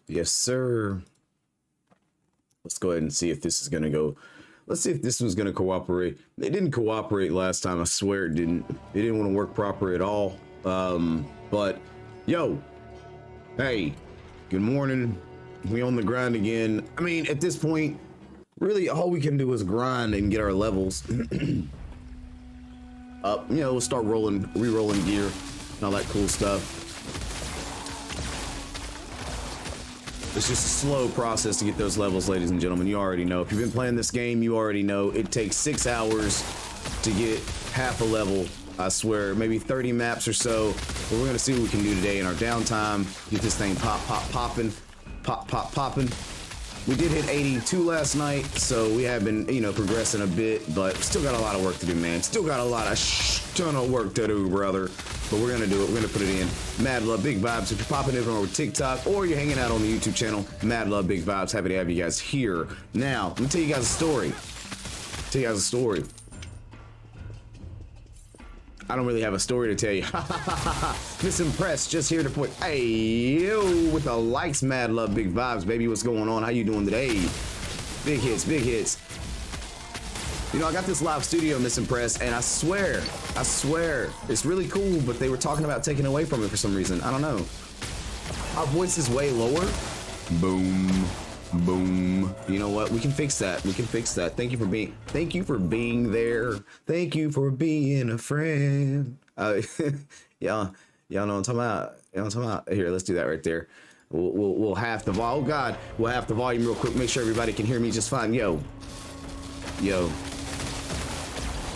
Yes, sir. Let's go ahead and see if this is going to go. Let's see if this was going to cooperate. It didn't cooperate last time. I swear it didn't. It didn't want to work proper at all. But yo, hey, good morning. We on the grind again. I mean, at this point, really all we can do is grind and get our levels up. You know, we'll start re-rolling gear and all that cool stuff. It's just a slow process to get those levels, ladies and gentlemen. You already know. If you've been playing this game, you already know it takes 6 hours to get half a level. I swear, maybe 30 maps or so. But we're gonna see what we can do today in our downtime. Get this thing popping. We did hit 82 last night, so we have been, you know, progressing a bit, but still got a lot of work to do, man. Still got a lot of ton of work to do, brother. But we're gonna do it. We're gonna put it in. Mad love, big vibes. If you're popping in over TikTok or you're hanging out on the YouTube channel, mad love, big vibes. Happy to have you guys here. Now, let me tell you guys a story. I don't really have a story to tell you. Misimpressed, just here to put, hey, yo, with the likes, mad love, big vibes, baby. What's going on? How you doing today? Big hits, big hits. You know, I got this live studio, Misimpressed, and I swear, it's really cool, but they were talking about taking away from it for some reason. I don't know. Our voice is way lower. Boom. Boom. You know what? We can fix that. We can fix that. Thank you for being there. Thank you for being a friend. Y'all know what I'm talking about. You know what I'm talking about? Here, let's do that right there. We'll half the volume. Oh God, we'll half the volume real quick. Make sure everybody can hear me just fine. Yo.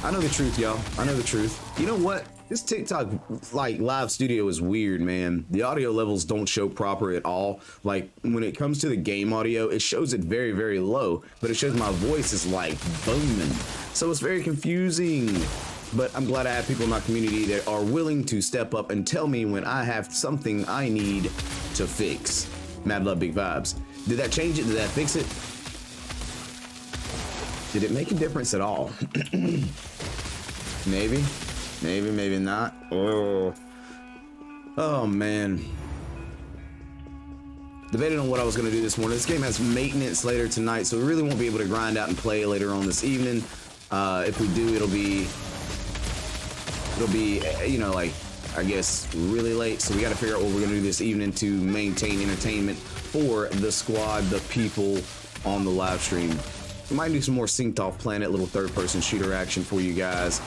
I know the truth, y'all. I know the truth. You know what? This TikTok like live studio is weird, man. The audio levels don't show proper at all. Like when it comes to the game audio, it shows it very, very low, but it shows my voice is like booming. So it's very confusing. But I'm glad I have people in my community that are willing to step up and tell me when I have something I need to fix. Mad love, big vibes. Did that change it? Did that fix it? Did it make a difference at all? Maybe. Maybe not. Oh man. Debated on what I was going to do this morning. This game has maintenance later tonight, so we really won't be able to grind out and play later on this evening. If we do, it'll be, you know, like, I guess really late. So we got to figure out what we're going to do this evening to maintain entertainment for the squad, the people on the live stream. We might do some more synced off planet, little third-person shooter action for you guys.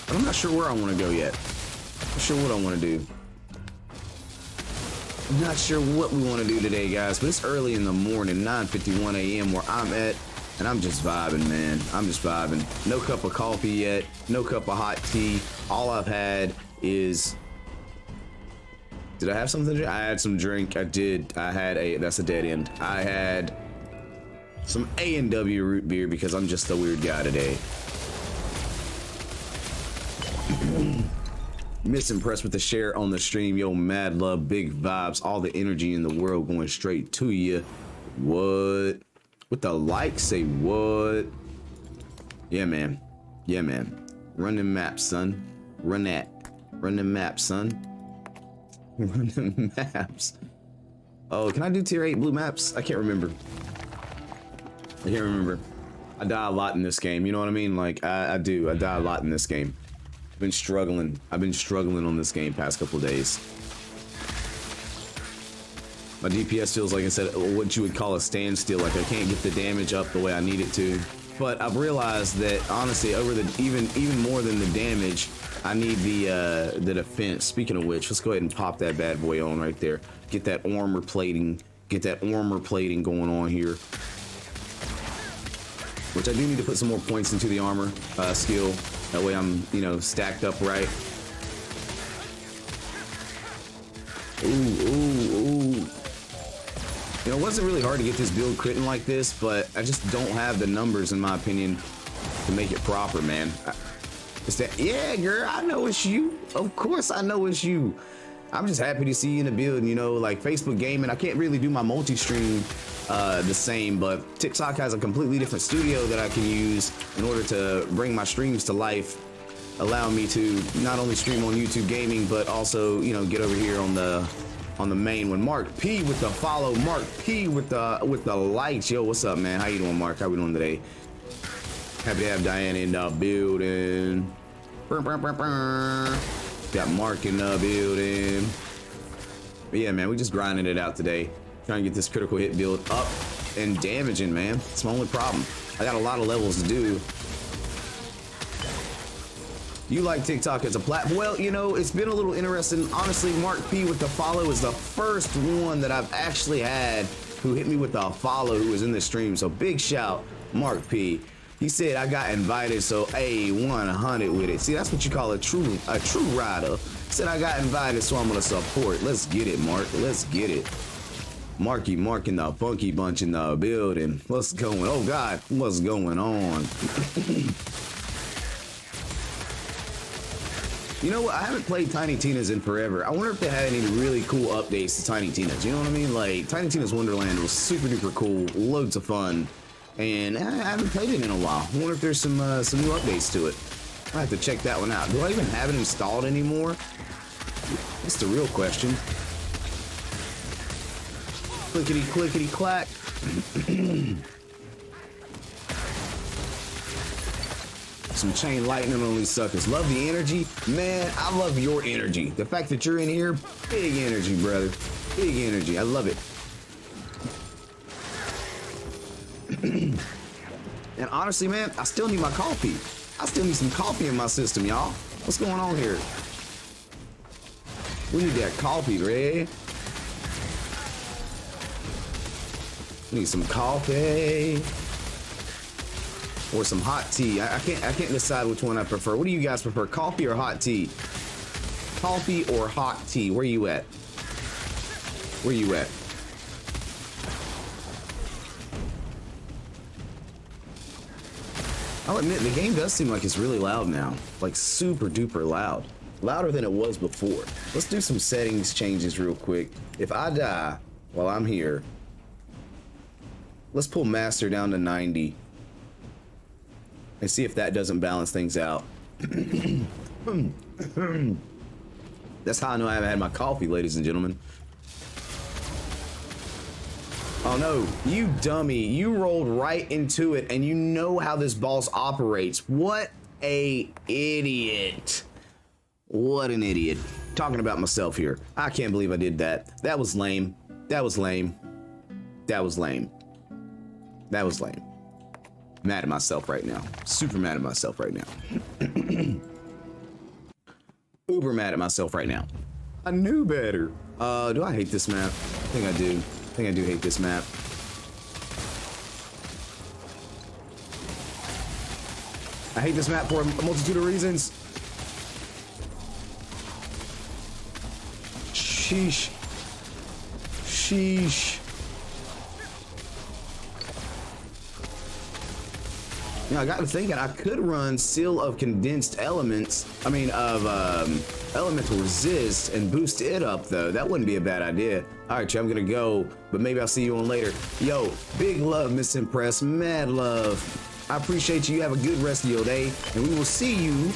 But I'm not sure where I want to go yet. I'm not sure what I want to do. I'm not sure what we want to do today, guys. But it's early in the morning, 9:51 a.m. where I'm at, and I'm just vibing, man. I'm just vibing. No cup of coffee yet. No cup of hot tea. All I've had is... Did I have something to drink? I had some drink. I did. I had a... That's a dead end. I had some A&W root beer because I'm just a weird guy today. Misimpressed with the share on the stream. Yo, mad love, big vibes, all the energy in the world going straight to you. What? With the like, say what? Yeah, man. Yeah, man. Run them maps, son. Run that. Run them maps, son. Run them maps. Oh, can I do tier 8 blue maps? I can't remember. I can't remember. I die a lot in this game. You know what I mean? Like, I do. I die a lot in this game. I've been struggling on this game past couple of days. My DPS feels like I said what you would call a standstill, like I can't get the damage up the way I need it to. But I've realized that honestly, over the even more than the damage, I need the defense. Speaking of which, let's go ahead and pop that bad boy on right there. Get that armor plating, going on here. Which I do need to put some more points into the armor skill. That way I'm, you know, stacked up right. Ooh. You know, it wasn't really hard to get this build critting like this, but I just don't have the numbers, in my opinion, to make it proper, man. It's that, yeah, girl, I know it's you. Of course I know it's you. I'm just happy to see you in the build, you know, like Facebook gaming. I can't really do my multi-stream the same, but TikTok has a completely different studio that I can use in order to bring my streams to life, allow me to not only stream on YouTube gaming, but also, you know, get over here on the on the main one. Mark P with the follow. Mark P with the likes. Yo, what's up, man? How you doing, Mark? How we doing today? Happy to have Diane in the building. Got Mark in the building. But yeah, man, we just grinding it out today. Trying to get this critical hit build up and damaging, man. It's my only problem. I got a lot of levels to do. You like TikTok as a platform? Well, you know, it's been a little interesting. Honestly, Mark P with the follow is the first one that I've actually had who hit me with a follow who was in the stream. So big shout, Mark P. He said I got invited, so A100 with it. See, that's what you call a true rider. Said I got invited, so I'm gonna support. Let's get it, Mark. Let's get it. Marky Mark in the funky bunch in the building. What's going? Oh God, what's going on? You know what? I haven't played Tiny Tina's in forever. I wonder if they had any really cool updates to Tiny Tina's. You know what I mean? Like Tiny Tina's Wonderland was super duper cool, loads of fun. And I haven't played it in a while. I wonder if there's some new updates to it. I have to check that one out. Do I even have it installed anymore? That's the real question. Clickety clickety clack. Some chain lightning on these suckers. Love the energy, man. I love your energy. The fact that you're in here, big energy, brother. Big energy. I love it. And honestly, man, I still need my coffee. I still need some coffee in my system, y'all. What's going on here? We need that coffee, Ray. Need some coffee or some hot tea. I can't decide which one I prefer. What do you guys prefer, coffee or hot tea? Coffee or hot tea? Where you at? Where you at? I'll admit, the game does seem like it's really loud now. Like super duper loud. Louder than it was before. Let's do some settings changes real quick. If I die while I'm here, let's pull master down to 90 and see if that doesn't balance things out. That's how I know I haven't had my coffee, ladies and gentlemen. Oh no, you dummy. You rolled right into it and you know how this boss operates. What a idiot. What an idiot. Talking about myself here. I can't believe I did that. That was lame. That was lame. That was lame. That was lame. Mad at myself right now. Super mad at myself right now. Uber mad at myself right now. I knew better. Do I hate this map? I think I do. I think I do hate this map. I hate this map for a multitude of reasons. Sheesh. Sheesh. You know, I got to thinking I could run Seal of Condensed Elements. I mean, of Elemental Resist and boost it up, though. That wouldn't be a bad idea. All right, I'm gonna go, but maybe I'll see you on later. Yo, big love, Miss Impress. Mad love. I appreciate you. You have a good rest of your day, and we will see you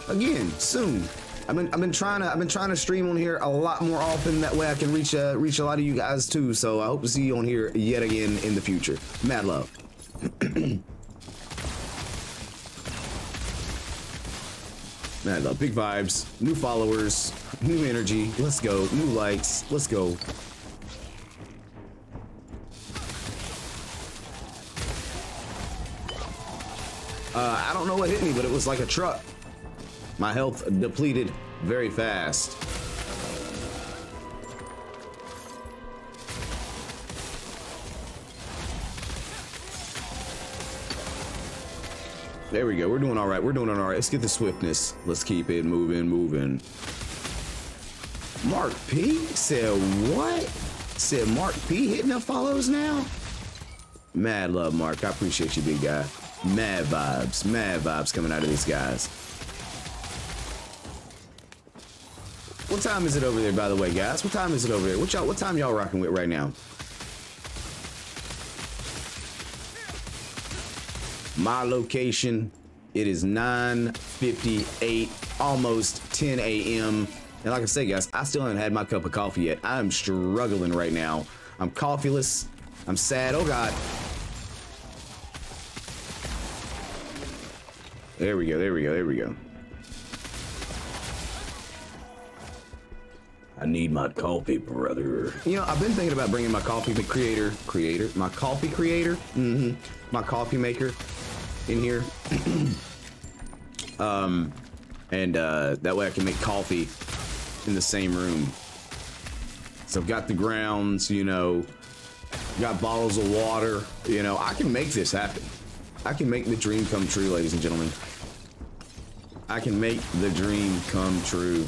again soon. I've been trying to stream on here a lot more often. That way I can reach a lot of you guys too. So I hope to see you on here yet again in the future. Mad love. Mad love. Big vibes. New followers. New energy. Let's go. New likes. Let's go. I don't know what hit me, but it was like a truck. My health depleted very fast. There we go. We're doing all right. We're doing all right. Let's get the swiftness. Let's keep it moving. Mark P said what? Said Mark P hitting up follows now? Mad love, Mark. I appreciate you, big guy. Mad vibes coming out of these guys. What time is it over there, by the way, guys? What time is it over there? What time y'all rocking with right now? My location, it is 9:58, almost 10 a.m. And like I say, guys, I still haven't had my cup of coffee yet. I'm struggling right now. I'm coffeeless. I'm sad. Oh, God. There we go. There we go. There we go. I need my coffee, brother. You know, I've been thinking about bringing my coffee my coffee creator, my coffee maker in here. That way I can make coffee in the same room. So I've got the grounds, you know, got bottles of water, you know, I can make this happen. I can make the dream come true, ladies and gentlemen. I can make the dream come true.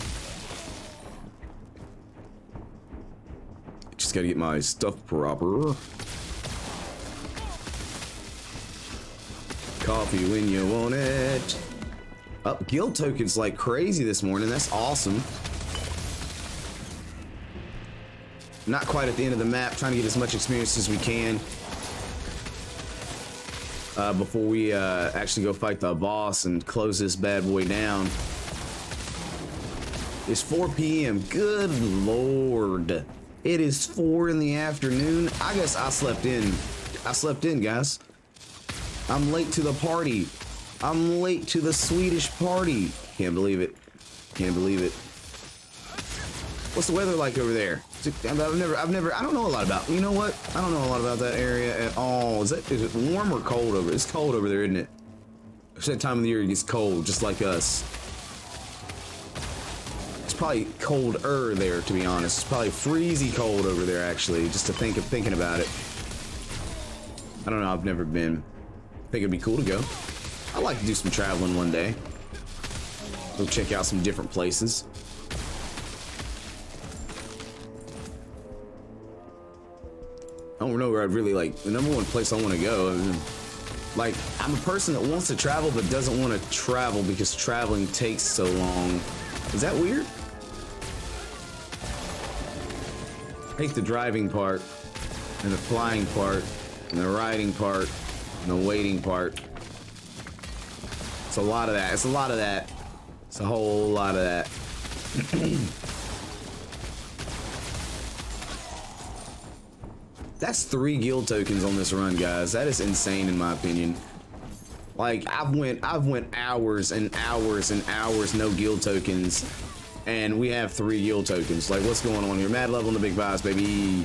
Just gotta get my stuff proper. Coffee when you want it. Oh, guild tokens like crazy this morning. That's awesome. Not quite at the end of the map. Trying to get as much experience as we can before we actually go fight the boss and close this bad boy down. It's 4 p.m. Good Lord. It is 4 in the afternoon. I guess I slept in. I slept in, guys. I'm late to the party. I'm late to the Swedish party. Can't believe it. Can't believe it. What's the weather like over there? I don't know a lot about, you know what? I don't know a lot about that area at all. Is it warm or cold over? It's cold over there, isn't it? It's that time of the year it gets cold, just like us. It's probably colder there, to be honest. It's probably freezy cold over there, actually, just to think of thinking about it. I don't know, I've never been. I think it'd be cool to go. I'd like to do some traveling one day. Go check out some different places. I don't know where I'd really like. The number one place I want to go. I mean, like, I'm a person that wants to travel but doesn't want to travel because traveling takes so long. Is that weird? I hate the driving part, and the flying part, and the riding part, and the waiting part. It's a lot of that. It's a lot of that. It's a whole lot of that. That's 3 guild tokens on this run, guys. That is insane in my opinion. Like, I've went hours and hours and hours no guild tokens, and we have 3 guild tokens. Like, what's going on here? Mad level in the big vibes, baby.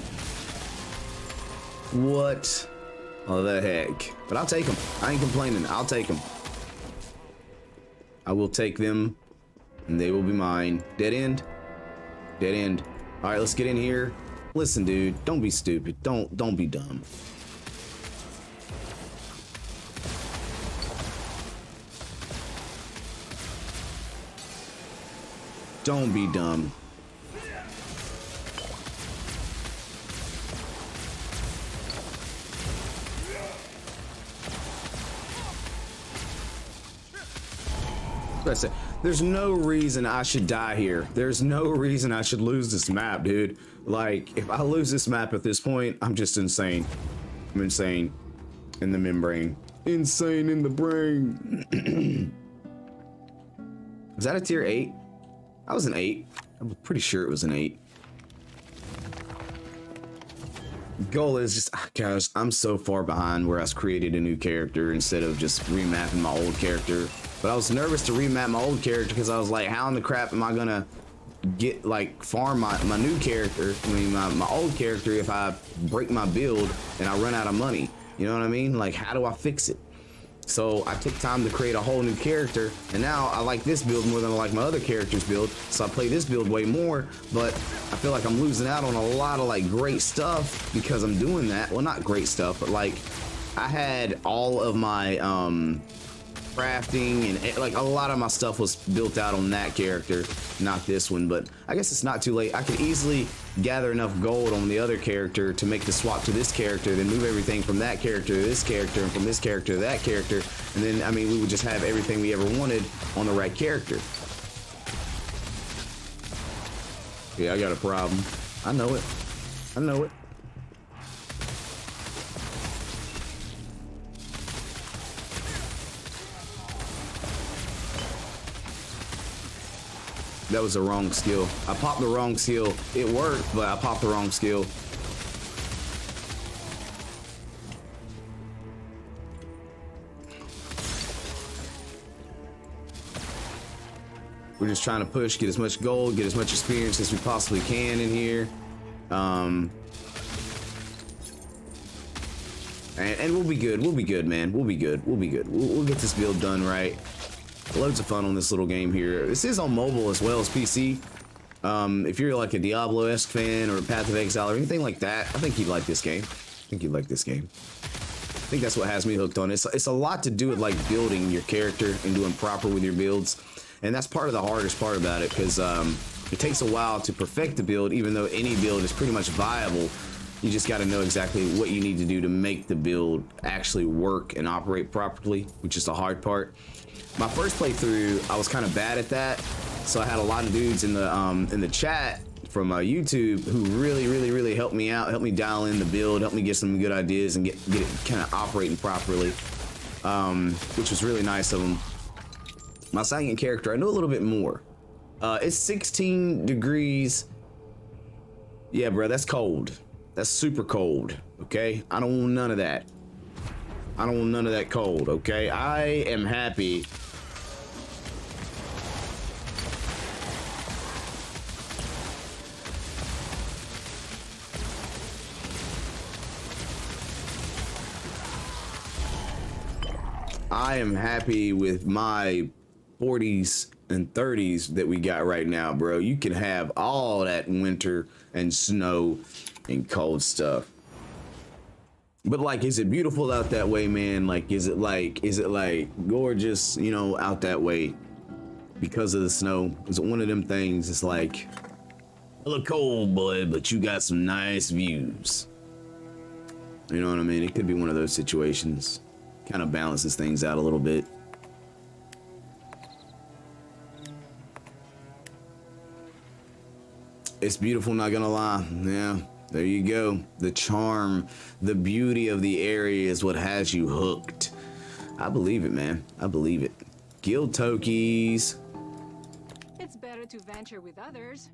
What the heck? But I'll take them. I ain't complaining. I'll take them. I will take them, and they will be mine. Dead end. Dead end. All right, let's get in here. Listen, dude, don't be stupid. Don't be dumb. Don't be dumb. That's it. There's no reason I should die here. There's no reason I should lose this map, dude. Like, if I lose this map at this point, I'm just insane. I'm insane in the membrane. Insane in the brain. Is that a tier 8? I was an 8. I'm pretty sure it was an 8. Goal is just, gosh, I'm so far behind where I created a new character instead of just remapping my old character. But I was nervous to remap my old character because I was like, how in the crap am I gonna get, like, farm my new character, I mean my old character, if I break my build and I run out of money? You know what I mean? Like, how do I fix it? So I took time to create a whole new character, and now I like this build more than I like my other character's build, so I play this build way more, but I feel like I'm losing out on a lot of, like, great stuff because I'm doing that. Well, not great stuff, but, like, I had all of my crafting and, like, a lot of my stuff was built out on that character, not this one. But I guess it's not too late. I could easily gather enough gold on the other character to make the swap to this character, then move everything from that character to this character, and from this character to that character, and then, I mean, we would just have everything we ever wanted on the right character. Yeah, I got a problem. I know it. I know it. That was the wrong skill. I popped the wrong skill. It worked, but I popped the wrong skill. We're just trying to push, get as much gold, get as much experience as we possibly can in here. And we'll be good. We'll be good, man. We'll be good. We'll be good. We'll get this build done right. Loads of fun on this little game here. This is on mobile as well as PC. If you're like a Diablo-esque fan or Path of Exile or anything like that, I think you'd like this game. I think you'd like this game. I think that's what has me hooked on it. It's a lot to do with like building your character and doing proper with your builds. And that's part of the hardest part about it, because it takes a while to perfect the build, even though any build is pretty much viable. You just got to know exactly what you need to do to make the build actually work and operate properly, which is the hard part. My first playthrough, I was kind of bad at that, so I had a lot of dudes in the chat from YouTube who really helped me out, helped me dial in the build, helped me get some good ideas and get it kind of operating properly, which was really nice of them. My second character, I know a little bit more. It's 16 degrees. Yeah, bro, that's cold. That's super cold, okay? I don't want none of that. I don't want none of that cold, okay? I am happy. I am happy with my 40s and 30s that we got right now, bro. You can have all that winter and snow and cold stuff. But like, is it beautiful out that way, man? Like, is it like gorgeous, you know, out that way because of the snow? Is it one of them things? It's like, a little cold, boy, but you got some nice views. You know what I mean? It could be one of those situations. Kind of balances things out a little bit. It's beautiful, not gonna lie. Yeah, there you go. The charm, the beauty of the area is what has you hooked. I believe it, man. I believe it. Guild Tokies. It's better to venture with others.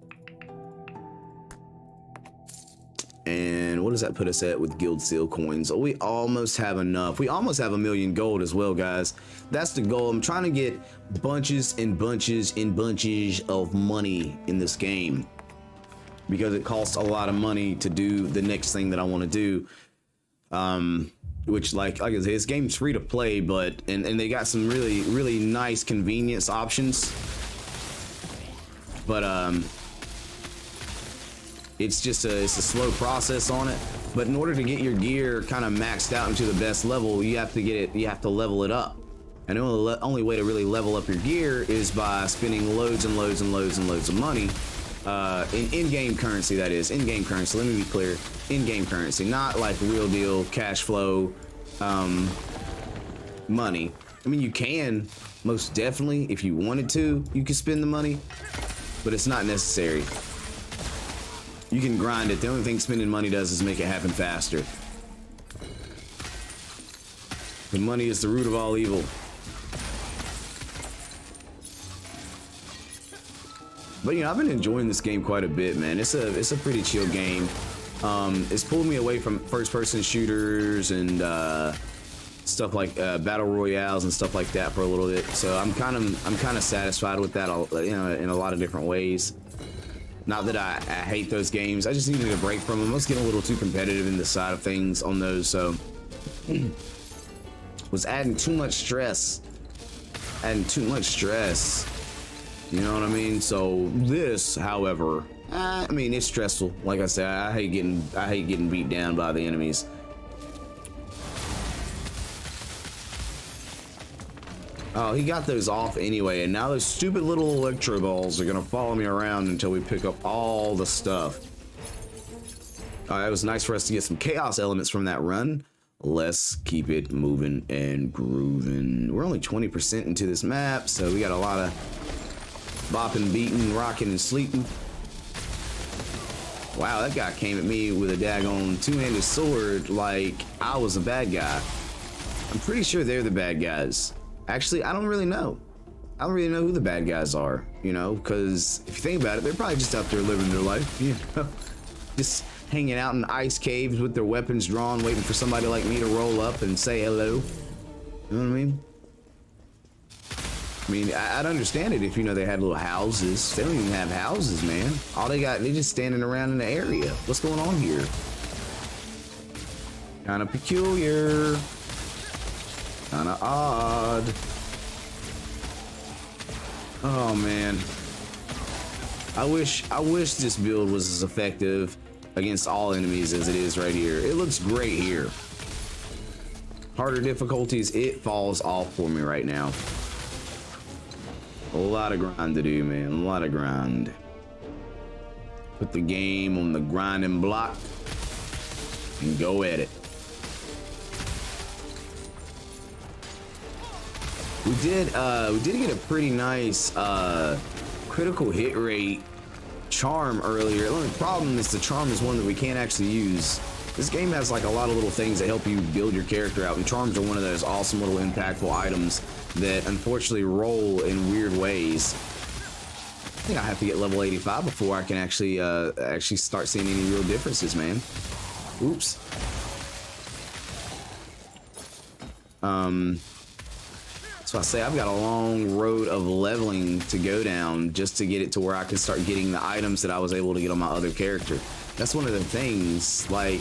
And what does that put us at with guild seal coins? Oh, we almost have enough. We almost have 1,000,000 gold as well, guys. That's the goal. I'm trying to get bunches and bunches and bunches of money in this game, because it costs a lot of money to do the next thing that I want to do. Which, like I said, this game's free to play, but and they got some really nice convenience options. But it's just a slow process on it. But in order to get your gear kind of maxed out into the best level, you have to level it up. And the only way to really level up your gear is by spending loads and loads and loads and loads of money. In-game currency, that is. In-game currency, let me be clear. In-game currency, not like real deal cash flow money. I mean, you can, most definitely, if you wanted to, you can spend the money, but it's not necessary. You can grind it. The only thing spending money does is make it happen faster. And money is the root of all evil. But you know, I've been enjoying this game quite a bit, man. It's a pretty chill game. It's pulled me away from first-person shooters and stuff like battle royales and stuff like that for a little bit. So I'm kind of satisfied with that, you know, in a lot of different ways. Not that I hate those games. I just needed a break from them. I was getting a little too competitive in the side of things on those, so was adding too much stress. You know what I mean? So this, however, I mean, it's stressful. Like I said, I hate getting beat down by the enemies. Oh, he got those off anyway, and now those stupid little electro balls are gonna follow me around until we pick up all the stuff. It was nice for us to get some chaos elements from that run. Let's keep it moving and grooving. We're only 20% into this map, so we got a lot of bopping, beating, rocking, and sleeping. Wow, that guy came at me with a daggone two-handed sword like I was a bad guy. I'm pretty sure they're the bad guys. Actually, I don't really know. I don't really know who the bad guys are, you know, because if you think about it, they're probably just out there living their life, you know, just hanging out in ice caves with their weapons drawn, waiting for somebody like me to roll up and say hello. You know what I mean? I mean, I'd understand it if, you know, they had little houses. They don't even have houses, man. All they got, they just standing around in the area. What's going on here? Kind of peculiar. Kind of odd. Oh, man. I wish this build was as effective against all enemies as it is right here. It looks great here. Harder difficulties, it falls off for me right now. A lot of grind to do, man. A lot of grind. Put the game on the grinding block and go at it. We did get a pretty nice critical hit rate charm earlier. The only problem is the charm is one that we can't actually use. This game has like a lot of little things that help you build your character out, and charms are one of those awesome little impactful items that unfortunately roll in weird ways. I think I have to get level 85 before I can actually start seeing any real differences, man. Oops. So I say I've got a long road of leveling to go down just to get it to where I can start getting the items that I was able to get on my other character. That's one of the things, like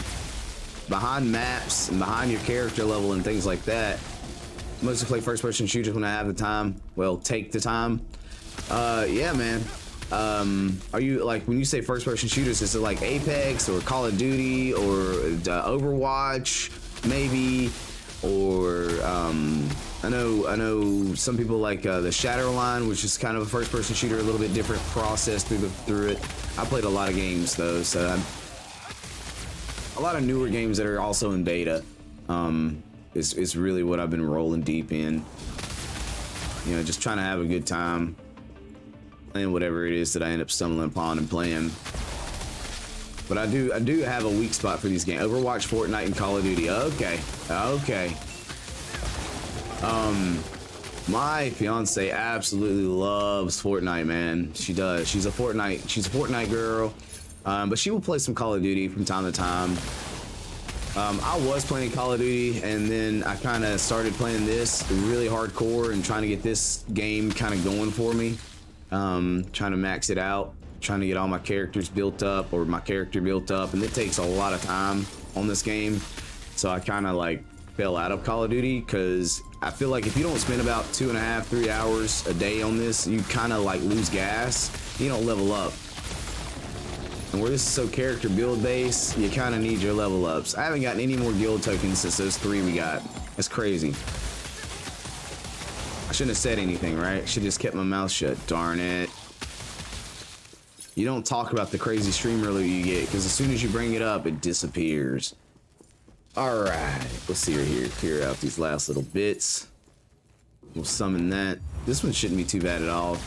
behind maps and behind your character level and things like that. Mostly play first person shooters when I have the time. Well, take the time. Yeah, man. Are you, like, when you say first person shooters, is it like Apex or Call of Duty or Overwatch maybe? Or I know some people like the Shadowline, which is kind of a first person shooter, a little bit different process through it. I played a lot of games though, so a lot of newer games that are also in beta is really what I've been rolling deep in. You know, just trying to have a good time playing whatever it is that I end up stumbling upon and playing. But I do have a weak spot for these games. Overwatch, Fortnite, and Call of Duty. Okay. My fiance absolutely loves Fortnite, man. She does. She's a Fortnite girl. But she will play some Call of Duty from time to time. I was playing Call of Duty, and then I kind of started playing this really hardcore and trying to get this game kind of going for me. Trying to max it out, trying to get all my characters built up, or my character built up, and it takes a lot of time on this game. So I kind of like fell out of Call of Duty because I feel like if you don't spend about 2.5-3 hours a day on this, you kind of like lose gas. You don't level up. And where this is so character build based, you kind of need your level ups. I haven't gotten any more guild tokens since those 3 we got. That's crazy. I shouldn't have said anything, right? Should have just kept my mouth shut. Darn it. You don't talk about the crazy streamer loot you get, because as soon as you bring it up, it disappears. Alright, let's see her here. Clear out these last little bits. We'll summon that. This one shouldn't be too bad at all.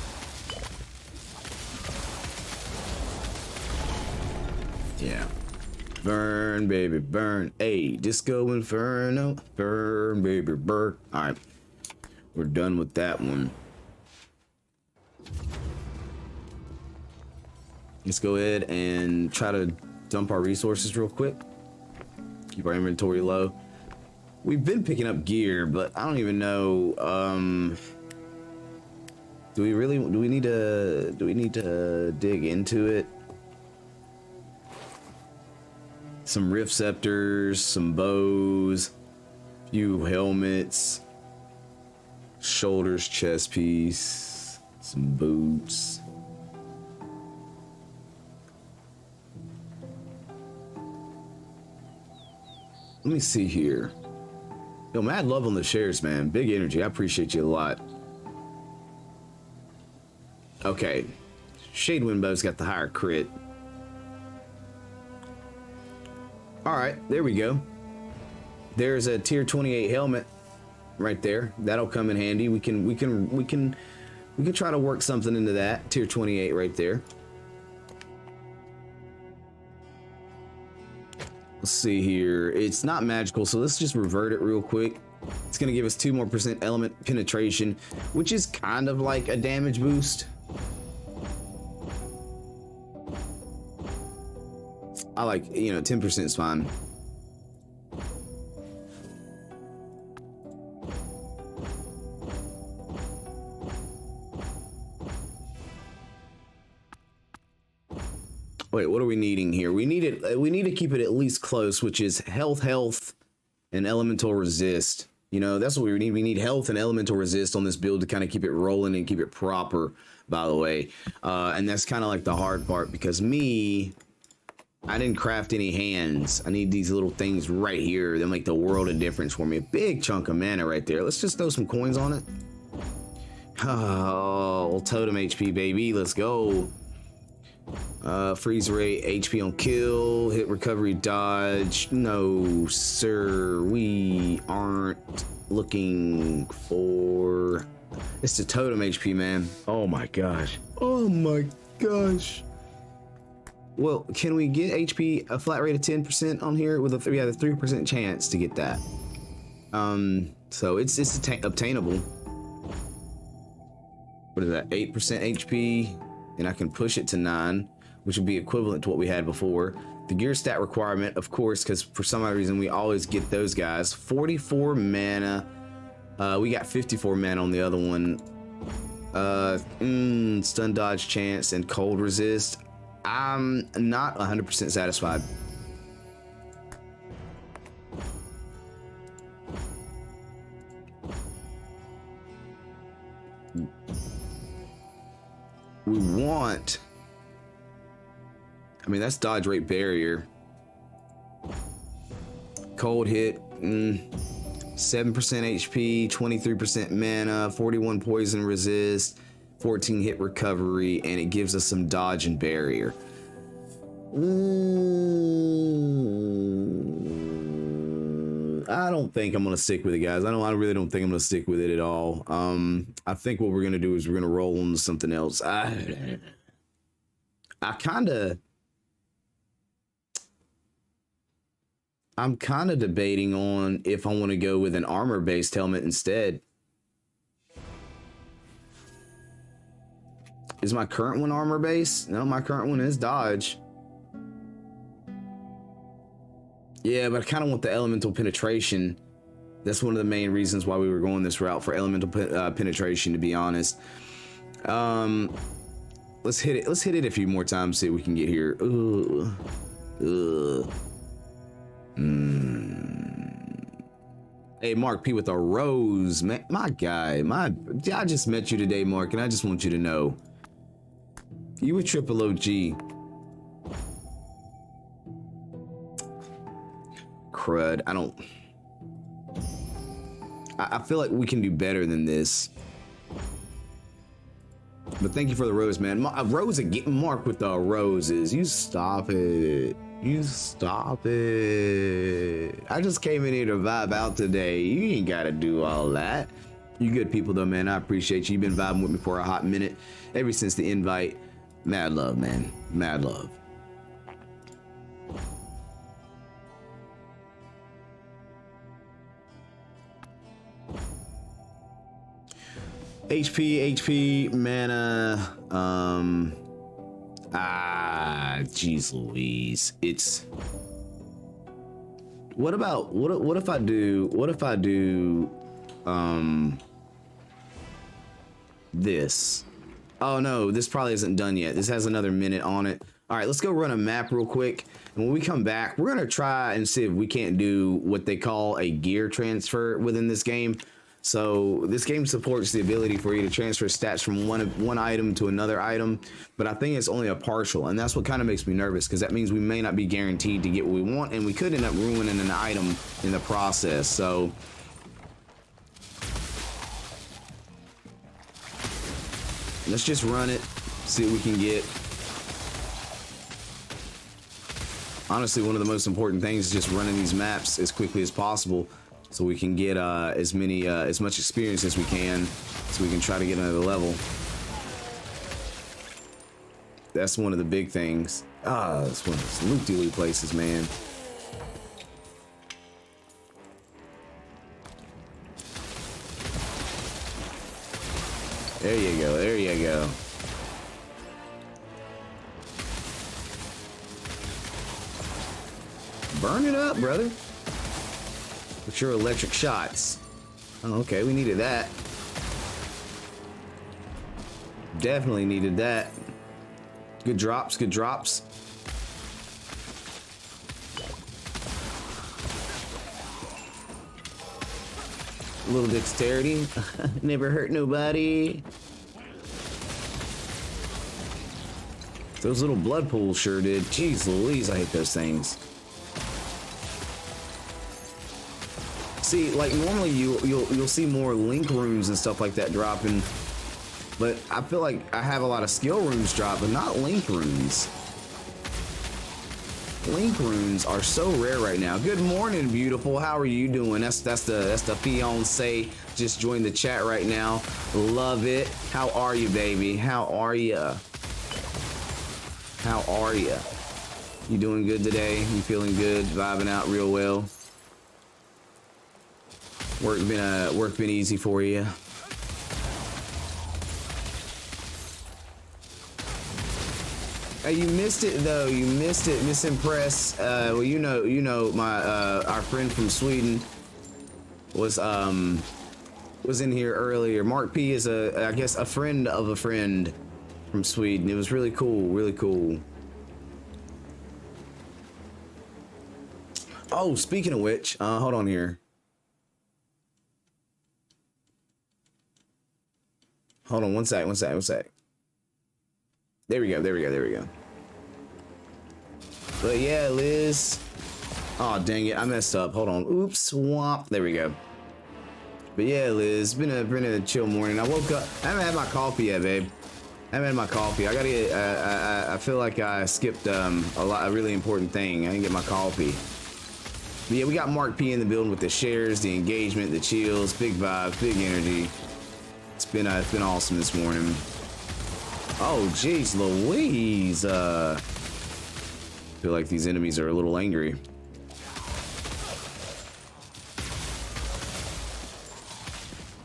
Yeah. Burn, baby, burn. Hey, Disco Inferno. Burn, baby, burn. Alright. We're done with that one. Let's go ahead and try to dump our resources real quick. Keep our inventory low. We've been picking up gear, but I don't even know. Do we need to dig into it? Some rift scepters, some bows, few helmets, shoulders, chest piece, some boots. Let me see here. Yo, mad love on the shares, man. Big energy. I appreciate you a lot. Okay. Shade Windbow's got the higher crit. Alright, there we go. There's a tier 28 helmet right there. That'll come in handy. We can try to work something into that. Tier 28 right there. Let's see here. It's not magical, so let's just revert it real quick. It's gonna give us 2% more element penetration, which is kind of like a damage boost. I like, you know, 10% is fine. Wait, what are we needing here? We need it. We need to keep it at least close, which is health, and elemental resist. You know, that's what we need. We need health and elemental resist on this build to kind of keep it rolling and keep it proper, by the way. And that's kind of like the hard part, because I didn't craft any hands. I need these little things right here. They make the world of difference for me. A big chunk of mana right there. Let's just throw some coins on it. Oh, totem HP, baby. Let's go. Freeze rate, HP on kill, hit recovery, dodge. No, sir, we aren't looking for... It's the totem HP, man. Oh my gosh. Oh my gosh. Well, can we get HP a flat rate of 10% on here? With we have a 3% chance to get that. So it's obtainable. What is that? 8% HP, and I can push it to 9, which would be equivalent to what we had before. The gear stat requirement, of course, because for some odd reason we always get those guys. 44 mana. We got 54 mana on the other one. Stun dodge chance and cold resist. I'm not 100% satisfied. We want... I mean, that's dodge rate barrier. Cold hit, 7% HP, 23% mana, 41 poison resist, 14 hit recovery, and it gives us some dodge and barrier. I don't think I'm gonna stick with it, guys. I really don't think I'm gonna stick with it at all. I think what we're gonna do is we're gonna roll into something else. I'm kind of debating on if I want to go with an armor-based helmet instead. Is my current one armor-based? No, my current one is dodge. Yeah, but I kind of want the elemental penetration. That's one of the main reasons why we were going this route, for elemental penetration, to be honest. Let's hit it. Let's hit it a few more times, see what we can get here. Hey, Mark P with a rose, man. My guy, I just met you today, Mark, and I just want you to know, you a triple OG. Crud. I feel like we can do better than this. But thank you for the rose, man. Rose getting Mark with the roses. You stop it. You stop it. I just came in here to vibe out today. You ain't gotta do all that. You good people though, man. I appreciate you. You've been vibing with me for a hot minute. Ever since the invite. Mad love, man. Mad love. HP, mana, jeez Louise. It's... What if I do, this? Oh no, this probably isn't done yet. This has another minute on it. All right, let's go run a map real quick. And when we come back, we're gonna try and see if we can't do what they call a gear transfer within this game. So this game supports the ability for you to transfer stats from one item to another item, but I think it's only a partial, and that's what kind of makes me nervous, because that means we may not be guaranteed to get what we want, and we could end up ruining an item in the process. So let's just run it, see what we can get. Honestly, one of the most important things is just running these maps as quickly as possible, so we can get as much experience as we can, so we can try to get another level. That's one of the big things. That's one of those loop-de-loop places, man. There you go. There you go. Burn it up, brother. With your electric shots. Oh, okay, we needed that. Definitely needed that. Good drops, good drops. A little dexterity. Never hurt nobody. Those little blood pools sure did. Jeez Louise, I hate those things. See, like normally you'll see more link runes and stuff like that dropping, but I feel like I have a lot of skill runes drop, but not link runes. Link runes are so rare right now. Good morning, beautiful. How are you doing? That's the fiance. Just joined the chat right now. Love it. How are you, baby? How are ya? How are ya? You doing good today? You feeling good? Vibing out real well? Work been easy for you? Hey, you missed it though. You missed it, Miss Impress. Well, you know, my our friend from Sweden was in here earlier. Mark P is I guess a friend of a friend from Sweden. It was really cool, really cool. Oh, speaking of which, hold on here. Hold on one sec. There we go. But yeah, Liz. Oh, dang it. I messed up. Hold on. Oops. Swamp. There we go. But yeah, Liz. Been a chill morning. I woke up. I haven't had my coffee yet, babe. I haven't had my coffee. I gotta get, I feel like I skipped a really important thing. I didn't get my coffee. But yeah, we got Mark P in the building with the shares, the engagement, the chills, big vibes, big energy. It's been awesome this morning. Oh, jeez, Louise. Feel like these enemies are a little angry.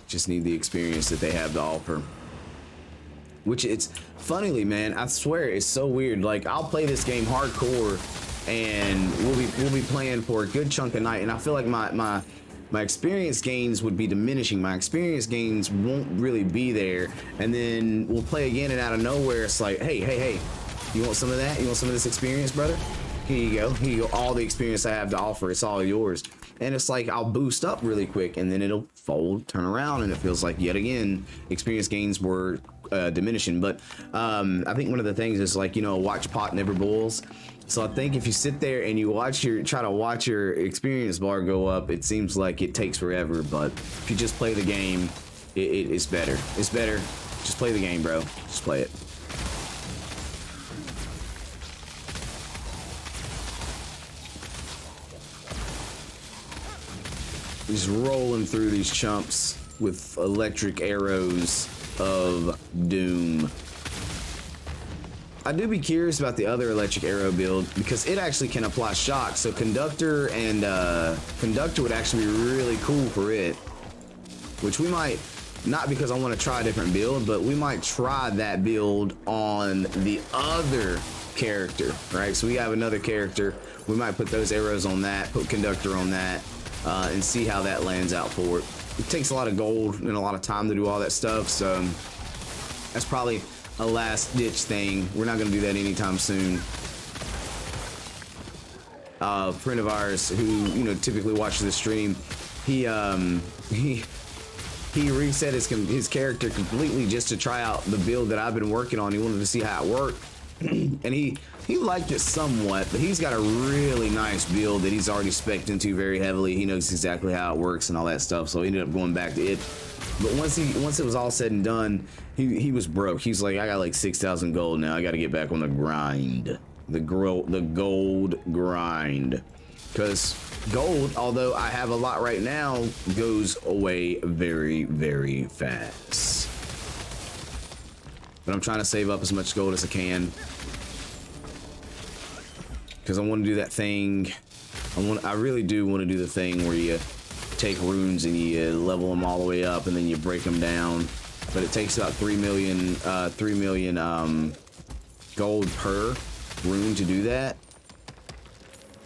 Just need the experience that they have to offer. Which it's funnily, man, I swear it's so weird. Like I'll play this game hardcore, and we'll be playing for a good chunk of night, and I feel like my experience gains would be diminishing. My experience gains won't really be there. And then we'll play again, and out of nowhere, it's like, hey, you want some of that? You want some of this experience, brother? Here you go. Here you go. All the experience I have to offer, it's all yours. And it's like, I'll boost up really quick, and then it'll fold, turn around, and it feels like, yet again, experience gains were diminishing. But I think one of the things is like, you know, watch pot never boils. So I think if you sit there and you try to watch your experience bar go up, it seems like it takes forever. But if you just play the game, it's better. It's better. Just play the game, bro. Just play it. Just rolling through these chumps with electric arrows of doom. I do be curious about the other electric arrow build because it actually can apply shock. So conductor and conductor would actually be really cool for it, which we might, not because I want to try a different build, but we might try that build on the other character, right? So we have another character. We might put those arrows on that, put conductor on that, and see how that lands out for it. It takes a lot of gold and a lot of time to do all that stuff. So that's probably a last ditch thing. We're not going to do that anytime soon. A friend of ours who, you know, typically watches the stream, he reset his character completely just to try out the build that I've been working on. He wanted to see how it worked, and he liked it somewhat, but he's got a really nice build that he's already spec'd into very heavily. He knows exactly how it works and all that stuff, so he ended up going back to it. But once it was all said and done, he was broke. He's like, I got like 6,000 gold now. I got to get back on the grind, the gold grind, because gold, although I have a lot right now, goes away very, very fast. But I'm trying to save up as much gold as I can, because I want to do that thing. I really do want to do the thing where you take runes and you level them all the way up and then you break them down but it takes about 3 million gold per rune to do that.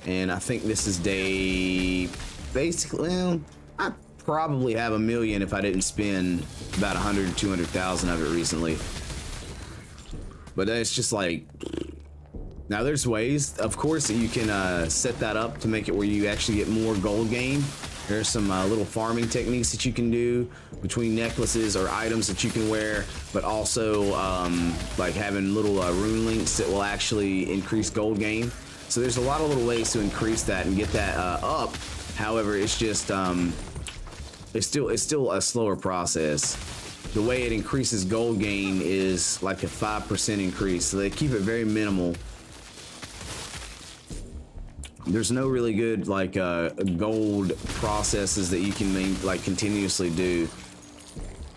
And I think this is day, basically, well, I probably have 1 million if I didn't spend about 100 or 200,000 of it recently. But it's just like, now there's ways, of course, that you can set that up to make it where you actually get more gold gain. There's some little farming techniques that you can do between necklaces or items that you can wear, but also like having little rune links that will actually increase gold gain. So there's a lot of little ways to increase that and get that up. However, it's just it's still a slower process. The way it increases gold gain is like a 5% increase, so they keep it very minimal. There's no really good like gold processes that you can like continuously do.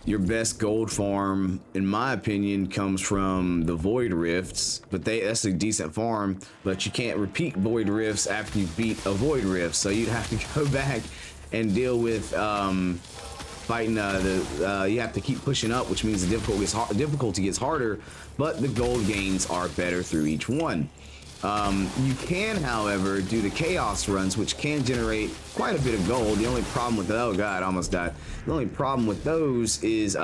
Your best gold farm, in my opinion, comes from the void rifts, but that's a decent farm, but you can't repeat void rifts after you beat a void rift, so you'd have to go back and deal with fighting you have to keep pushing up, which means the difficulty gets harder, but the gold gains are better through each one. You can, however, do the chaos runs, which can generate quite a bit of gold. The only problem with, oh god, I almost died. The only problem with those is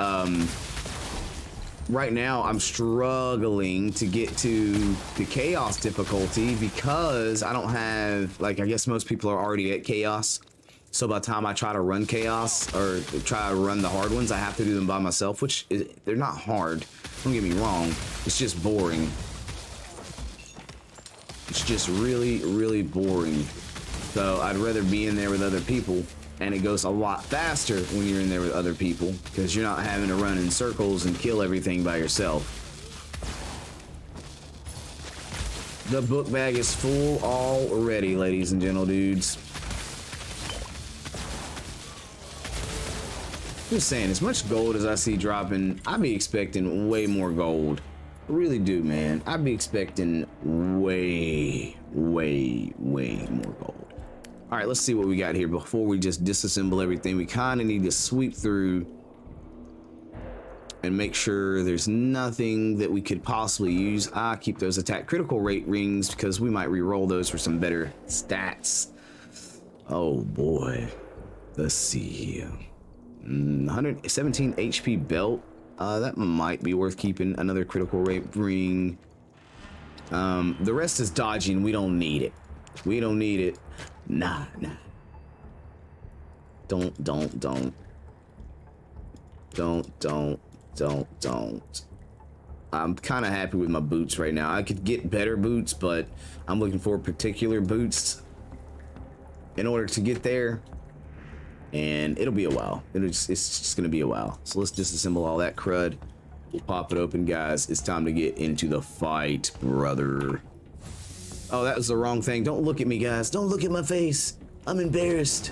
right now I'm struggling to get to the chaos difficulty because I don't have, like, I guess most people are already at chaos. So by the time I try to run chaos or try to run the hard ones, I have to do them by myself, which they're not hard. Don't get me wrong. It's just boring. It's just really, really boring. So I'd rather be in there with other people, and it goes a lot faster when you're in there with other people because you're not having to run in circles and kill everything by yourself. The book bag is full already, ladies and gentle dudes. Just saying, as much gold as I see dropping, I'd be expecting way more gold. I really do, man. I'd be expecting way more gold. All right, let's see what we got here before we just disassemble everything. We kind of need to sweep through and make sure there's nothing that we could possibly use. I keep those attack critical rate rings because we might re-roll those for some better stats. Oh boy, let's see here. 117 HP belt. That might be worth keeping. Another critical rate ring. The rest is dodging. We don't need it. We don't need it. Nah. Don't. I'm kind of happy with my boots right now. I could get better boots, but I'm looking for particular boots in order to get there. And it'll be a while. It's just gonna be a while. So let's disassemble all that crud. We'll pop it open, guys. It's time to get into the fight, brother. Oh, that was the wrong thing. Don't look at me, guys. Don't look at my face. I'm embarrassed.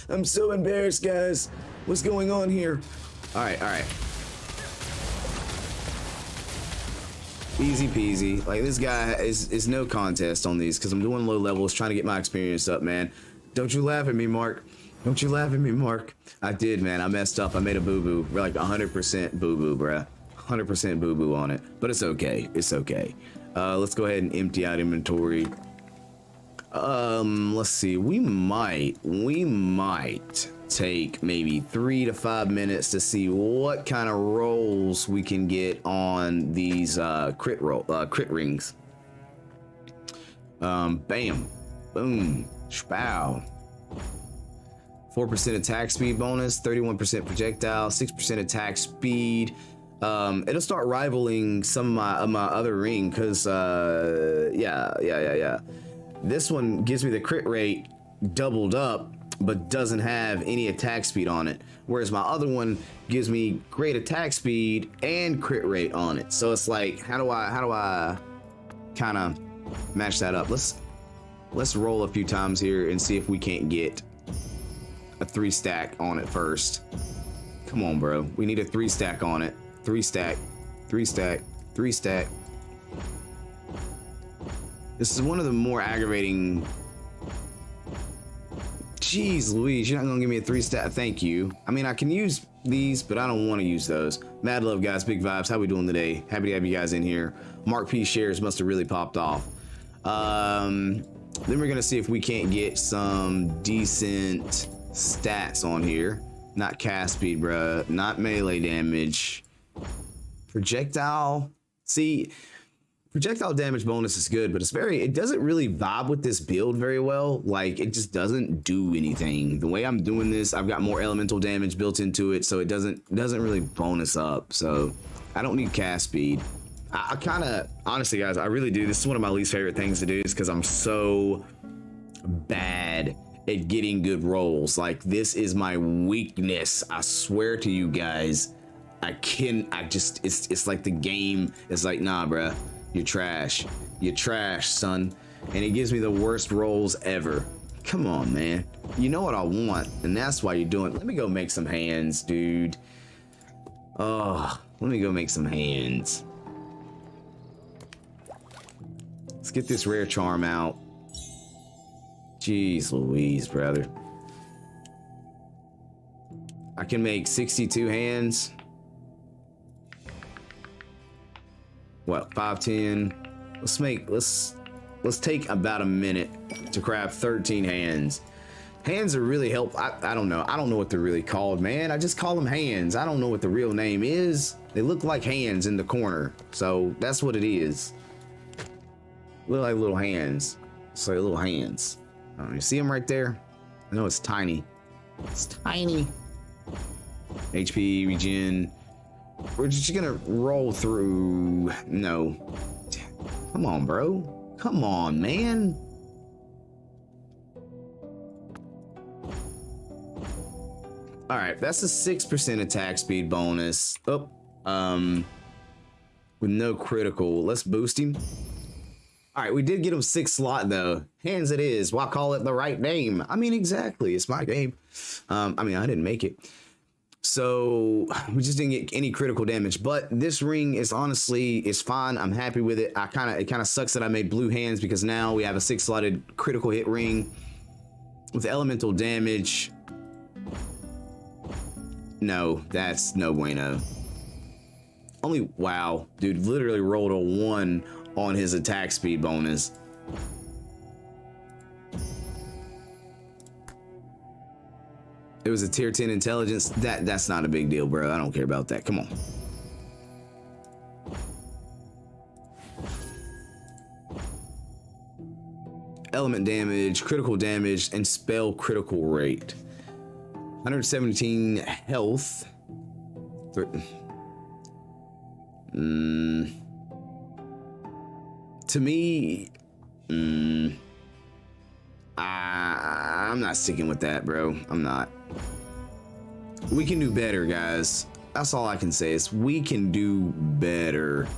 I'm so embarrassed, guys. What's going on here? All right. Easy peasy. Like, this guy is no contest on these because I'm doing low levels, trying to get my experience up, man. Don't you laugh at me, Mark. Don't you laugh at me, Mark. I did, man. I messed up. I made a boo-boo. We're like 100% boo-boo, bruh. 100% boo-boo on it. But it's okay. It's okay. Let's go ahead and empty out inventory. Let's see. We might take maybe 3 to 5 minutes to see what kind of rolls we can get on these crit rings. Bam. Boom. Spow. 4% attack speed bonus, 31% projectile, 6% attack speed. It'll start rivaling some of my other ring because yeah. This one gives me the crit rate doubled up, but doesn't have any attack speed on it. Whereas my other one gives me great attack speed and crit rate on it. So it's like, how do I kind of match that up? Let's roll a few times here and see if we can't get a 3-stack on it first. Come on, bro. We need a 3-stack on it. 3-stack, 3-stack, 3-stack. This is one of the more aggravating. Jeez Louise, you're not gonna give me a 3-stack. Thank you. I mean, I can use these, but I don't want to use those. Mad love, guys. Big vibes. How we doing today? Happy to have you guys in here. Mark P shares must have really popped off. Then we're gonna see if we can't get some decent stats on here. Not cast speed, bruh. Not melee damage. Projectile. See, projectile damage bonus is good, but it doesn't really vibe with this build very well. Like, it just doesn't do anything. The way I'm doing this, I've got more elemental damage built into it, so it doesn't really bonus up. So I don't need cast speed. I kind of, honestly, guys, I really do. This is one of my least favorite things to do, is because I'm so bad at getting good rolls. Like, this is my weakness. I swear to you guys, it's like the game is like, nah, bruh, you're trash. You're trash, son. And it gives me the worst rolls ever. Come on, man. You know what I want, and that's why you're doing it. Let me go make some hands, dude. Oh, let me go make some hands. Let's get this rare charm out. Jeez Louise, brother. I can make 62 hands. What, 510? Let's take about a minute to craft 13 hands. Hands are really help. I don't know. I don't know what they're really called, man. I just call them hands. I don't know what the real name is. They look like hands in the corner, so that's what it is. Look like little hands. It's like little hands. You see them right there? I know it's tiny. It's tiny. HP, regen. We're just gonna roll through. No. Come on, bro. Come on, man. All right, that's a 6% attack speed bonus. Oh, with no critical. Let's boost him. All right, we did get him 6 slot though. Hands it is. Why call it the right name? I mean, exactly. It's my game. I mean, I didn't make it. So we just didn't get any critical damage, but this ring is honestly, it's fine. I'm happy with it. It kind of sucks that I made blue hands, because now we have a 6 slotted critical hit ring with elemental damage. No, that's no bueno. Only, wow, dude, literally rolled a 1 on his attack speed bonus. It was a tier 10 intelligence. That's not a big deal, bro. I don't care about that. Come on. Element damage, critical damage, and spell critical rate. 117 health. To me, I'm not sticking with that, bro. I'm not. We can do better, guys. That's all I can say is we can do better.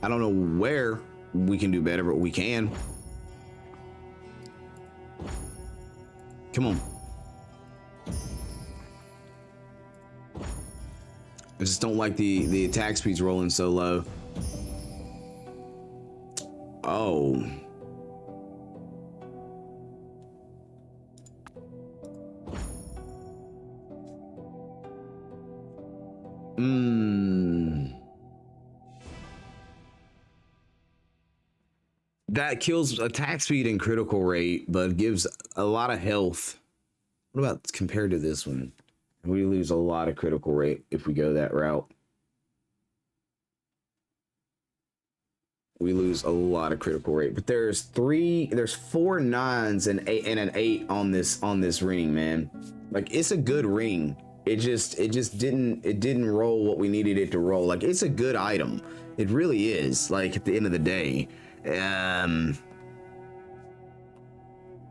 I don't know where we can do better, but we can. Come on. I just don't like the attack speeds rolling so low. Oh. That kills attack speed and critical rate, but gives a lot of health. What about compared to this one? We lose a lot of critical rate if we go that route. We lose a lot of critical rate, but there's 4 9s and an 8 on this ring, man. Like, it's a good ring. It just didn't roll what we needed it to roll. Like, it's a good item. It really is. Like, at the end of the day,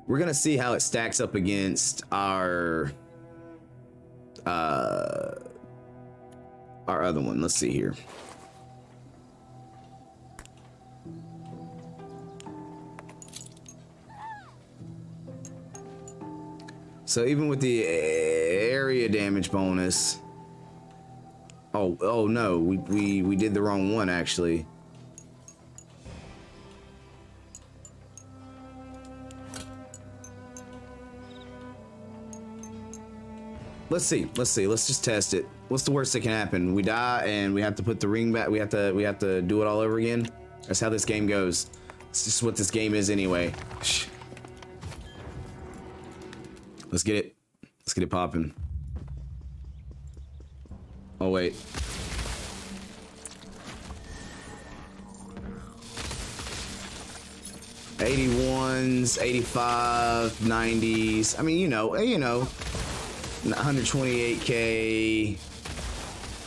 we're gonna see how it stacks up against our other one. Let's see here. So even with the area damage bonus, oh no, we did the wrong one actually. Let's see. Let's just test it. What's the worst that can happen? We die and we have to put the ring back. We have to do it all over again. That's how this game goes. It's just what this game is anyway. Shh. Let's get it. Let's get it popping. Oh wait. '81s, '85, '90s. I mean, you know, 128K.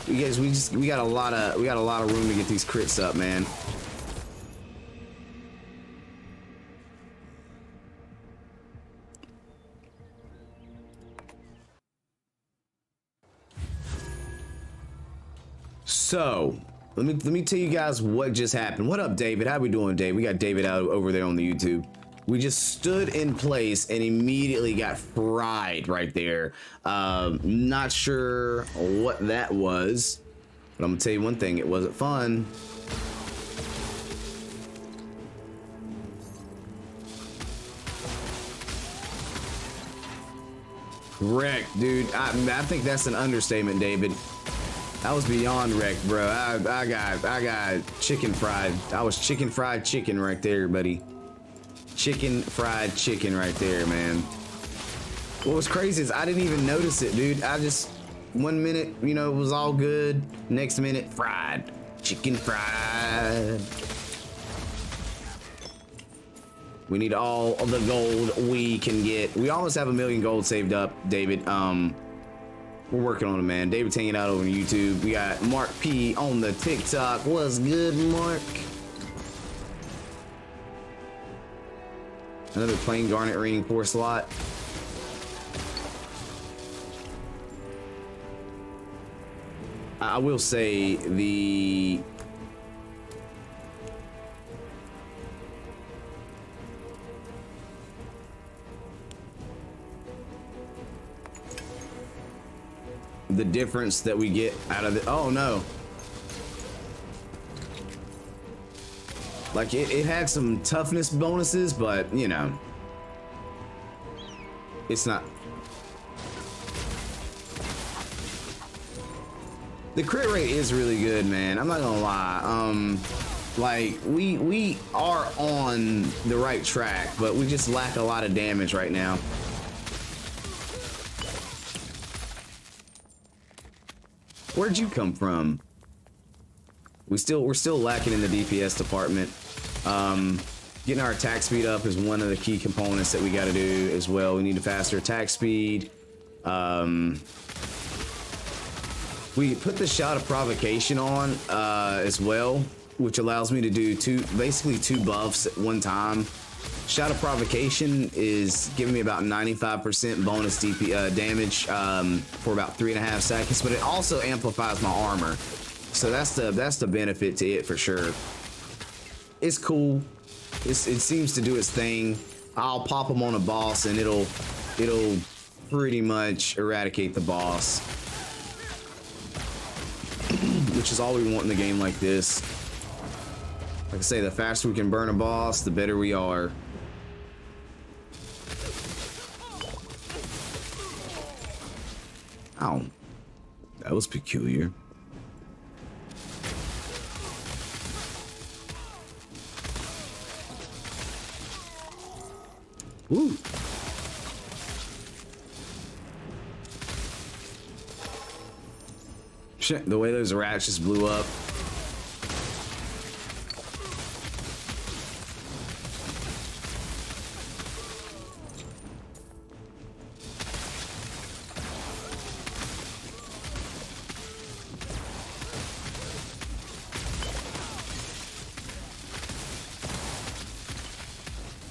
We got a lot of room to get these crits up, man. So, let me tell you guys what just happened. What up, David? How we doing, Dave? We got David out over there on the YouTube. We just stood in place and immediately got fried right there. Not sure what that was, but I'm gonna tell you one thing, it wasn't fun. Wrecked, dude. I think that's an understatement, David. I was beyond wrecked, bro. I got chicken fried. I was chicken fried chicken right there, buddy. Chicken fried chicken right there, man. What was crazy is I didn't even notice it, dude. I just, 1 minute, you know, it was all good. Next minute, fried. Chicken fried. We need all of the gold we can get. We almost have 1 million gold saved up, David. We're working on it, man. David's hanging out over on YouTube. We got Mark P on the TikTok. What's good, Mark? Another plain garnet ring 4 slot. I will say the difference that we get out of it. Oh no. Like it had some toughness bonuses, but you know, it's not. The crit rate is really good, man. I'm not gonna lie. Like we are on the right track, but we just lack a lot of damage right now. Where'd you come from? We're still lacking in the DPS department. Getting our attack speed up is one of the key components that we got to do as well. We need a faster attack speed. We put the shot of provocation on as well, which allows me to do basically two buffs at one time. Shot of provocation is giving me about 95% bonus damage for about 3.5 seconds, but it also amplifies my armor. So that's the benefit to it for sure. It's cool. It seems to do its thing. I'll pop them on a boss and it'll pretty much eradicate the boss, which is all we want in a game like this. Like I say, the faster we can burn a boss, the better we are. Ow. That was peculiar. Woo. Shit, the way those rats just blew up.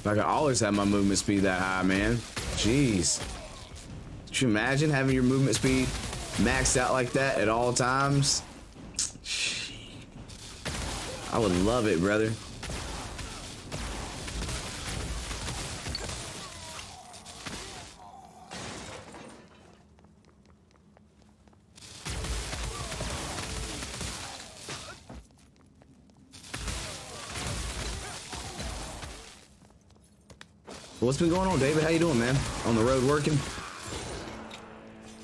Like I always have my movement speed that high, man. Jeez. Could you imagine having your movement speed maxed out like that at all times? I would love it, brother. What's been going on, David? How you doing, man? On the road working?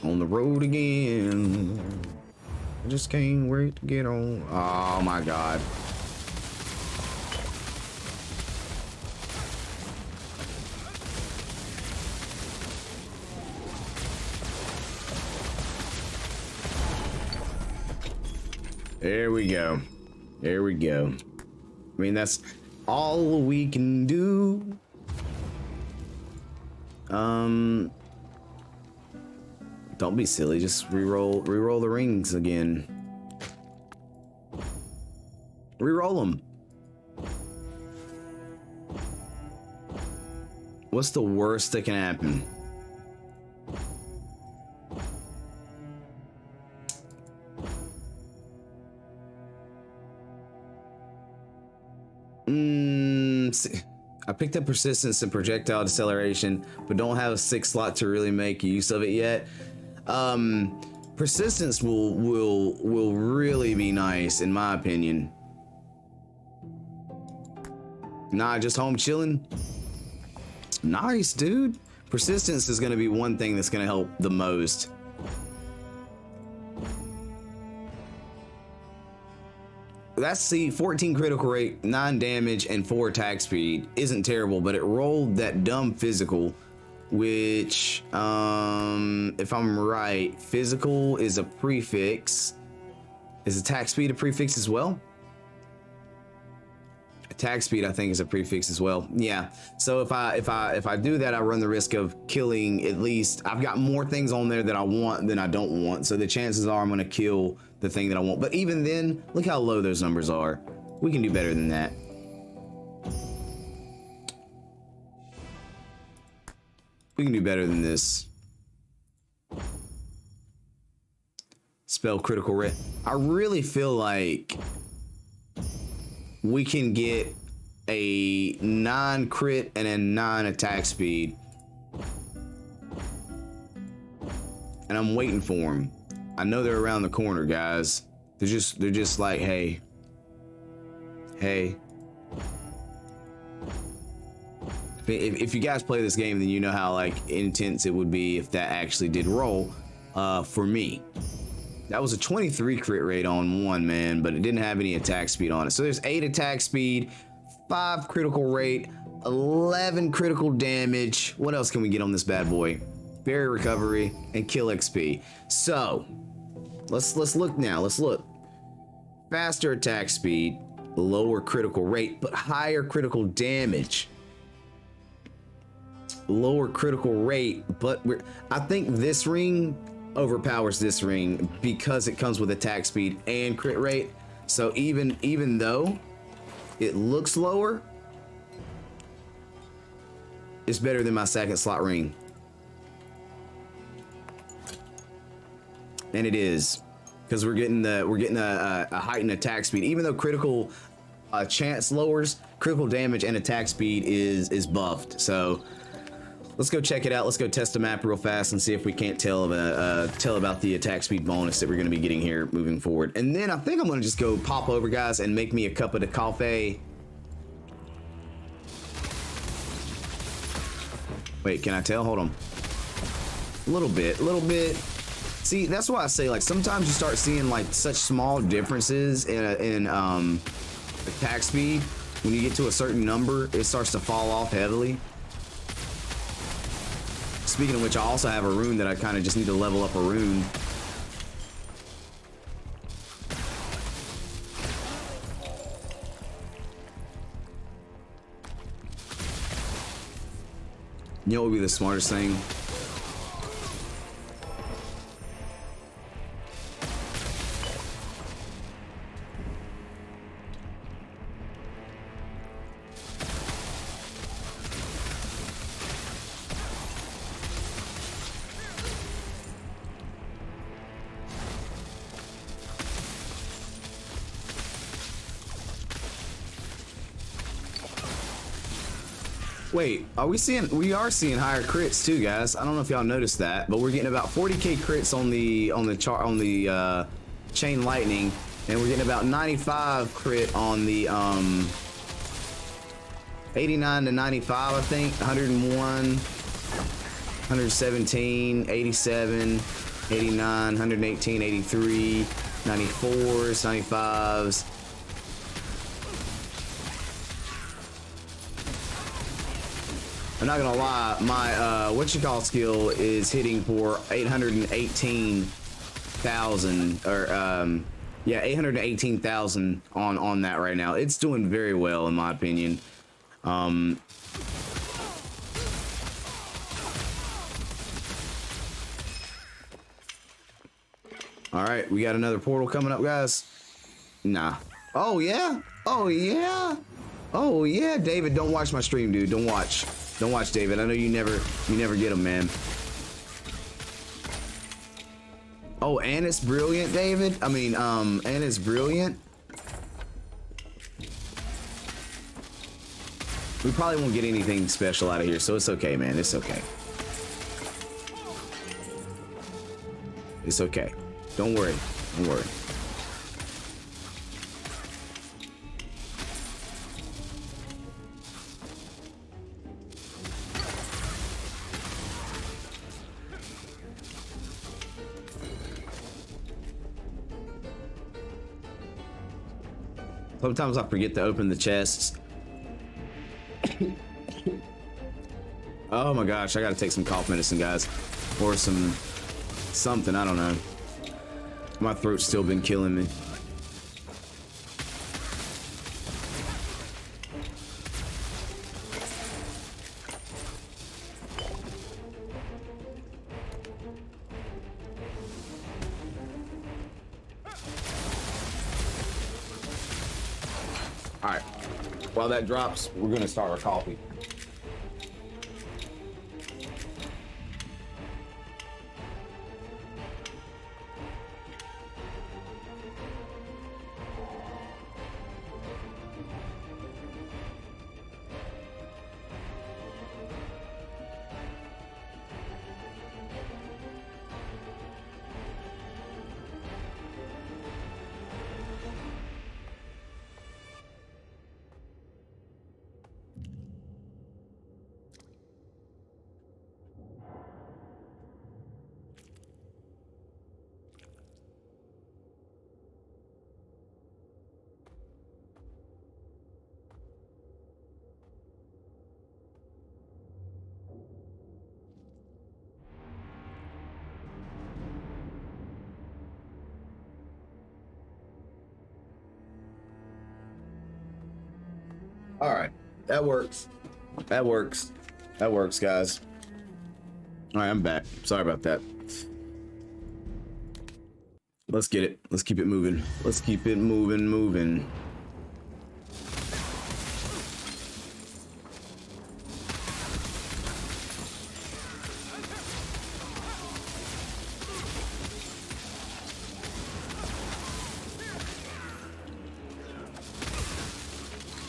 On the road again. I just can't wait to get on. Oh my god. There we go. There we go. I mean, that's all we can do. Don't be silly. Just re-roll the rings again. Re-roll them. What's the worst that can happen? I picked up persistence and projectile deceleration, but don't have a 6th slot to really make use of it yet. Persistence will really be nice in my opinion. Nah, just home chilling. Nice, dude. Persistence is going to be one thing that's going to help the most. That's 14 critical rate, 9 damage, and 4 attack speed. Isn't terrible, but it rolled that dumb physical, which, if I'm right, physical is a prefix. Is attack speed a prefix as well? Attack speed, I think, is a prefix as well. Yeah. So if I do that, I run the risk of killing at least. I've got more things on there that I want than I don't want. So the chances are I'm going to kill the thing that I want. But even then, look how low those numbers are. We can do better than that. We can do better than this. Spell critical rate. I really feel like we can get a 9 crit and a 9 attack speed. And I'm waiting for them. I know they're around the corner, guys. They're just like, hey. If you guys play this game, then you know how like intense it would be if that actually did roll for me. That was a 23 crit rate on one, man, but it didn't have any attack speed on it. So there's 8 attack speed, 5 critical rate, 11 critical damage. What else can we get on this bad boy? Berry recovery and kill XP. So let's look now. Let's look. Faster attack speed, lower critical rate, but higher critical damage. Lower critical rate, but I think this ring overpowers this ring because it comes with attack speed and crit rate. So even though it looks lower, it's better than my 2nd slot ring. And it is, because we're getting a heightened attack speed. Even though critical chance lowers, critical damage and attack speed is buffed. So let's go check it out. Let's go test the map real fast and see if we can't tell about the attack speed bonus that we're going to be getting here moving forward. And then I think I'm going to just go pop over, guys, and make me a cup of the coffee. Wait, can I tell? Hold on. A little bit. See, that's why I say, like, sometimes you start seeing like such small differences in attack speed. When you get to a certain number, it starts to fall off heavily. Speaking of which, I also have a rune that I kind of just need to level up a rune. You know what would be the smartest thing? Wait, we are seeing higher crits too, guys. I don't know if y'all noticed that, but we're getting about 40k crits on the chain lightning, and we're getting about 95 crit on the 89 to 95, I think, 101, 117, 87. 89, 118, 83, 94s, 95s. I'm not gonna lie, my whatchamacallit skill is hitting for 818,000, or yeah, 818,000 on that right now. It's doing very well in my opinion. All right, we got another portal coming up, guys. Nah. Oh yeah. Oh yeah. Oh yeah, David, don't watch my stream, dude. Don't watch, David. I know you never get them, man. Oh, and it's brilliant, David. I mean, and it's brilliant. We probably won't get anything special out of here, so it's okay, man. It's okay. It's okay. Don't worry. Don't worry. Sometimes I forget to open the chests. Oh my gosh, I gotta take some cough medicine, guys. Or something, I don't know. My throat's still been killing me. All right, while that drops, we're gonna start our coffee. All right, that works. That works. That works, guys. All right, I'm back. Sorry about that. Let's get it. Let's keep it moving. Let's keep it moving.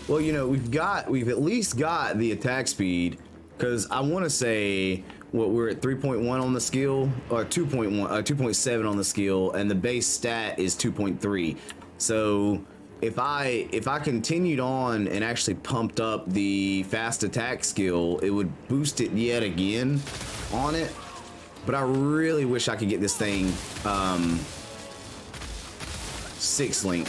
Well, you know, we've at least got the attack speed, because I want to say what we're at 3.1 on the skill, or 2.7 on the skill, and the base stat is 2.3. So if I continued on and actually pumped up the fast attack skill, it would boost it yet again on it. But I really wish I could get this thing 6 link.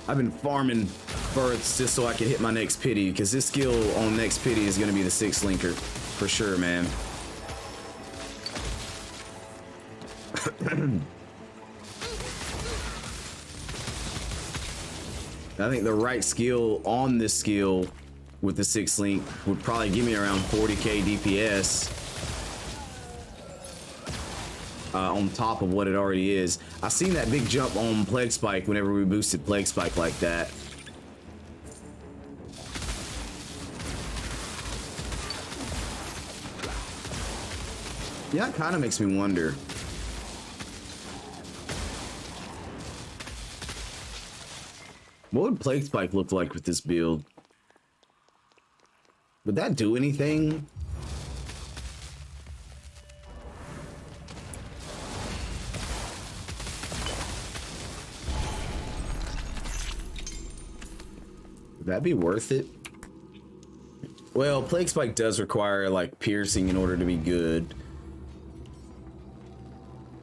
I've been farming births just so I can hit my next pity, because this skill on next pity is going to be the 6 linker for sure, man. I think the right skill on this skill with the 6 link would probably give me around 40k DPS on top of what it already is. I seen that big jump on Plague Spike whenever we boosted Plague Spike like that. Yeah, it kind of makes me wonder. What would Plague Spike look like with this build? Would that do anything? Would that be worth it? Well, Plague Spike does require like piercing in order to be good.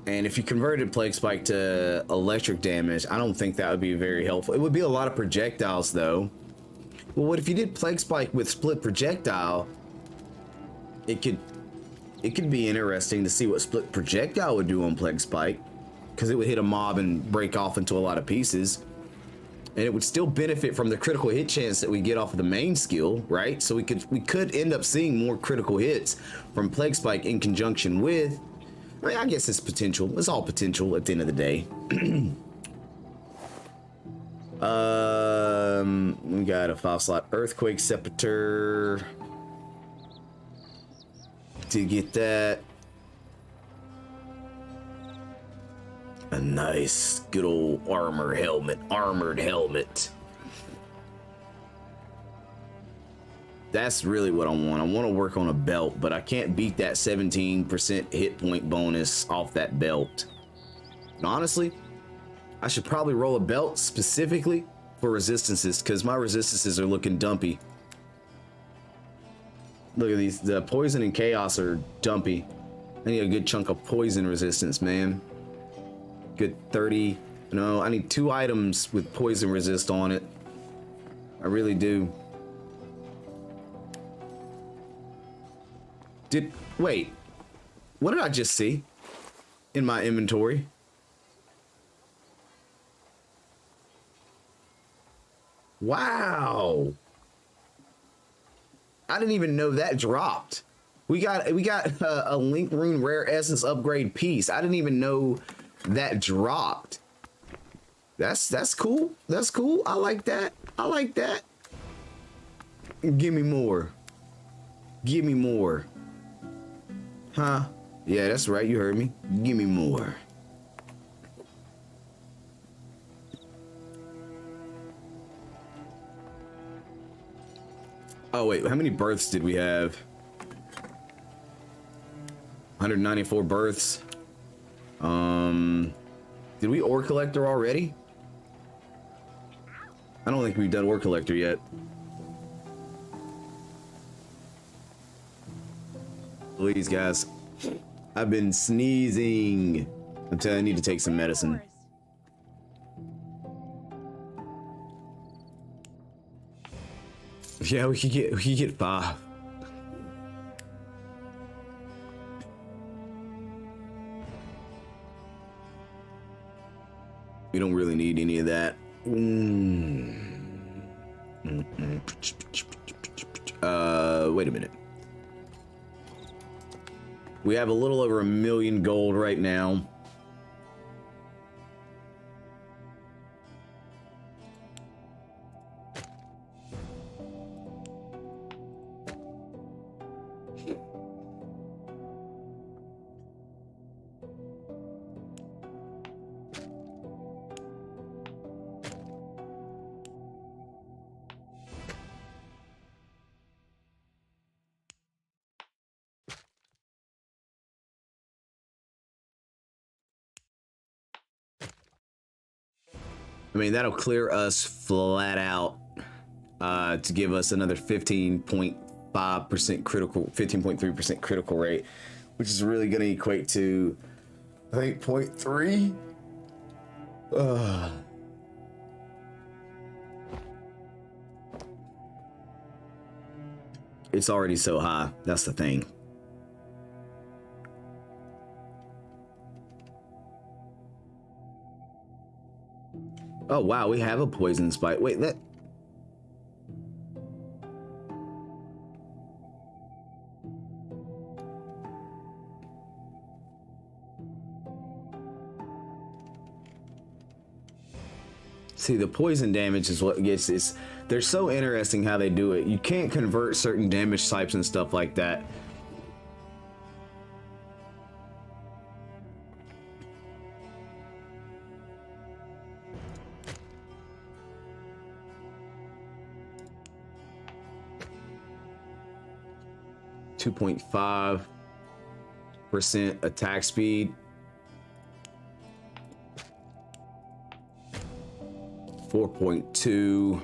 And if you converted Plague Spike to electric damage, I don't think that would be very helpful. It would be a lot of projectiles though. Well, what if you did Plague Spike with split projectile? It could be interesting to see what split projectile would do on Plague Spike, because it would hit a mob and break off into a lot of pieces. And it would still benefit from the critical hit chance that we get off of the main skill, right? So we could end up seeing more critical hits from Plague Spike in conjunction with, I mean, I guess it's potential. It's all potential at the end of the day. We got a 5-slot Earthquake Scepter to get that. A nice, good old armored helmet. That's really what I want. I want to work on a belt, but I can't beat that 17% hit point bonus off that belt. And honestly, I should probably roll a belt specifically for resistances, because my resistances are looking dumpy. Look at these. The poison and chaos are dumpy. I need a good chunk of poison resistance, man. Good 30. No, I need 2 items with poison resist on it. I really do. Wait, what did I just see in my inventory? Wow. I didn't even know that dropped. We got a Link Rune Rare Essence upgrade piece. I didn't even know that dropped. That's cool. That's cool. I like that. I like that. Give me more. Give me more. Huh? Yeah, that's right. You heard me. Give me more. Oh, wait. How many births did we have? 194 births. Did we ore collector already? I don't think we've done ore collector yet. Please, guys. I've been sneezing. I'm telling you, I need to take some medicine. Yeah, we could get 5. We don't really need any of that. Wait a minute. We have a little over 1 million gold right now. I mean, that'll clear us flat out to give us another 15.5% critical, 15.3% critical rate, which is really going to equate to, I think, 0.3. It's already so high. That's the thing. Oh, wow, we have a poison spike. Wait, that... See, the poison damage is what gets this. They're so interesting how they do it. You can't convert certain damage types and stuff like that. %5% attack speed. 4.2.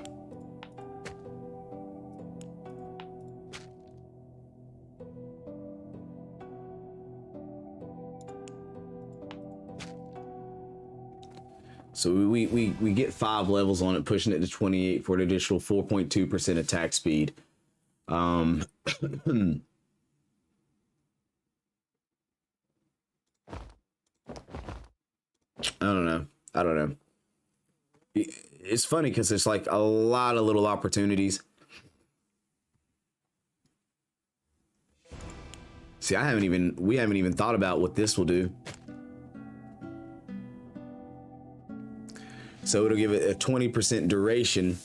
So we get 5 levels on it, pushing it to 28 for an additional 4.2% attack speed. I don't know. I don't know. It's funny because there's like a lot of little opportunities. See, we haven't even thought about what this will do. So it'll give it a 20% duration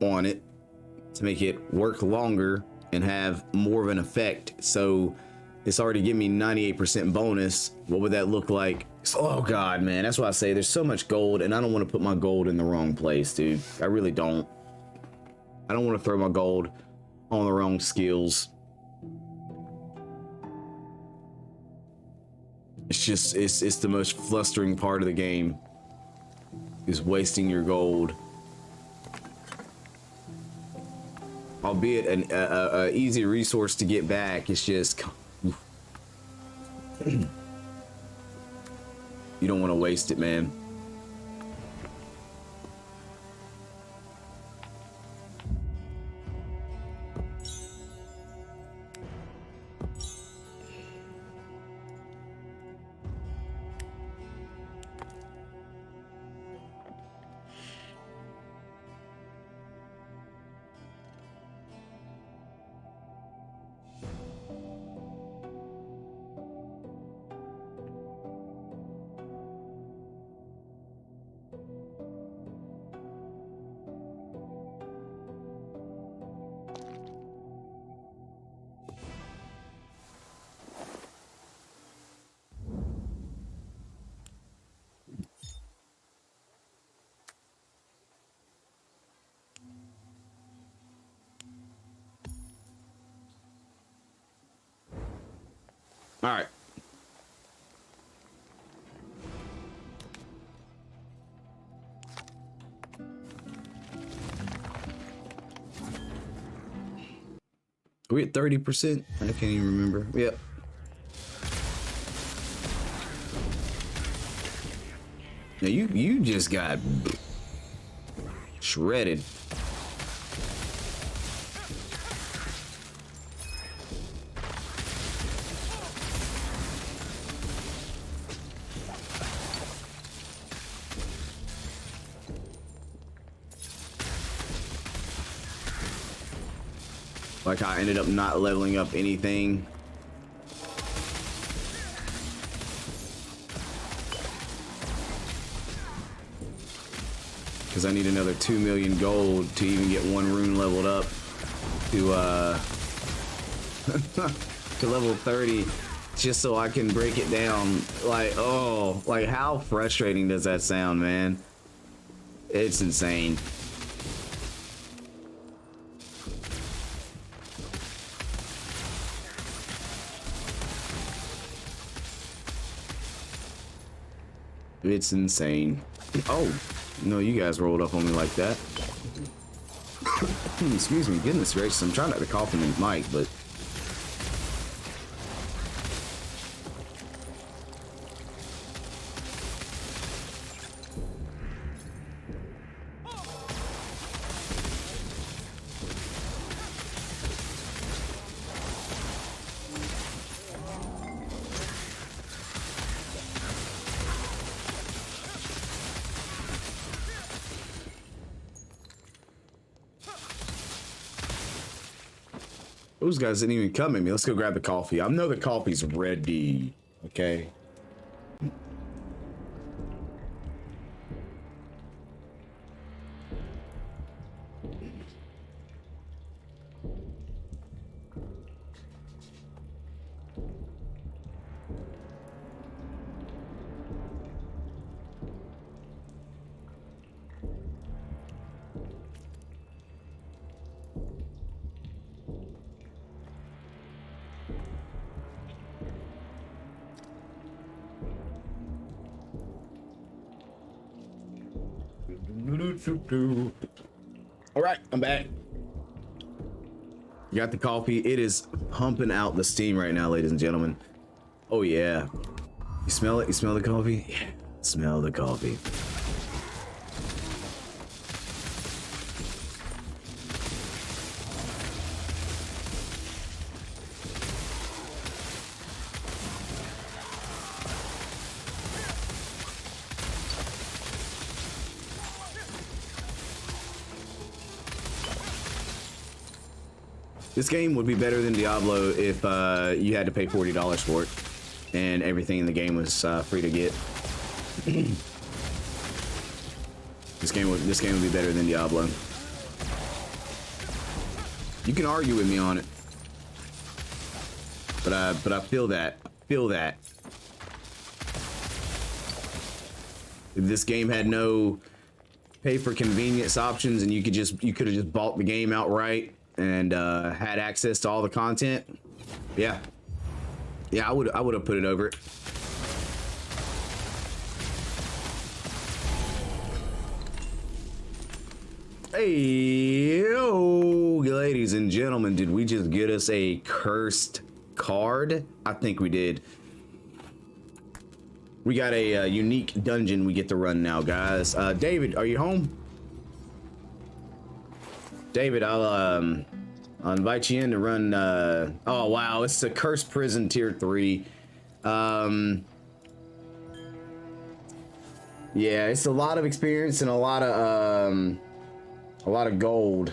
on it to make it work longer and have more of an effect. So it's already giving me 98% bonus. What would that look like? Oh God, man, that's why I say there's so much gold, and I don't want to put my gold in the wrong place, dude. I really don't. I don't want to throw my gold on the wrong skills. It's just, it's the most flustering part of the game, is wasting your gold. Albeit an easy resource to get back, it's just you don't want to waste it, man. All right. Are we at 30%? I can't even remember. Yep. Now you just got shredded. Like I ended up not leveling up anything. Because I need another 2 million gold to even get 1 rune leveled up to to level 30, just so I can break it down. Like, oh, like how frustrating does that sound, man? It's insane. It's insane. Oh, no, you guys rolled up on me like that. Excuse me, goodness gracious, I'm trying not to cough in the mic, but those guys didn't even come at me. Let's go grab the coffee. I know the coffee's ready. Okay. All right, I'm back. You got the coffee. It is pumping out the steam right now, ladies and gentlemen. Oh yeah. You smell it? You smell the coffee? Yeah. Smell the coffee. This game would be better than Diablo if you had to pay $40 for it, and everything in the game was free to get. This game would be better than Diablo. You can argue with me on it, but I feel that. If this game had no pay for convenience options and you could have just bought the game outright and had access to all the content, yeah, I would have put it over it. Hey, yo, ladies and gentlemen, did we just get us a cursed card? I think we did. We got a unique dungeon we get to run now, guys. David, are you home? David, I'll invite you in to run. Oh wow, it's a cursed prison tier 3. Yeah, it's a lot of experience and a lot of gold.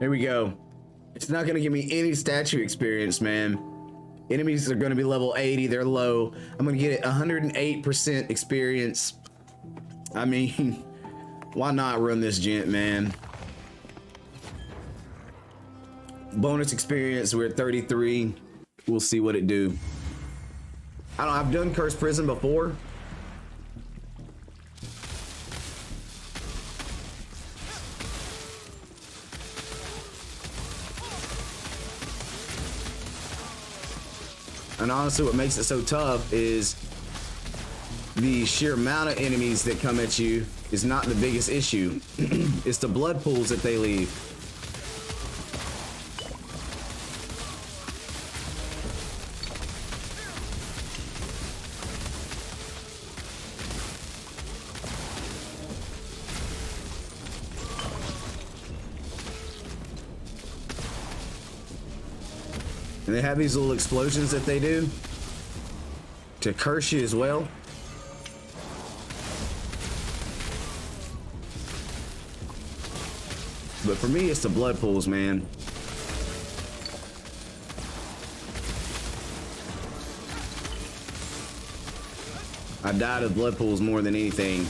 Here we go. It's not gonna give me any statue experience, man. Enemies are gonna be level 80, they're low. I'm gonna get it 108% experience. I mean, why not run this gent, man? Bonus experience, we're at 33. We'll see what it do. I've done Cursed Prison before. And honestly, what makes it so tough is the sheer amount of enemies that come at you is not the biggest issue. It's the blood pools that they leave. And they have these little explosions that they do to curse you as well. But for me, it's the blood pools, man. I died of blood pools more than anything.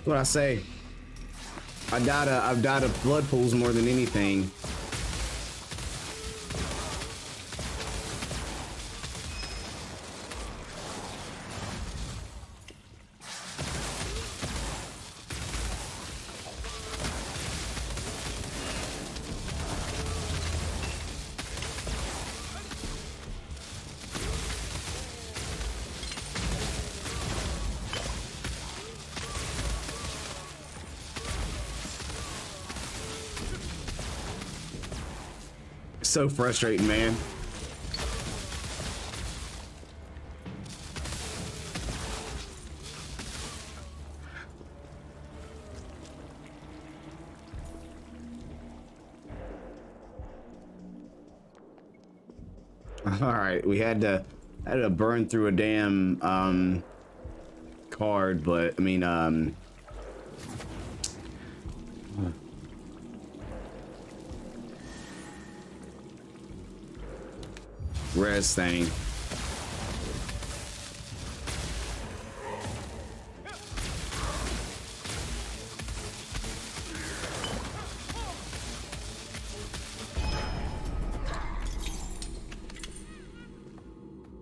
What I say, I've died of blood pools more than anything. so frustrating, man. All right, we had to burn through a damn card, but I mean res thing.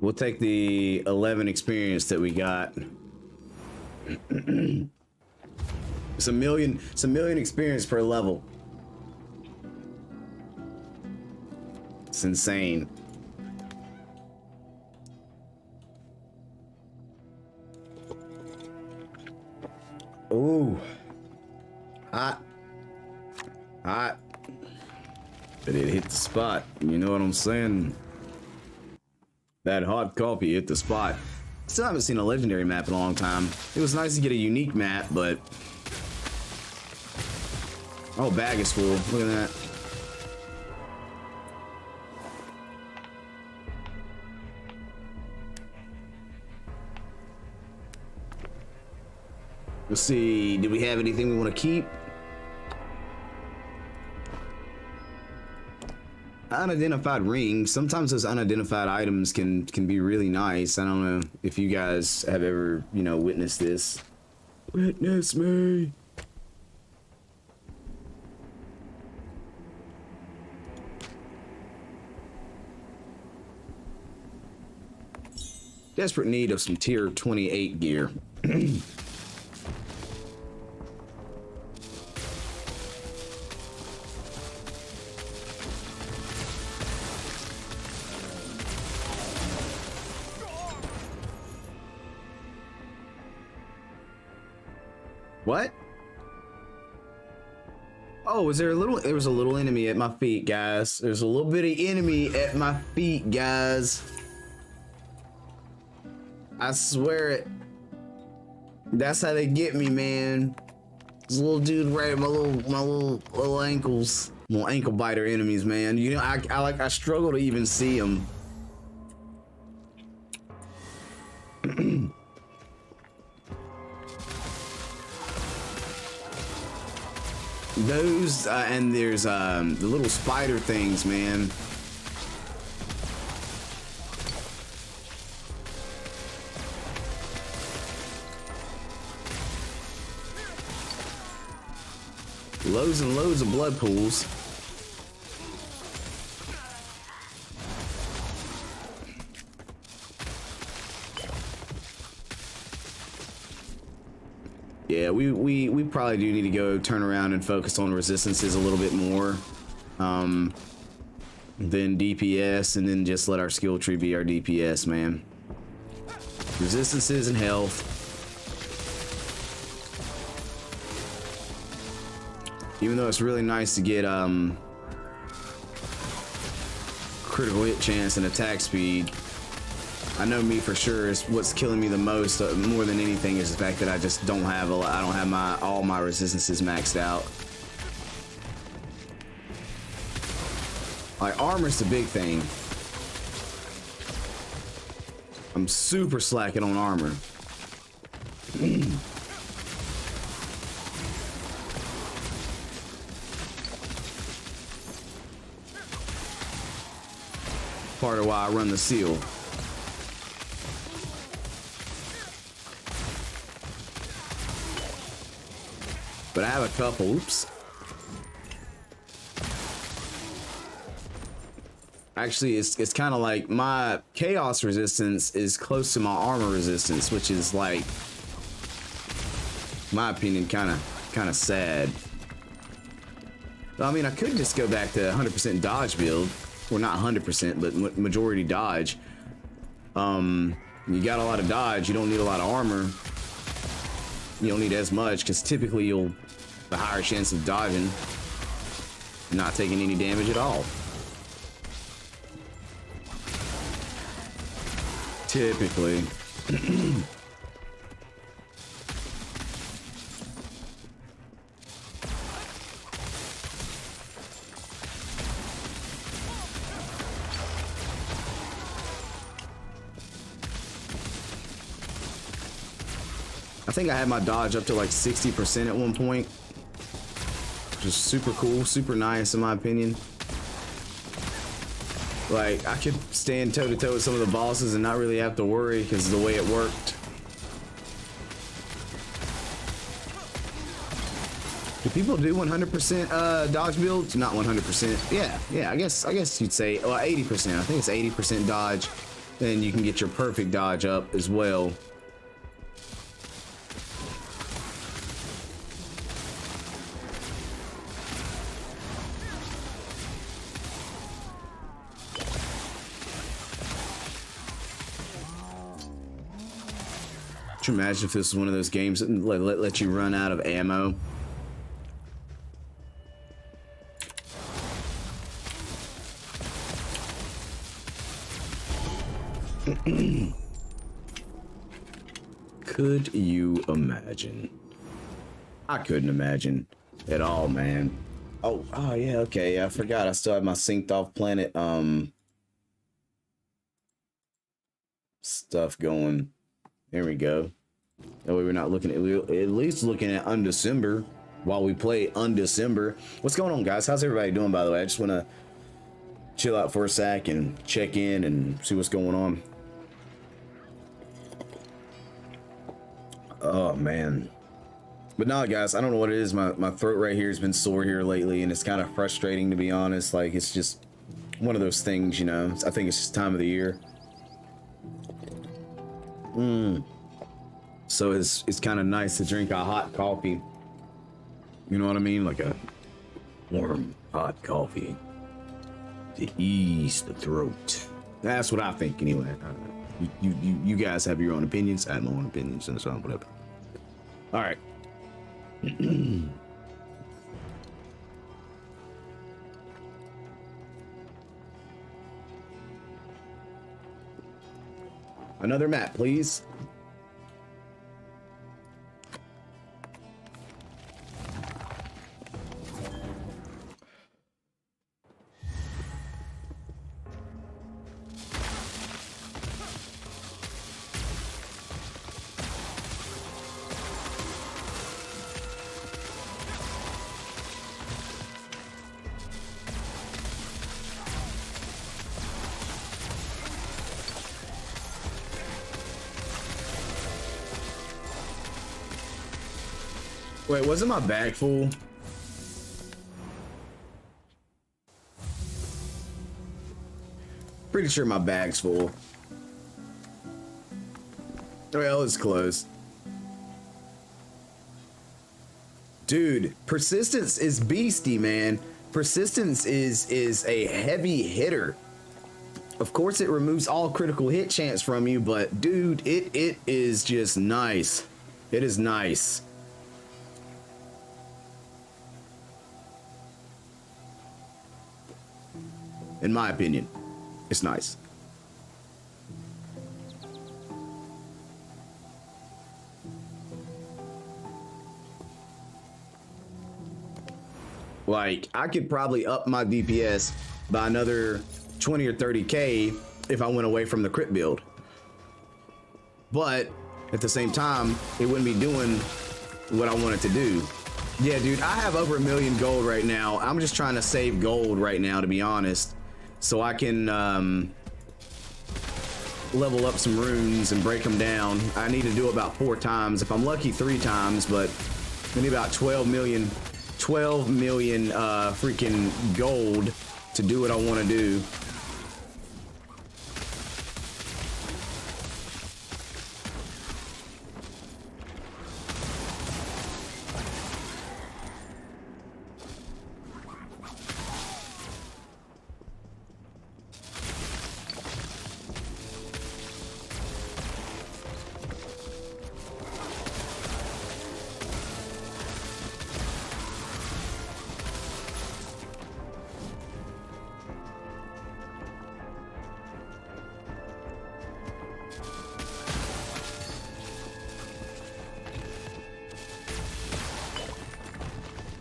We'll take the 11 experience that we got. It's a million experience per level. It's insane. Ooh. Hot. Hot. But it hit the spot. You know what I'm saying? That hot coffee hit the spot. Still haven't seen a legendary map in a long time. It was nice to get a unique map, but... Oh, bag is full. Look at that. Let's see. Do we have anything we want to keep? Unidentified ring. Sometimes those unidentified items can be really nice. I don't know if you guys have ever, you know, witnessed this. Witness me. Desperate need of some tier 28 gear. What? Oh, was there a little? There was a little enemy at my feet, guys. There's a little bitty enemy at my feet, guys. I swear it. That's how they get me, man. This little dude right at my little ankles. Little ankle biter enemies, man. You know, I struggle to even see them. Those and there's the little spider things, man. Loads and loads of blood pools. Yeah, we probably do need to go turn around and focus on resistances a little bit more than DPS, and then just let our skill tree be our DPS, man. Resistances and health. Even though it's really nice to get critical hit chance and attack speed, I know me for sure is what's killing me the most, more than anything, is the fact that I just don't have all my resistances maxed out. Like, armor's the big thing. I'm super slacking on armor. Part of why I run the seal. But I have a couple. Oops. Actually, it's kind of like my chaos resistance is close to my armor resistance, which is, like, in my opinion, kind of sad. I mean, I could just go back to 100% dodge build, or not 100%, but majority dodge. You got a lot of dodge. You don't need a lot of armor. You don't need as much, because typically you'll the higher chance of dodging and not taking any damage at all. Typically. I think I had my dodge up to like 60% at one point. Just super cool, super nice in my opinion. Like, I could stand toe-to-toe with some of the bosses and not really have to worry because of the way it worked. Do people do 100% dodge builds? Not 100%. Yeah, I guess you'd say, well, 80%. I think it's 80% dodge. Then you can get your perfect dodge up as well. Could you imagine if this was one of those games that let you run out of ammo? Could you imagine? I couldn't imagine at all, man. Oh yeah, okay. I forgot. I still have my synced off planet stuff going. There we go. That way we're not looking at, we're at least looking at Undecember while we play Undecember. What's going on, guys? How's everybody doing, by the way? I just want to chill out for a sec and check in and see what's going on. Oh, man. But nah, guys, I don't know what it is. My throat right here has been sore here lately, and it's kind of frustrating, to be honest. Like, it's just one of those things, you know. I think it's just time of the year. So it's kind of nice to drink a hot coffee. You know what I mean? Like a warm, hot coffee to ease the throat. That's what I think, anyway. You guys have your own opinions. I have my own opinions, and so on, whatever. All right. Another map, please. Wait, wasn't my bag full? Pretty sure my bag's full. Well, it's close. Dude, persistence is beastie, man. Persistence is a heavy hitter. Of course, it removes all critical hit chance from you, but dude, it is just nice. It is nice. In my opinion, it's nice. Like, I could probably up my DPS by another 20 or 30K if I went away from the crit build. But at the same time, it wouldn't be doing what I wanted to do. Yeah, dude, I have over 1 million gold right now. I'm just trying to save gold right now, to be honest. So I can level up some runes and break them down. I need to do it about 4 times. If I'm lucky, 3 times, but I need about 12 million freaking gold to do what I want to do.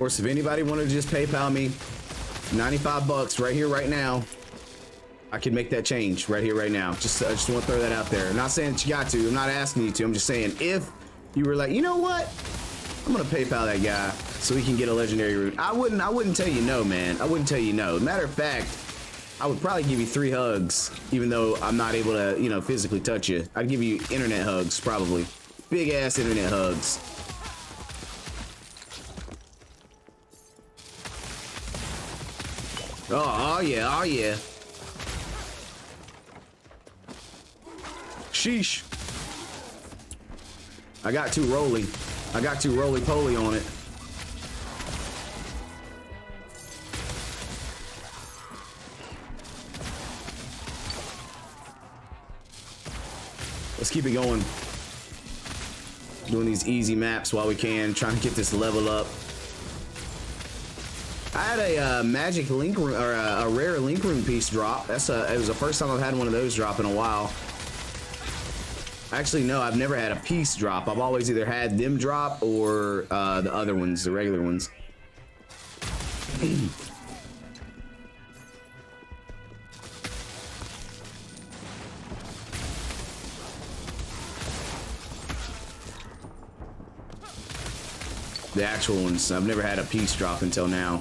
course, if anybody wanted to just PayPal me 95 bucks right here, right now, I can make that change right here, right now. I just want to throw that out there. I'm not saying that you got to. I'm not asking you to. I'm just saying if you were like, you know what? I'm gonna PayPal that guy so he can get a legendary route. I wouldn't tell you no, man. I wouldn't tell you no. Matter of fact, I would probably give you 3 hugs, even though I'm not able to, you know, physically touch you. I'd give you internet hugs, probably. Big ass internet hugs. Oh yeah, oh yeah. Sheesh. I got too roly. I got too roly-poly on it. Let's keep it going. Doing these easy maps while we can, trying to get this level up. I had a magic link room, or a rare link room piece drop. It was the first time I've had one of those drop in a while. Actually, no, I've never had a piece drop. I've always either had them drop or the other ones, the regular ones. The actual ones. I've never had a piece drop until now.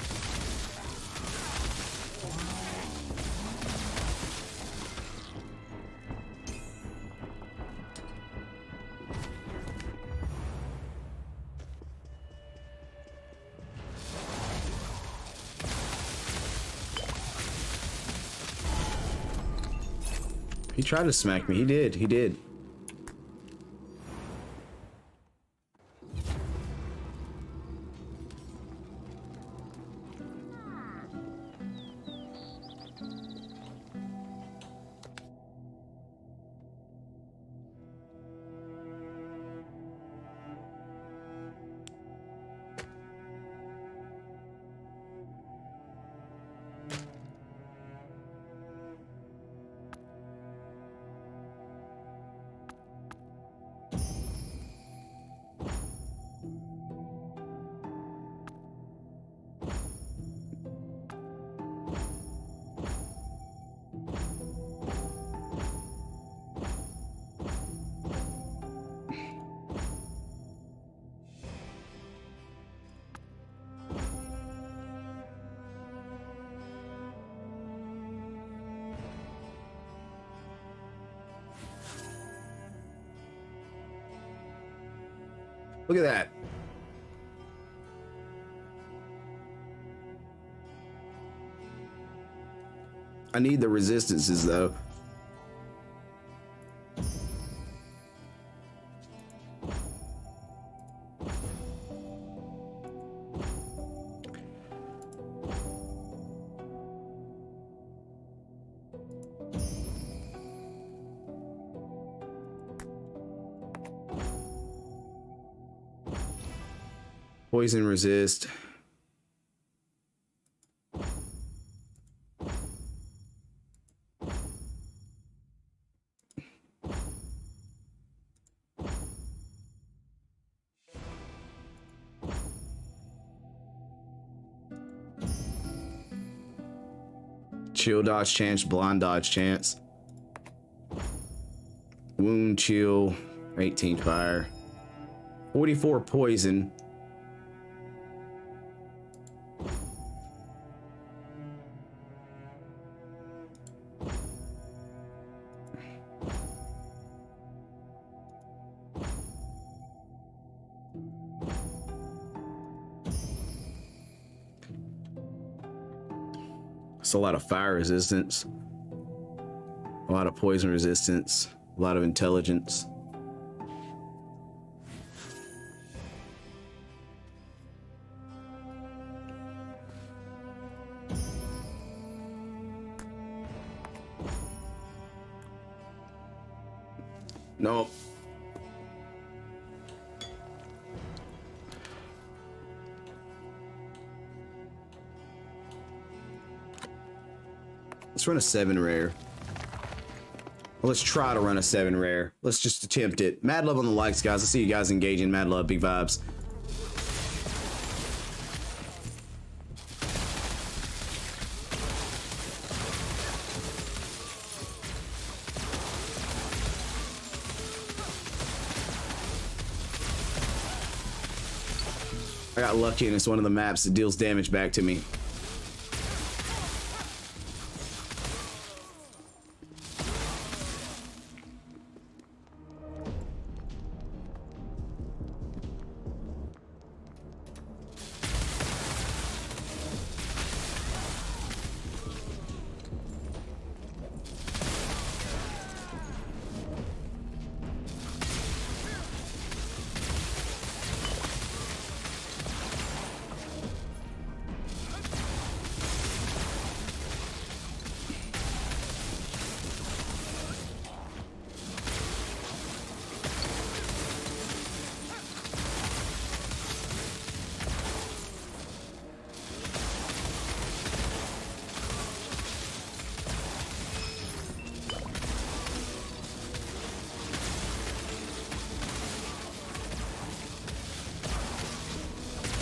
He tried to smack me. He did. He did. Look at that. I need the resistances though. Poison resist. Chill dodge chance, blind dodge chance. Wound chill, 18 fire. 44 poison. It's a lot of fire resistance, a lot of poison resistance, a lot of intelligence. Nope. Let's run a 7 rare. Well, let's try to run a 7 rare. Let's just attempt it. Mad love on the likes, guys. I see you guys engaging. Mad love, big vibes. I got lucky and it's one of the maps that deals damage back to me.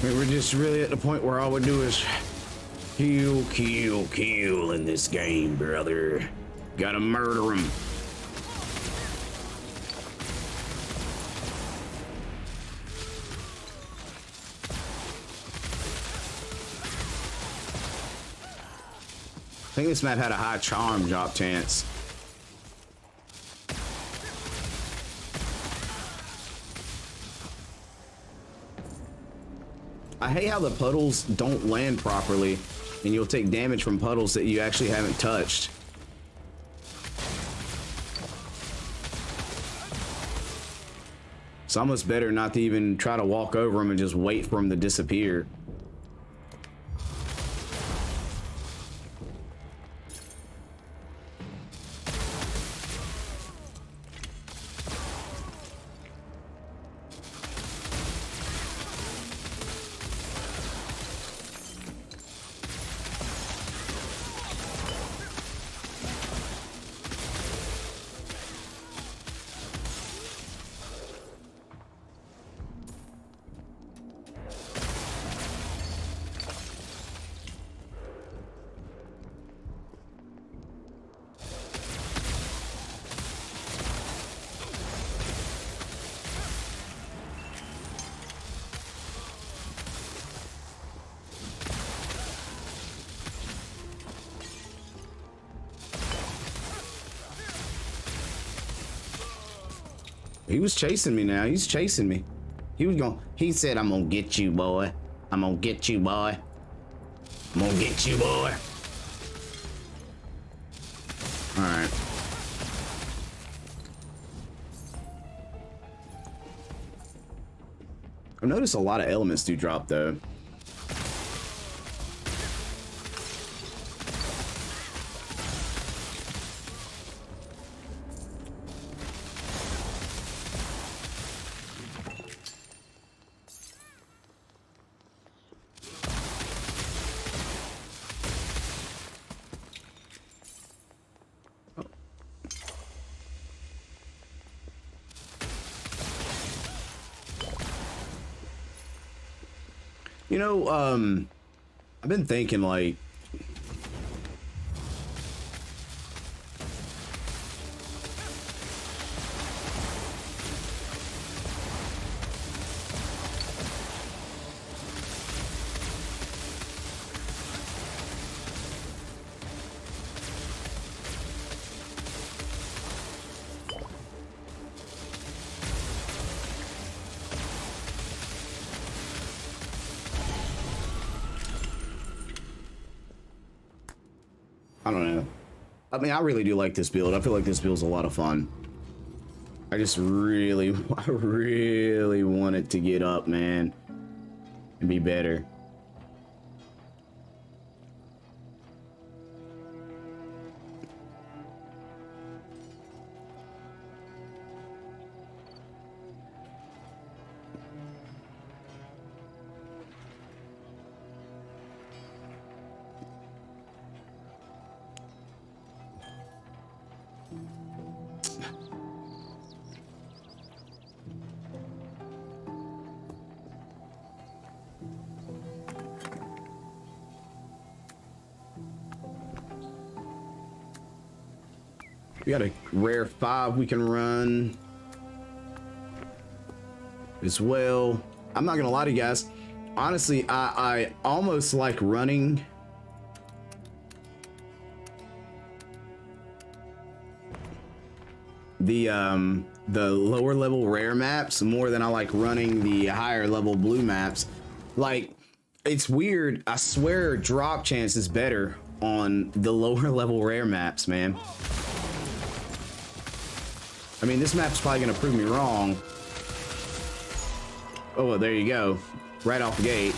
We're just really at the point where all we do is kill, kill, kill in this game, brother. Gotta murder him. I think this map had a high charm drop chance. I hate how the puddles don't land properly, and you'll take damage from puddles that you actually haven't touched. It's almost better not to even try to walk over them and just wait for them to disappear. He was chasing me now. He's chasing me. He said, I'm gonna get you, boy. I'm gonna get you, boy. I'm gonna get you, boy. All right. I've noticed a lot of elements do drop though. You know, I've been thinking like, I don't know. I mean, I really do like this build. I feel like this build's a lot of fun. I just really, I really want it to get up, man, and be better. We got a rare 5 we can run as well. I'm not gonna lie to you guys, Honestly, I almost like running the lower level rare maps more than I like running the higher level blue maps. Like, it's weird. I swear drop chance is better on the lower level rare maps, man. I mean, this map's probably gonna prove me wrong. Oh, well, there you go. Right off the gate.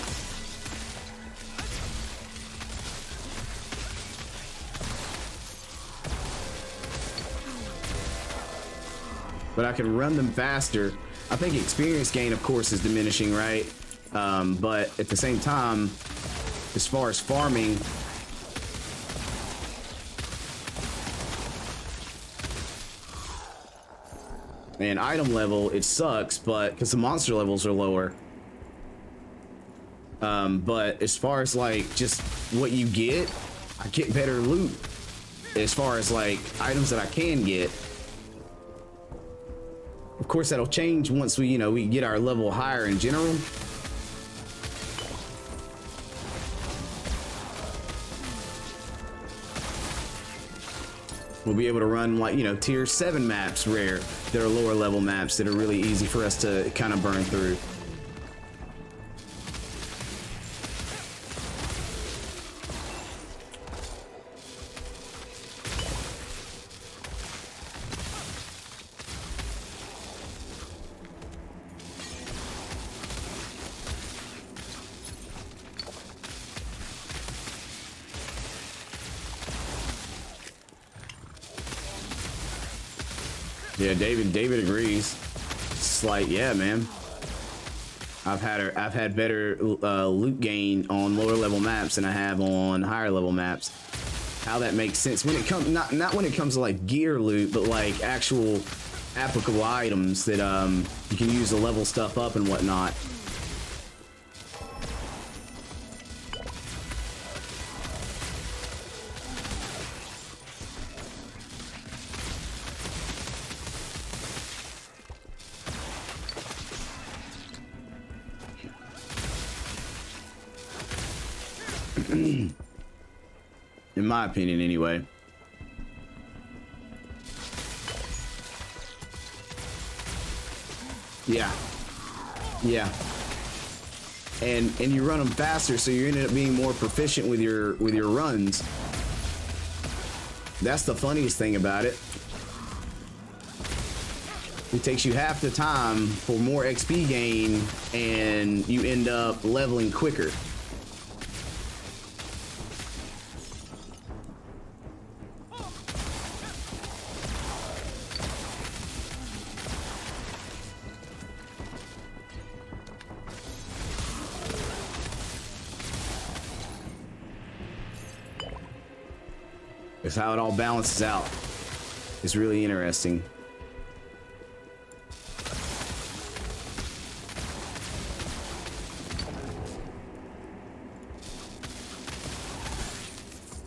But I can run them faster. I think experience gain, of course, is diminishing, right? But at the same time, as far as farming, and item level, it sucks, but because the monster levels are lower. But as far as like just what you get, I get better loot. As far as like items that I can get. Of course, that'll change once we, we get our level higher in general. We'll be able to run like, tier 7 maps rare. That are lower level maps that are really easy for us to kind of burn through. Yeah, David agrees. It's like, yeah, man. I've had better loot gain on lower level maps than I have on higher level maps. How that makes sense when it comes not when it comes to like gear loot, but like actual applicable items that you can use to level stuff up and whatnot. In my opinion, anyway. Yeah. And you run them faster, so you ended up being more proficient with your runs. That's the funniest thing about it. It takes you half the time for more XP gain, and you end up leveling quicker. It's how it all balances out. It's really interesting.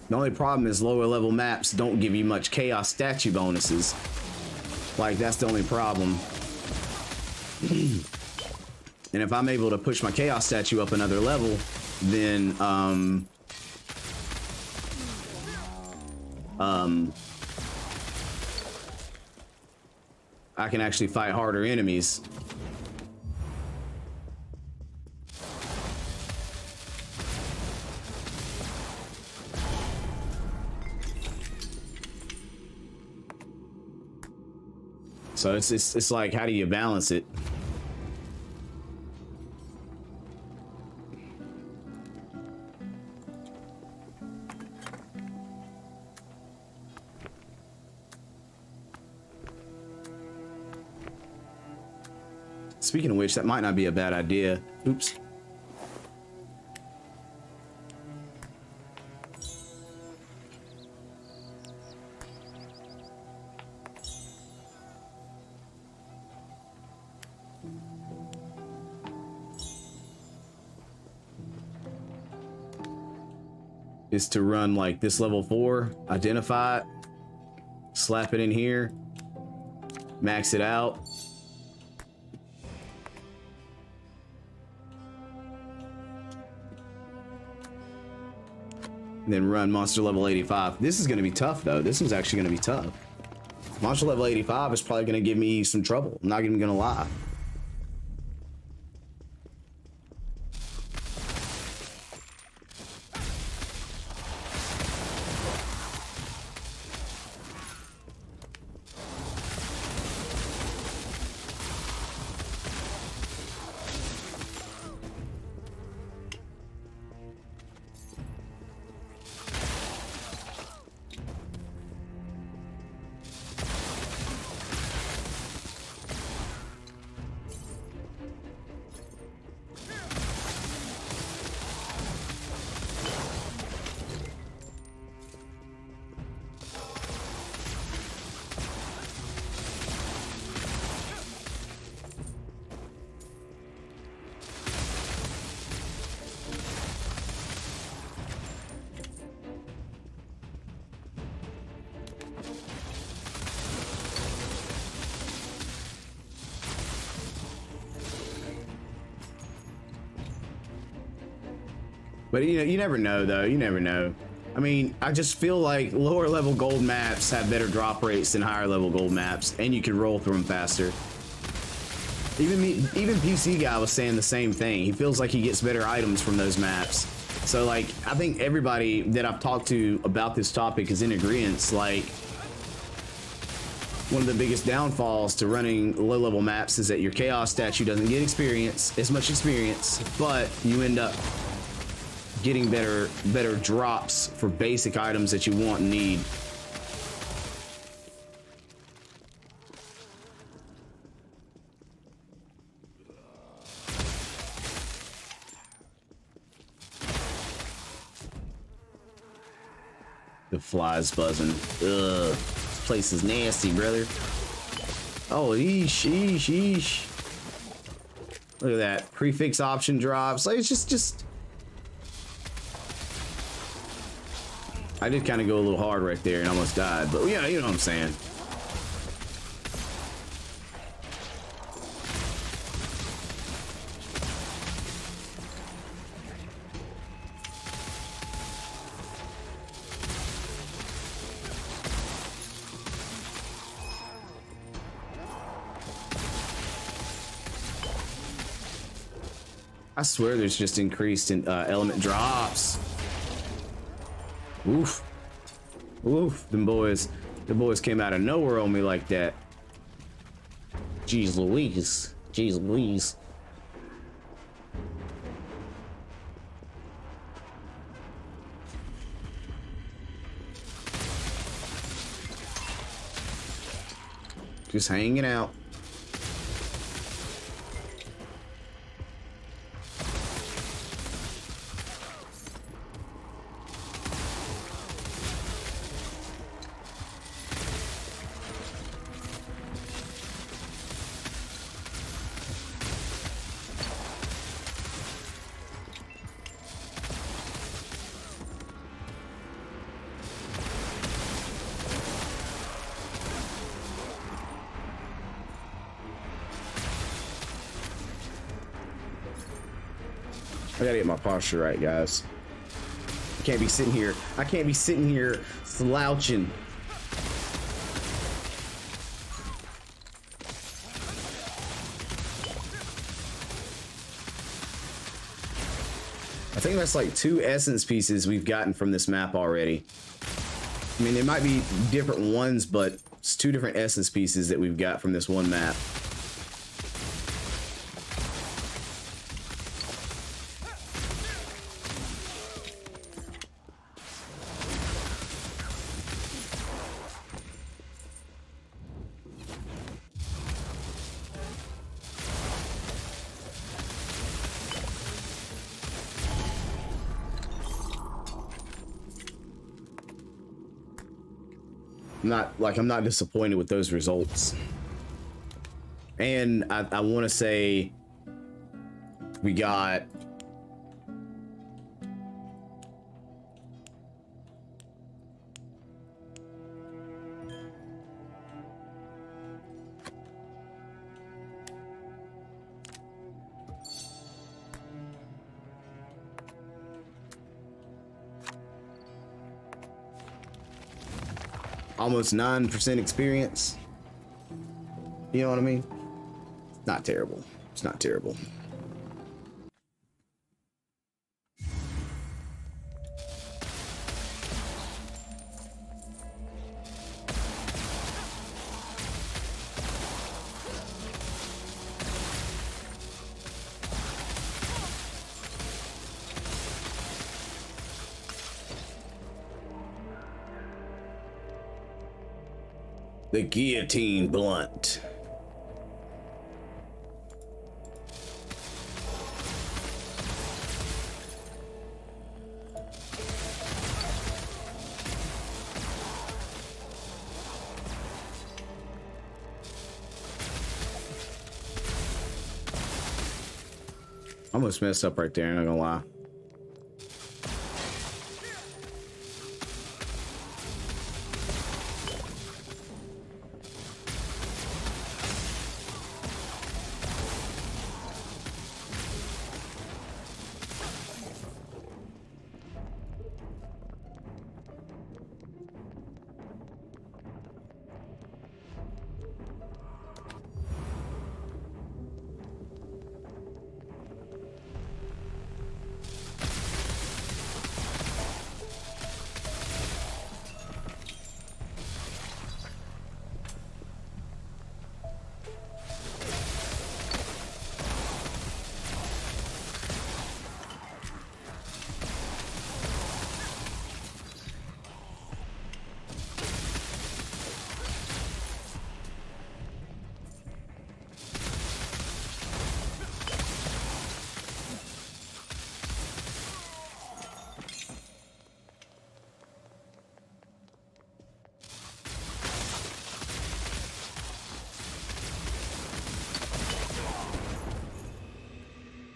The only problem is lower level maps don't give you much chaos statue bonuses. Like, that's the only problem. And if I'm able to push my chaos statue up another level, then I can actually fight harder enemies. So it's like, how do you balance it? Speaking of which, that might not be a bad idea. Oops. Is to run like this level 4, identify it, slap it in here, max it out. and then run monster level 85. This is going to be tough, though. This one's actually going to be tough. Monster level 85 is probably going to give me some trouble. I'm not even going to lie. But you know, you never know though. You never know. I mean, I just feel like lower level gold maps have better drop rates than higher level gold maps, and you can roll through them faster. Even PC guy was saying the same thing. He feels like he gets better items from those maps. So like, I think everybody that I've talked to about this topic is in agreement. Like, one of the biggest downfalls to running low level maps is that your chaos statue doesn't get as much experience, but you end up getting better drops for basic items that you want and need. The flies buzzing. Ugh. This place is nasty, brother. Oh, eesh, eesh, eesh. Look at that. Prefix option drops. Like, it's just I did kind of go a little hard right there and almost died, but yeah, you know what I'm saying. I swear there's just increased in element drops. Oof. Oof. The boys came out of nowhere on me like that. Jeez Louise. Jeez Louise. Just hanging out. I gotta get my posture right, guys. I can't be sitting here slouching. I think that's like 2 essence pieces we've gotten from this map already. I mean, there might be different ones, but it's 2 different essence pieces that we've got from this one map. I'm not disappointed with those results. And I want to say we got almost 9% experience. You know what I mean? Not terrible. It's not terrible. The guillotine blunt. I almost messed up right there, I'm not gonna lie.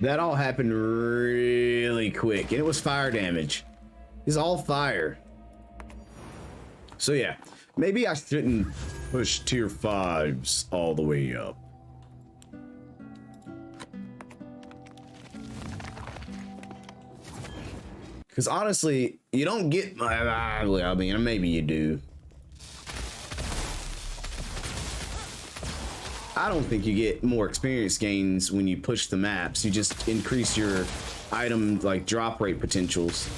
That all happened really quick, and it was fire damage. It's all fire. So yeah, maybe I shouldn't push tier 5s all the way up. Because honestly, you don't get my, I mean, maybe you do. I don't think you get more experience gains when you push the maps. You just increase your item like drop rate potentials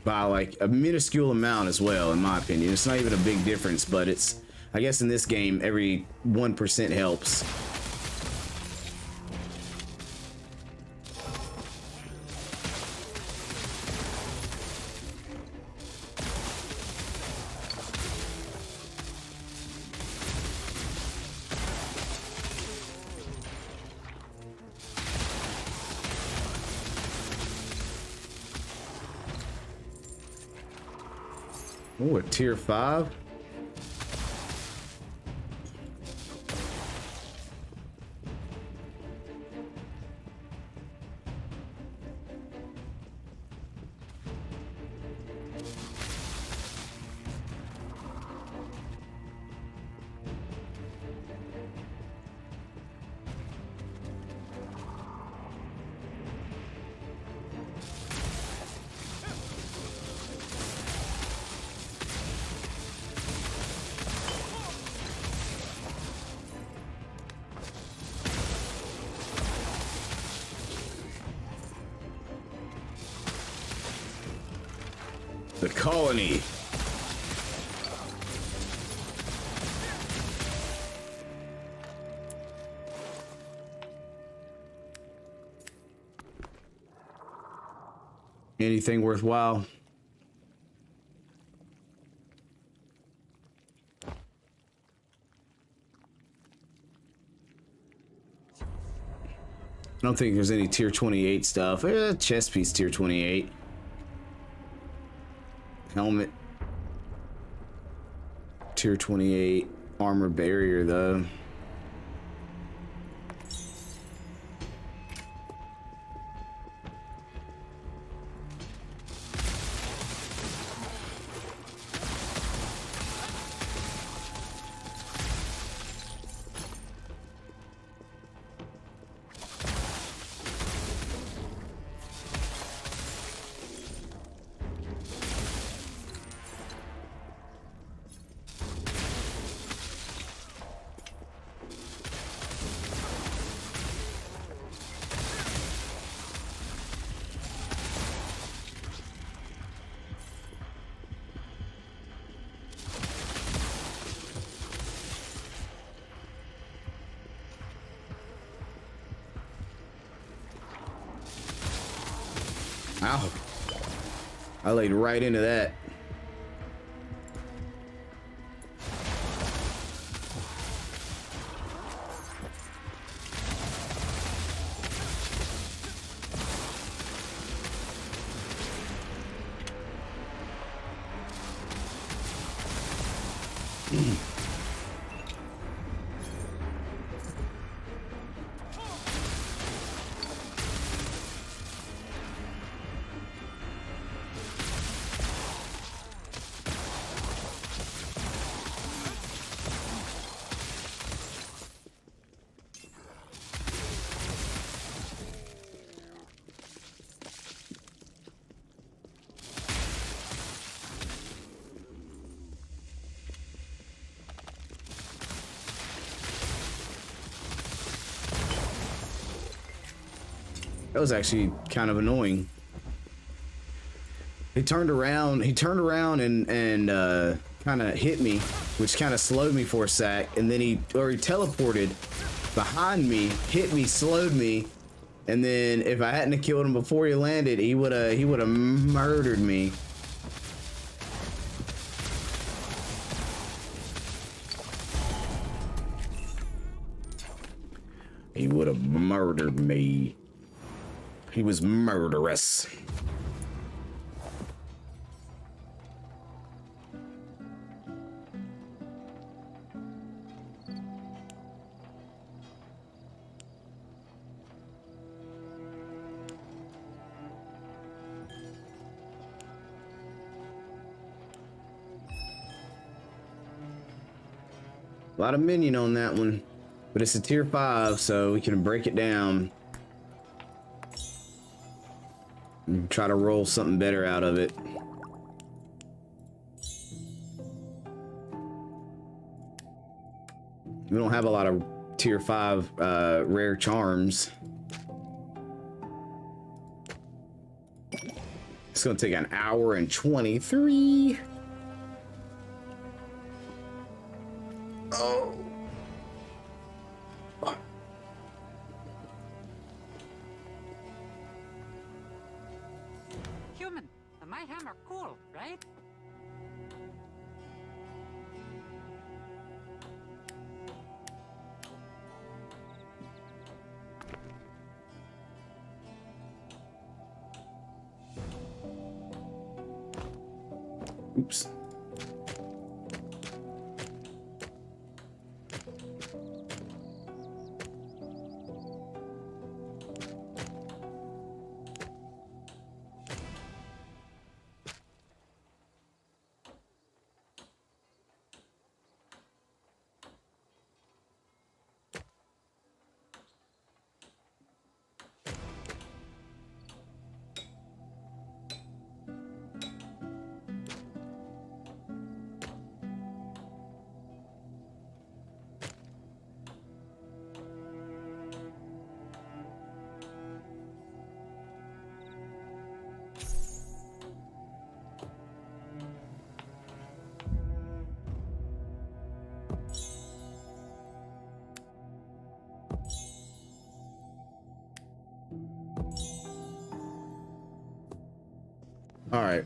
by like a minuscule amount as well, in my opinion. It's not even a big difference, but it's, I guess in this game, every 1% helps. Oh, a tier 5. The colony. Anything worthwhile? I don't think there's any tier 28 stuff. Chest piece tier 28. Helmet. Tier 28. Armor barrier though. Ow. I laid right into that. That was actually kind of annoying. He turned around and kind of hit me, which kind of slowed me for a sec, and then he teleported behind me, hit me, slowed me, and then if I hadn't killed him before he landed, he would have murdered me. He would have murdered me. He was murderous. A lot of minion on that one, but it's a tier 5, so we can break it down. And try to roll something better out of it. We don't have a lot of tier 5 rare charms. It's gonna take an hour and 23. Oh. Human, the mayhem are cool, right? Oops. All right.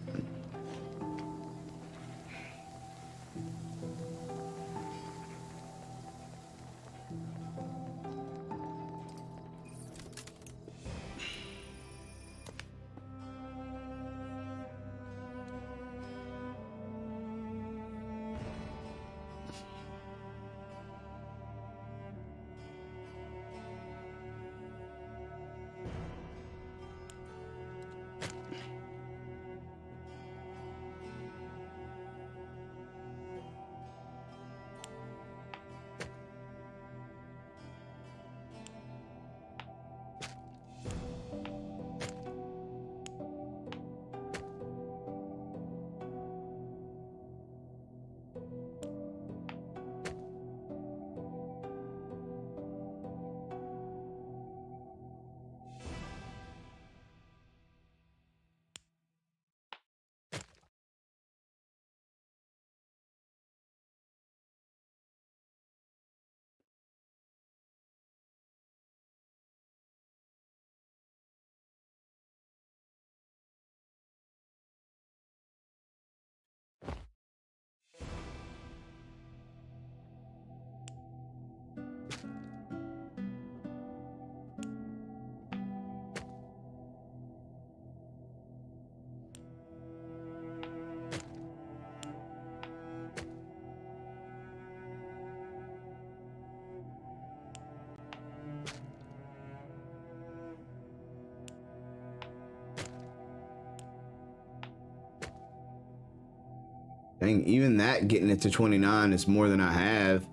Dang, even that getting it to 29 is more than I have.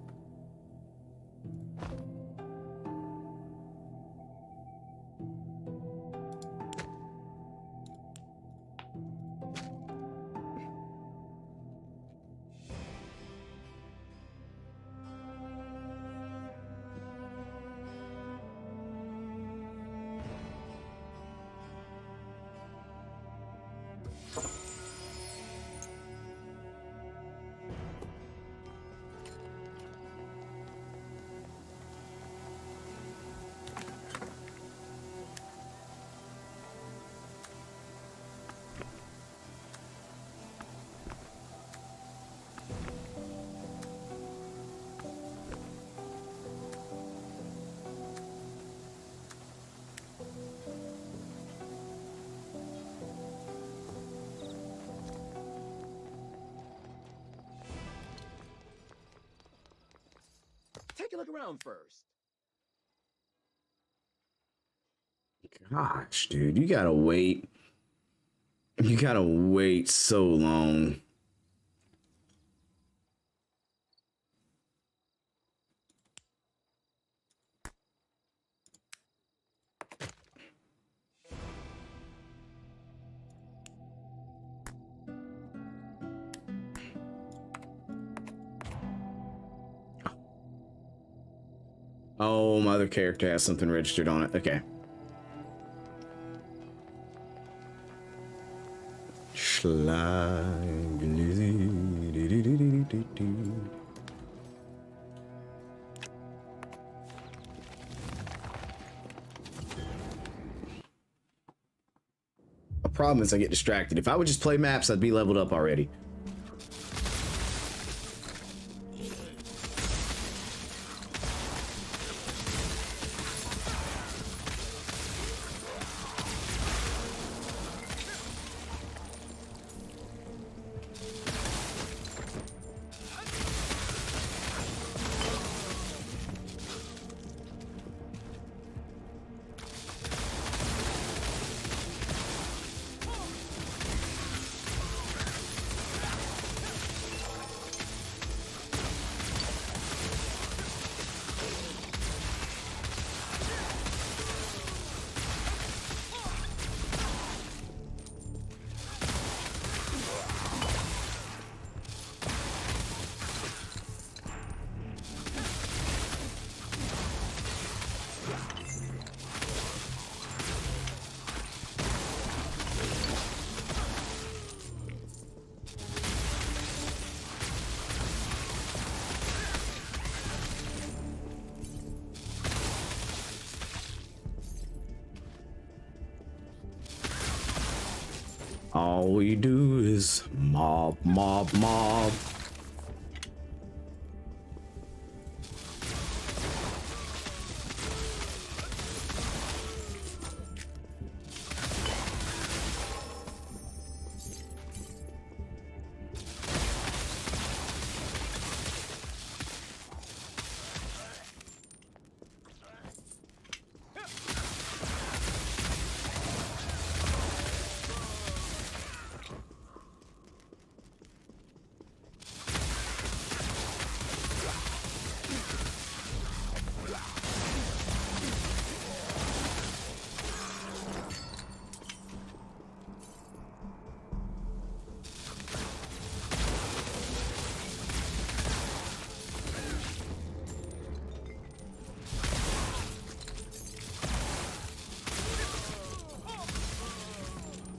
Take a look around first. Gosh, dude, you gotta wait. You gotta wait so long. Oh, my other character has something registered on it. Okay. A problem is I get distracted. If I would just play maps, I'd be leveled up already. All we do is mob, mob, mob.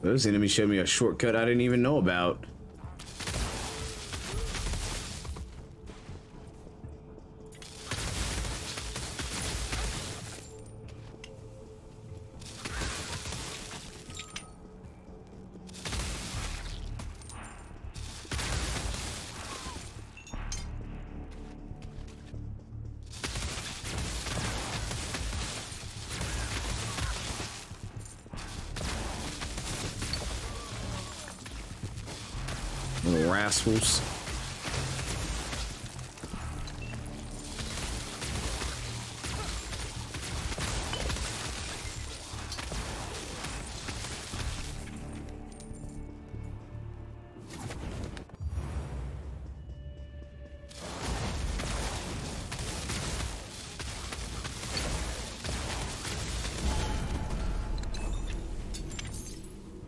Those enemies showed me a shortcut I didn't even know about. Little rascals.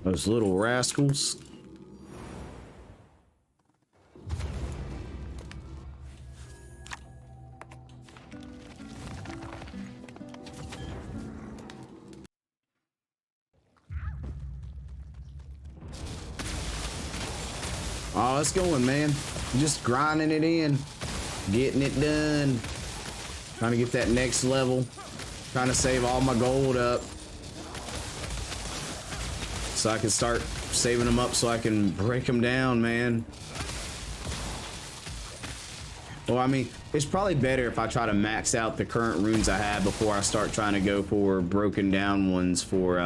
Those little rascals. Oh, it's going, man. Just grinding it in, getting it done. Trying to get that next level. Trying to save all my gold up, so I can start saving them up so I can break them down, man. Well, I mean, it's probably better if I try to max out the current runes I have before I start trying to go for broken down ones for,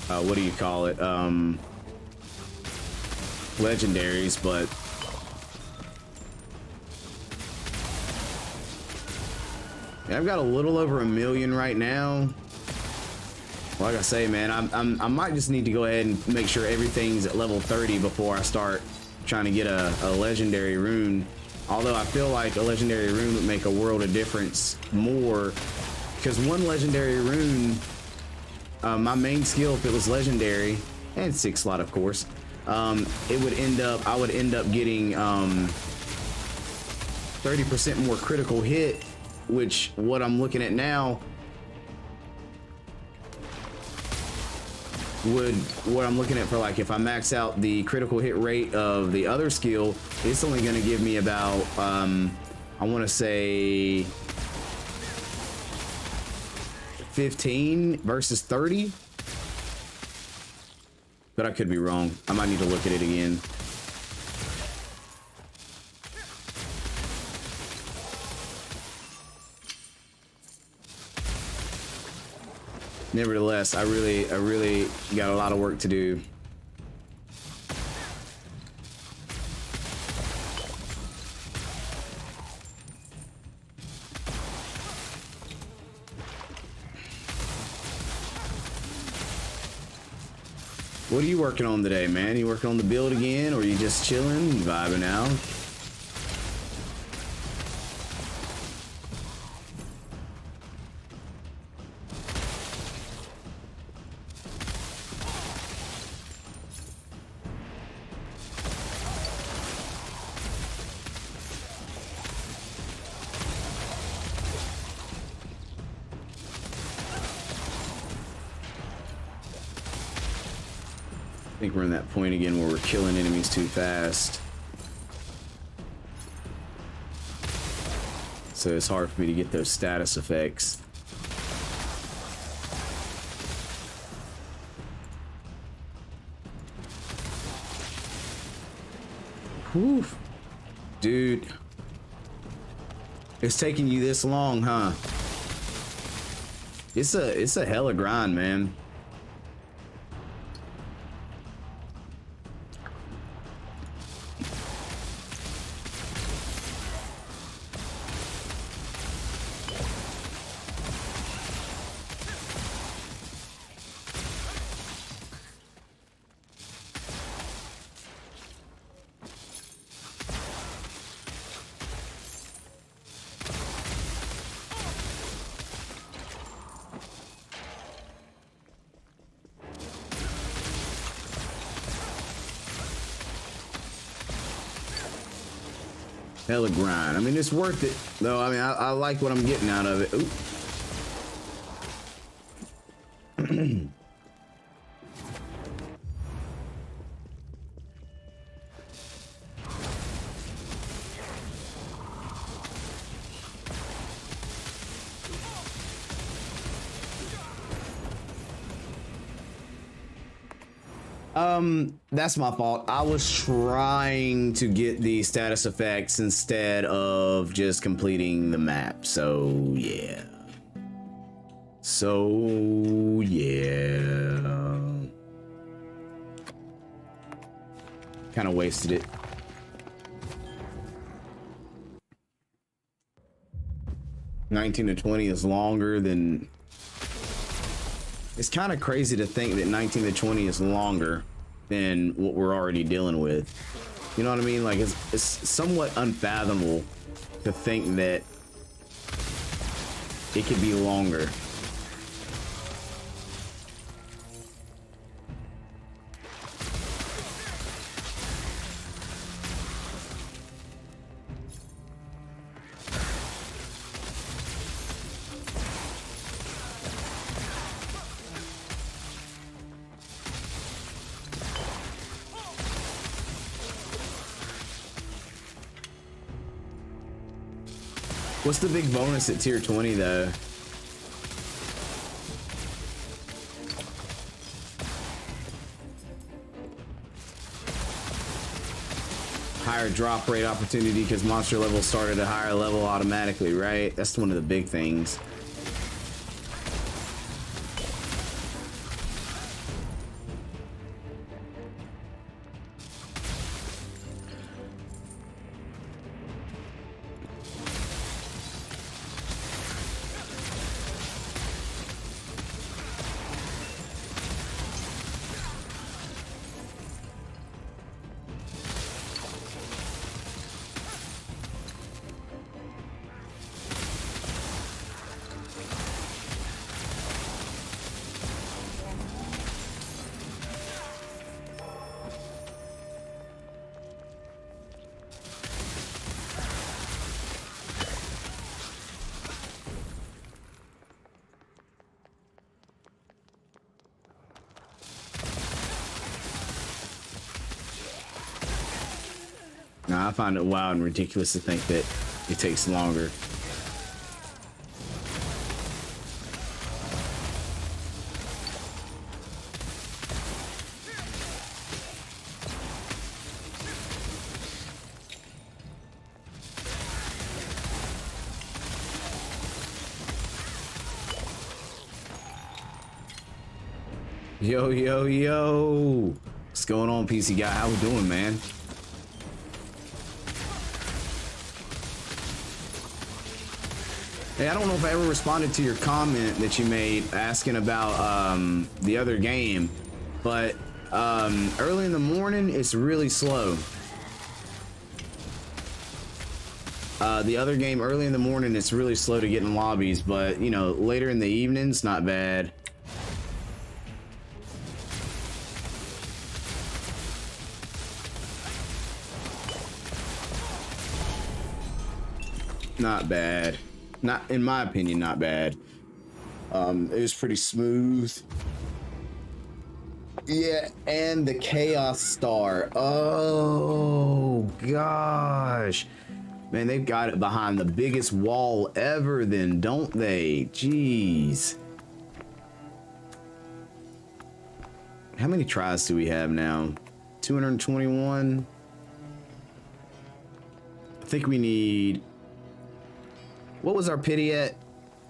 what do you call it? Legendaries, but yeah, I've got a little over 1 million right now. Like I say, man, I might just need to go ahead and make sure everything's at level 30 before I start trying to get a legendary rune. Although I feel like a legendary rune would make a world of difference more, because one legendary rune, my main skill, if it was legendary, and 6 slot of course, it would end up, I would end up getting 30% more critical hit, which what I'm looking at now would, what I'm looking at for, like, if I max out the critical hit rate of the other skill, it's only going to give me about I want to say 15 versus 30, but I could be wrong. I might need to look at it again. Nevertheless, I really got a lot of work to do. What are you working on today, man? You working on the build again, or you just chilling, vibing out? I think we're in that point again where we're killing enemies too fast. So it's hard for me to get those status effects. Whew. Dude. It's taking you this long, huh? It's a hella grind, man. Hella grind. I mean, it's worth it, though. I mean, I like what I'm getting out of it. Ooh. That's my fault. I was trying to get the status effects instead of just completing the map. So, yeah. Kind of wasted it. $19 to $20 is longer than... It's kind of crazy to think that 19 to 20 is longer than what we're already dealing with. You know what I mean? Like, it's somewhat unfathomable to think that it could be longer. What's the big bonus at tier 20 though? Higher drop rate opportunity because monster levels start at a higher level automatically, right? That's one of the big things. Now, I find it wild and ridiculous to think that it takes longer. Yo, yo, yo. What's going on, PC guy? How we doing, man? Hey, I don't know if I ever responded to your comment that you made asking about the other game, but early in the morning it's really slow. The other game early in the morning it's really slow to get in lobbies, but you know, later in the evenings not bad. Not bad. Not, in my opinion, not bad. It was pretty smooth. Yeah, and the Chaos Star. Oh, gosh. Man, they've got it behind the biggest wall ever then, don't they? Jeez. How many tries do we have now? 221? I think we need... What was our pity at?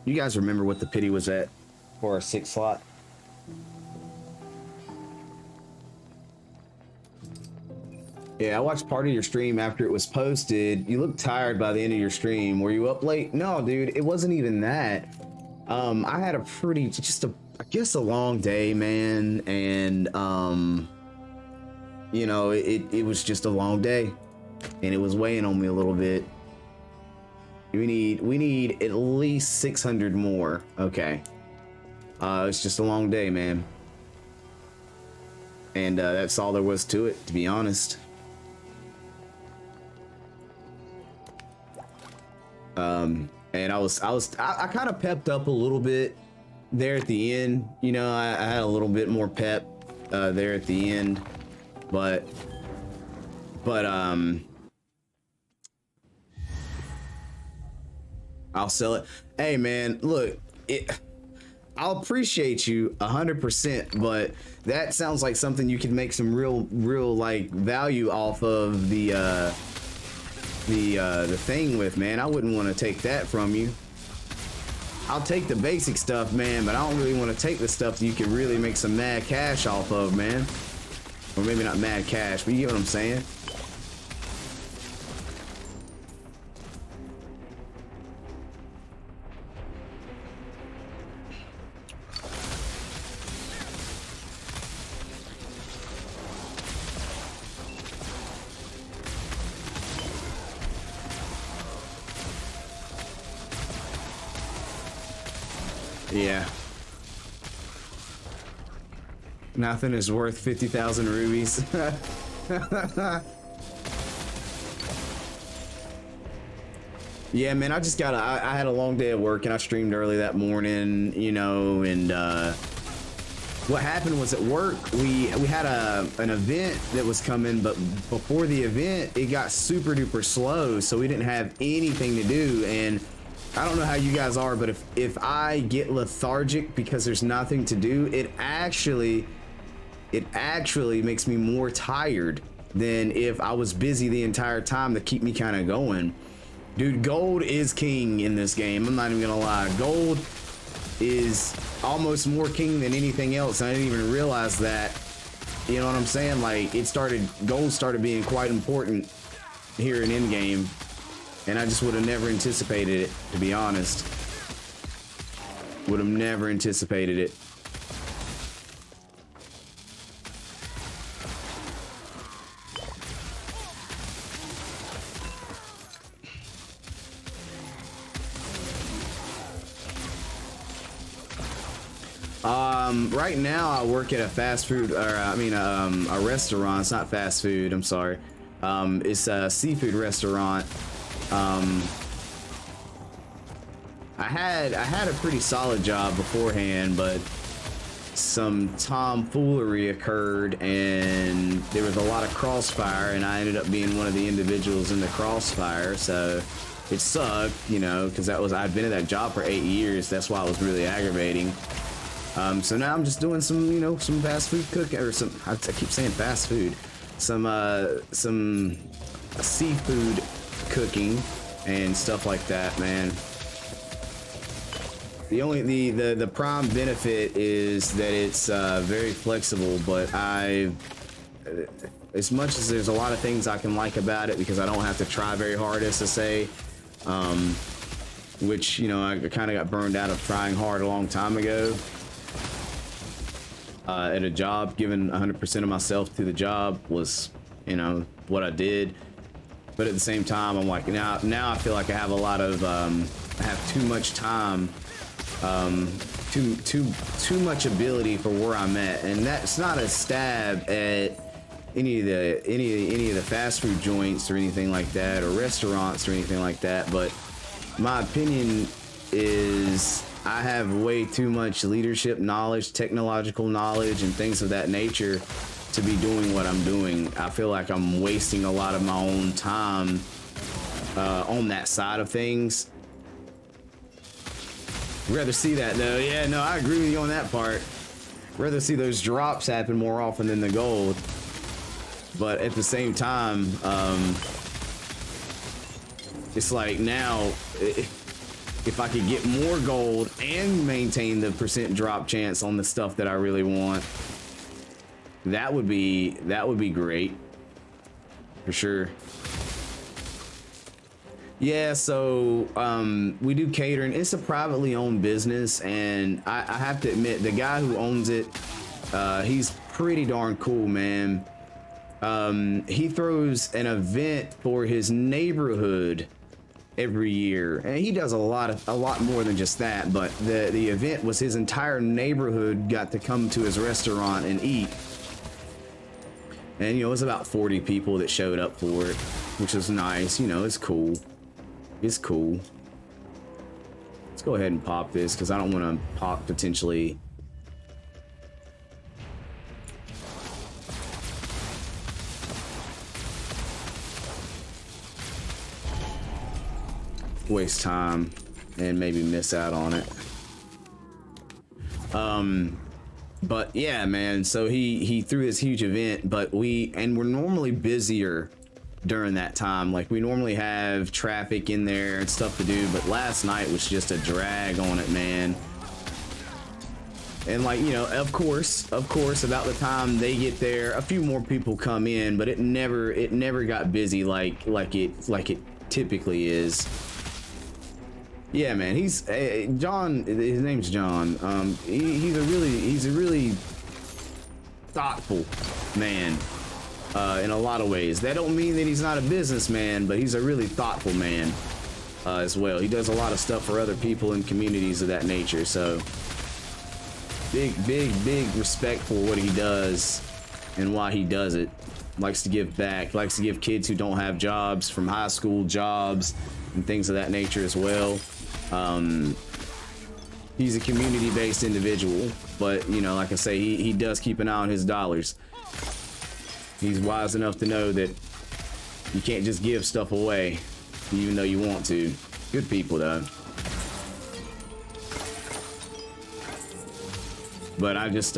You guys remember what the pity was at for our 6th slot? Yeah, I watched part of your stream after it was posted. You looked tired by the end of your stream. Were you up late? No, dude, it wasn't even that. I had a pretty, I guess a long day, man. And, you know, it was just a long day. And it was weighing on me a little bit. We need at least 600 more. Okay. It's just a long day, man. And that's all there was to it, to be honest. And I kind of pepped up a little bit there at the end. You know, I had a little bit more pep there at the end, but I'll sell it. Hey man, look, I'll appreciate you 100%, but that sounds like something you could make some real like value off of the thing with, man. I wouldn't want to take that from you. I'll take the basic stuff, man, but I don't really want to take the stuff that you could really make some mad cash off of, man. Or maybe not mad cash, but you get what I'm saying. Yeah. Nothing is worth 50,000 rubies. Yeah, man, I had a long day at work and I streamed early that morning, you know, and what happened was at work, we had an event that was coming, but before the event, it got super duper slow, so we didn't have anything to do, and I don't know how you guys are, but if I get lethargic because there's nothing to do, it actually makes me more tired than if I was busy the entire time to keep me kind of going. Dude, gold is king in this game. I'm not even gonna lie. Gold is almost more king than anything else. I didn't even realize that. You know what I'm saying? Like, gold started being quite important here in endgame, and I just would have never anticipated it, to be honest. Would have never anticipated it. Right now I work at a fast food, or a restaurant. It's not fast food, I'm sorry. It's a seafood restaurant. I had a pretty solid job beforehand, but some tomfoolery occurred and there was a lot of crossfire, and I ended up being one of the individuals in the crossfire, so it sucked, you know, because I'd been at that job for 8 years. That's why it was really aggravating. So now I'm just doing some, you know, some fast food cooking, or I keep saying fast food, some seafood cooking and stuff like that, man. The prime benefit is that it's very flexible, but as much as there's a lot of things I can like about it, because I don't have to try very hard, as to say, which, you know, I kind of got burned out of trying hard a long time ago. At a job, giving 100% of myself to the job was, you know, what I did. But at the same time, I'm like, now I feel like I have a lot of, I have too much time, too much ability for where I'm at, and that's not a stab at any of the fast food joints or anything like that, or restaurants or anything like that. But my opinion is, I have way too much leadership knowledge, technological knowledge, and things of that nature to be doing what I'm doing. I feel like I'm wasting a lot of my own time on that side of things. Rather see that though. Yeah, no, I agree with you on that part. Rather see those drops happen more often than the gold. But at the same time, it's like now, if I could get more gold and maintain the percent drop chance on the stuff that I really want, that would be great for sure. Yeah, so we do catering. It's a privately owned business, and I have to admit, the guy who owns it, he's pretty darn cool, man. He throws an event for his neighborhood every year, and he does a lot more than just that, but the event was his entire neighborhood got to come to his restaurant and eat. And, you know, it was about 40 people that showed up for it, which was nice. You know, it's cool. It's cool. Let's go ahead and pop this, because I don't want to pop potentially. Waste time and maybe miss out on it. But yeah, man, so he threw this huge event, but we're normally busier during that time. Like, we normally have traffic in there and stuff to do, but last night was just a drag on it, man. And, like, you know, of course, about the time they get there, a few more people come in, but it never got busy like it typically is. Yeah, man, he's John. His name's John. He's a really thoughtful man in a lot of ways. That don't mean that he's not a businessman, but he's a really thoughtful man as well. He does a lot of stuff for other people and communities of that nature. So big respect for what he does and why he does it. Likes to give back. Likes to give kids who don't have jobs from high school jobs and things of that nature as well. He's a community-based individual, but, you know, like I say, he does keep an eye on his dollars. He's wise enough to know that you can't just give stuff away, even though you want to. Good people, though. But I just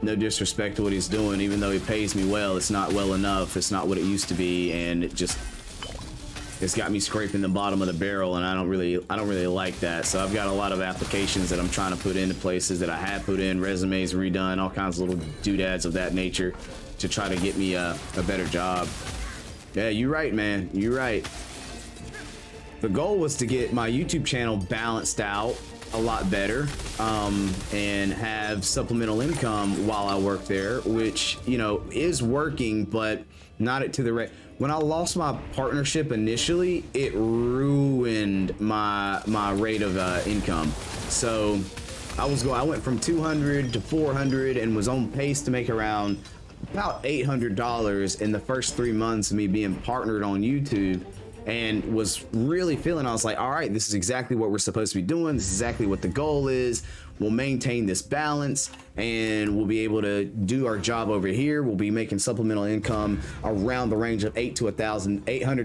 no disrespect to what he's doing, even though he pays me well, it's not well enough. It's not what it used to be, and it's got me scraping the bottom of the barrel, and I don't really like that. So I've got a lot of applications that I'm trying to put into places that I have put in, resumes redone, all kinds of little doodads of that nature to try to get me a better job. Yeah, you're right, man. You're right. The goal was to get my YouTube channel balanced out a lot better, and have supplemental income while I work there, which, you know, is working, but not to the rate. When I lost my partnership initially, it ruined my rate of income. So I went from 200 to 400 and was on pace to make around about $800 in the first 3 months of me being partnered on YouTube, and was really feeling, I was like, all right, this is exactly what we're supposed to be doing. This is exactly what the goal is. We'll maintain this balance and we'll be able to do our job over here. We'll be making supplemental income around the range of $800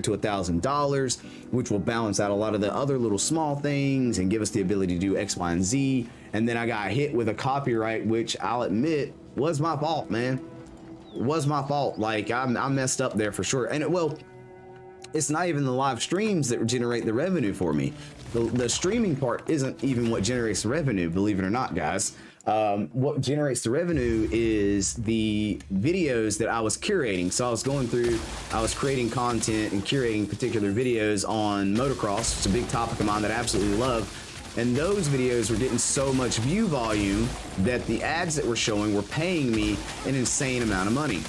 to $1,000, which will balance out a lot of the other little small things and give us the ability to do X, Y, and Z. And then I got hit with a copyright, which I'll admit was my fault, man. It was my fault. Like I messed up there for sure. And it's not even the live streams that generate the revenue for me. The streaming part isn't even what generates the revenue, believe it or not, guys. What generates the revenue is the videos that I was curating. So I was going through, I was creating content and curating particular videos on motocross. It's a big topic of mine that I absolutely love. And those videos were getting so much view volume that the ads that were showing were paying me an insane amount of money.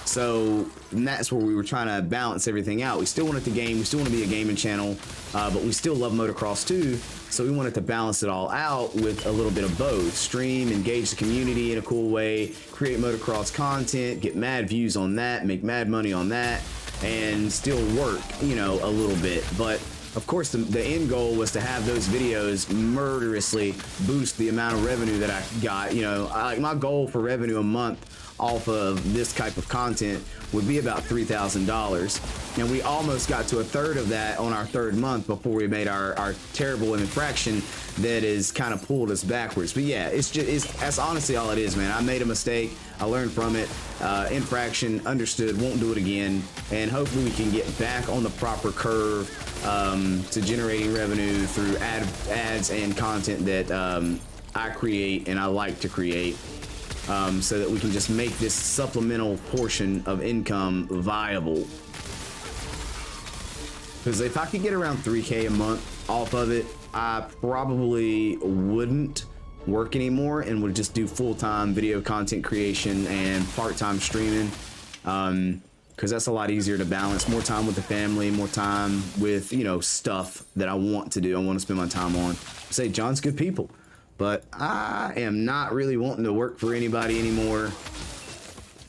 So that's where we were trying to balance everything out. We still wanted to game, we still want to be a gaming channel, but we still love motocross too. So we wanted to balance it all out with a little bit of both. Stream, engage the community in a cool way, create motocross content, get mad views on that, make mad money on that, and still work, you know, a little bit. But of course, the end goal was to have those videos murderously boost the amount of revenue that I got. You know, like my goal for revenue a month off of this type of content would be about $3,000, and we almost got to a third of that on our third month before we made our terrible infraction that is kind of pulled us backwards. But yeah, that's honestly all it is, man. I made a mistake, I learned from it, infraction, understood, won't do it again, and hopefully we can get back on the proper curve to generating revenue through ads and content that I create and I like to create. So that we can just make this supplemental portion of income viable. Because if I could get around 3K a month off of it, I probably wouldn't work anymore and would just do full-time video content creation and part-time streaming. Because that's a lot easier to balance. More time with the family, more time with, you know, stuff that I want to do, I want to spend my time on. Say, John's good people. But I am not really wanting to work for anybody anymore.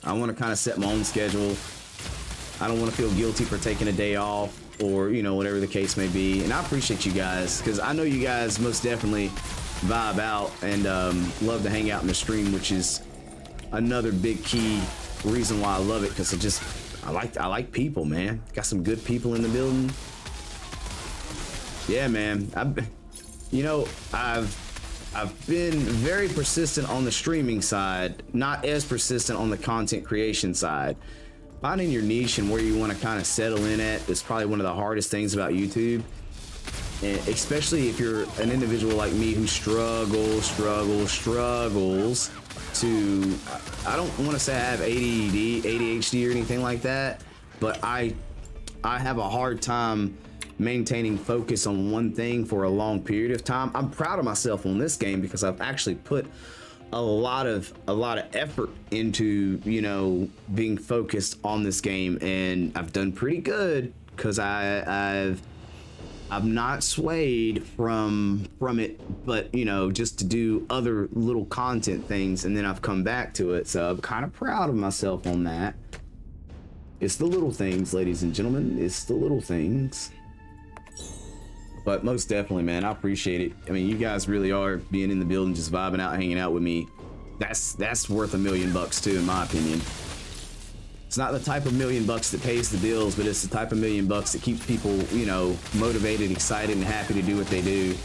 I want to kind of set my own schedule. I don't want to feel guilty for taking a day off or, you know, whatever the case may be. And I appreciate you guys because I know you guys most definitely vibe out and love to hang out in the stream, which is another big key reason why I love it, because I like people, man. Got some good people in the building. Yeah, man. I've been very persistent on the streaming side, not as persistent on the content creation side. Finding your niche and where you want to kind of settle in at is probably one of the hardest things about YouTube. And especially if you're an individual like me who struggles to, I don't want to say I have ADD, ADHD or anything like that, but I have a hard time maintaining focus on one thing for a long period of time. I'm proud of myself on this game because I've actually put a lot of effort into, you know, being focused on this game, and I've done pretty good because I've not swayed from it, but you know, just to do other little content things, and then I've come back to it. So I'm kind of proud of myself on that. It's the little things, ladies and gentlemen. It's the little things. But most definitely, man, I appreciate it. I mean, you guys really are being in the building, just vibing out, hanging out with me. That's worth $1 million too, in my opinion. It's not the type of $1 million that pays the bills, but it's the type of $1 million that keeps people, you know, motivated, excited, and happy to do what they do.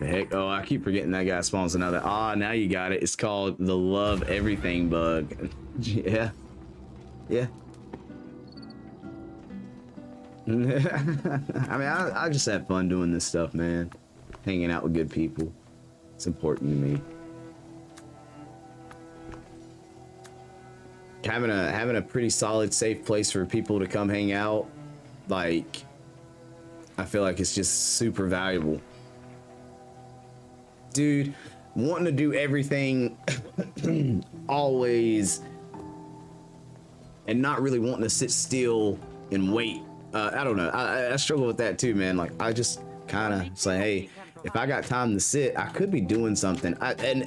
The heck? Oh, I keep forgetting that guy spawns another. Ah, now you got it. It's called the love everything bug. Yeah. Yeah. I mean, I just have fun doing this stuff, man. Hanging out with good people. It's important to me. Having a pretty solid, safe place for people to come hang out, like, I feel like it's just super valuable. Dude, wanting to do everything always and not really wanting to sit still and wait. I don't know. I struggle with that too, man. Like, I just kind of say, hey, if I got time to sit, I could be doing something. And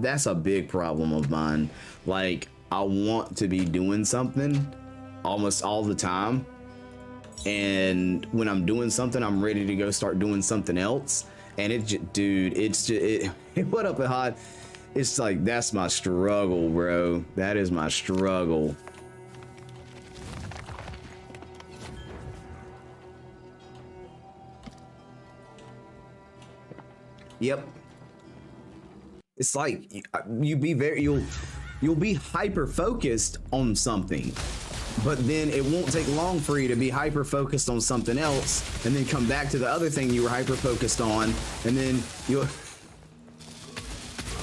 that's a big problem of mine. Like, I want to be doing something almost all the time. And when I'm doing something, I'm ready to go start doing something else. And it just, dude, it's just, what up, hot? It's like, that's my struggle, bro. That is my struggle. Yep. It's like you'll be hyper focused on something, but then it won't take long for you to be hyper focused on something else and then come back to the other thing you were hyper focused on, and then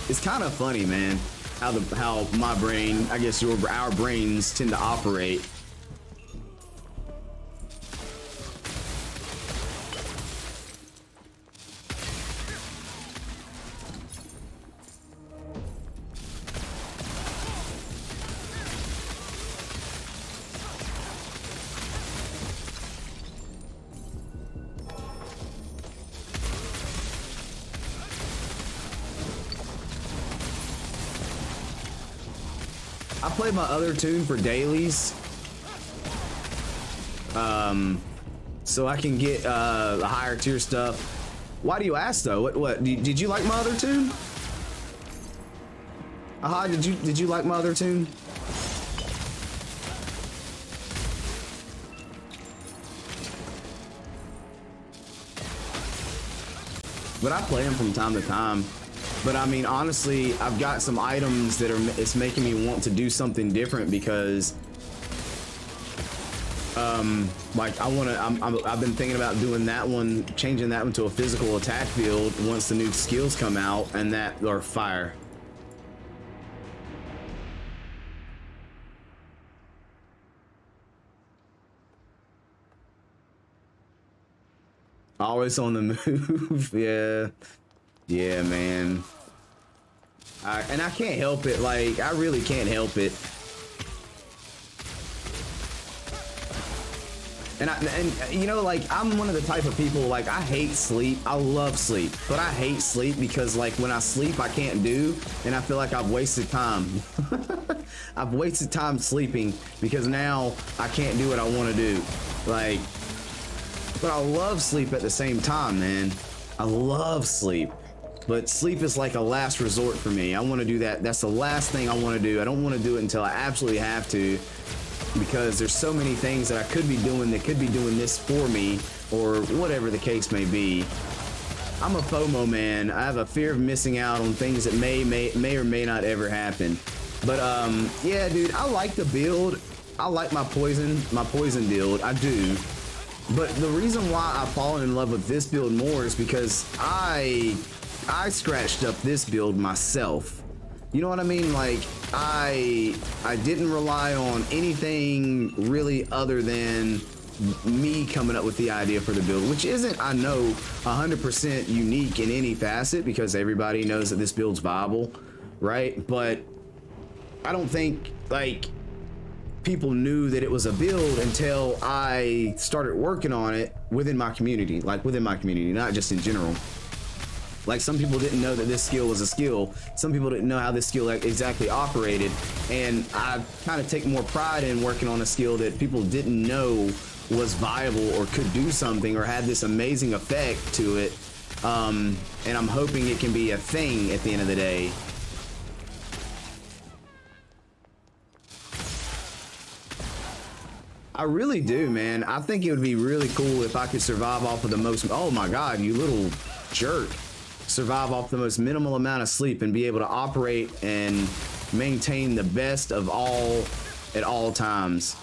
it's kind of funny, man, how my brain, I guess our brains tend to operate. I play my other tune for dailies, so I can get the higher tier stuff. Why do you ask though? What did you like my other tune? Aha, did you like my other tune? But I play them from time to time. But I mean, honestly, I've got some items that it's making me want to do something different because, like I've been thinking about doing that one, changing that one to a physical attack build once the new skills come out, and that, or fire. Always on the move. Yeah, man. And I can't help it. Like, I really can't help it. And you know, like, I'm one of the type of people, like, I hate sleep. I love sleep, but I hate sleep because, like, when I sleep, I can't do, and I feel like I've wasted time. I've wasted time sleeping because now I can't do what I want to do. Like, but I love sleep at the same time, man. I love sleep. But sleep is like a last resort for me. I want to do that. That's the last thing I want to do. I don't want to do it until I absolutely have to, because there's so many things that I could be doing that could be doing this for me, or whatever the case may be. I'm a FOMO man. I have a fear of missing out on things that may or may not ever happen. But yeah, dude, I like the build. I like my poison build. I do. But the reason why I've fallen in love with this build more is because I scratched up this build myself. You know what I mean? Like, I didn't rely on anything really other than me coming up with the idea for the build, which isn't, I know, 100% unique in any facet, because everybody knows that this build's viable, right? But I don't think, like, people knew that it was a build until I started working on it within my community, not just in general. Like, some people didn't know that this skill was a skill. Some people didn't know how this skill exactly operated. And I kind of take more pride in working on a skill that people didn't know was viable or could do something or had this amazing effect to it. And I'm hoping it can be a thing at the end of the day. I really do, man. I think it would be really cool if I could survive off of the most... Oh my God, you little jerk. survive off the most minimal amount of sleep and be able to operate and maintain the best of all at all times.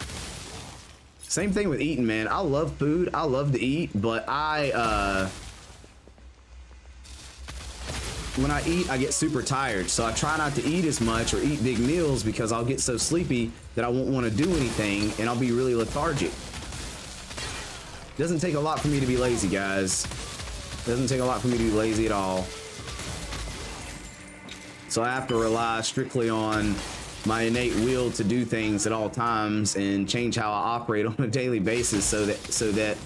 Same thing with eating, man. I love food. I love to eat, but when I eat, I get super tired. So I try not to eat as much or eat big meals because I'll get so sleepy that I won't want to do anything and I'll be really lethargic. Doesn't take a lot for me to be lazy, guys. Doesn't take a lot for me to be lazy at all. So I have to rely strictly on my innate will to do things at all times and change how I operate on a daily basis so that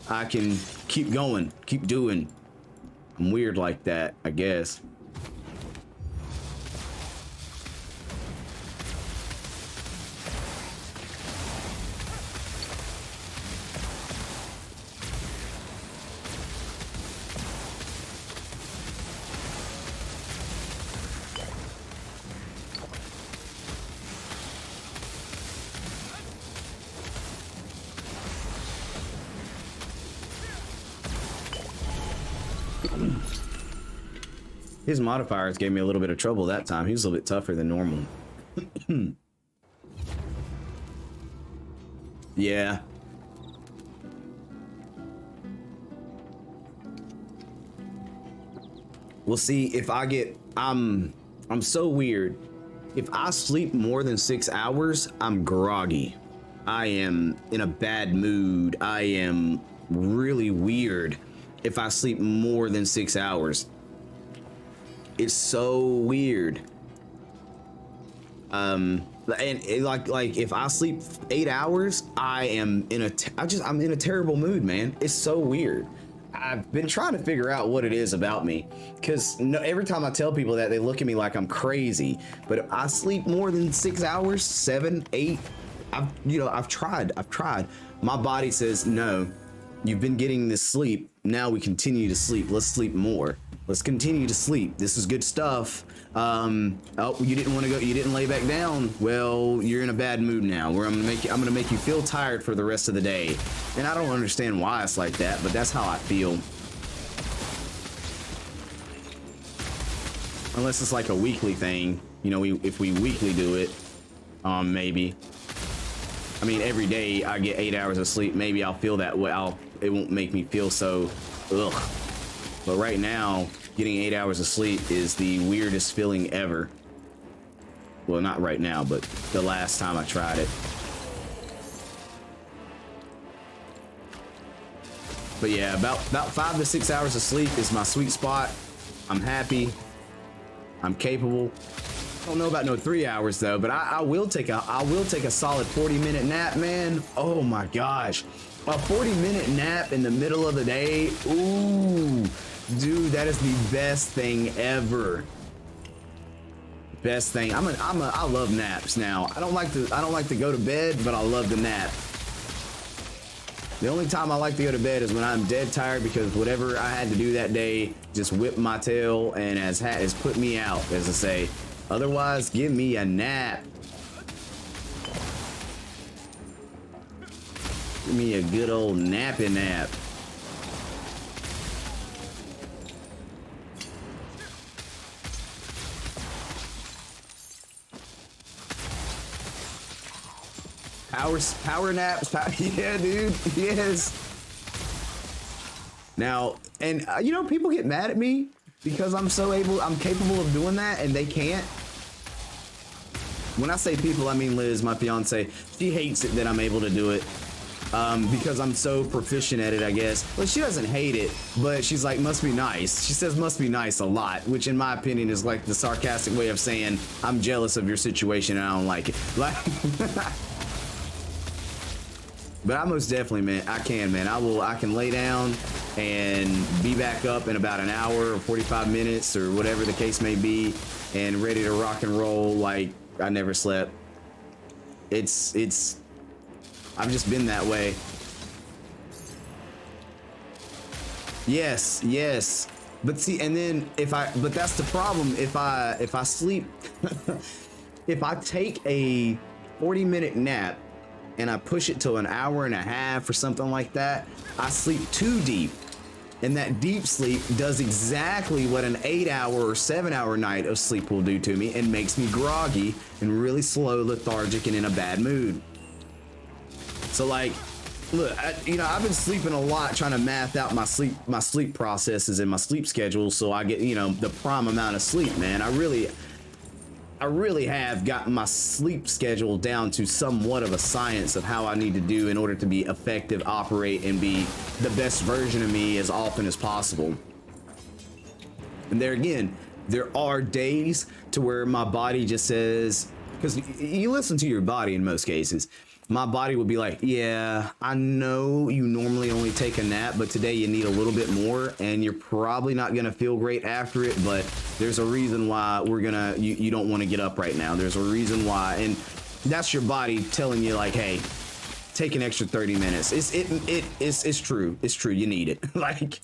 I can keep going, keep doing. I'm weird like that, I guess. His modifiers gave me a little bit of trouble that time. He was a little bit tougher than normal. Yeah. We'll see if I get... I'm so weird. If I sleep more than 6 hours, I'm groggy. I am in a bad mood. I am really weird if I sleep more than 6 hours. It's so weird. And like if I sleep 8 hours, I'm in a terrible mood, man. It's so weird. I've been trying to figure out what it is about me, because every time I tell people that, they look at me like I'm crazy. But if I sleep more than 6 hours, 7, 8, I've tried. My body says, no, you've been getting this sleep. Now we continue to sleep. Let's sleep more. Let's continue to sleep. This is good stuff. Oh, you didn't want to go. You didn't lay back down. Well, you're in a bad mood now. Where I'm gonna make you feel tired for the rest of the day. And I don't understand why it's like that, but that's how I feel. Unless it's like a weekly thing, you know. If we weekly do it, maybe. I mean, every day I get 8 hours of sleep. Maybe I'll feel that way. It won't make me feel so ugh. But right now, getting 8 hours of sleep is the weirdest feeling ever. Well, not right now, but the last time I tried it. But yeah, about 5 to 6 hours of sleep is my sweet spot. I'm happy. I'm capable. I don't know about no 3 hours though, but I will take a solid 40-minute nap, man. Oh my gosh. A 40-minute nap in the middle of the day. Ooh. Dude, that is the best thing ever. Best thing. I love naps now. I don't like to go to bed, but I love to nap. The only time I like to go to bed is when I'm dead tired, because whatever I had to do that day just whipped my tail and has put me out, as I say. Otherwise, give me a nap. Give me a good old nappy nap. Power naps. Yeah, dude. Yes. Now, and you know, people get mad at me because I'm capable of doing that, and they can't. When I say people, I mean Liz, my fiance. She hates it that I'm able to do it because I'm so proficient at it, I guess. Well, she doesn't hate it, but she's like, must be nice. She says must be nice a lot, which in my opinion is like the sarcastic way of saying I'm jealous of your situation and I don't like it. Like. But I most definitely, man, I can lay down and be back up in about an hour or 45 minutes or whatever the case may be, and ready to rock and roll like I never slept. I've just been that way. Yes. But see, and then but that's the problem. If I sleep, if I take a 40-minute nap and I push it to an hour and a half or something like that, I sleep too deep. And that deep sleep does exactly what an 8-hour or 7-hour night of sleep will do to me, and makes me groggy and really slow, lethargic, and in a bad mood. So like, look, I've been sleeping a lot, trying to math out my sleep processes and my sleep schedule, so I get, the prime amount of sleep, man. I really have gotten my sleep schedule down to somewhat of a science of how I need to do in order to be effective, operate, and be the best version of me as often as possible. And there again, there are days to where my body just says, because you listen to your body in most cases, my body would be like, yeah, I know you normally only take a nap, but today you need a little bit more, and you're probably not going to feel great after it, but there's a reason why you don't want to get up right now. There's a reason why, and that's your body telling you like, hey, take an extra 30 minutes. It's true. It's true. You need it. Like,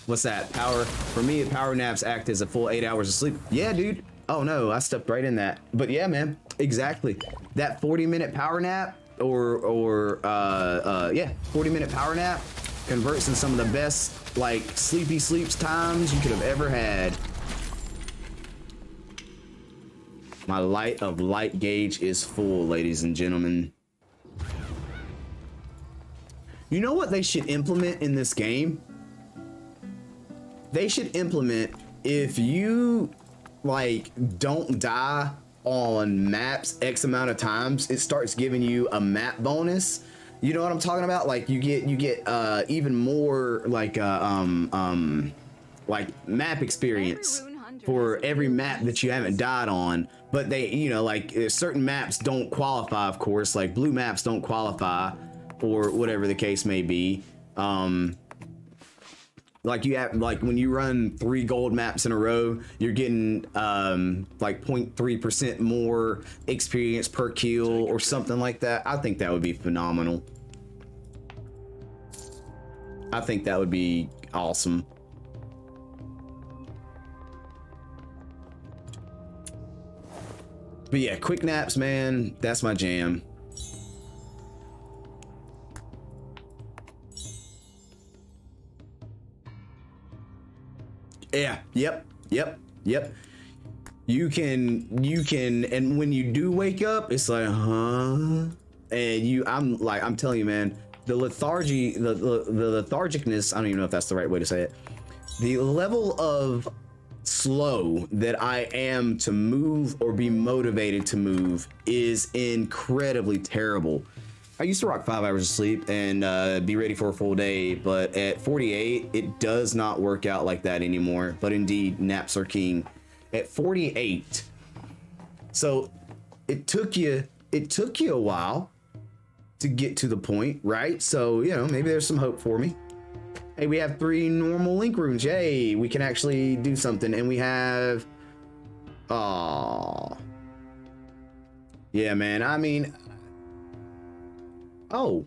what's that? For me, power naps act as a full 8 hours of sleep. Yeah, dude. Oh no, I stepped right in that. But yeah, man, exactly. That 40-minute power nap, or 40-minute power nap converts in some of the best like sleepy sleeps times you could have ever had. My light of light gauge is full, ladies and gentlemen. You know what they should implement in this game? They should implement, if you like don't die on maps X amount of times, it starts giving you a map bonus. You know what I'm talking about? Like you get even more like map experience for every map that you haven't died on. But they, like certain maps don't qualify, of course, like blue maps don't qualify, or whatever the case may be. Like you have, like when you run 3 gold maps in a row, you're getting like 0.3% more experience per kill or something like that. I think that would be phenomenal. I think that would be awesome. But yeah, quick naps, man, that's my jam. Yeah, yep. You can, and when you do wake up, it's like, huh? And I'm telling you, man, the lethargy, the lethargicness, I don't even know if that's the right way to say it. The level of slow that I am to move or be motivated to move is incredibly terrible. I used to rock 5 hours of sleep and be ready for a full day, but at 48, it does not work out like that anymore. But indeed, naps are king. At 48, so it took you a while to get to the point, right? So, maybe there's some hope for me. Hey, we have 3 normal link runes. Yay, we can actually do something. And we have, yeah, man, I mean, oh,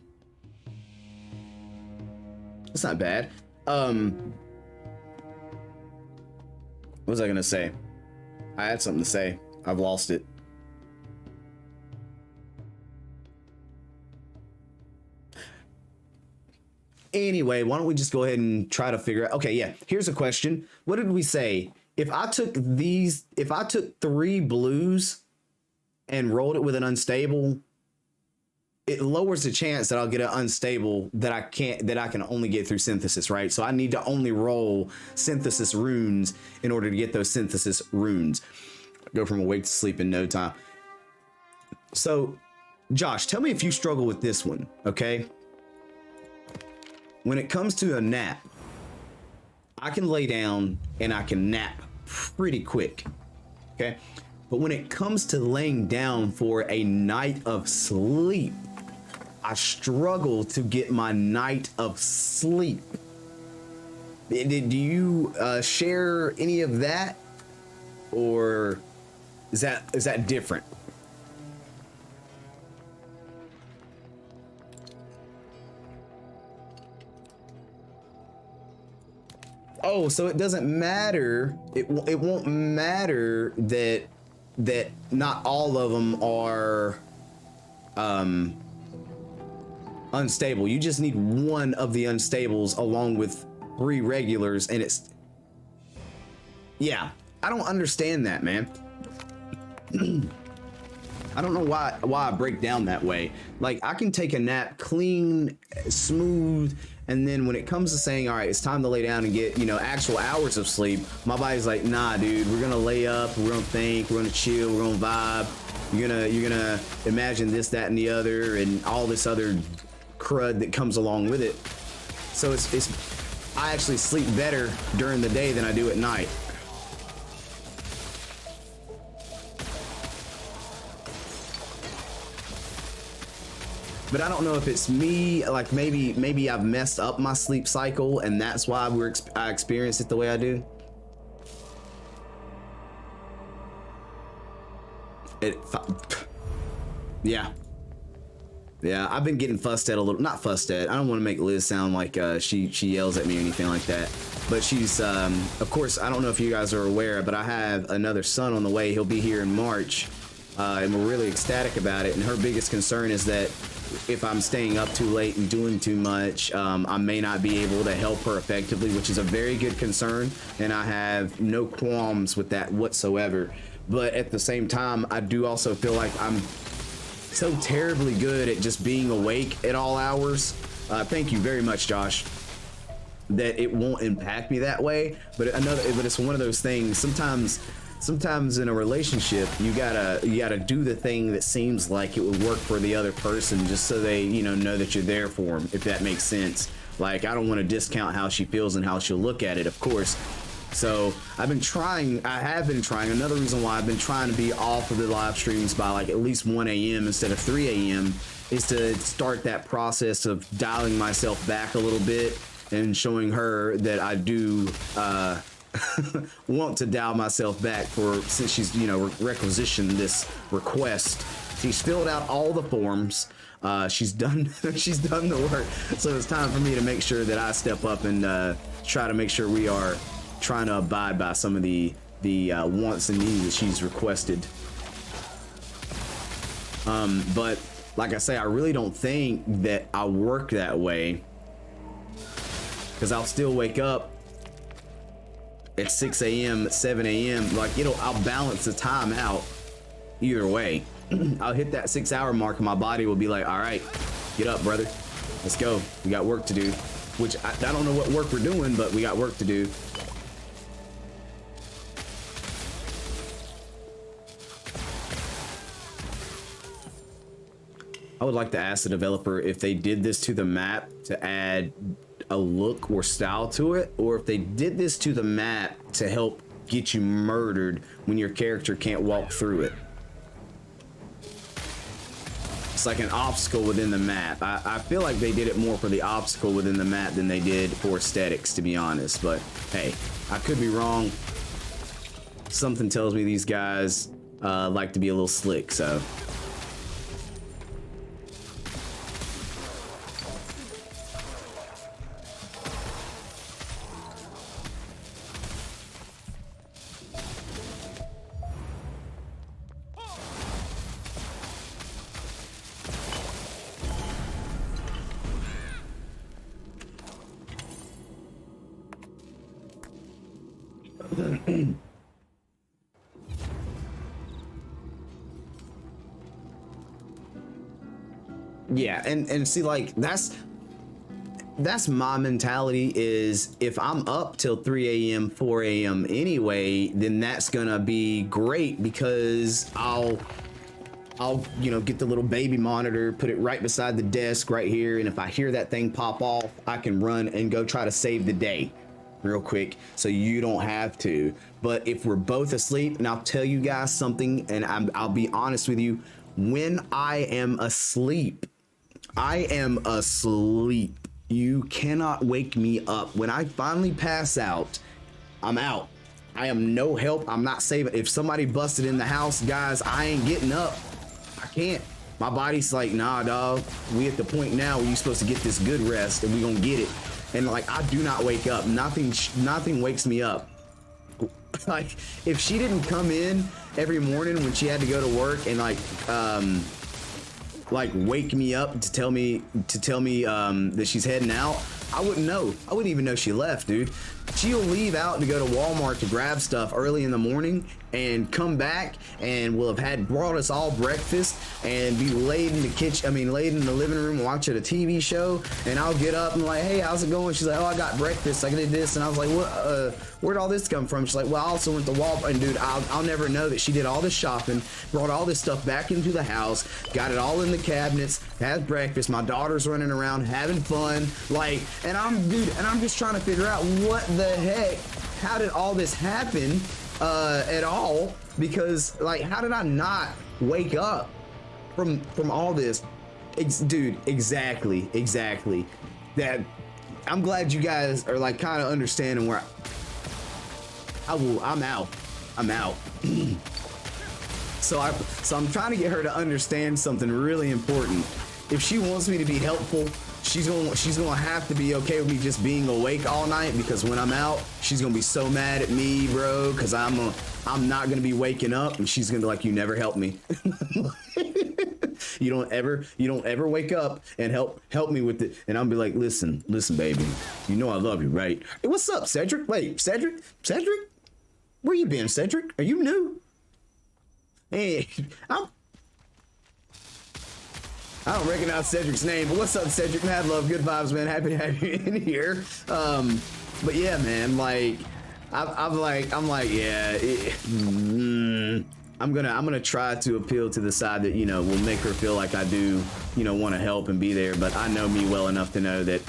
that's not bad. What was I gonna say? I had something to say. I've lost it. Anyway, why don't we just go ahead and try to figure out? Okay, yeah. Here's a question. What did we say? If I took 3 blues and rolled it with an unstable, it lowers the chance that I'll get an unstable that I can only get through synthesis, right? So I need to only roll synthesis runes in order to get those synthesis runes. Go from awake to sleep in no time. So, Josh, tell me if you struggle with this one, okay? When it comes to a nap, I can lay down and I can nap pretty quick, okay? But when it comes to laying down for a night of sleep, I struggle to get my night of sleep. Do you share any of that, or is that different? Oh, so it doesn't matter. It won't matter that not all of them are unstable. You just need one of the unstables along with 3 regulars, and it's, yeah, I don't understand that, man. I don't know why I break down that way. Like, I can take a nap clean, smooth, and then when it comes to saying, all right, it's time to lay down and get, you know, actual hours of sleep, my body's like, nah, dude, we're gonna lay up, we're gonna think, we're gonna chill, we're gonna vibe. You're gonna imagine this, that, and the other, and all this other crud that comes along with it. So I actually sleep better during the day than I do at night. But I don't know if it's me, like maybe I've messed up my sleep cycle and that's why I experience it the way I do. Yeah, I've been getting fussed at a little, not fussed at, I don't want to make Liz sound like she yells at me or anything like that, but she's of course, I don't know if you guys are aware, but I have another son on the way. He'll be here in March, and we're really ecstatic about it, and her biggest concern is that if I'm staying up too late and doing too much, I may not be able to help her effectively, which is a very good concern, and I have no qualms with that whatsoever. But at the same time, I do also feel like I'm so terribly good at just being awake at all hours. Thank you very much, Josh. That it won't impact me that way. But it's one of those things. Sometimes in a relationship, you gotta do the thing that seems like it would work for the other person, just so they know that you're there for them. If that makes sense. Like, I don't want to discount how she feels and how she'll look at it, of course. So I have been trying, another reason why I've been trying to be off of the live streams by like at least 1 a.m. instead of 3 a.m. is to start that process of dialing myself back a little bit and showing her that I do want to dial myself back since she's, requisitioned this request. She's filled out all the forms. She's done the work. So it's time for me to make sure that I step up and try to make sure we are trying to abide by some of the wants and needs that she's requested. But like I say, I really don't think that I work that way, because I'll still wake up at 6 a.m., 7 a.m. Like, I'll balance the time out either way. I'll hit that 6-hour mark and my body will be like, all right, get up, brother. Let's go. We got work to do. Which I don't know what work we're doing, but we got work to do. I would like to ask the developer if they did this to the map to add a look or style to it, or if they did this to the map to help get you murdered when your character can't walk through it. It's like an obstacle within the map. I feel like they did it more for the obstacle within the map than they did for aesthetics, to be honest. But hey, I could be wrong. Something tells me these guys like to be a little slick, so. Yeah, and see, like, that's my mentality is if I'm up till 3 a.m., 4 a.m. anyway, then that's gonna be great because I'll get the little baby monitor, put it right beside the desk right here, and if I hear that thing pop off, I can run and go try to save the day real quick so you don't have to. But if we're both asleep, and I'll tell you guys something, and I'll be honest with you, when I am asleep, you cannot wake me up. When I finally pass out, I'm out. I am no help. I'm not saving. If somebody busted in the house, guys, I ain't getting up. I can't. My body's like, nah, dog. We at the point now where you're supposed to get this good rest, and we gonna get it. And like, I do not wake up. Nothing wakes me up. Like, if she didn't come in every morning when she had to go to work and like wake me up to tell me that she's heading out, I wouldn't know. I wouldn't even know she left, dude. She'll leave out to go to Walmart to grab stuff early in the morning and come back and will have brought us all breakfast and be laid in the kitchen, laid in the living room watching a TV show, and I'll get up and like, hey, how's it going? She's like, oh, I got breakfast, I did this, and I was like, what, where'd all this come from? She's like, well, I also went to Walmart, and dude, I'll never know that she did all this shopping, brought all this stuff back into the house, got it all in the cabinets, had breakfast, my daughter's running around having fun, like, and I'm just trying to figure out what the heck, how did all this happen at all? Because like, how did I not wake up from all this? Dude, exactly that. I'm glad you guys are like kind of understanding where I'm out. So I'm trying to get her to understand something really important. If she wants me to be helpful, she's gonna have to be okay with me just being awake all night, because when I'm out, she's gonna be so mad at me, bro, because I'm not gonna be waking up, and she's gonna be like, you never help me. you don't ever wake up and help me with it. And I'll be like, listen, baby, you know I love you, right? Hey, what's up, Cedric? Wait, Cedric, where you been, Cedric? Are you new? Hey, I don't recognize Cedric's name, but what's up, Cedric? Mad love, good vibes, man. Happy to have you in here. But yeah, man, like, I'm like, yeah. I'm gonna try to appeal to the side that, you know, will make her feel like I do, you know, want to help and be there. But I know me well enough to know that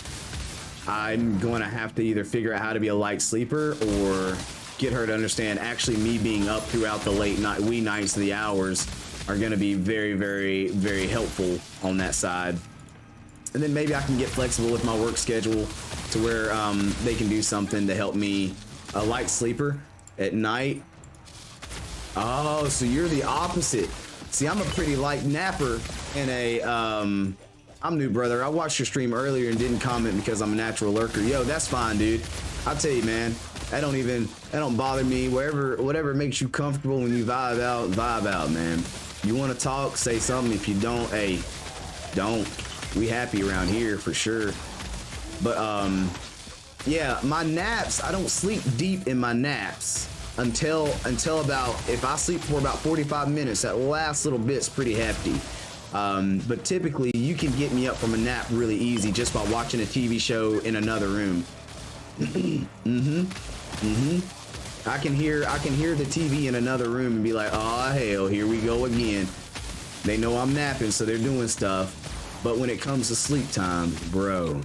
I'm going to have to either figure out how to be a light sleeper or get her to understand actually me being up throughout the late night, wee nights, the hours, are going to be very, very, very helpful on that side. And then maybe I can get flexible with my work schedule to where they can do something to help me, a light sleeper at night. Oh, so you're the opposite. See, I'm a pretty light napper and I'm new, brother. I watched your stream earlier and didn't comment because I'm a natural lurker. Yo, that's fine, dude. I'll tell you, man, that don't bother me. Whatever makes you comfortable when you vibe out, man. You want to talk, say something. If you don't, hey, don't. We happy around here for sure. But yeah, my naps, I don't sleep deep in my naps until about, if I sleep for about 45 minutes, that last little bit's pretty hefty. But typically you can get me up from a nap really easy just by watching a TV show in another room. I can hear the TV in another room and be like, oh hell, here we go again. They know I'm napping, so they're doing stuff. But when it comes to sleep time, bro,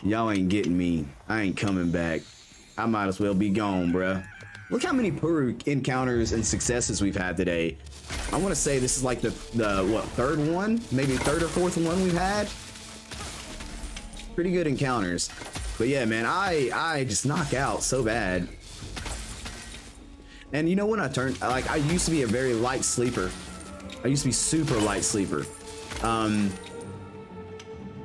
y'all ain't getting me. I ain't coming back. I might as well be gone, bro. Look how many Puru encounters and successes we've had today. I want to say this is like the what, third one? Maybe third or fourth one we've had. Pretty good encounters. But yeah, man, I just knock out so bad. And you know, when I used to be a very light sleeper. I used to be super light sleeper.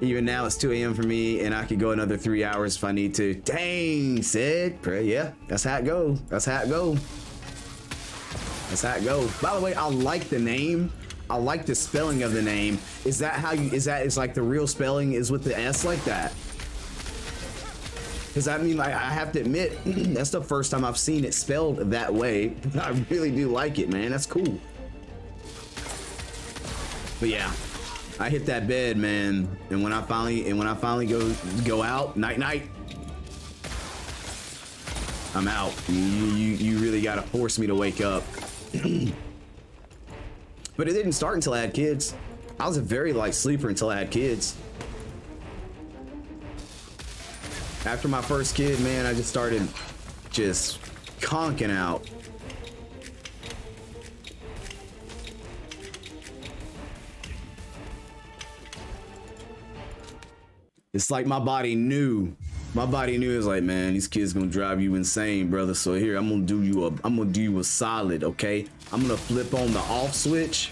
Even now it's 2 a.m. for me, and I could go another 3 hours if I need to. Dang, Sid. Yeah, that's how it go. That's how it go. That's how it go. By the way, I like the name. I like the spelling of the name. Is that how you, is like the real spelling is with the S like that? Because I mean, like, I have to admit, that's the first time I've seen it spelled that way. I really do like it, man. That's cool. But yeah, I hit that bed, man. And when I finally go out, night, I'm out. You really gotta force me to wake up. But it didn't start until I had kids. I was a very light sleeper until I had kids. After my first kid, man, I just started just conking out. It's like my body knew. My body knew. It was like, man, these kids gonna drive you insane, brother. So here, I'm gonna do you a solid, okay? I'm gonna flip on the off switch.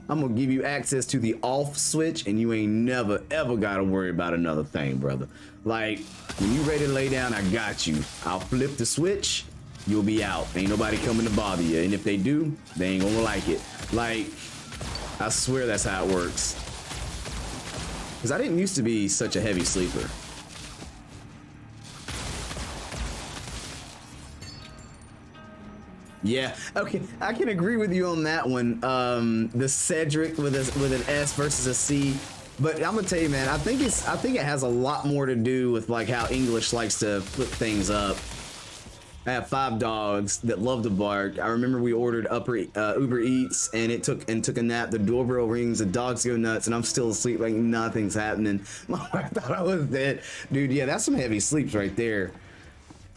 I'm gonna give you access to the off switch, and you ain't never ever gotta worry about another thing, brother. Like, when you ready to lay down, I got you. I'll flip the switch, you'll be out. Ain't nobody coming to bother you, and if they do, they ain't gonna like it. Like, I swear that's how it works. Because I didn't used to be such a heavy sleeper. Yeah, okay, I can agree with you on that one. The Cedric with an S versus a C. But I'm gonna tell you, man, I think it has a lot more to do with like how English likes to flip things up. I have 5 dogs that love to bark. I remember we ordered Uber Eats and it took a nap. The doorbell rings, the dogs go nuts, and I'm still asleep like nothing's happening. My wife thought I was dead. Dude, yeah, that's some heavy sleeps right there.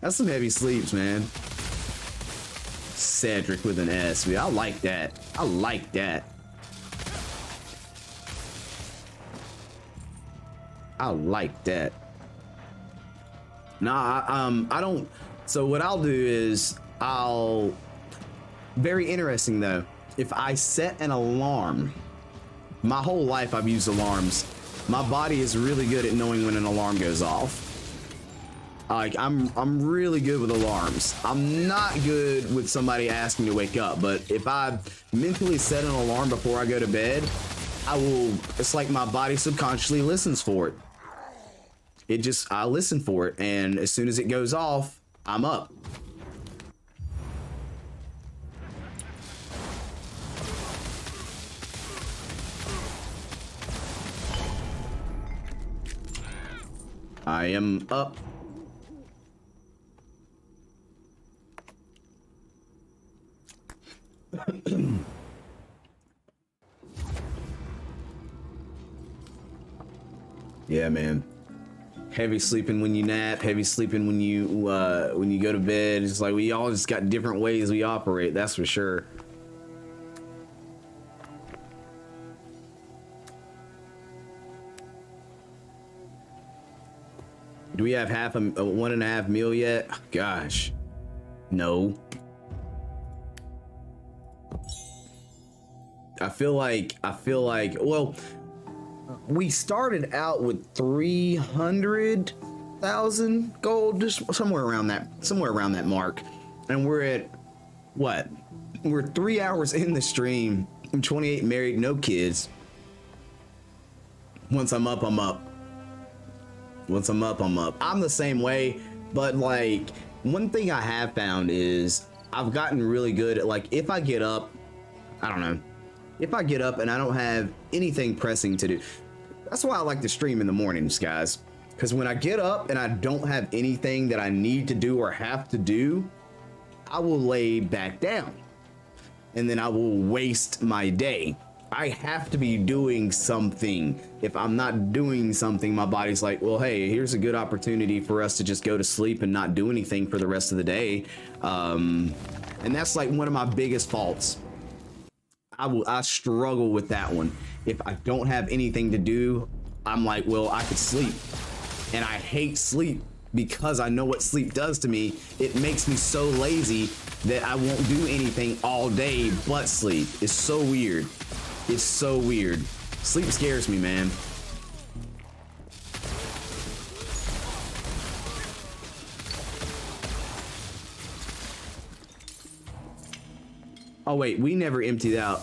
That's some heavy sleeps, man. Cedric with an S. I like that. I like that. I like that. Nah, I don't. So what I'll do is very interesting though. If I set an alarm, my whole life I've used alarms. My body is really good at knowing when an alarm goes off. Like I'm really good with alarms. I'm not good with somebody asking me to wake up, but if I mentally set an alarm before I go to bed, it's like my body subconsciously listens for it. I listen for it, and as soon as it goes off, I'm up. I am up. Yeah, man. Heavy sleeping when you nap, heavy sleeping when you go to bed. It's like we all just got different ways we operate, that's for sure. Do we have half a 1.5 mil yet? Gosh, no. I feel like, well, we started out with 300,000 gold, just somewhere around that mark, and we're at what? We're 3 hours in the stream. I'm 28, married, no kids. Once I'm up, I'm up. Once I'm up, I'm up. I'm the same way, but like one thing I have found is I've gotten really good at, like, if I get up, I don't know, if I get up and I don't have anything pressing to do. That's why I like to stream in the mornings, guys, because when I get up and I don't have anything that I need to do or have to do, I will lay back down and then I will waste my day. I have to be doing something. If I'm not doing something, my body's like, well, hey, here's a good opportunity for us to just go to sleep and not do anything for the rest of the day. And that's like one of my biggest faults. I struggle with that one. If I don't have anything to do, I'm like, well, I could sleep. And I hate sleep because I know what sleep does to me. It makes me so lazy that I won't do anything all day but sleep. It's so weird. It's so weird. Sleep scares me, man. Oh wait, we never emptied out.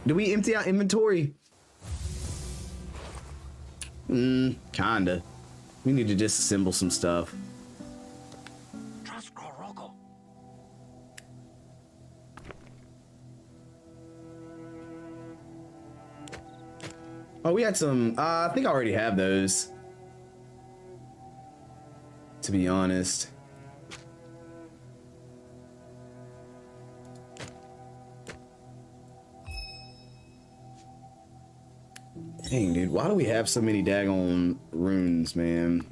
Did we empty out inventory? Kinda. We need to disassemble some stuff. Oh, we had some, I think I already have those, to be honest. Dang, dude, why do we have so many daggone runes, man?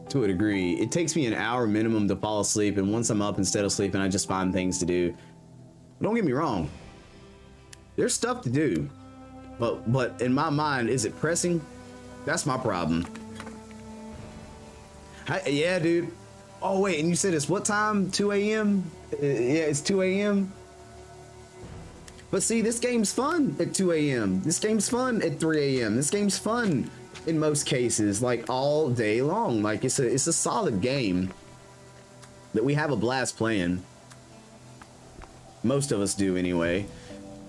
To a degree. It takes me an hour minimum to fall asleep, and once I'm up, instead of sleeping, I just find things to do. Don't get me wrong, there's stuff to do, but in my mind, is it pressing? That's my problem. Yeah, dude. Oh wait, and you said it's what time? 2 a.m. Yeah, it's 2 a.m. But see, this game's fun at 2 a.m. This game's fun at 3 a.m. This game's fun in most cases, like all day long. Like it's a solid game that we have a blast playing. Most of us do anyway.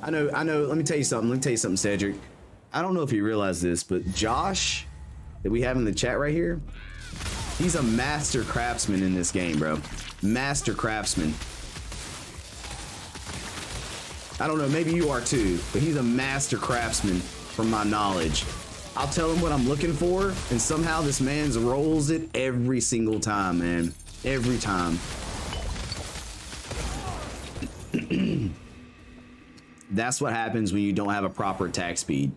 I know. Let me tell you something, Cedric. I don't know if you realize this, but Josh, that we have in the chat right here, he's a master craftsman in this game, bro. Master craftsman. I don't know, maybe you are too, but he's a master craftsman from my knowledge. I'll tell him what I'm looking for, and somehow this man's rolls it every single time, man. Every time. That's what happens when you don't have a proper attack speed.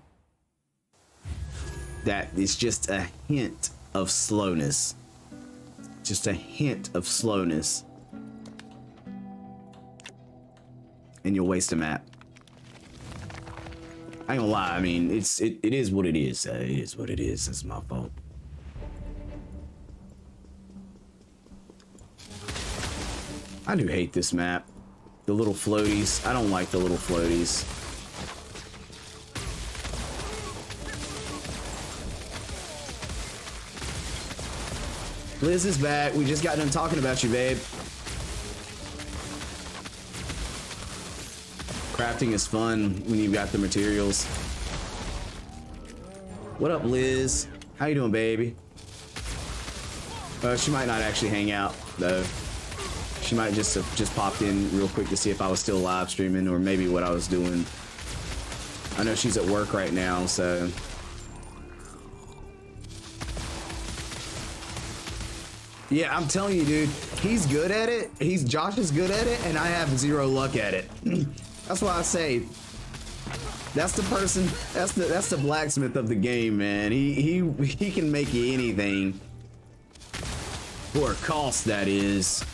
That is just a hint of slowness. Just a hint of slowness. And you'll waste a map. I ain't gonna lie, I mean, it is what it is. It is what it is. It's my fault. I do hate this map. The little floaties. I don't like the little floaties. Liz is back. We just got done talking about you, babe. Crafting is fun when you've got the materials. What up, Liz? How you doing, baby? She might not actually hang out, though. She might just have just popped in real quick to see if I was still live streaming or maybe what I was doing. I know she's at work right now, so. Yeah, I'm telling you, dude, he's good at it. Josh is good at it, and I have zero luck at it. That's why I say that's the person. That's the blacksmith of the game, man. He can make you anything for a cost, that is.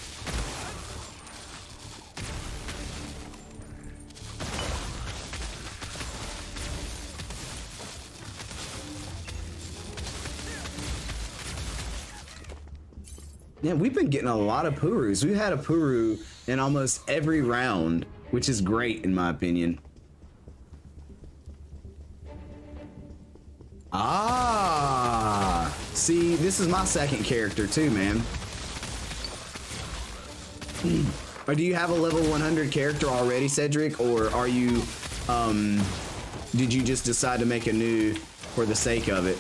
Yeah, we've been getting a lot of Purus. We've had a Puru in almost every round, which is great in my opinion. Ah, see, this is my second character too, man. Or do you have a level 100 character already, Cedric? Or are you, did you just decide to make a new for the sake of it?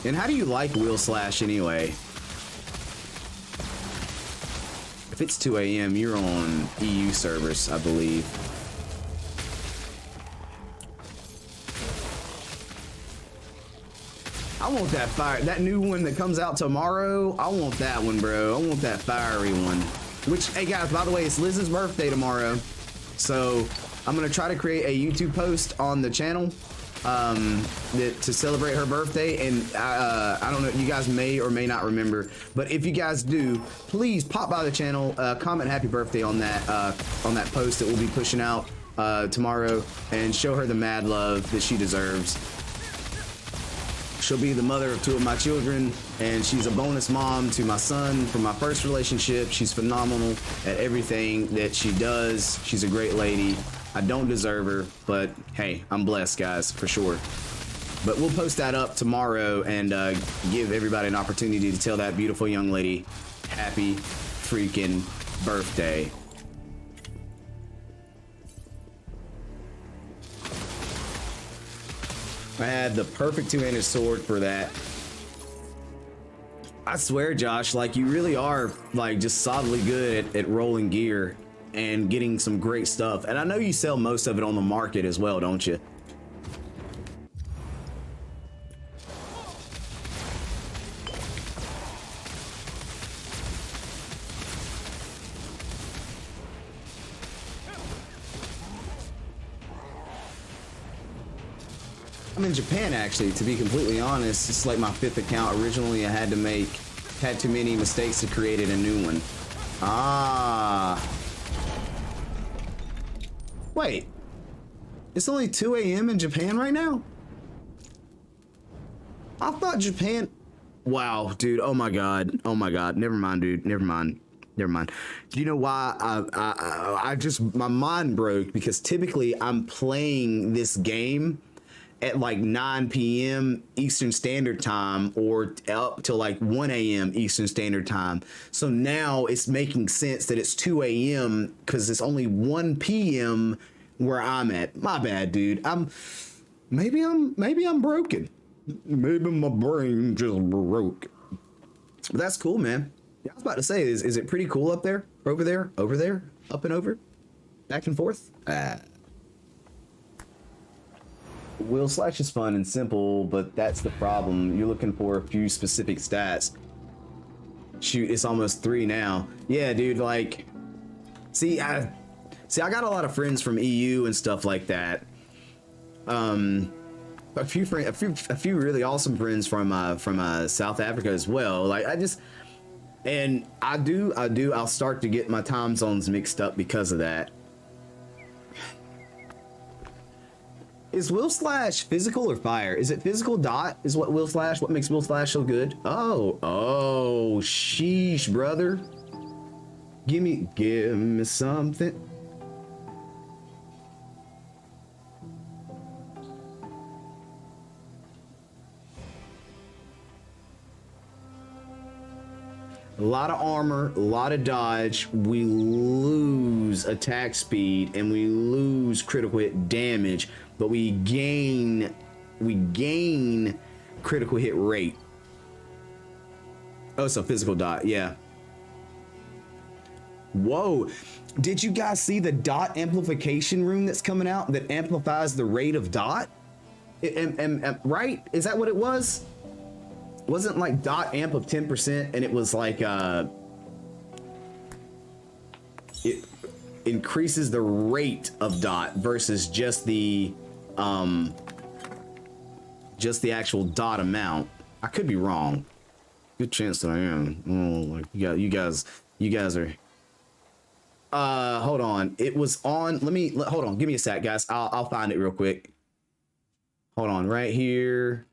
And how do you like Wheel Slash anyway? If it's 2 a.m., you're on EU servers, I believe. I want that fire, that new one that comes out tomorrow. I want that one, bro. I want that fiery one. Which, hey guys, by the way, it's Liz's birthday tomorrow. So I'm gonna try to create a YouTube post on the channel to celebrate her birthday, and I don't know, you guys may or may not remember, but if you guys do, please pop by the channel, comment happy birthday on that post that we'll be pushing out tomorrow, and show her the mad love that she deserves. She'll be the mother of 2 of my children, and she's a bonus mom to my son from my first relationship. She's phenomenal at everything that she does. She's a great lady. I don't deserve her, but hey, I'm blessed, guys, for sure. But we'll post that up tomorrow and give everybody an opportunity to tell that beautiful young lady happy freaking birthday. I had the perfect two-handed sword for that. I swear, Josh, like, you really are like just solidly good at rolling gear and getting some great stuff. And I know you sell most of it on the market as well, don't you? I'm in Japan, actually, to be completely honest. It's like my 5th account. Originally, I had too many mistakes to create a new one. Ah. Wait, it's only 2 a.m. in Japan right now? I thought Japan... Wow, dude, oh my god, never mind, dude, never mind. Do you know why I just, my mind broke? Because typically I'm playing this game at like 9 p.m. Eastern Standard Time or up till like 1 a.m. Eastern Standard Time. So now it's making sense that it's 2 a.m. because it's only 1 p.m. where I'm at. My bad, dude. Maybe I'm broken. Maybe my brain just broke. But that's cool, man. Yeah, I was about to say, is it pretty cool up there? Over there? Over there? Up and over? Back and forth? Will slash is fun and simple, but that's the problem. You're looking for a few specific stats. Shoot, it's almost 3 now. Yeah, dude, like, see, I got a lot of friends from EU and stuff like that. A few really awesome friends from South Africa as well. Like, I'll start to get my time zones mixed up because of that. Is Will Slash physical or fire? Is it physical dot? Is what makes Will Slash so good? Oh, sheesh, brother. Give me something. A lot of armor, a lot of dodge. We lose attack speed and we lose critical hit damage, but we gain critical hit rate. Oh, so physical dot, yeah. Whoa, did you guys see the dot amplification rune that's coming out that amplifies the rate of dot? Right? Is that what it was? Wasn't like dot amp of 10% and it was like it increases the rate of dot versus just the actual dot amount. I could be wrong. Good chance that I am. Oh, like you guys are hold on. It was on, hold on, give me a sec, guys. I'll find it real quick. Hold on, right here.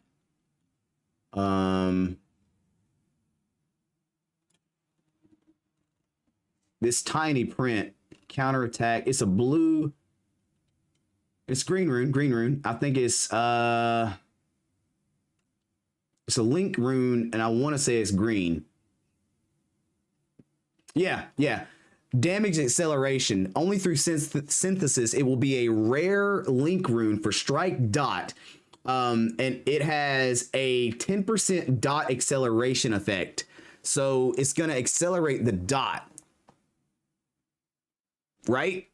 This tiny print, counterattack. It's a blue. It's green rune. I think it's a link rune, and I want to say it's green. Yeah. Damage acceleration. Only through synthesis, it will be a rare link rune for strike dot. And it has a 10% dot acceleration effect. So it's going to accelerate the dot. Right?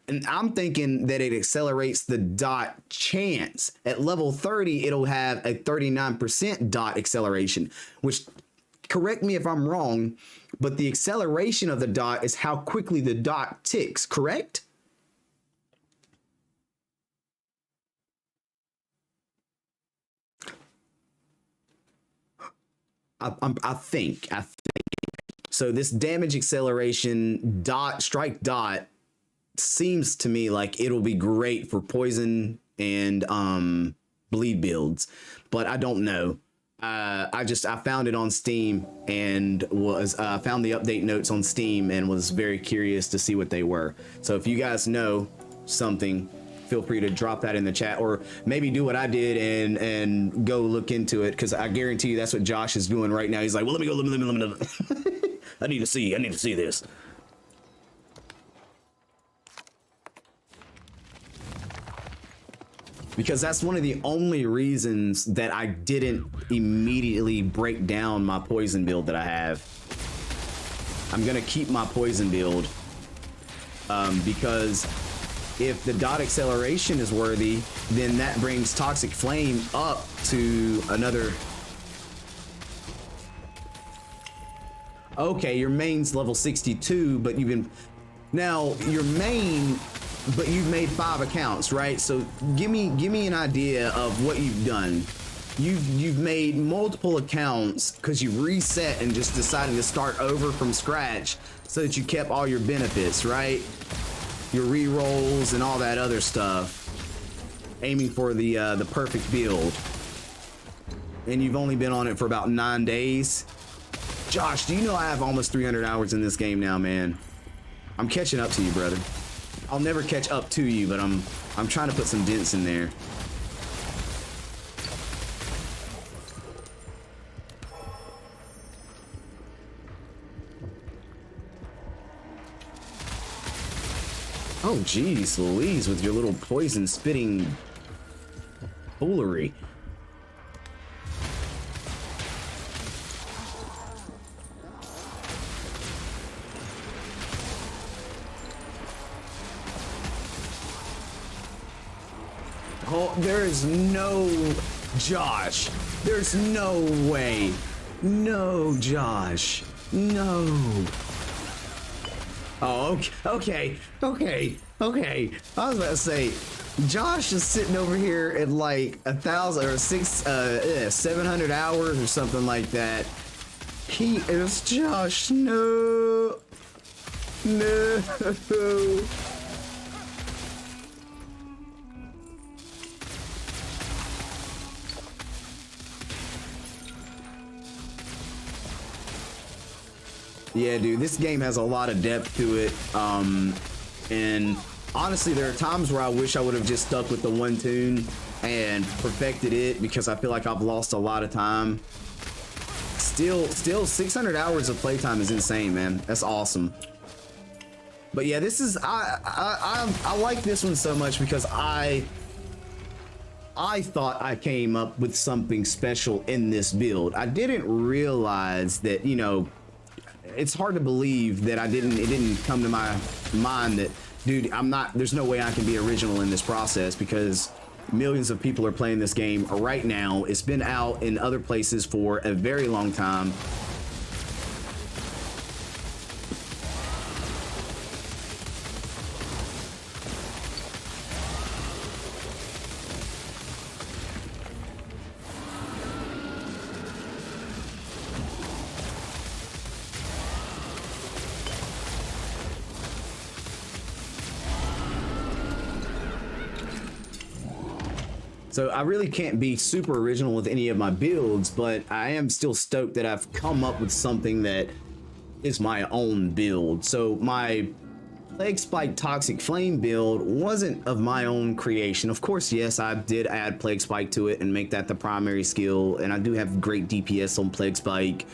And I'm thinking that it accelerates the dot chance. At level 30, it'll have a 39% dot acceleration, which, correct me if I'm wrong, but the acceleration of the dot is how quickly the dot ticks, correct? I think. So this damage acceleration strike dot seems to me like it'll be great for poison and bleed builds, but I don't know. I found it on Steam and found the update notes on Steam and was very curious to see what they were. So if you guys know something, feel free to drop that in the chat, or maybe do what I did and go look into it, because I guarantee you that's what Josh is doing right now. He's like, well, let me go. I need to see this. Because that's one of the only reasons that I didn't immediately break down my poison build that I have. I'm gonna keep my poison build because if the dot acceleration is worthy, then that brings Toxic Flame up to another. Okay, your main's level 62, but you've been now your main, but you've made 5 accounts, right? So give me an idea of what you've done. You've made multiple accounts because you reset and just decided to start over from scratch so that you kept all your benefits, right? Your re-rolls and all that other stuff, aiming for the perfect build. And you've only been on it for about 9 days. Josh, do you know I have almost 300 hours in this game now, man? I'm catching up to you, brother. I'll never catch up to you, but I'm trying to put some dents in there. Oh, geez, Louise, with your little poison spitting foolery. Oh, there is no Josh. There's no way. No, Josh. No. Oh, okay. I was about to say, Josh is sitting over here at like 1,000 or 700 hours or something like that. He is Josh. No. Yeah, dude, this game has a lot of depth to it. And honestly, there are times where I wish I would have just stuck with the one tune and perfected it, because I feel like I've lost a lot of time. Still 600 hours of playtime is insane, man. That's awesome. But yeah, this is I like this one so much because I thought I came up with something special in this build. I didn't realize that, you know, it's hard to believe that it didn't come to my mind that, dude, there's no way I can be original in this process, because millions of people are playing this game right now. It's been out in other places for a very long time. So I really can't be super original with any of my builds, but I am still stoked that I've come up with something that is my own build. So my Plague Spike Toxic Flame build wasn't of my own creation. Of course, yes, I did add Plague Spike to it and make that the primary skill, and I do have great DPS on Plague Spike.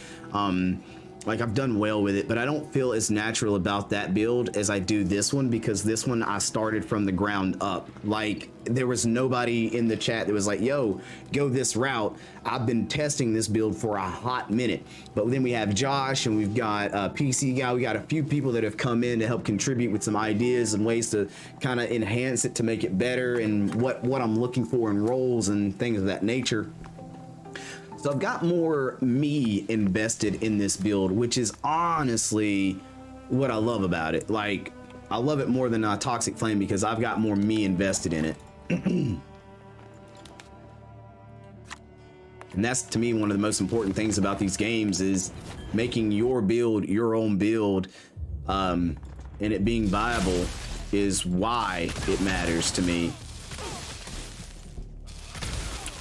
Like, I've done well with it, but I don't feel as natural about that build as I do this one, because this one I started from the ground up. Like, there was nobody in the chat that was like, yo, go this route. I've been testing this build for a hot minute. But then we have Josh, and we've got PC Guy. We got a few people that have come in to help contribute with some ideas and ways to kind of enhance it to make it better, and what I'm looking for in roles and things of that nature. So I've got more me invested in this build, which is honestly what I love about it. Like, I love it more than Toxic Flame because I've got more me invested in it. And that's, to me, one of the most important things about these games is making your build your own build, and it being viable is why it matters to me.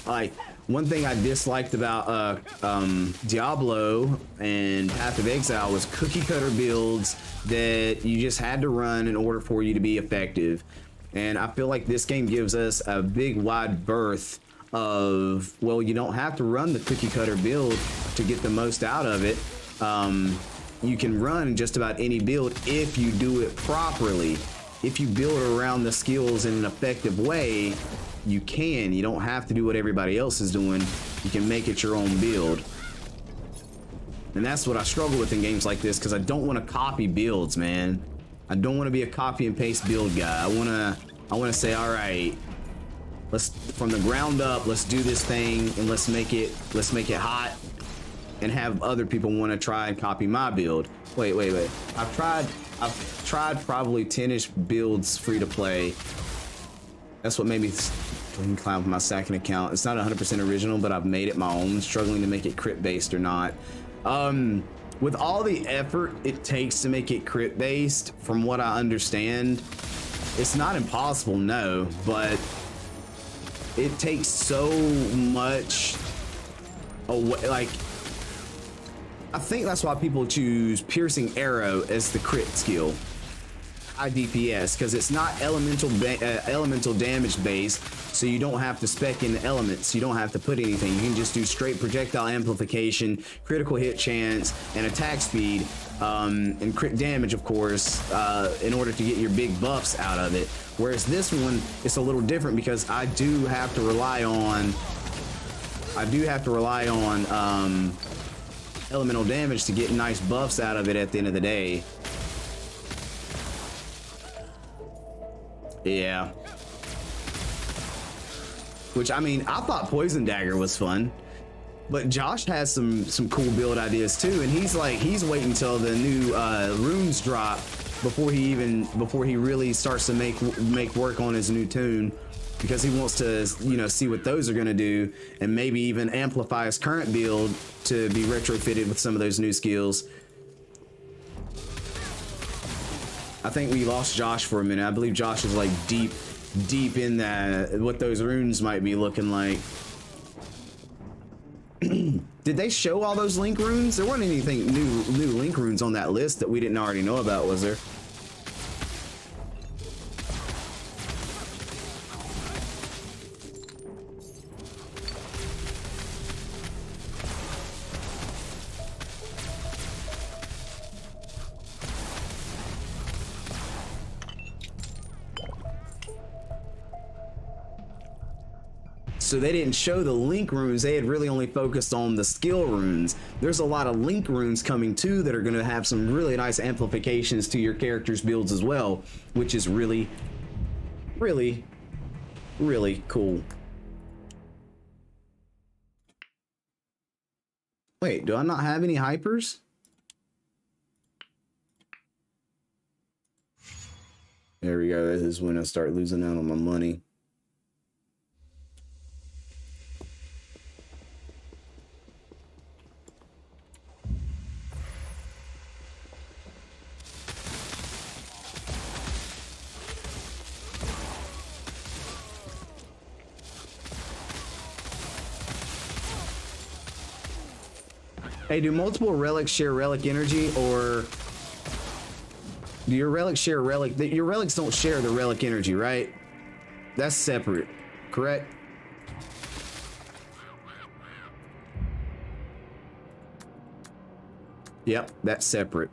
Like, one thing I disliked about Diablo and Path of Exile was cookie cutter builds that you just had to run in order for you to be effective. And I feel like this game gives us a big wide berth of, well, you don't have to run the cookie cutter build to get the most out of it. You can run just about any build if you do it properly. If you build around the skills in an effective way, you don't have to do what everybody else is doing. You can make it your own build. And that's what I struggle with in games like this, because I don't want to copy builds, man. I don't want to be a copy and paste build guy. I want to say, all right, let's, from the ground up, let's do this thing and let's make it hot, and have other people want to try and copy my build. Wait. I've tried probably 10-ish builds free to play. That's what made me clown with my second account. It's not 100% original, but I've made it my own, struggling to make it crit based or not. With all the effort it takes to make it crit based, from what I understand, it's not impossible, no, but it takes so much away. Like, I think that's why people choose Piercing Arrow as the crit skill. High DPS, because it's not elemental damage based, so you don't have to spec in elements. You don't have to put anything. You can just do straight projectile amplification, critical hit chance, and attack speed, and crit damage, of course, in order to get your big buffs out of it. Whereas this one, it's a little different because I do have to rely on elemental damage to get nice buffs out of it at the end of the day. Yeah. Which, I mean, I thought Poison Dagger was fun, but Josh has some cool build ideas too, and he's waiting until the new runes drop before he really starts to make work on his new tune, because he wants to, you know, see what those are going to do and maybe even amplify his current build to be retrofitted with some of those new skills. I think we lost Josh for a minute. I believe Josh is like deep in that, what those runes might be looking like. Did they show all those link runes? There wasn't anything new link runes on that list that we didn't already know about, was there? So they didn't show the link runes. They had really only focused on the skill runes. There's a lot of link runes coming too that are going to have some really nice amplifications to your character's builds as well, which is really, really, really cool. Wait, do I not have any hypers? There we go. This is when I start losing out on my money. Hey, do multiple relics share relic energy, or do your relics share relic? Your relics don't share the relic energy, right? That's separate, correct? Yep, that's separate.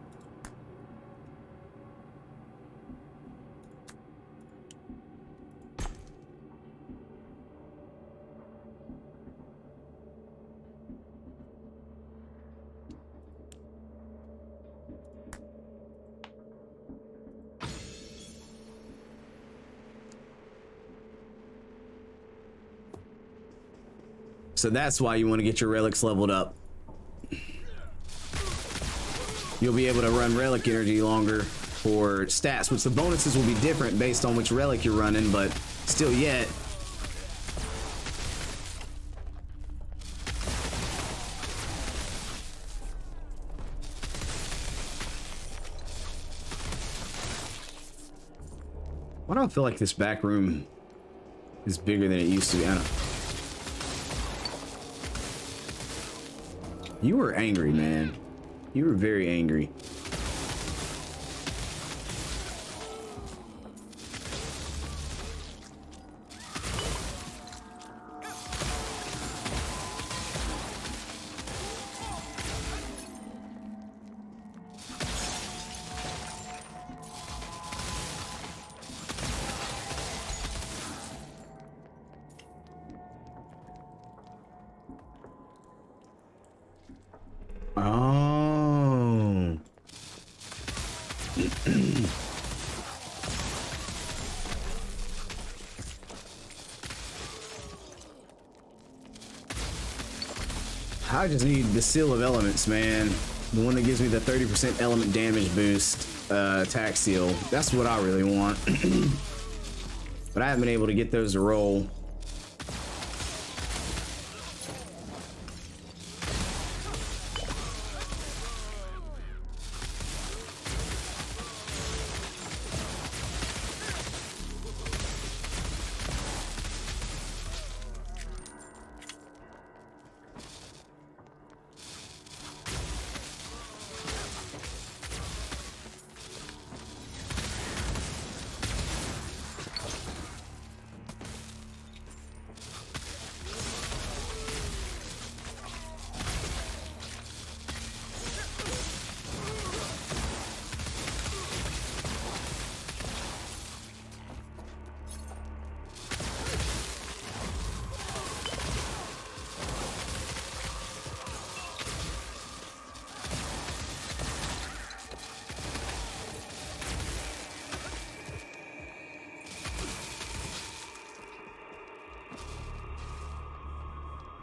So that's why you want to get your relics leveled up. You'll be able to run relic energy longer for stats, which the bonuses will be different based on which relic you're running, but still yet. Why do I feel like this back room is bigger than it used to be? I don't know. You were angry, man. You were very angry. Oh. I just need the Seal of Elements, man. The one that gives me the 30% element damage boost attack seal. That's what I really want. But I haven't been able to get those to roll.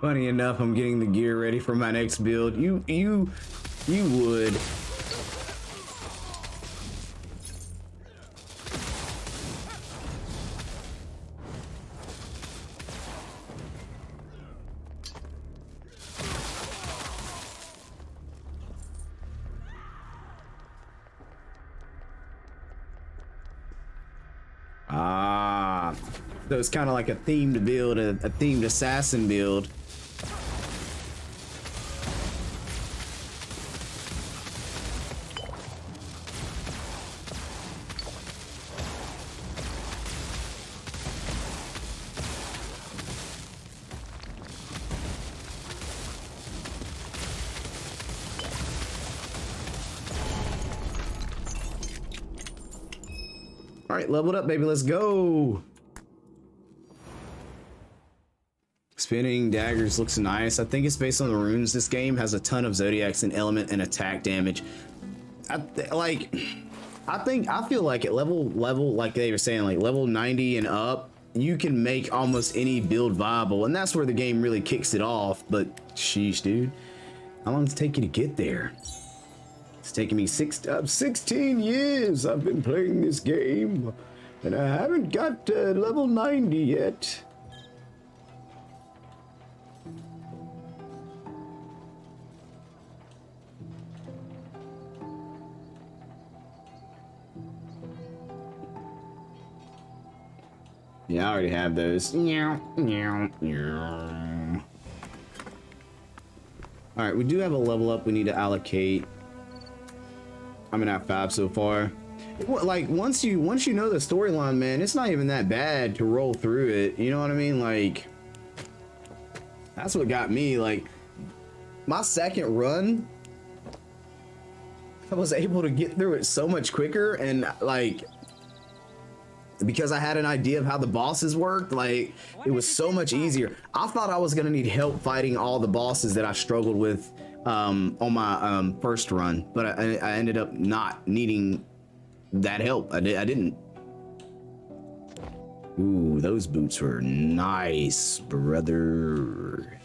Funny enough, I'm getting the gear ready for my next build. You would. Ah, so it's kind of like a themed build, a themed assassin build. All right, leveled up, baby. Let's go. Spinning daggers looks nice. I think it's based on the runes. This game has a ton of zodiacs and element and attack damage. I feel like at level like they were saying, like level 90 and up, you can make almost any build viable, and that's where the game really kicks it off. But sheesh, dude, how long does it take you to get there? It's taken me 16 years I've been playing this game, and I haven't got level 90 yet. Yeah, I already have those. All right, we do have a level up we need to allocate. I'm at 5 so far. Like once you know the storyline, man, it's not even that bad to roll through it. You know what I mean? Like that's what got me. Like my second run, I was able to get through it so much quicker, and like because I had an idea of how the bosses worked, like it was so much easier. I thought I was gonna need help fighting all the bosses that I struggled with on my first run, but I ended up not needing that help. I didn't. Ooh, those boots were nice, brother.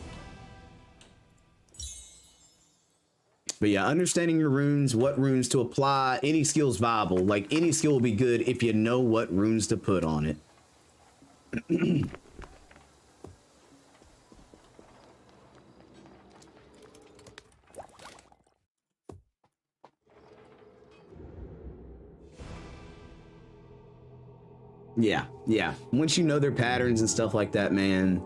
But yeah, understanding your runes, what runes to apply, any skill's viable. Like any skill will be good if you know what runes to put on it. Yeah. Once you know their patterns and stuff like that, man.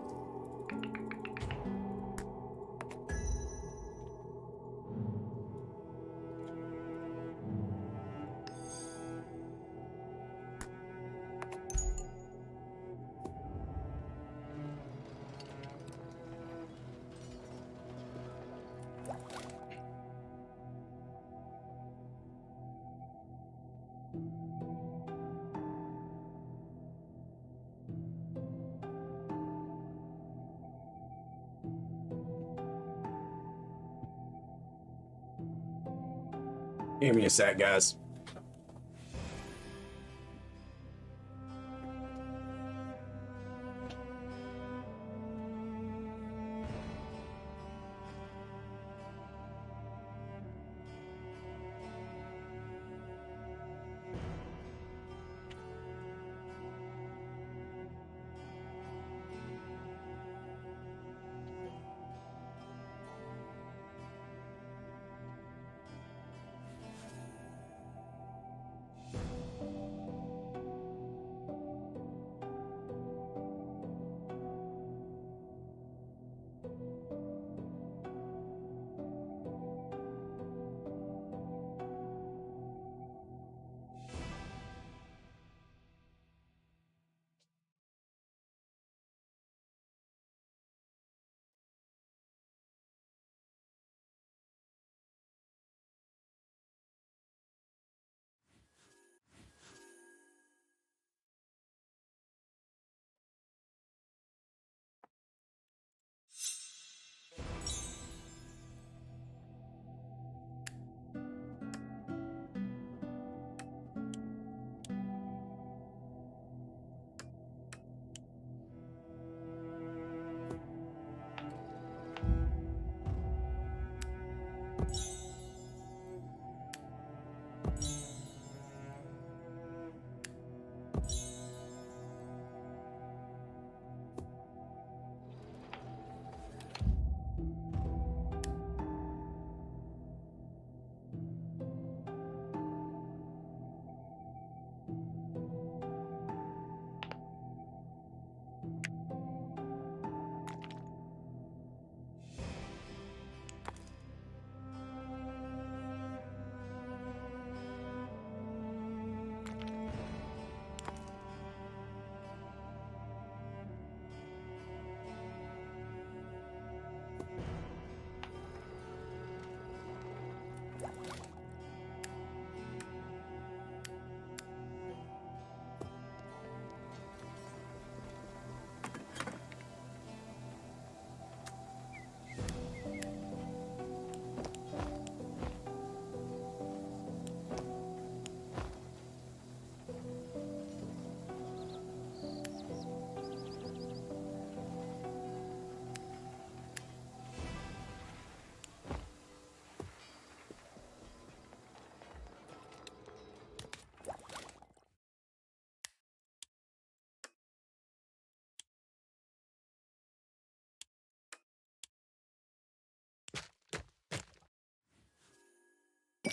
Give me a sec, guys.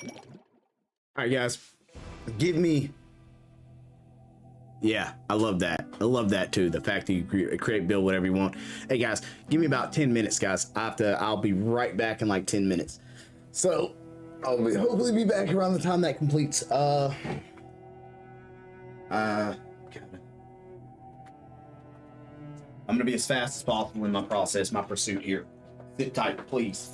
All right, guys, give me. Yeah, I love that. I love that too. The fact that you create, build whatever you want. Hey guys, give me about 10 minutes, guys. I'll be right back in like 10 minutes. So I'll hopefully be back around the time that completes. I'm gonna be as fast as possible in my process, my pursuit here. Sit tight, please.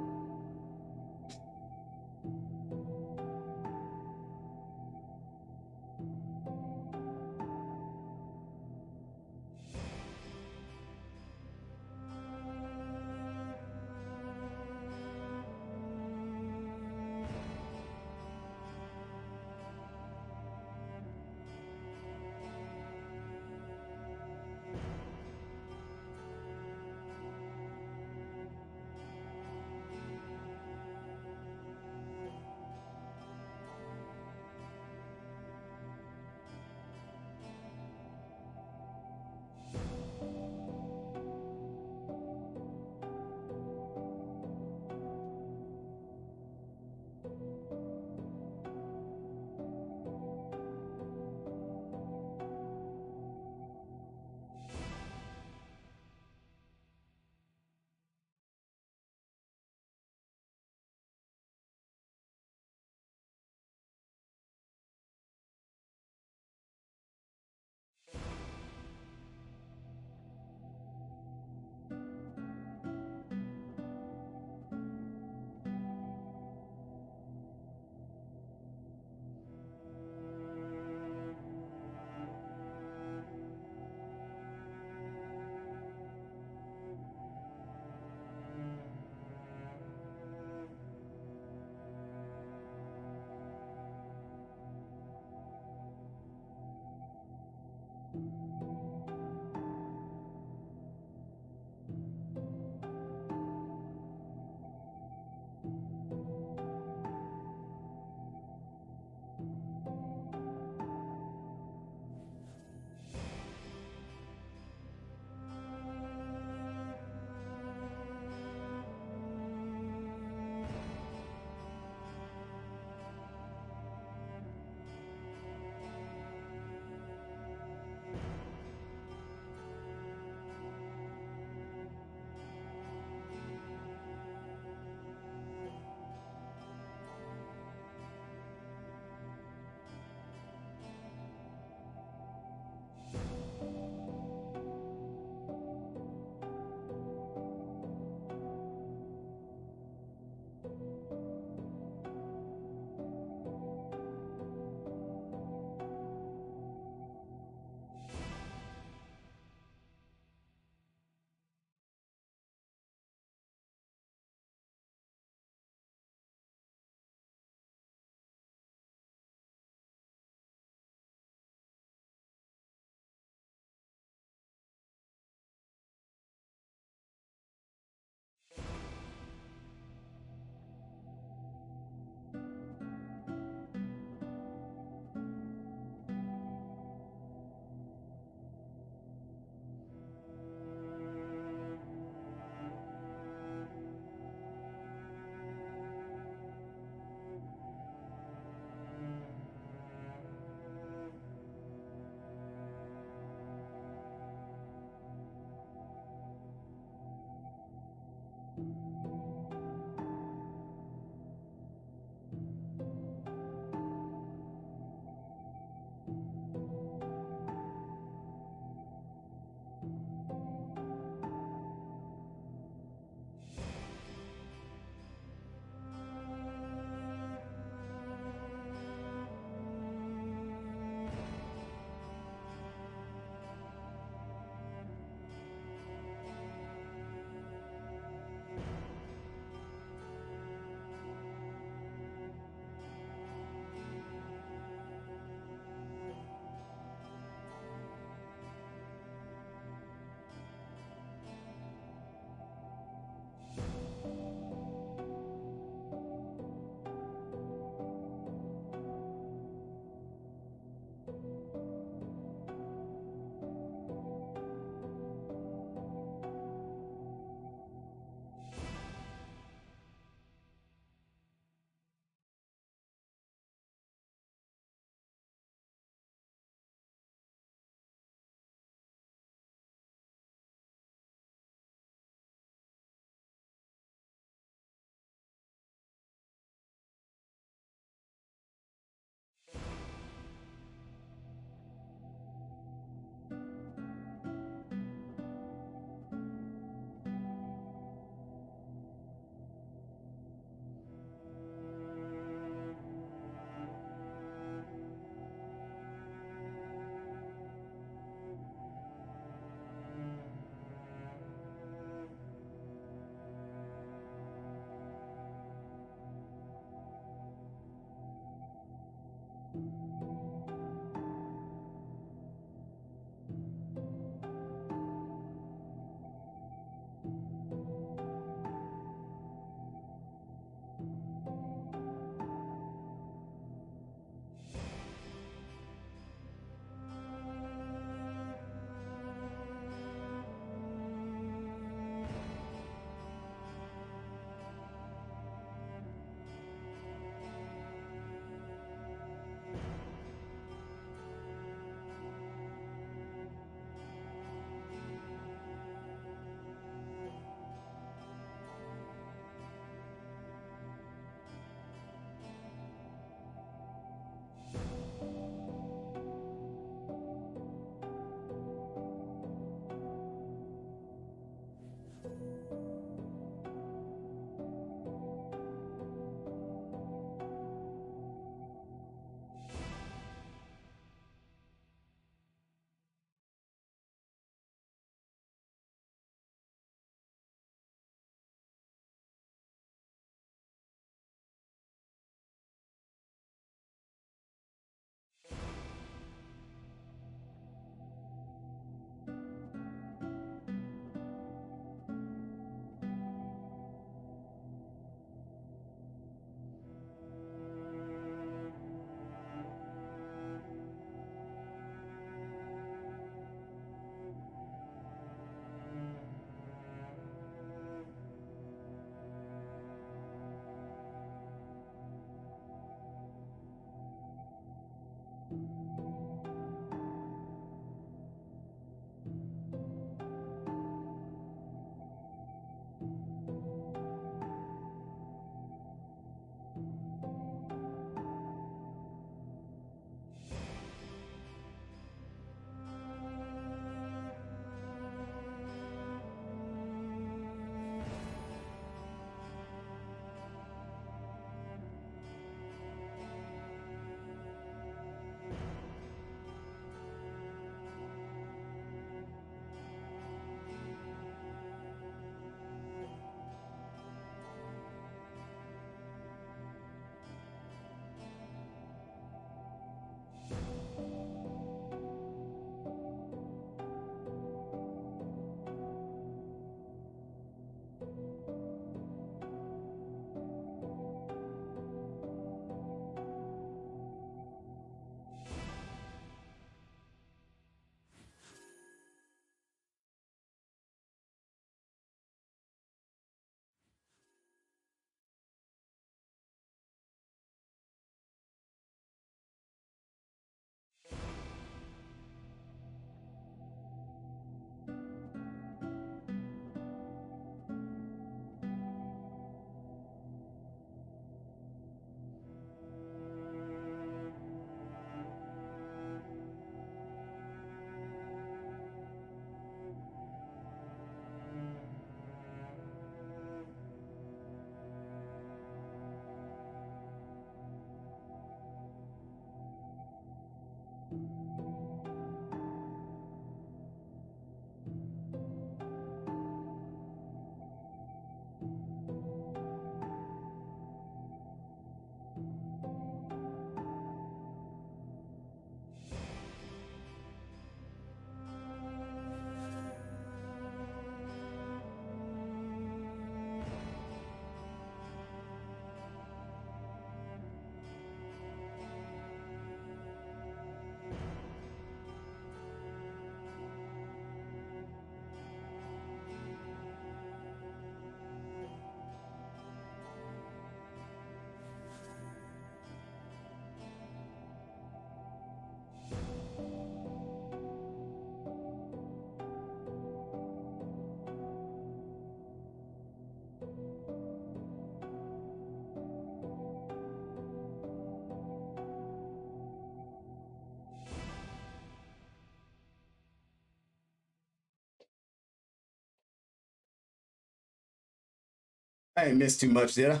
I ain't missed too much, did I?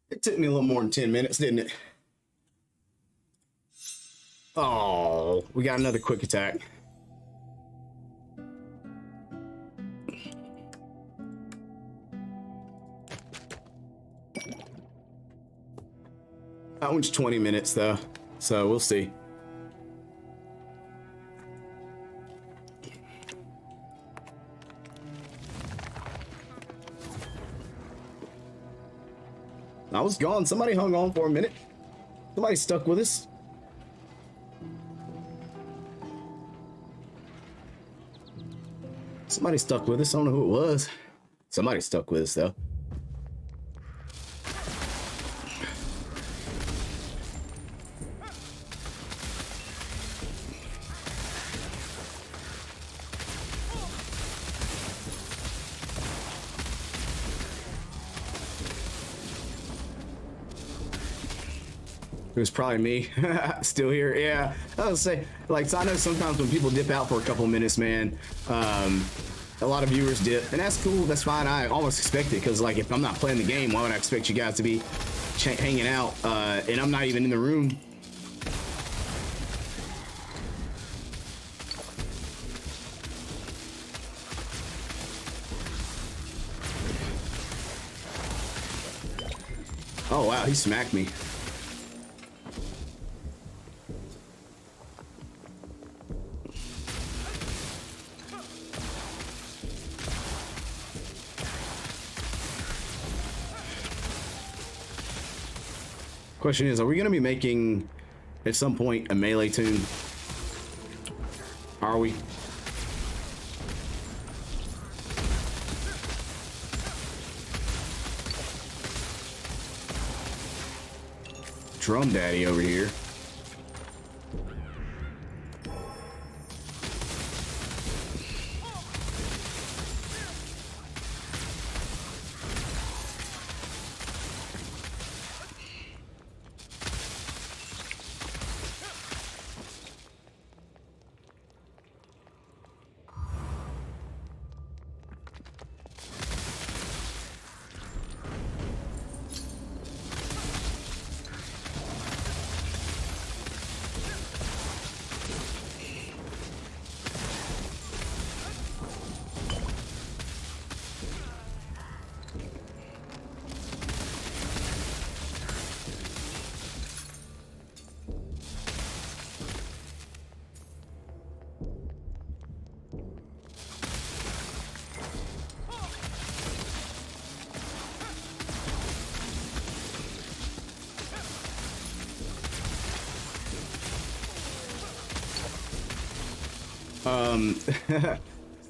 It took me a little more than 10 minutes, didn't it? Oh, we got another quick attack. That one's 20 minutes though, so we'll see. I was gone. Somebody hung on for a minute. Somebody stuck with us. Somebody stuck with us. I don't know who it was. Somebody stuck with us though. It was probably me. Still here. Yeah, I would say, like, so I know sometimes when people dip out for a couple minutes, man, a lot of viewers dip, and that's cool. That's fine. I almost expect it, because, like, if I'm not playing the game, why would I expect you guys to be hanging out, and I'm not even in the room? Oh, wow, he smacked me. Question is, are we going to be making at some point a melee tune? Are we? Drum Daddy over here.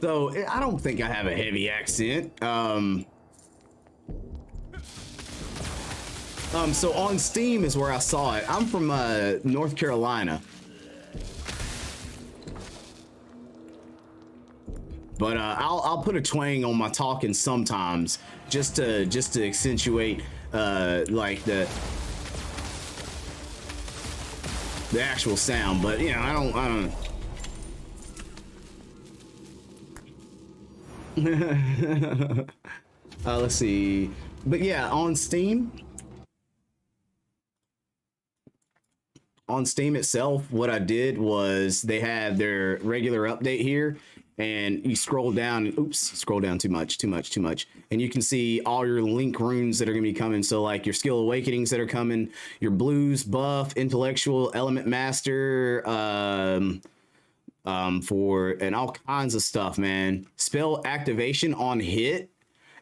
So I don't think I have a heavy accent. So on Steam is where I saw it. I'm from North Carolina, but I'll put a twang on my talking sometimes, just to accentuate like the actual sound. But you know, I don't. Let's see, but yeah, on Steam itself, what I did was they had their regular update here, and you scroll down, scroll down too much, and you can see all your link runes that are gonna be coming. So like your skill awakenings that are coming, your blues, buff, intellectual, element master, for, and all kinds of stuff, man. Spell activation on hit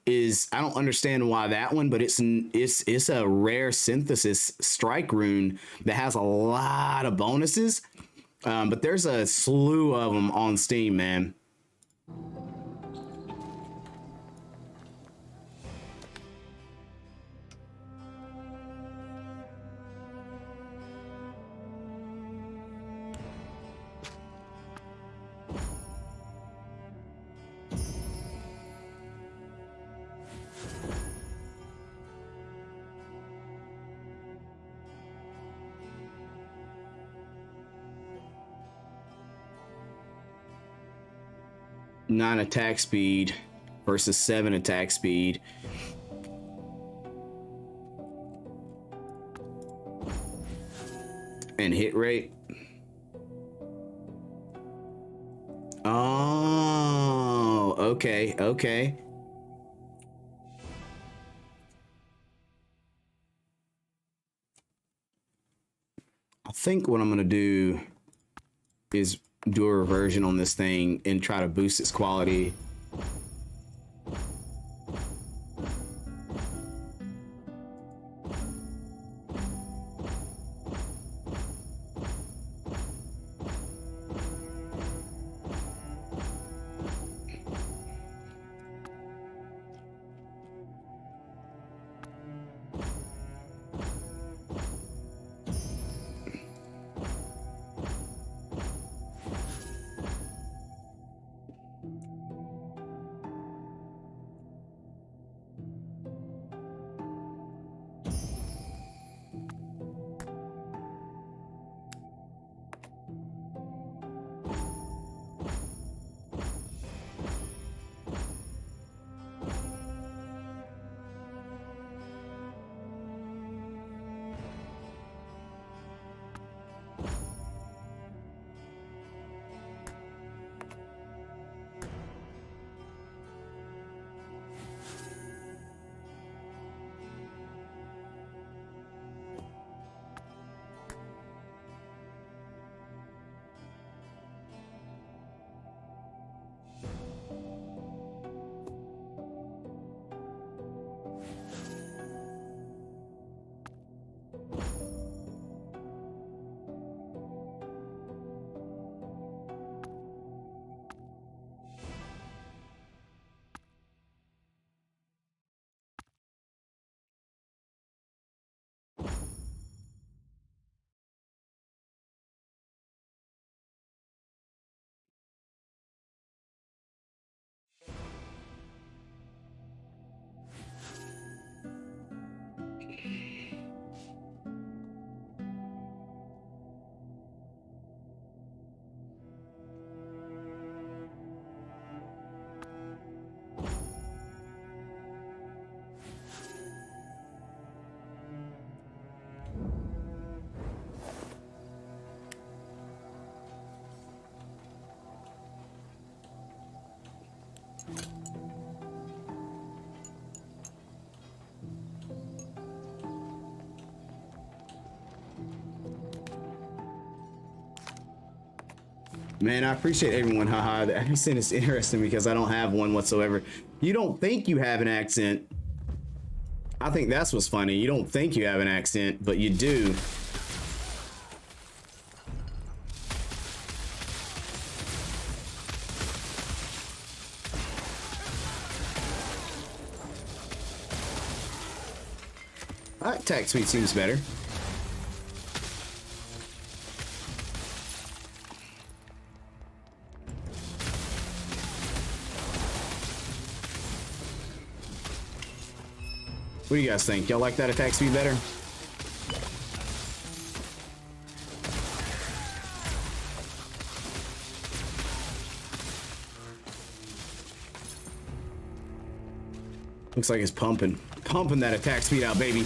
is, I don't understand why that one, but it's a rare synthesis strike rune that has a lot of bonuses, but there's a slew of them on Steam, man. Nine attack speed versus 7 attack speed. And hit rate. Oh, okay, okay. I think what I'm gonna do is do a reversion on this thing and try to boost its quality. Man, I appreciate everyone. Haha, the accent is interesting because I don't have one whatsoever. You don't think you have an accent. I think that's what's funny. You don't think you have an accent, but you do. Attack speed seems better. What do you guys think? Y'all like that attack speed better? Looks like it's pumping that attack speed out, baby.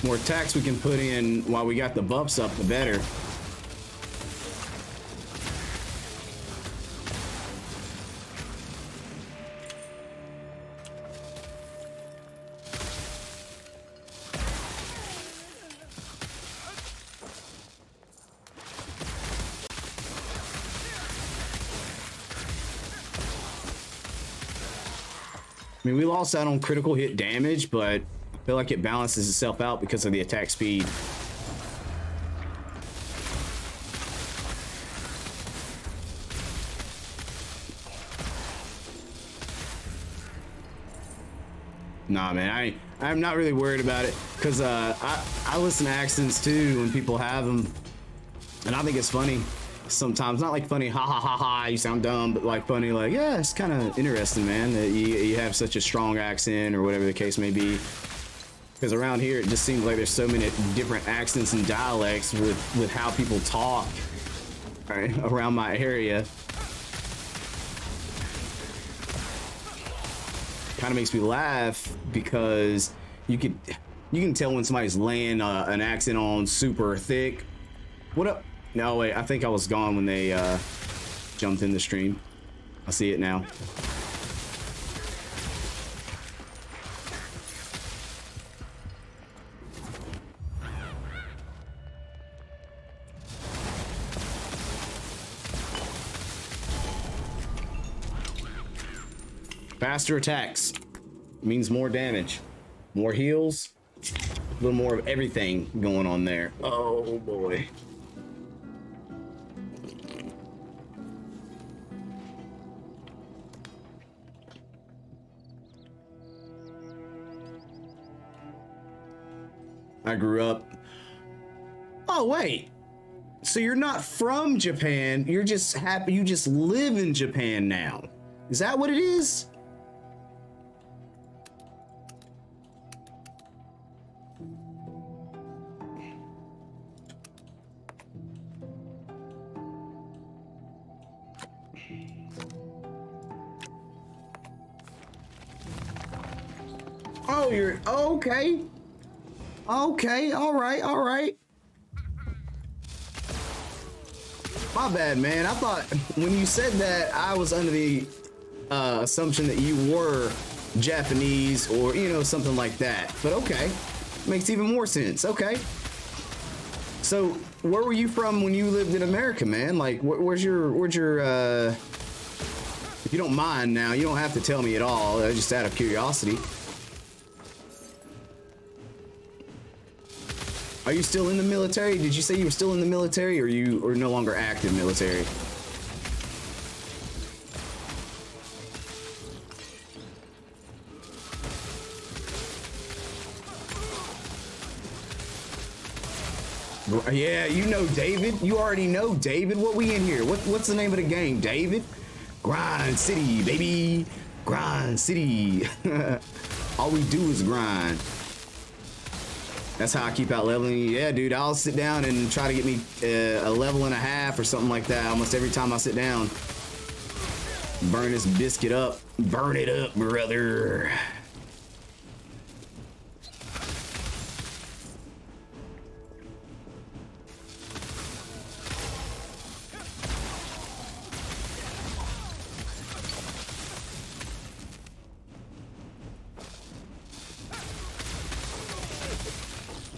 More attacks we can put in while we got the buffs up, the better. I mean, we lost out on critical hit damage, but I feel like it balances itself out because of the attack speed. Nah, man, I'm not really worried about it because I listen to accents too when people have them, and I think it's funny sometimes. Not like funny, ha ha ha ha, you sound dumb, but like funny, like yeah, it's kind of interesting, man, that you have such a strong accent or whatever the case may be. Because around here, it just seems like there's so many different accents and dialects with how people talk around my area. Kind of makes me laugh because you can tell when somebody's laying an accent on super thick. What up? No, wait, I think I was gone when they jumped in the stream. I see it now. Faster attacks means more damage, more heals, a little more of everything going on there. Oh boy. I grew up. Oh wait. So you're not from Japan, you're just happy, you just live in Japan now. Is that what it is? Oh, you're okay. Okay, all right. My bad, man. I thought when you said that, I was under the assumption that you were Japanese or, you know, something like that. But okay, makes even more sense. Okay. So, where were you from when you lived in America, man? Like, where's your if you don't mind now, you don't have to tell me at all, just out of curiosity. Are you still in the military? Did you say you were still in the military, or you are no longer active military? Yeah, you know David. You already know David. What we in here? What's the name of the game, David? Grind City, baby. Grind City. All we do is grind. That's how I keep out leveling. Yeah, dude, I'll sit down and try to get me a level and a half or something like that almost every time I sit down. Burn this biscuit up. Burn it up, brother.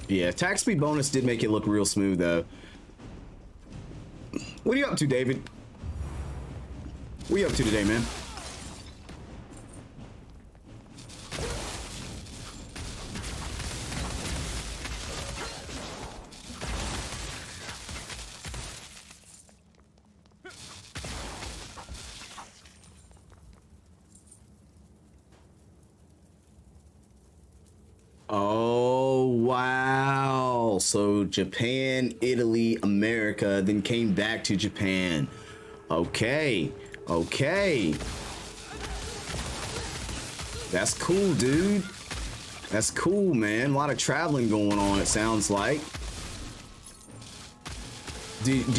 Yeah, attack speed bonus did make it look real smooth, though. What are you up to, David? What are you up to today, man? Oh, wow. So Japan, Italy, America, then came back to Japan. Okay. Okay. That's cool, dude. That's cool, man. A lot of traveling going on, it sounds like.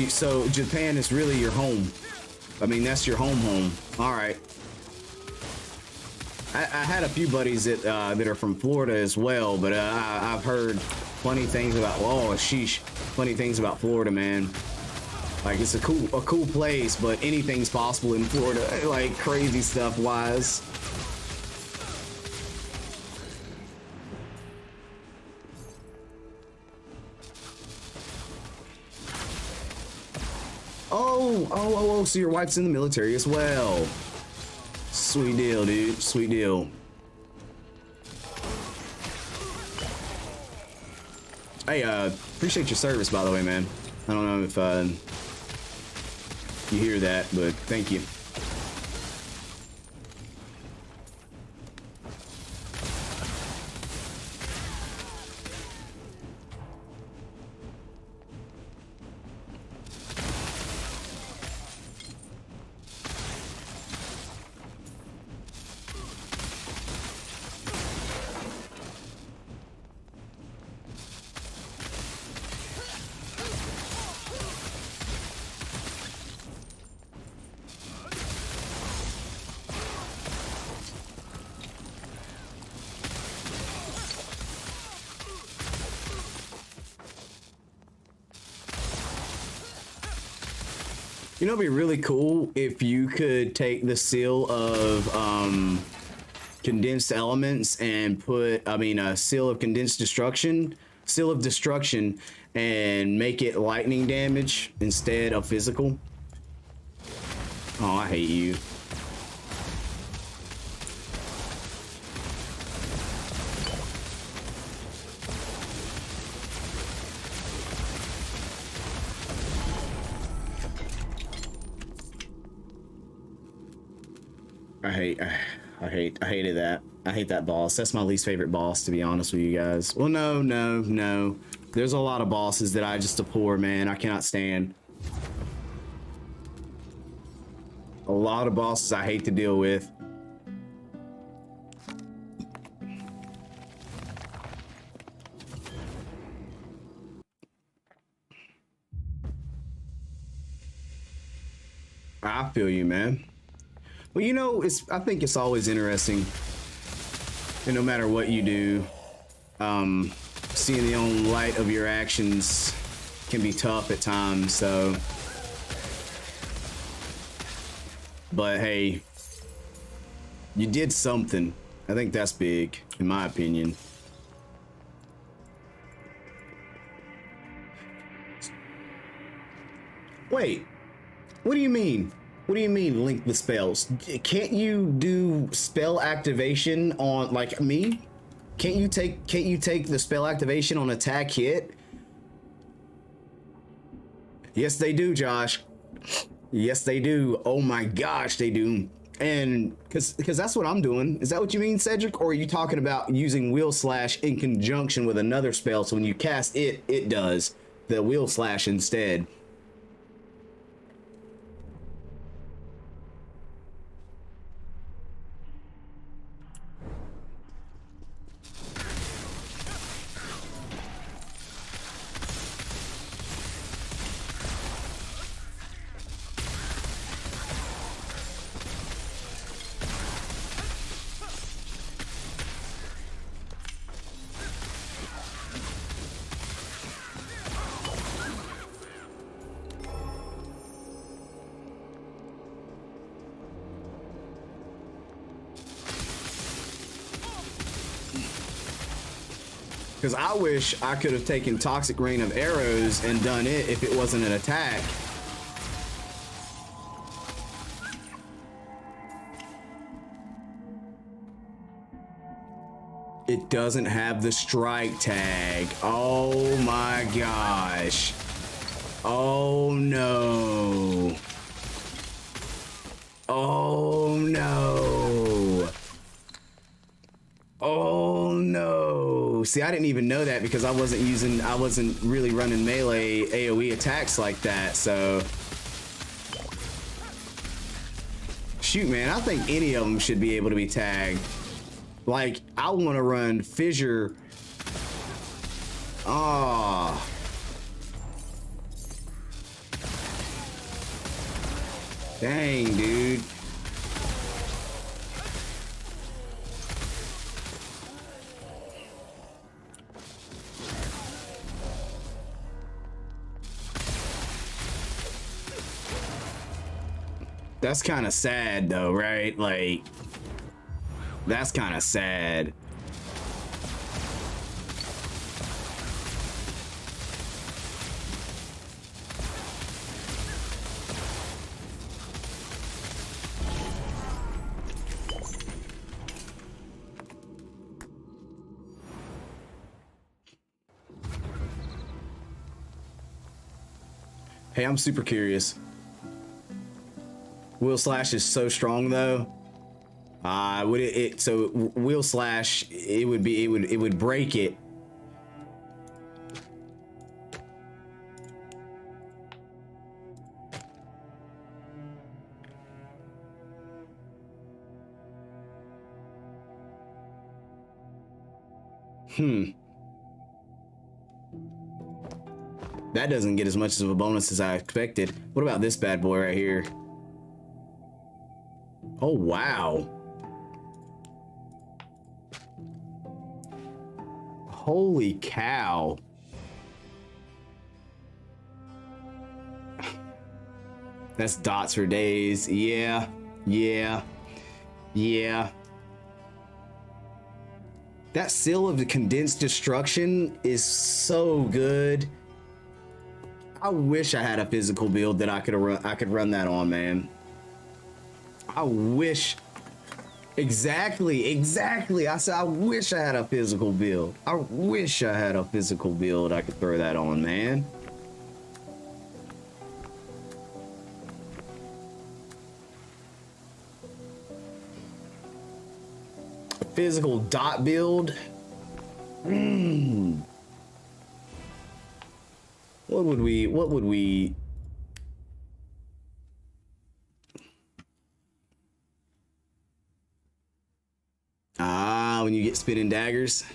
So Japan is really your home. I mean, that's your home. All right. I had a few buddies that are from Florida as well, but I've heard plenty things about, plenty things about Florida, man. Like, it's a cool place, but anything's possible in Florida, like crazy stuff wise. Oh, so your wife's in the military as well. Sweet deal, dude. Sweet deal. Hey, appreciate your service, by the way, man. I don't know if you hear that, but thank you. You know, it'd be really cool if you could take the seal of condensed elements and put, a seal of condensed destruction, seal of destruction, and make it lightning damage instead of physical. Oh, I hate you. I hated that. I hate that boss. That's my least favorite boss, to be honest with you guys. Well, no. There's a lot of bosses that I just abhor, man. I cannot stand. A lot of bosses I hate to deal with. I feel you, man. Well, you know, I think it's always interesting, and no matter what you do, seeing the own light of your actions can be tough at times, so. But hey, you did something. I think that's big, in my opinion. Wait, what do you mean? What do you mean link the spells? Can't you do spell activation on, like me? Can't you take the spell activation on attack hit? Yes, they do, Josh. Yes, they do. Oh my gosh, they do. And because that's what I'm doing. Is that what you mean, Cedric? Or are you talking about using wheel slash in conjunction with another spell? So when you cast it, it does the wheel slash instead. Because I wish I could have taken Toxic Rain of Arrows and done it if it wasn't an attack. It doesn't have the strike tag. Oh my gosh. Oh no. Oh no. Oh no. See, I didn't even know that because I wasn't really running melee AoE attacks like that, so. Shoot, man, I think any of them should be able to be tagged. Like, I want to run fissure. Ah. Dang, dude. That's kind of sad though, right? Like, that's kind of sad. Hey, I'm super curious. Wheel slash is so strong though. Would it so wheel slash it would break it. That doesn't get as much of a bonus as I expected. What about this bad boy right here? Oh, wow. Holy cow. That's dots for days. Yeah, yeah, yeah. That seal of the condensed destruction is so good. I wish I had a physical build that I could run that on, man. I wish. Exactly. I said I wish I had a physical build. I wish I had a physical build I could throw that on, man. Physical dot build. What would we when you get spinning daggers.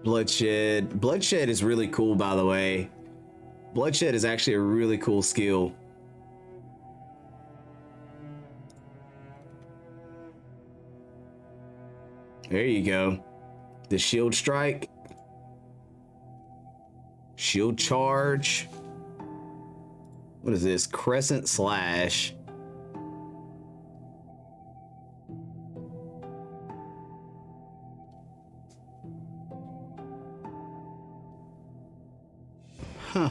Bloodshed is really cool, by the way. Bloodshed is actually a really cool skill. There you go. The shield strike. Shield charge. What is this? Crescent slash. Huh.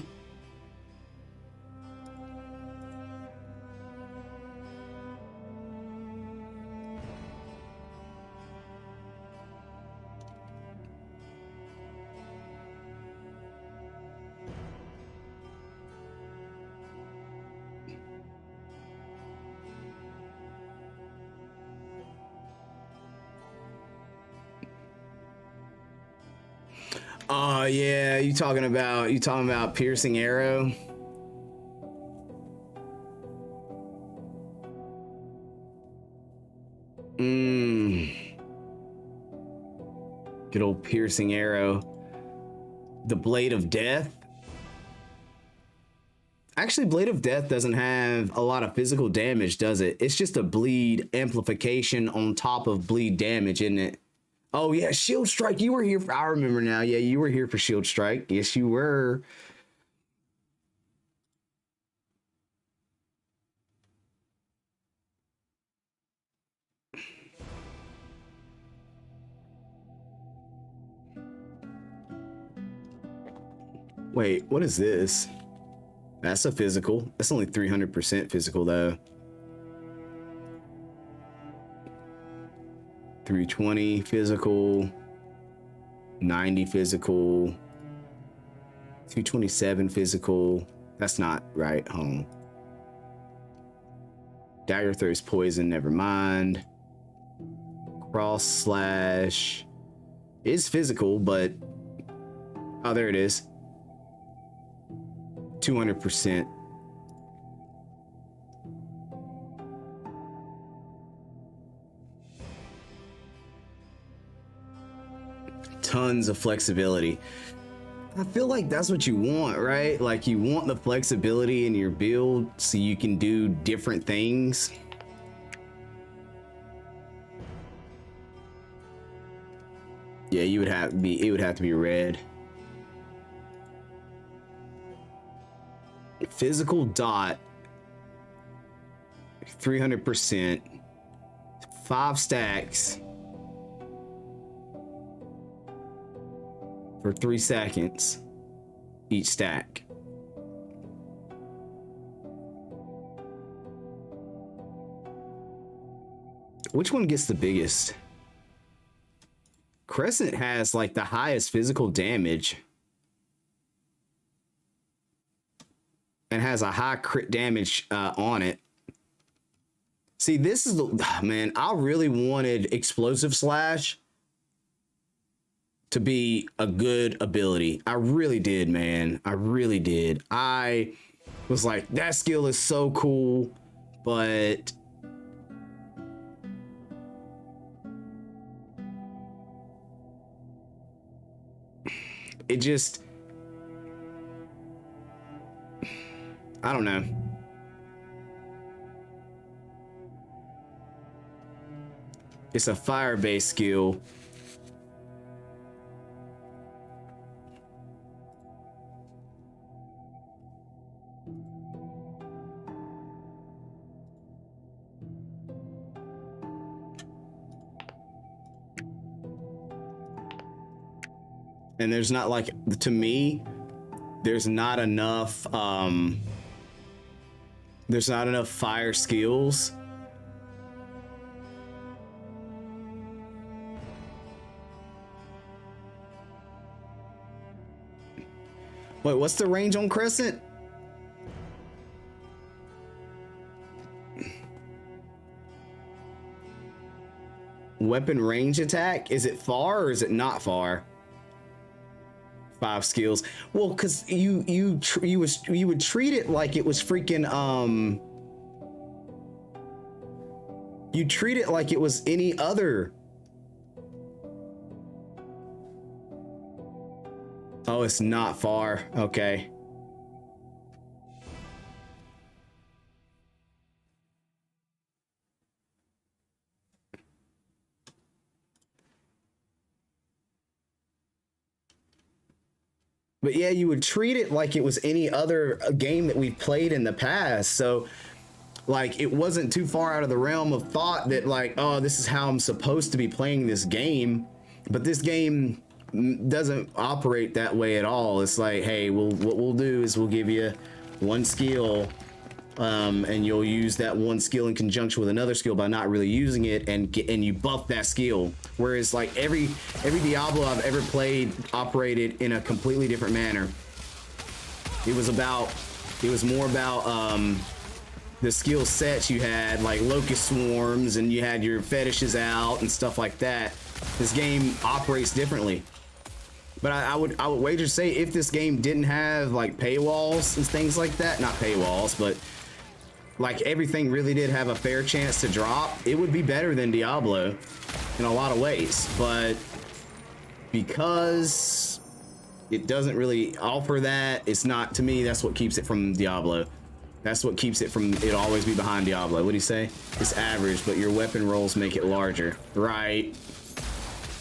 Oh yeah, you talking about piercing arrow? Good old piercing arrow. The Blade of Death. Actually, Blade of Death doesn't have a lot of physical damage, does it? It's just a bleed amplification on top of bleed damage, isn't it? Oh yeah, Shield Strike. You were here for, I remember now. Yeah, you were here for Shield Strike. Yes, you were. Wait, what is this? That's a physical. That's only 300% physical though. 320 physical, 90 physical, 227 physical. That's not right. Home. Dagger throws poison. Never mind. Cross slash is physical, but oh, there it is. 200%. Tons of flexibility. I feel like that's what you want, right? Like you want the flexibility in your build so you can do different things. Yeah, it would have to be red. Physical dot 300%, 5 stacks for 3 seconds each stack. Which one gets the biggest? Crescent has like the highest physical damage and has a high crit damage on it. See, this is the man. I really wanted Explosive Slash to be a good ability. I really did, man. I really did. I was like, that skill is so cool, but it just, I don't know. It's a fire-based skill. And there's not, like, to me, there's not enough fire skills. Wait, what's the range on Crescent? Weapon range attack? Is it far or is it not far? 5 skills. Well, because you would treat it like it was freaking you treat it like it was any other. Oh, it's not far. Okay. But yeah, you would treat it like it was any other game that we've played in the past. So, like, it wasn't too far out of the realm of thought that, like, oh, this is how I'm supposed to be playing this game. But this game doesn't operate that way at all. It's like, hey, what we'll do is we'll give you one skill, and you'll use that one skill in conjunction with another skill by not really using it, and you buff that skill. Whereas, like, every Diablo I've ever played operated in a completely different manner. It was more about the skill sets you had, like locust swarms, and you had your fetishes out and stuff like that. This game operates differently. But I would wager to say if this game didn't have like paywalls and things like that, not paywalls, but like everything really did have a fair chance to drop, it would be better than Diablo in a lot of ways. But because it doesn't really offer that, it's not, to me, that's what keeps it from Diablo. That's what keeps it from it always be behind Diablo. What do you say? It's average, but your weapon rolls make it larger. Right.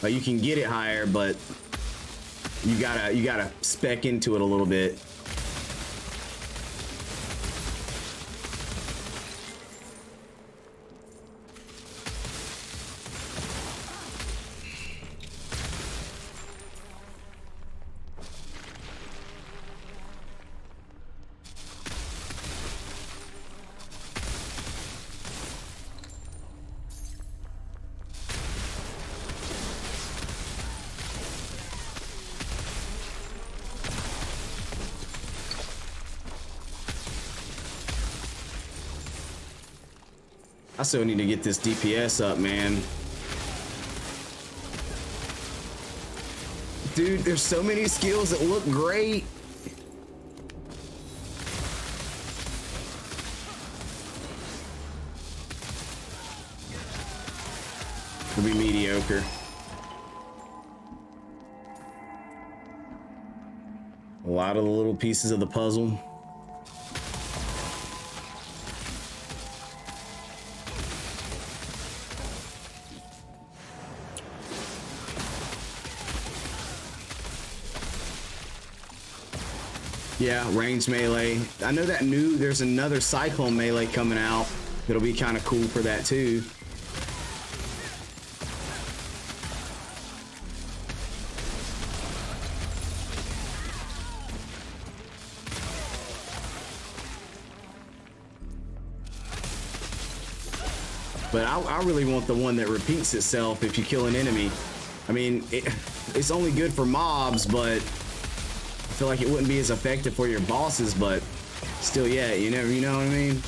Like, you can get it higher, but you gotta spec into it a little bit. I still need to get this DPS up, man. Dude, there's so many skills that look great. It'll be mediocre. A lot of the little pieces of the puzzle. Yeah, ranged melee. I know that there's another Cyclone melee coming out. It'll be kind of cool for that too. But I really want the one that repeats itself if you kill an enemy. I mean, it's only good for mobs, but I feel like it wouldn't be as effective for your bosses, but still, yeah, you know what I mean?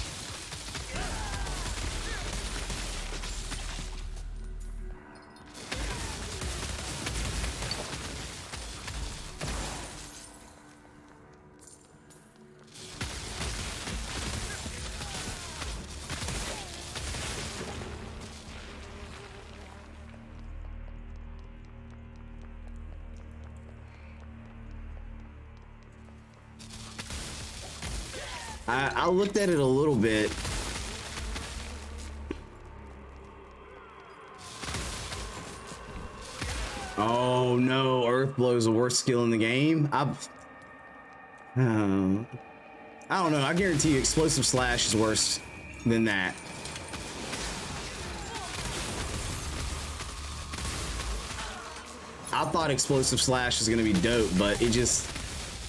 I looked at it a little bit. Oh no, Earth Blow is the worst skill in the game. I don't know. I guarantee you Explosive Slash is worse than that. I thought Explosive Slash was going to be dope, but it just,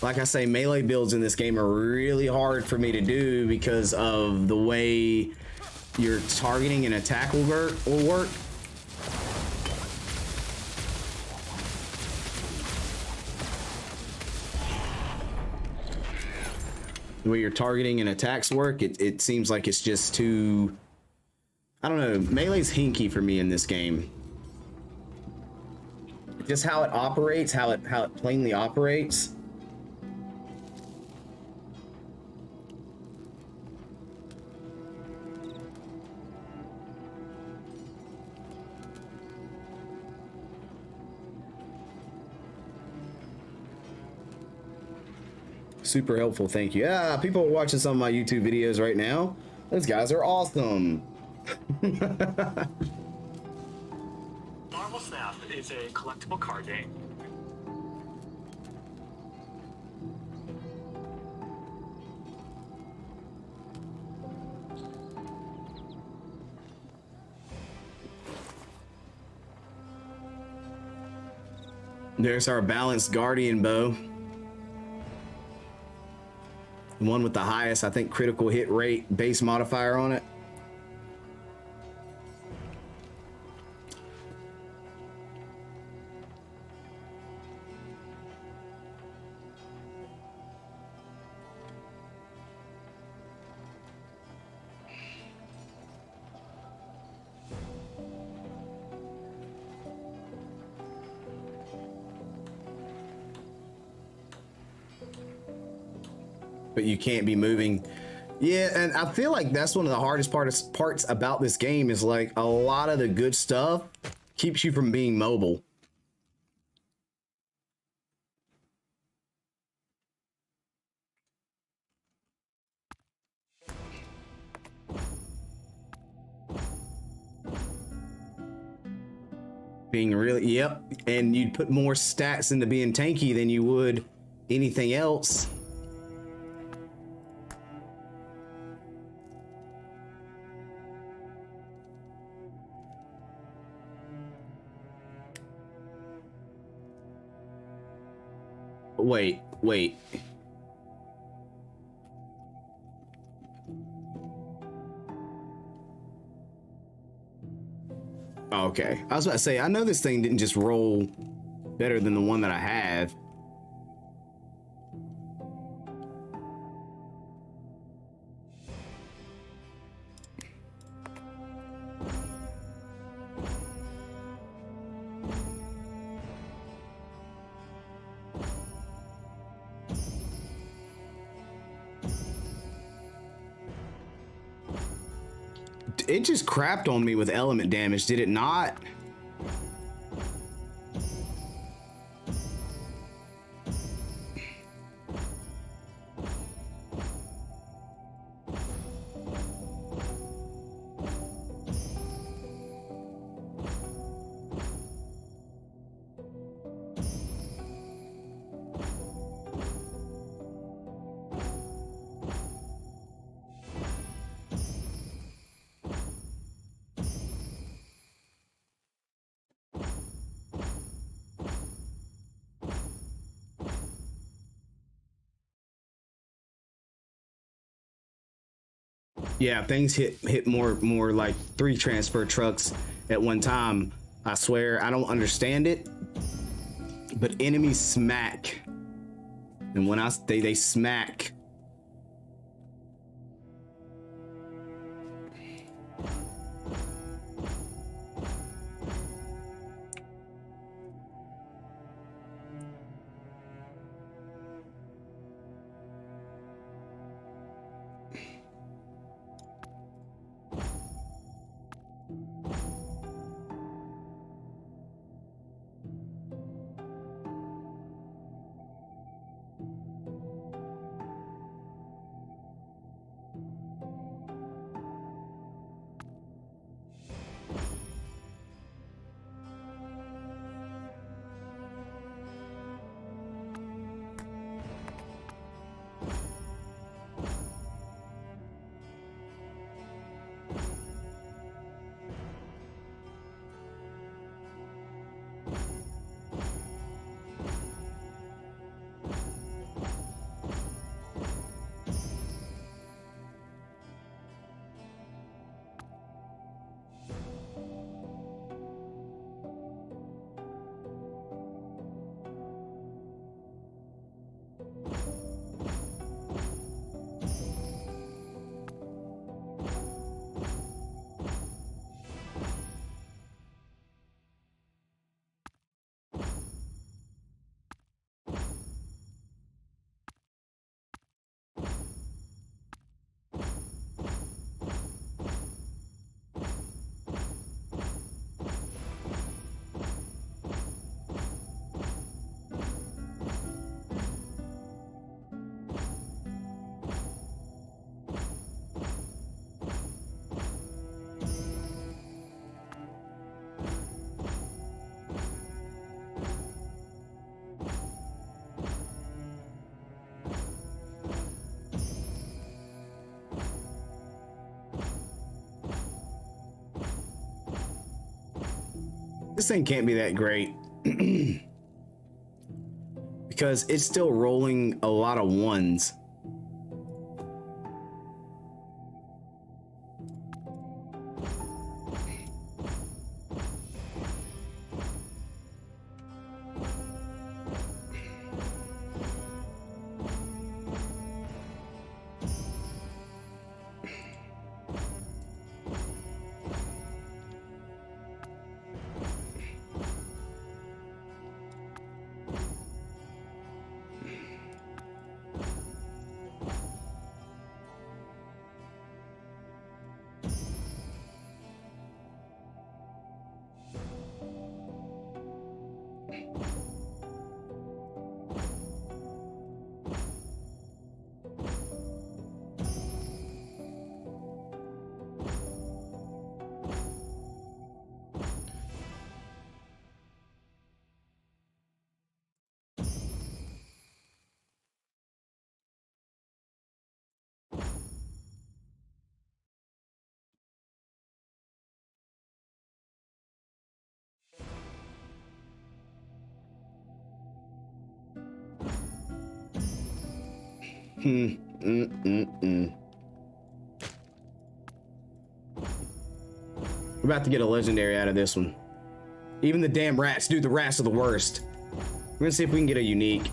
like I say, melee builds in this game are really hard for me to do because of the way your targeting and attack will work. The way your targeting and attacks work, it seems like it's just too, I don't know, melee's hinky for me in this game. Just how it operates, how it plainly operates. Super helpful, thank you. Yeah, people are watching some of my YouTube videos right now. Those guys are awesome. Marvel Snap is a collectible card game. There's our balanced Guardian bow. The one with the highest, I think, critical hit rate base modifier on it. But you can't be moving. Yeah, and I feel like that's one of the hardest parts about this game is like a lot of the good stuff keeps you from being mobile. Being really, yep, and you'd put more stats into being tanky than you would anything else. Wait. Okay, I was about to say, I know this thing didn't just roll better than the one that I have. It just crapped on me with element damage, did it not? Yeah, things hit more like 3 transfer trucks at one time. I swear, I don't understand it, but enemies smack, and when they smack. This thing can't be that great. Because it's still rolling a lot of ones. We're about to get a legendary out of this one. Even the damn rats, dude, the rats are the worst. We're gonna see if we can get a unique.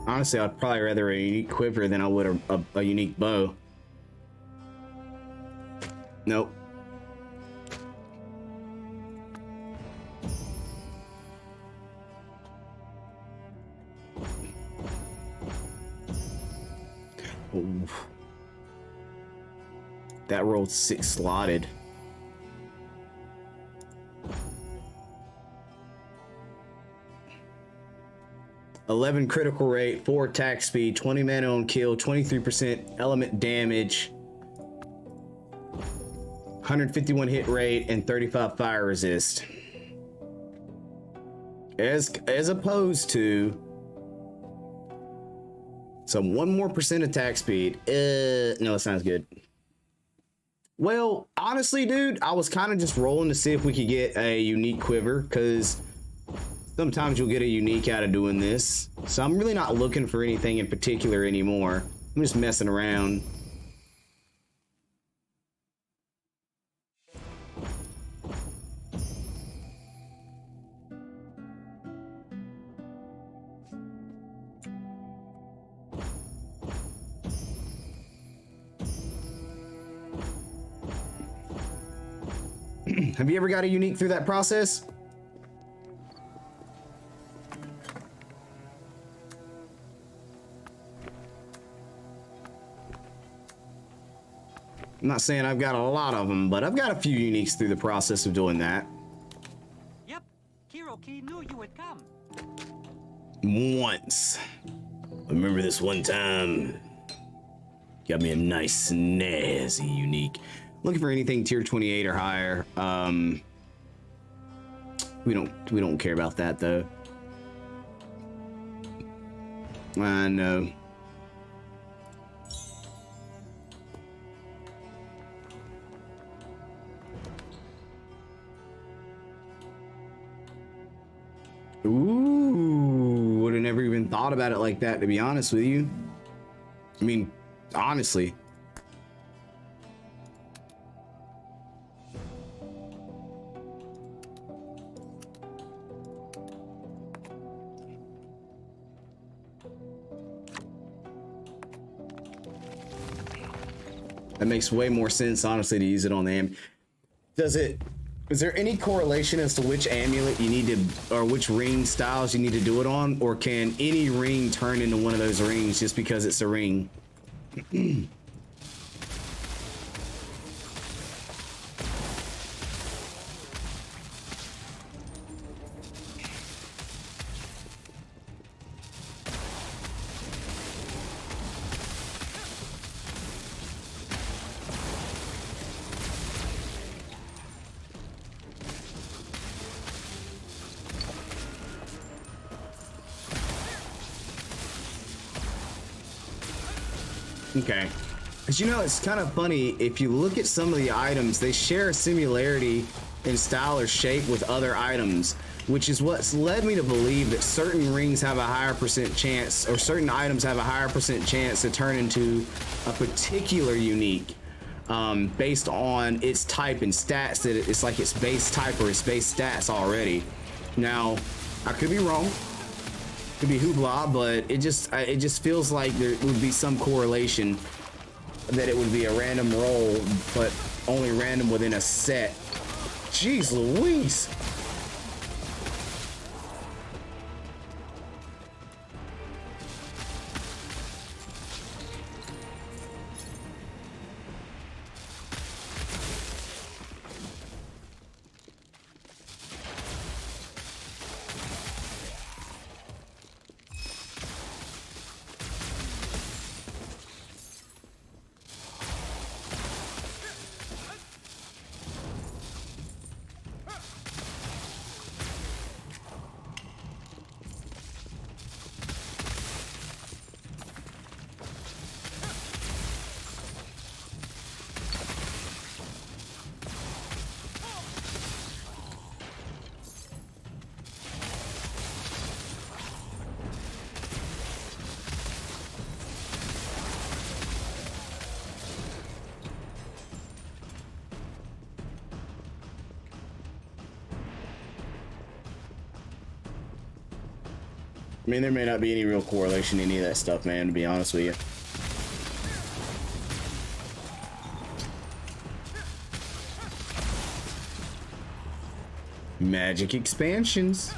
Honestly, I'd probably rather a unique quiver than I would a unique bow. Nope. Oh. That rolled 6 slotted. $11 critical rate, 4 attack speed, 20 mana on kill, 23% element damage, 151 hit rate, and 35 fire resist. As opposed to some 1 more % attack speed. No, it sounds good. Well, honestly, dude, I was kind of just rolling to see if we could get a unique quiver, because sometimes you'll get a unique out of doing this. So I'm really not looking for anything in particular anymore. I'm just messing around. Have you ever got a unique through that process? I'm not saying I've got a lot of them, but I've got a few uniques through the process of doing that. Yep, Kiroki knew you would come. Once. Remember this one time? Got me a nice snazzy unique. Looking for anything tier 28 or higher. We don't care about that though. I know. Ooh, would have never even thought about it like that, to be honest with you. I mean, honestly. That makes way more sense, honestly, to use it on the amulet. Is there any correlation as to which amulet you need to, or which ring styles you need to do it on? Or can any ring turn into one of those rings just because it's a ring? Okay. Because you know, it's kind of funny, if you look at some of the items, they share a similarity in style or shape with other items, which is what's led me to believe that certain rings have a higher percent chance, or certain items have a higher percent chance to turn into a particular unique, based on its type and stats, that it's like its base type or its base stats already. Now, I could be wrong. Could be hoopla, but it just feels like there would be some correlation, that it would be a random roll, but only random within a set. Jeez Louise. I mean, there may not be any real correlation in any of that stuff, man, to be honest with you. Magic expansions.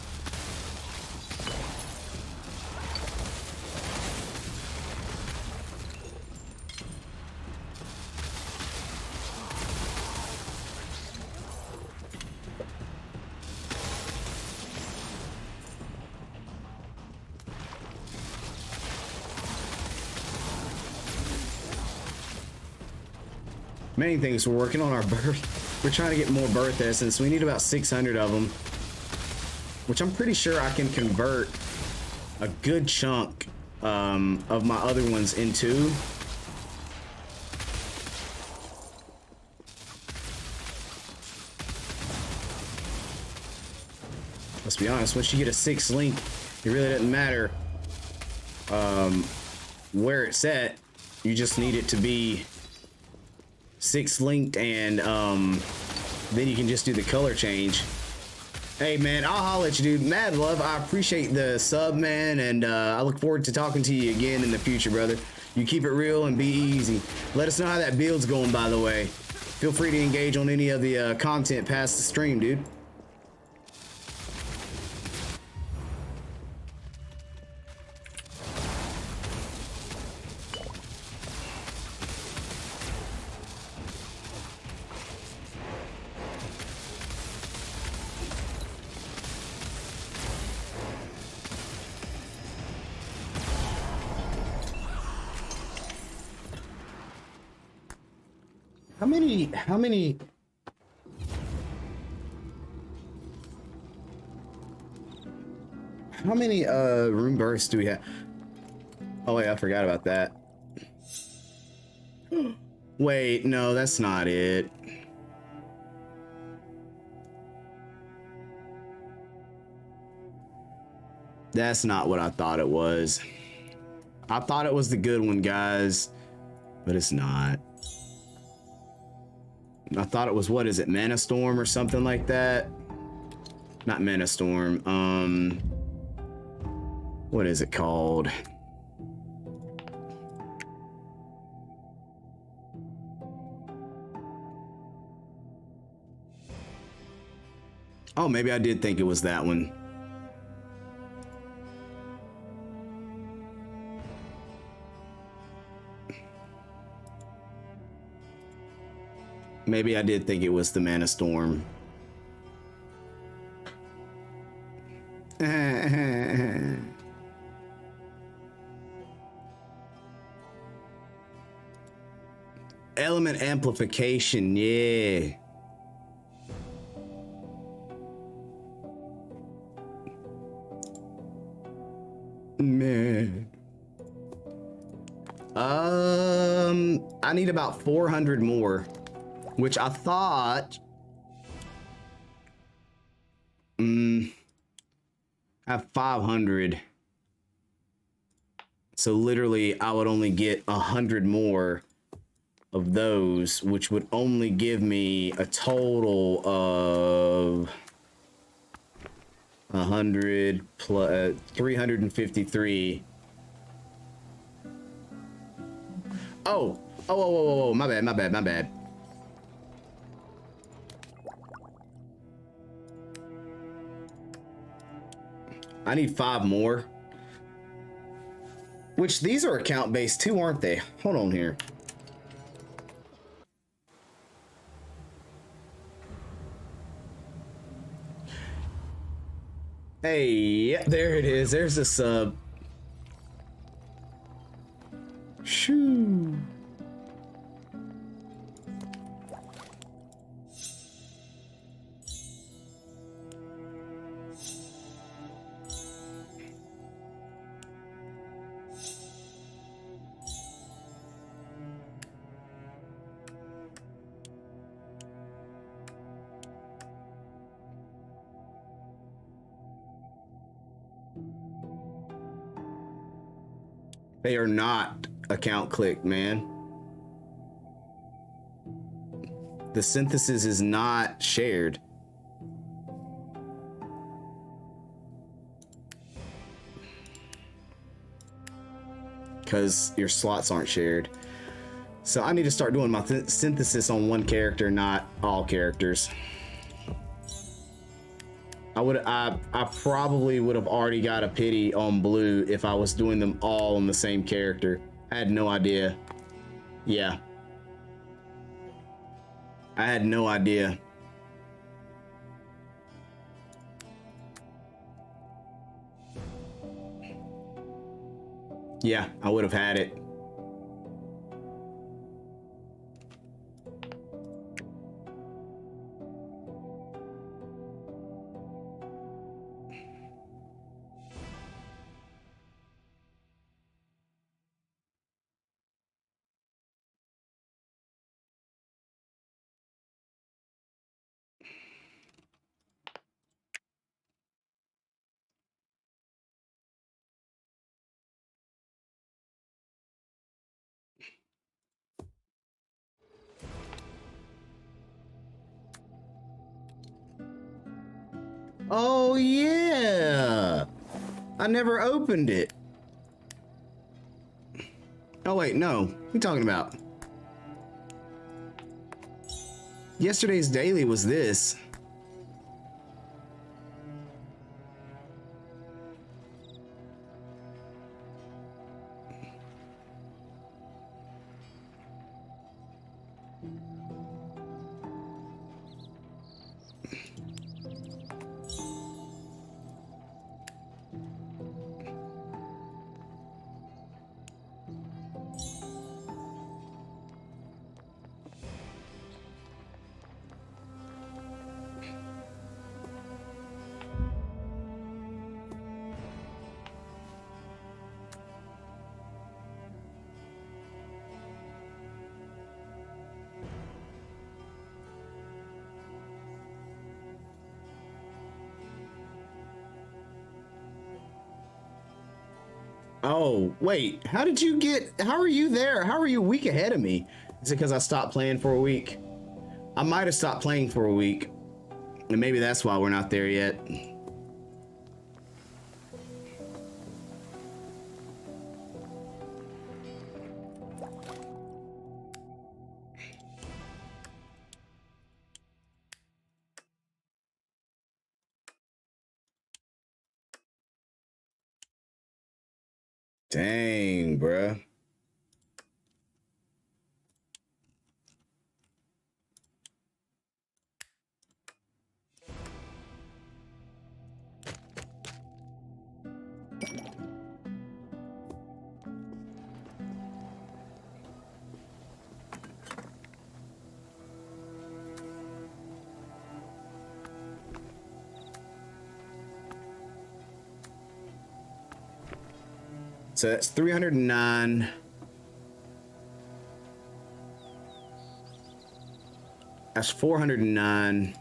Main thing is we're working on our birth. We're trying to get more birth essence. We need about 600 of them, which I'm pretty sure I can convert a good chunk of my other ones into. Let's be honest, once you get a 6 link, it really doesn't matter where it's at. You just need it to be 6 linked, and then you can just do the color change. Hey man, I'll holler at you, dude. Mad love. I appreciate the sub, man, and I look forward to talking to you again in the future, brother. You keep it real and be easy. Let us know how that build's going, by the way. Feel free to engage on any of the content past the stream, dude. How many room bursts do we have? Oh wait, I forgot about that. Wait, no, that's not it. That's not what I thought it was. I thought it was the good one, guys, but it's not. I thought it was, what is it, Mana Storm or something like that? Not Mana Storm. What is it called? Oh, maybe I did think it was that one. Maybe I did think it was the Mana Storm. Element amplification, yeah. Man. I need about 400 more, which I thought, I have 500. So literally I would only get 100 more of those, which would only give me a total of 100 plus 353. Oh, my bad. I need 5 more. Which these are account based too, aren't they? Hold on here. Hey, yeah, there it is. There's a sub. Shoo. They are not account clicked, man. The synthesis is not shared. Because your slots aren't shared. So I need to start doing my synthesis on one character, not all characters. I probably would have already got a pity on blue if I was doing them all on the same character. I had no idea. Yeah. I had no idea. Yeah, I would have had it. Oh yeah, I never opened it. Oh wait, no, what are you talking about? Yesterday's daily was this. Oh, wait, how are you there? How are you a week ahead of me? Is it because I stopped playing for a week? I might have stopped playing for a week, and maybe that's why we're not there yet. Dang, bruh. So that's 309. That's 409.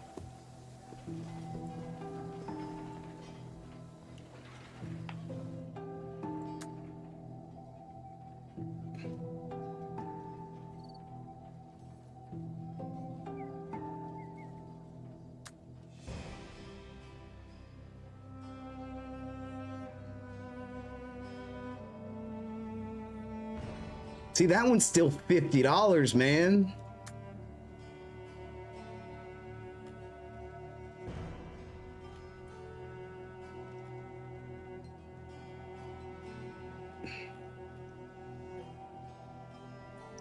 See, that one's still $50, man.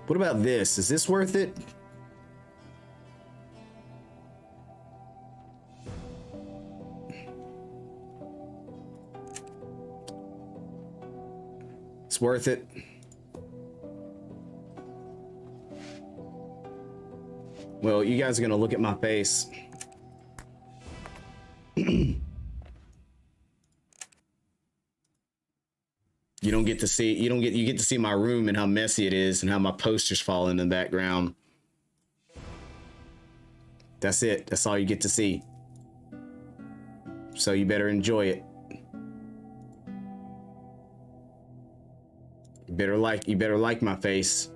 What about this? Is this worth it? It's worth it. Well, you guys are gonna look at my face. You don't get to see, you get to see my room and how messy it is and how my posters fall in the background. That's it. That's all you get to see. So you better enjoy it. You better like my face.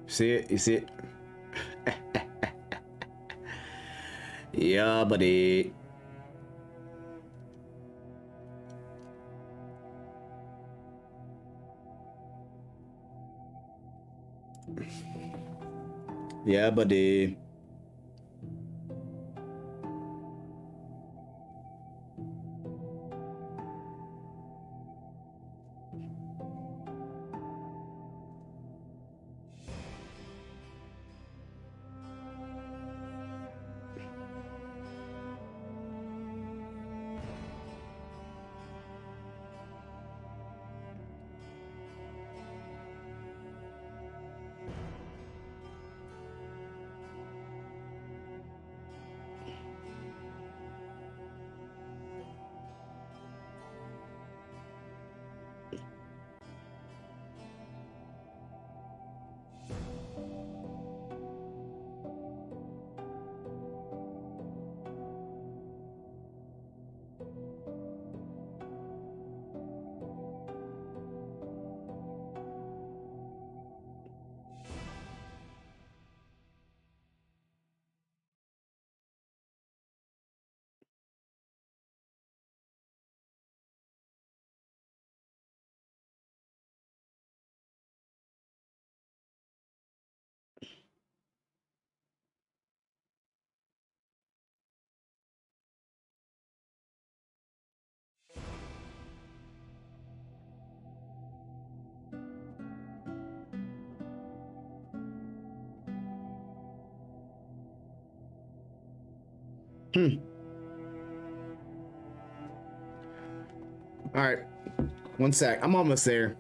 See it? You see it? Yeah, buddy. Yeah, buddy. All right, one sec. I'm almost there.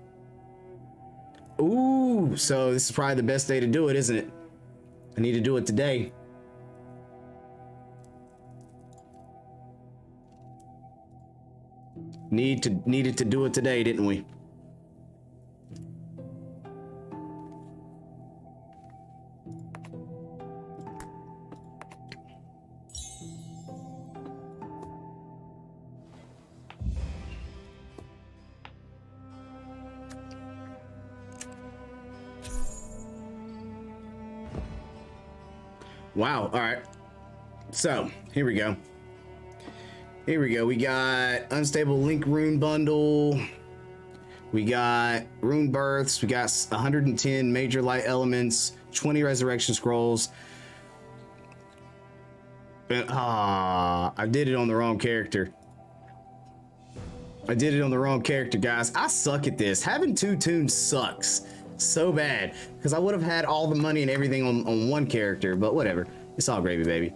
Ooh, so this is probably the best day to do it, isn't it? I need to do it today. Needed to do it today, didn't we? Wow. All right. So here we go. Here we go. We got unstable link rune bundle. We got rune births. We got 110 major light elements, 20 resurrection scrolls. And, I did it on the wrong character. I did it on the wrong character, guys. I suck at this. Having two tunes sucks so bad because I would have had all the money and everything on one character, but whatever. It's all gravy, baby.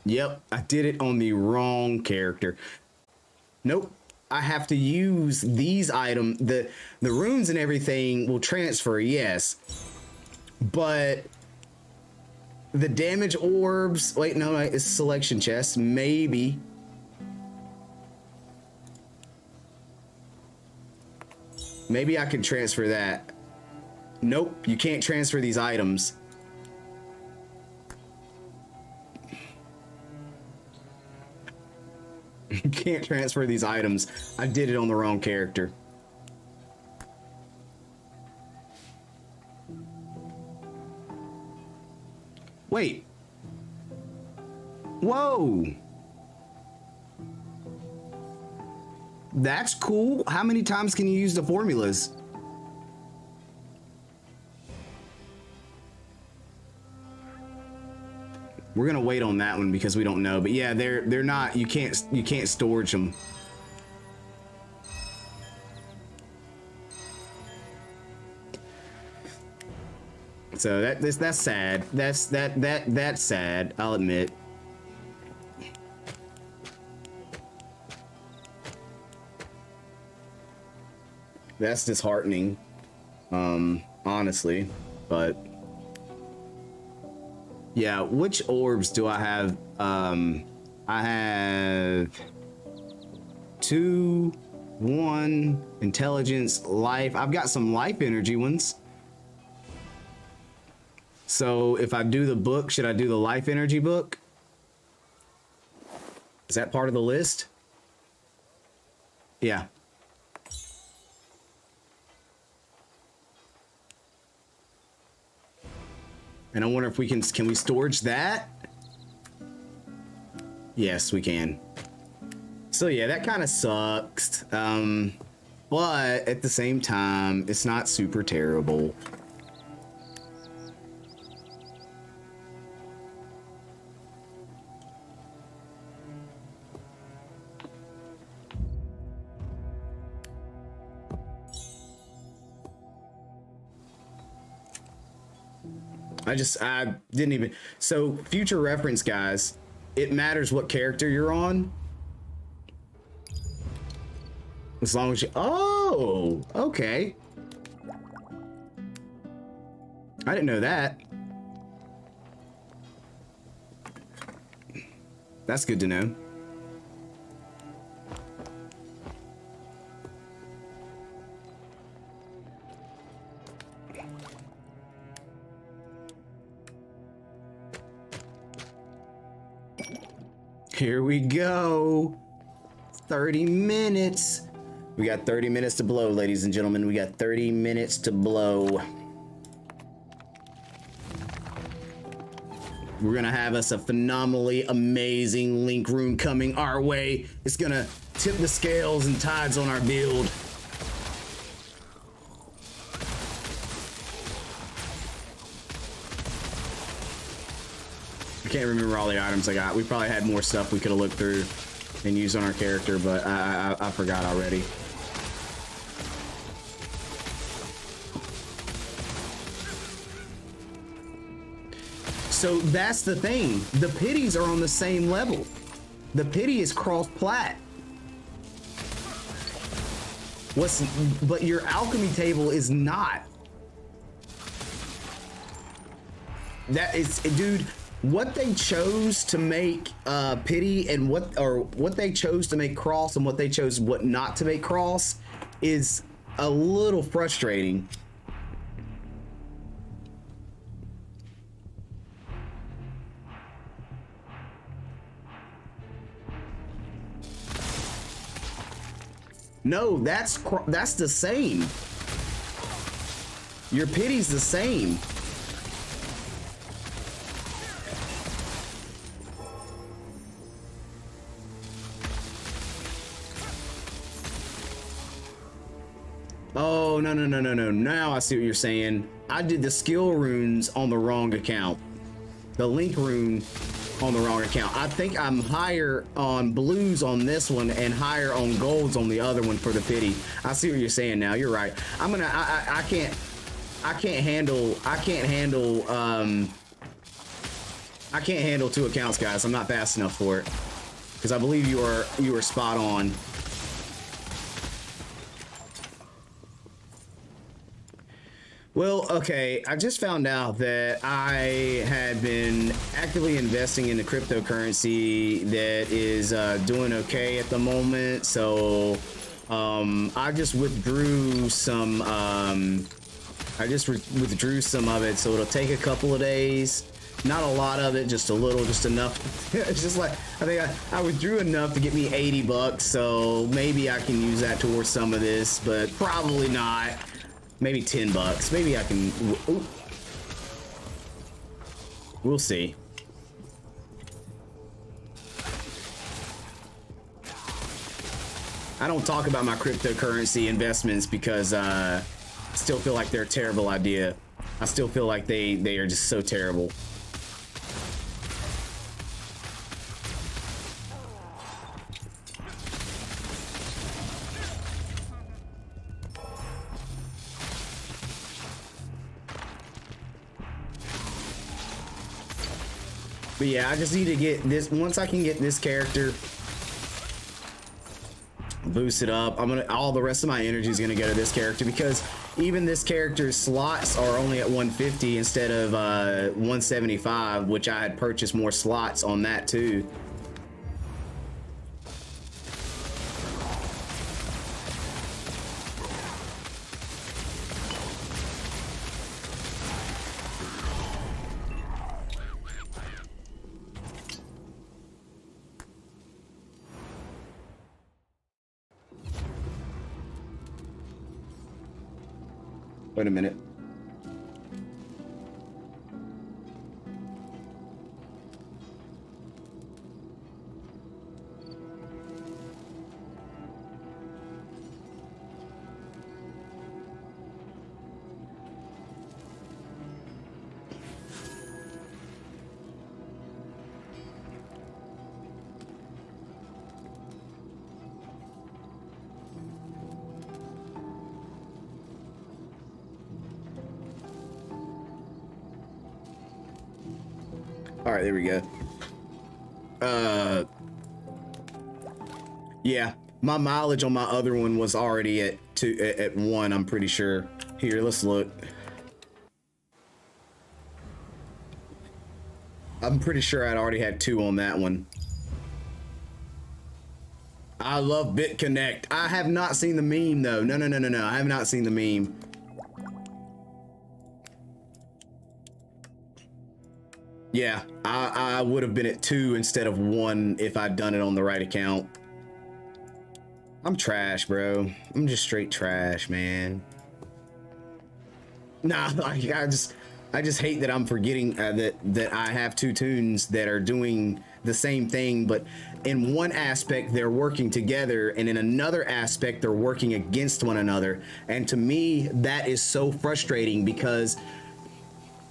Yep, I did it on the wrong character. Nope, I have to use these items. The runes and everything will transfer, yes, but the damage orbs, wait, no, it's selection chest, maybe. Maybe I could transfer that. Nope, you can't transfer these items. You can't transfer these items. I did it on the wrong character. Wait. Whoa. That's cool. How many times can you use the formulas? We're gonna wait on that one because we don't know. But yeah, they're not. You can't storage them. So that's sad. That's sad. I'll admit. That's disheartening. Honestly, but yeah. Which orbs do I have? I have 2, 1, intelligence, life. I've got some life energy ones. So if I do the book, should I do the life energy book? Is that part of the list? Yeah. And I wonder if we can we storage that? Yes, we can. So yeah, that kind of sucks. But at the same time, it's not super terrible. I didn't even, so future reference, guys, it matters what character you're on. As long as you, oh, okay. I didn't know that. That's good to know. Here we go. 30 minutes. We got 30 minutes to blow, ladies and gentlemen. We got 30 minutes to blow. We're gonna have us a phenomenally amazing link room coming our way. It's gonna tip the scales and tides on our build. I can't remember all the items I got. We probably had more stuff we could have looked through and used on our character, but I forgot already. So that's the thing. The pities are on the same level. The pity is cross-plat. But your alchemy table is not. That is, dude. What they chose to make pity and what they chose to make cross and what they chose what not to make cross is a little frustrating. No, that's the same. Your pity's the same. Oh, no. Now I see what you're saying. I did the skill runes on the wrong account. The link rune on the wrong account. I think I'm higher on blues on this one and higher on golds on the other one for the pity. I see what you're saying now. You're right. I can't handle two accounts, guys. I'm not fast enough for it. Because I believe you are spot on. Well, okay, I just found out that I had been actively investing in the cryptocurrency that is doing okay at the moment. So I just withdrew some withdrew some of it, so it'll take a couple of days. Not a lot of it, just a little, just enough. It's just like, I think I withdrew enough to get me 80 bucks, so maybe I can use that towards some of this, but probably not. Maybe 10 bucks. Maybe I can. Ooh. We'll see. I don't talk about my cryptocurrency investments because I still feel like they're a terrible idea. I still feel like they are just so terrible. But yeah, I just need to get this. Once I can get this character boosted up, all the rest of my energy is gonna go to this character, because even this character's slots are only at 150 instead of 175, which I had purchased more slots on that too. Wait a minute. All right, there we go. Yeah, my mileage on my other one was already at 1, I'm pretty sure. Here, let's look. I'm pretty sure I'd already had 2 on that one. I love BitConnect. I have not seen the meme though. No. I have not seen the meme. Yeah, I would have been at 2 instead of 1 if I'd done it on the right account. I'm trash, bro. I'm just straight trash, man. Nah, like, I just hate that I'm forgetting that I have 2 tunes that are doing the same thing, but in one aspect they're working together, and in another aspect they're working against one another. And to me, that is so frustrating, because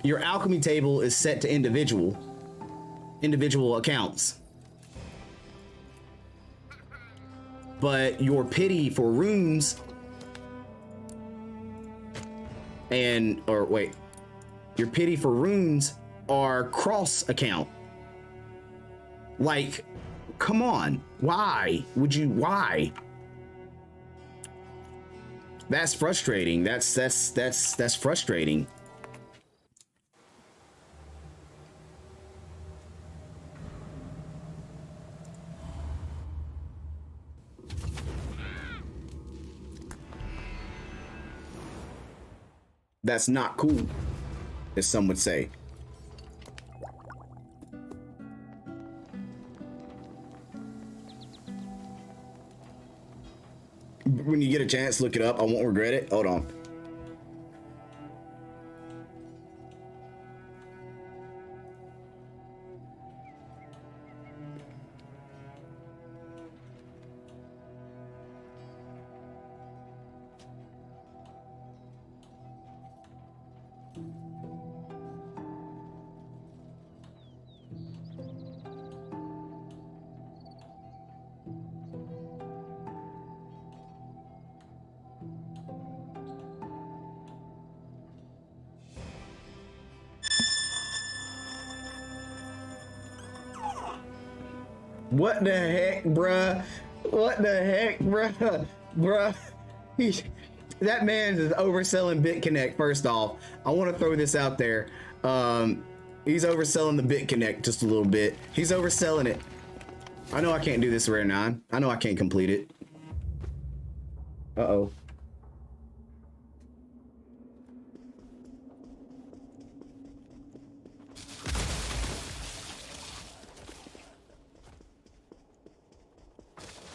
your alchemy table is set to individual accounts, but your pity for runes your pity for runes are cross account. Like, come on, why? That's frustrating. That's frustrating. That's not cool, as some would say. When you get a chance, look it up. I won't regret it. Hold on. What the heck, bruh? What the heck, bruh? Bruh. That man is overselling BitConnect, first off. I want to throw this out there. He's overselling the BitConnect just a little bit. He's overselling it. I know I can't do this rare 9. I know I can't complete it. Uh-oh.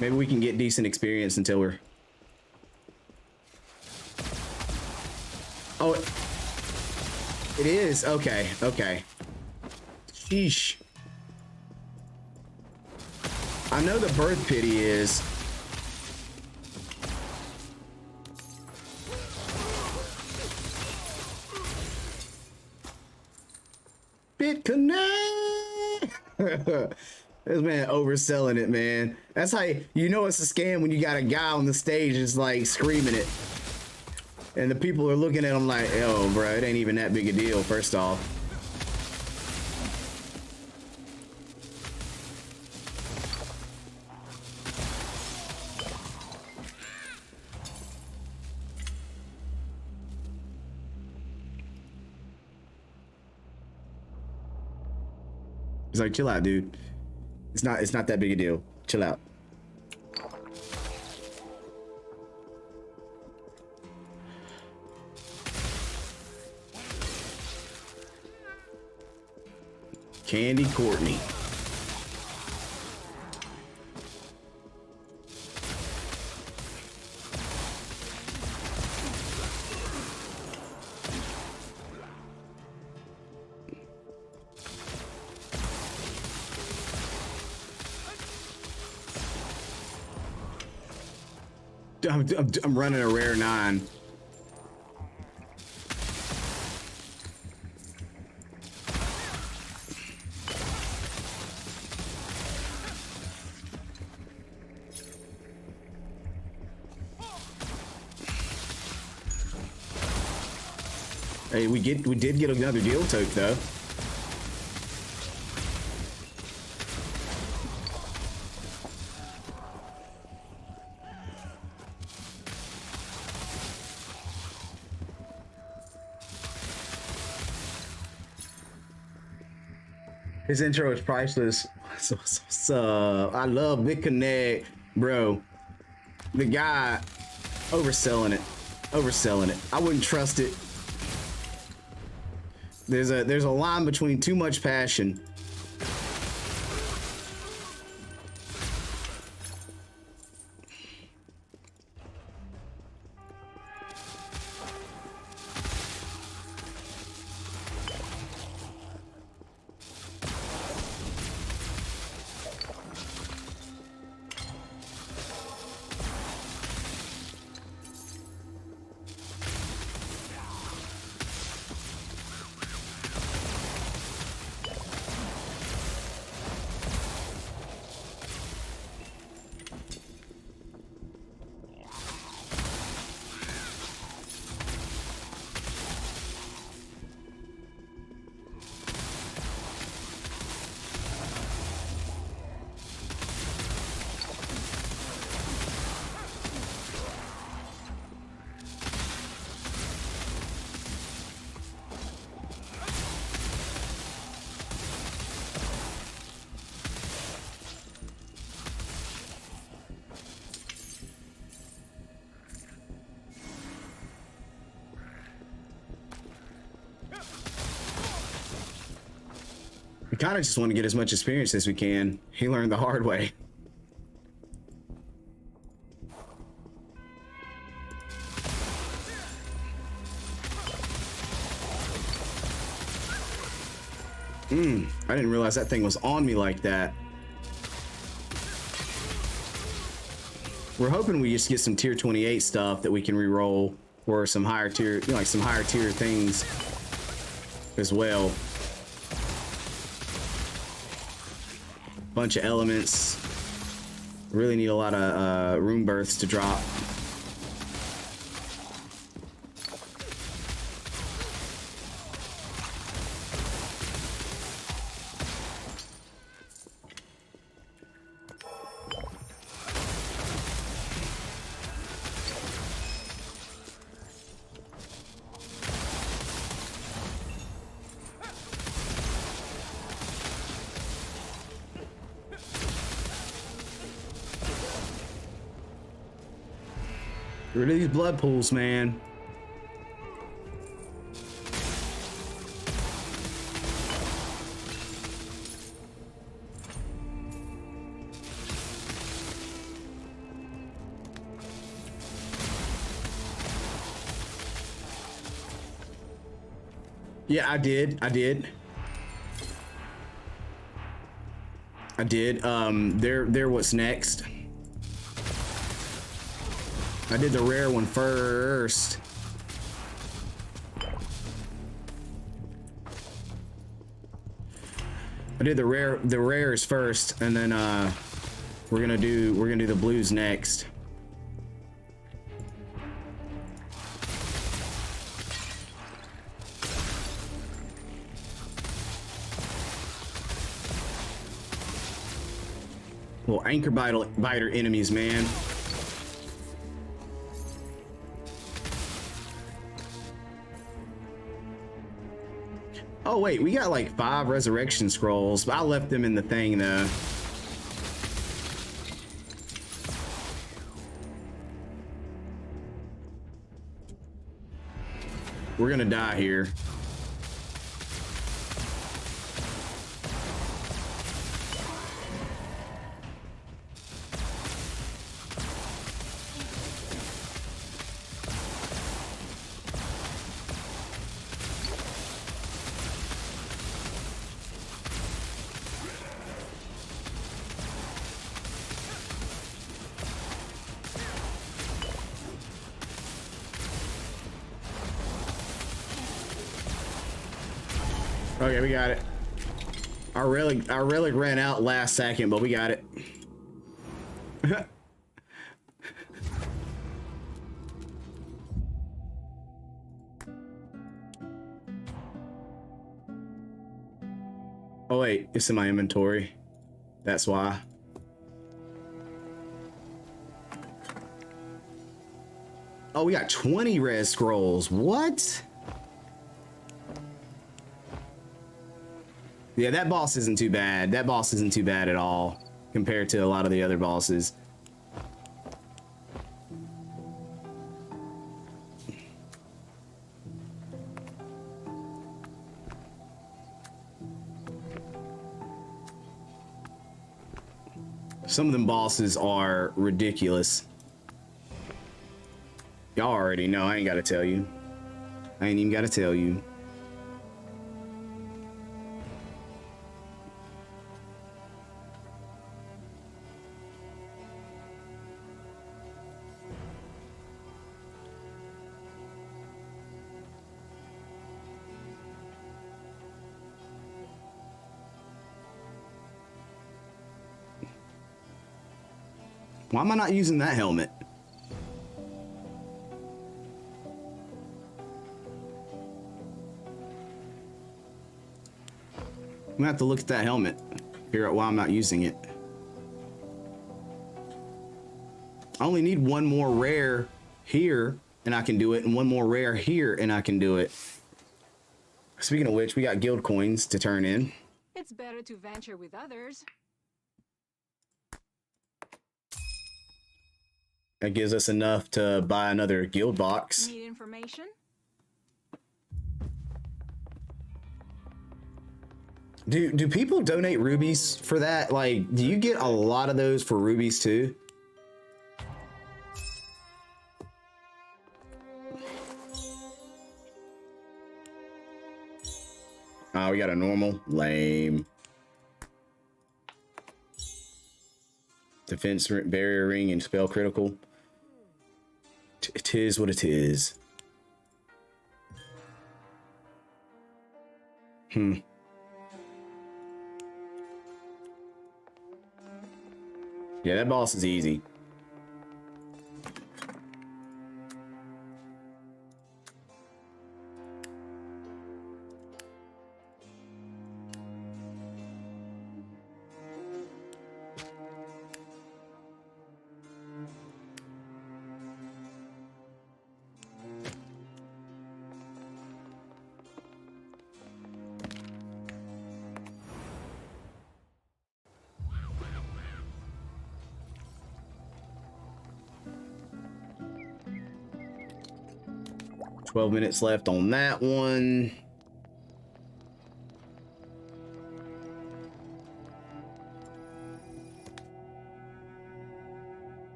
Maybe we can get decent experience until we're... Oh, it is. Okay, okay. Sheesh. I know the birth pity is. Bit connect. This man overselling it, man. That's how you know it's a scam when you got a guy on the stage just like screaming it. And the people are looking at him like, yo, bro, it ain't even that big a deal, first off. He's like, chill out, dude. It's not that big a deal. Chill out. Candy Courtney. I'm running a rare 9. Hey, we did get another deal toke though. His intro is priceless. So I love Big Connect, bro. The guy overselling it. Overselling it. I wouldn't trust it. There's a line between too much passion. We kind of just want to get as much experience as we can. He learned the hard way. I didn't realize that thing was on me like that. We're hoping we just get some tier 28 stuff that we can re-roll, or some higher tier, you know, like some higher tier things as well. Bunch of elements. Really need a lot of room births to drop. rid of these blood pools, man. Yeah, I did. They're what's next. I did the rare one first. I did the rares first, and then we're gonna do the blues next. Little anchor biter enemies, man. Oh wait, we got like 5 resurrection scrolls, but I left them in the thing though. We're gonna die here. Okay, we got it. Our relic ran out last second, but we got it. Oh wait, it's in my inventory. That's why. Oh, we got 20 res scrolls. What? Yeah, that boss isn't too bad. That boss isn't too bad at all compared to a lot of the other bosses. Some of them bosses are ridiculous. Y'all already know. I ain't gotta tell you. I ain't even gotta tell you. Why am I not using that helmet? I'm gonna have to look at that helmet, figure out why I'm not using it. I only need one more rare here and I can do it, and one more rare here and I can do it. Speaking of which, we got guild coins to turn in. It's better to venture with others. That gives us enough to buy another guild box. Need information? Do people donate rubies for that? Like, do you get a lot of those for rubies too? Oh, we got a normal. Lame. Defense barrier ring and spell critical. It is what it is. Yeah, that boss is easy. 12 minutes left on that one.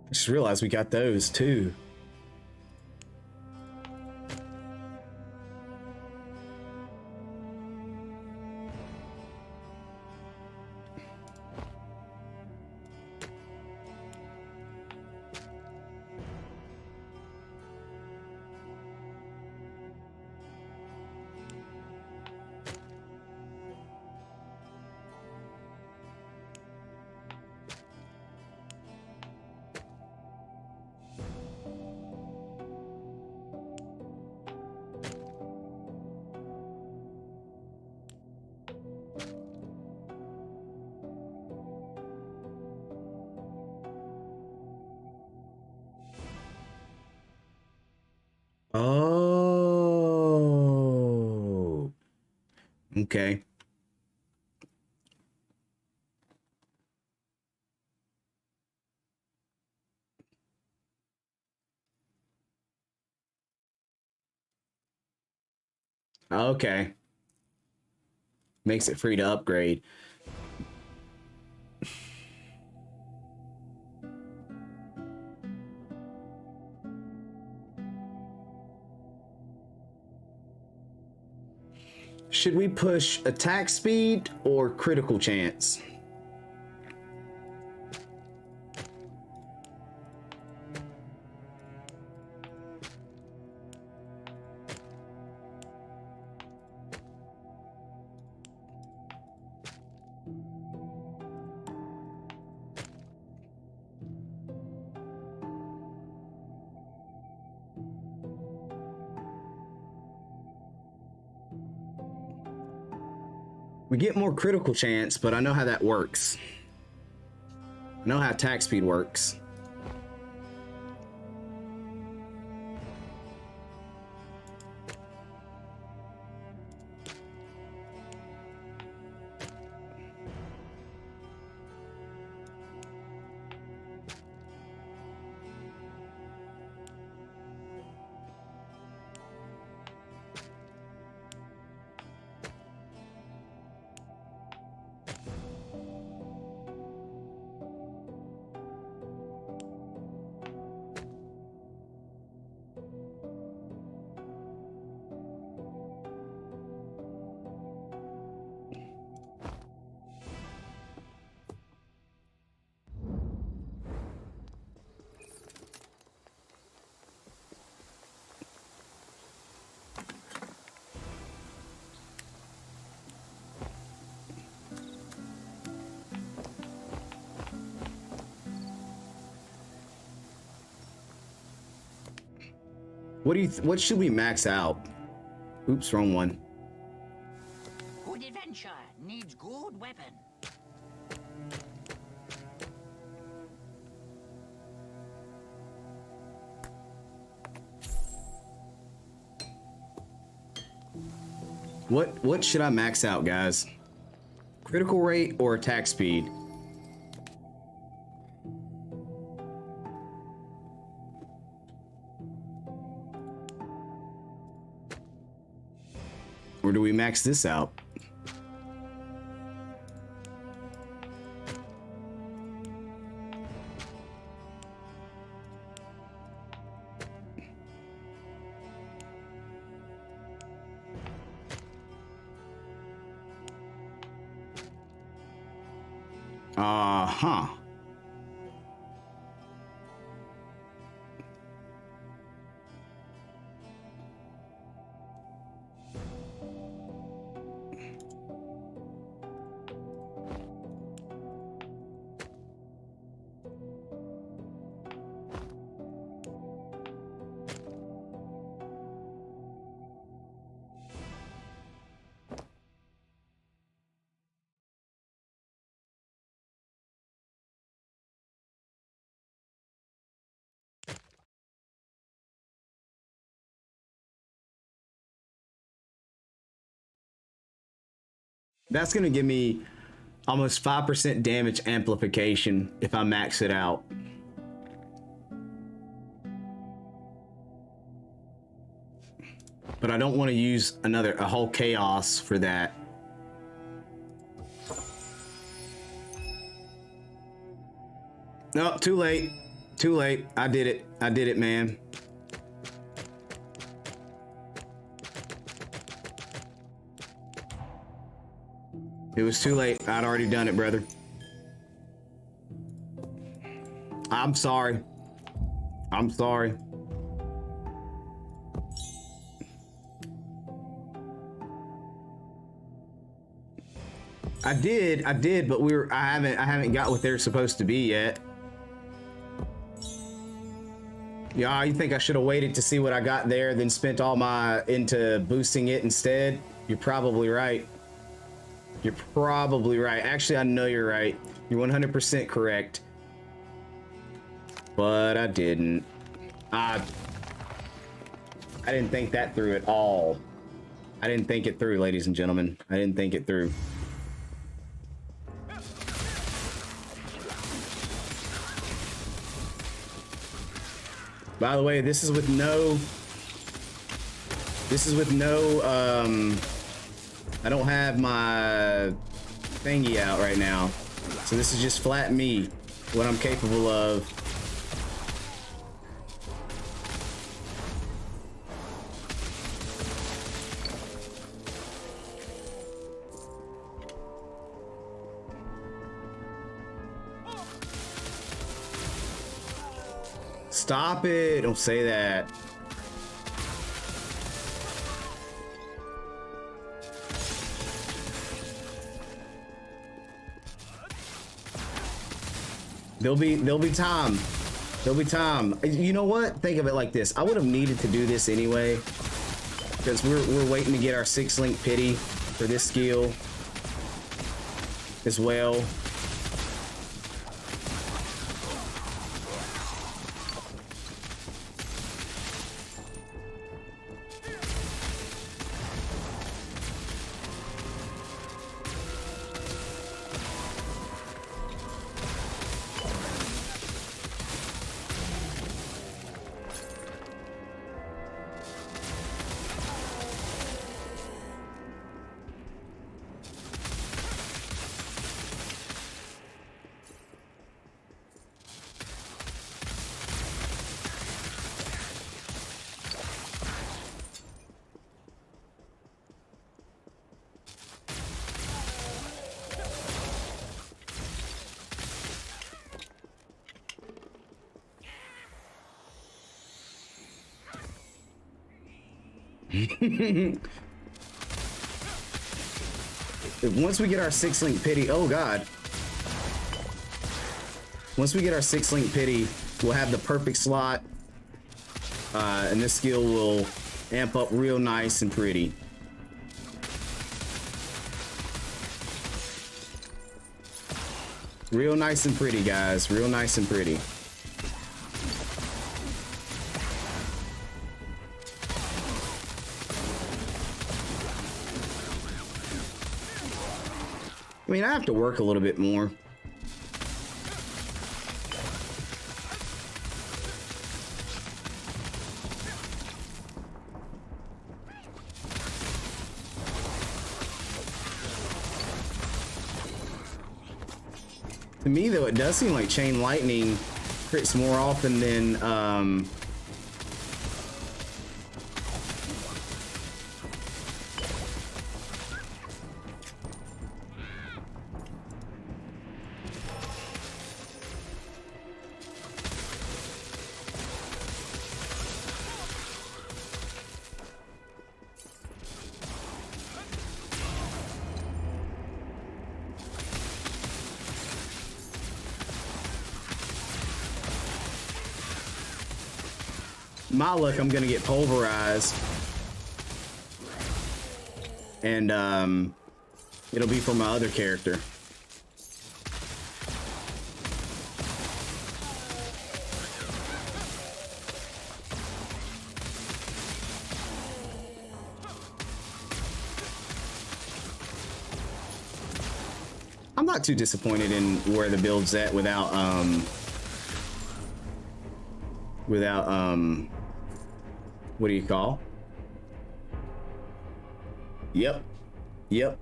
Just realized we got those too. Oh, okay. Okay. Makes it free to upgrade. Should we push attack speed or critical chance? We get more critical chance, but I know how that works. I know how attack speed works. What should we max out? Oops, wrong one. Good adventure needs good weapon. What should I max out, guys? Critical rate or attack speed? Or do we max this out? Uh-huh. That's gonna give me almost 5% damage amplification if I max it out. But I don't want to use a whole chaos for that. No, too late. Too late. I did it. I did it, man. It was too late. I'd already done it, brother. I'm sorry. I'm sorry. I did, but I haven't got what they're supposed to be yet. Yeah, you think I should have waited to see what I got there, then spent all my into boosting it instead? You're probably right. You're probably right. Actually, I know you're right. You're 100% correct. But I didn't. I didn't think that through at all. I didn't think it through, ladies and gentlemen. I didn't think it through. By the way, this is with no, I don't have my thingy out right now. So this is just flat me, what I'm capable of. Stop it! Don't say that. There'll be time. There'll be time. You know what? Think of it like this. I would have needed to do this anyway, because we're waiting to get our 6-link pity for this skill as well. Once we get our 6-link pity, oh god. Once we get our 6-link pity, we'll have the perfect slot, and this skill will amp up real nice and pretty. Real nice and pretty, guys. Real nice and pretty. I mean, I have to work a little bit more. To me, though, it does seem like Chain Lightning crits more often than, my luck, I'm gonna get pulverized, and it'll be for my other character. not too disappointed in where the build's at without what do you call? Yep. Yep.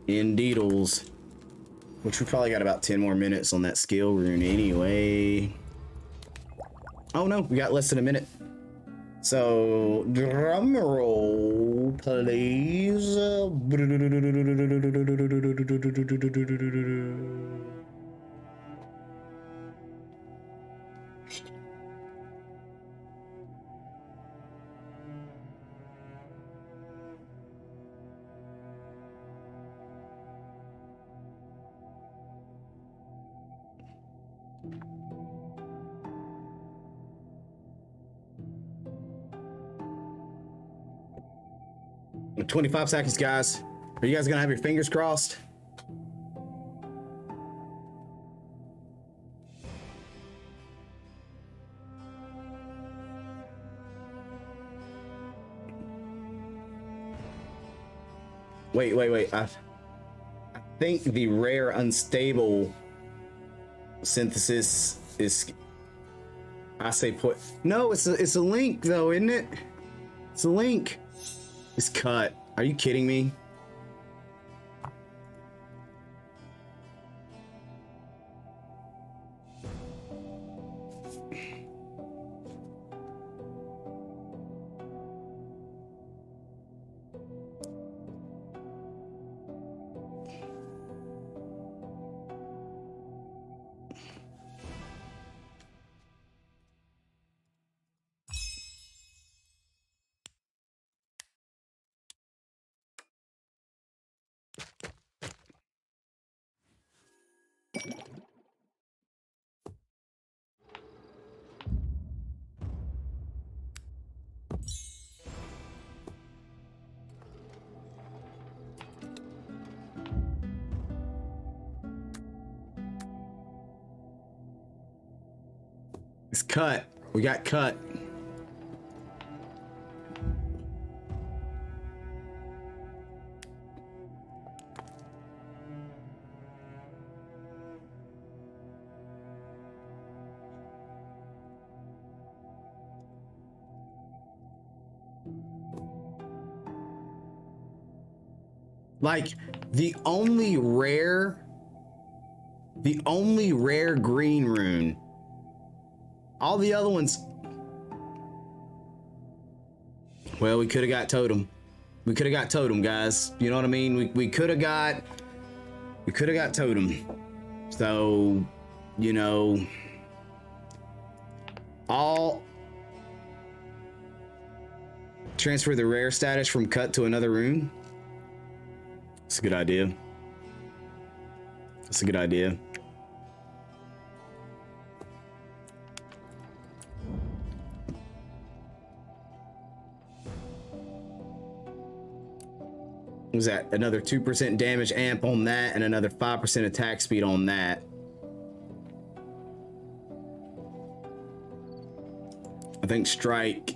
Indeedles. Which we probably got about 10 more minutes on that skill rune anyway. Oh no, we got less than a minute. So, drum roll, please. In 25 seconds, guys. Are you guys gonna have your fingers crossed? Wait. I think the rare unstable synthesis is. I say put. No, it's a link though, isn't it? It's a link. It's cut. Are you kidding me? It's cut. We got cut. Like the only rare green rune. All the other ones. Well, we could have got totem. We could have got totem, guys. You know what I mean? We could have got totem. So, you know, all transfer the rare status from cut to another rune. It's a good idea. It's a good idea. What was that? Another 2% damage amp on that and another 5% attack speed on that. I think strike.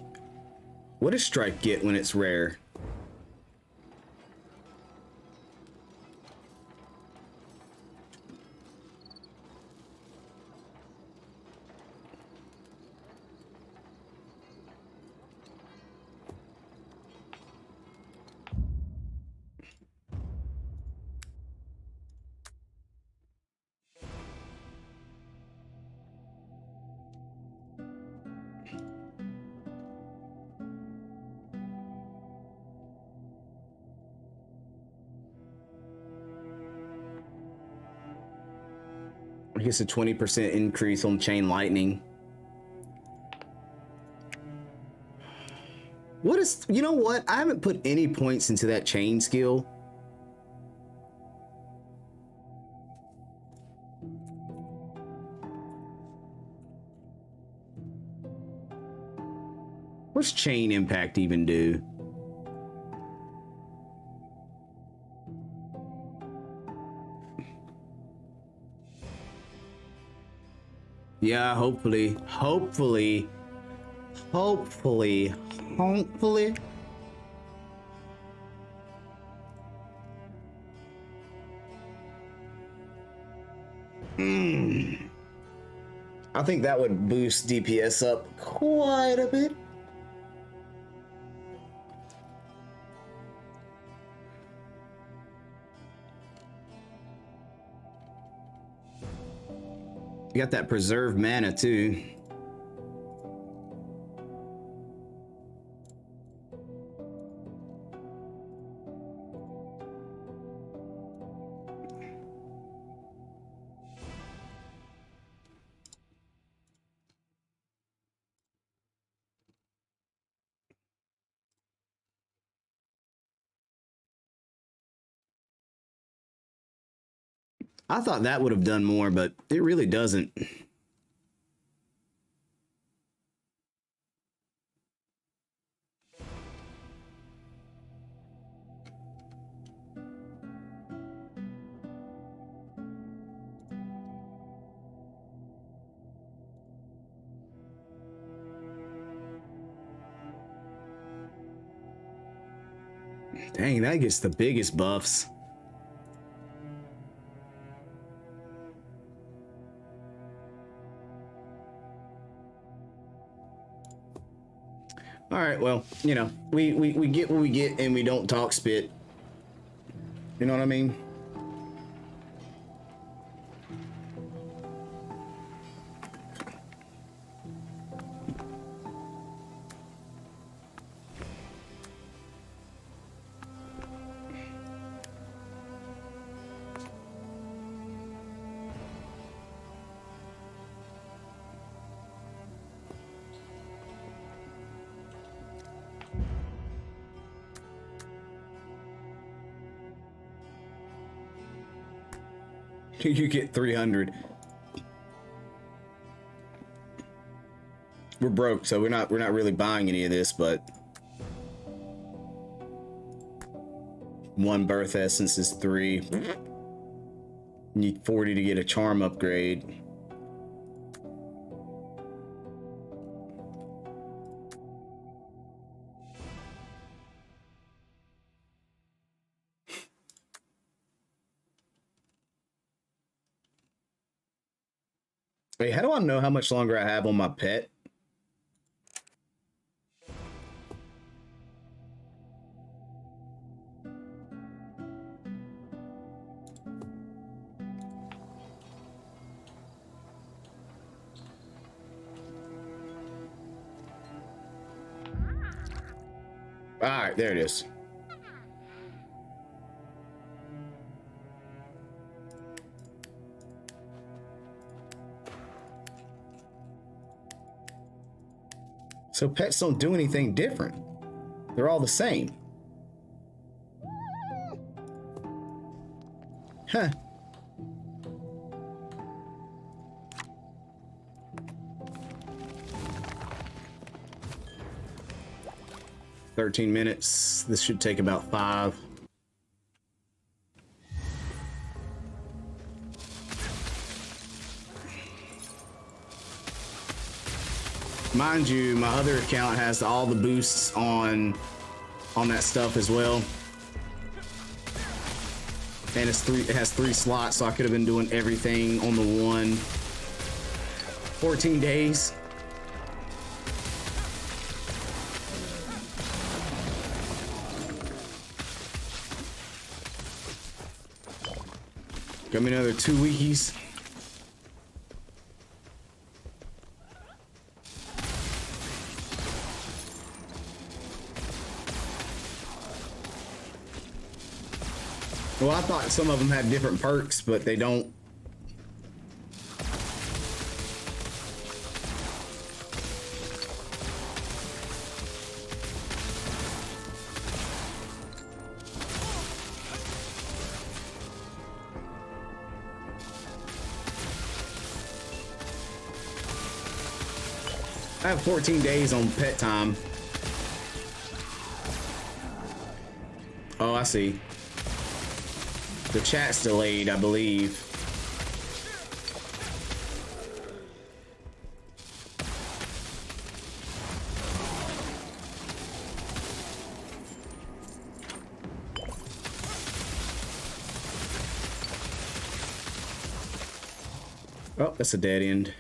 What does strike get when it's rare? I guess a 20% increase on chain lightning. What is, you know what? I haven't put any points into that chain skill. What's chain impact even do? Yeah, hopefully. I think that would boost DPS up quite a bit. You got that preserved mana too. I thought that would have done more, but it really doesn't. Dang, that gets the biggest buffs. All right, well, you know, we get what we get and we don't talk spit. You know what I mean? You get 300. We're broke, so we're not really buying any of this, but one birth essence is 3. You need 40 to get a charm upgrade. Wait, how do I know how much longer I have on my pet? All right, there it is. So pets don't do anything different. They're all the same. Huh. $13 minutes. This should take about 5. Mind you, my other account has all the boosts on that stuff as well. And it has 3 slots, so I could have been doing everything on the one. 14 days. Got me another 2 weekies. Well, I thought some of them had different perks, but they don't. I have 14 days on pet time. Oh, I see. The chat's delayed, I believe. Oh, that's a dead end.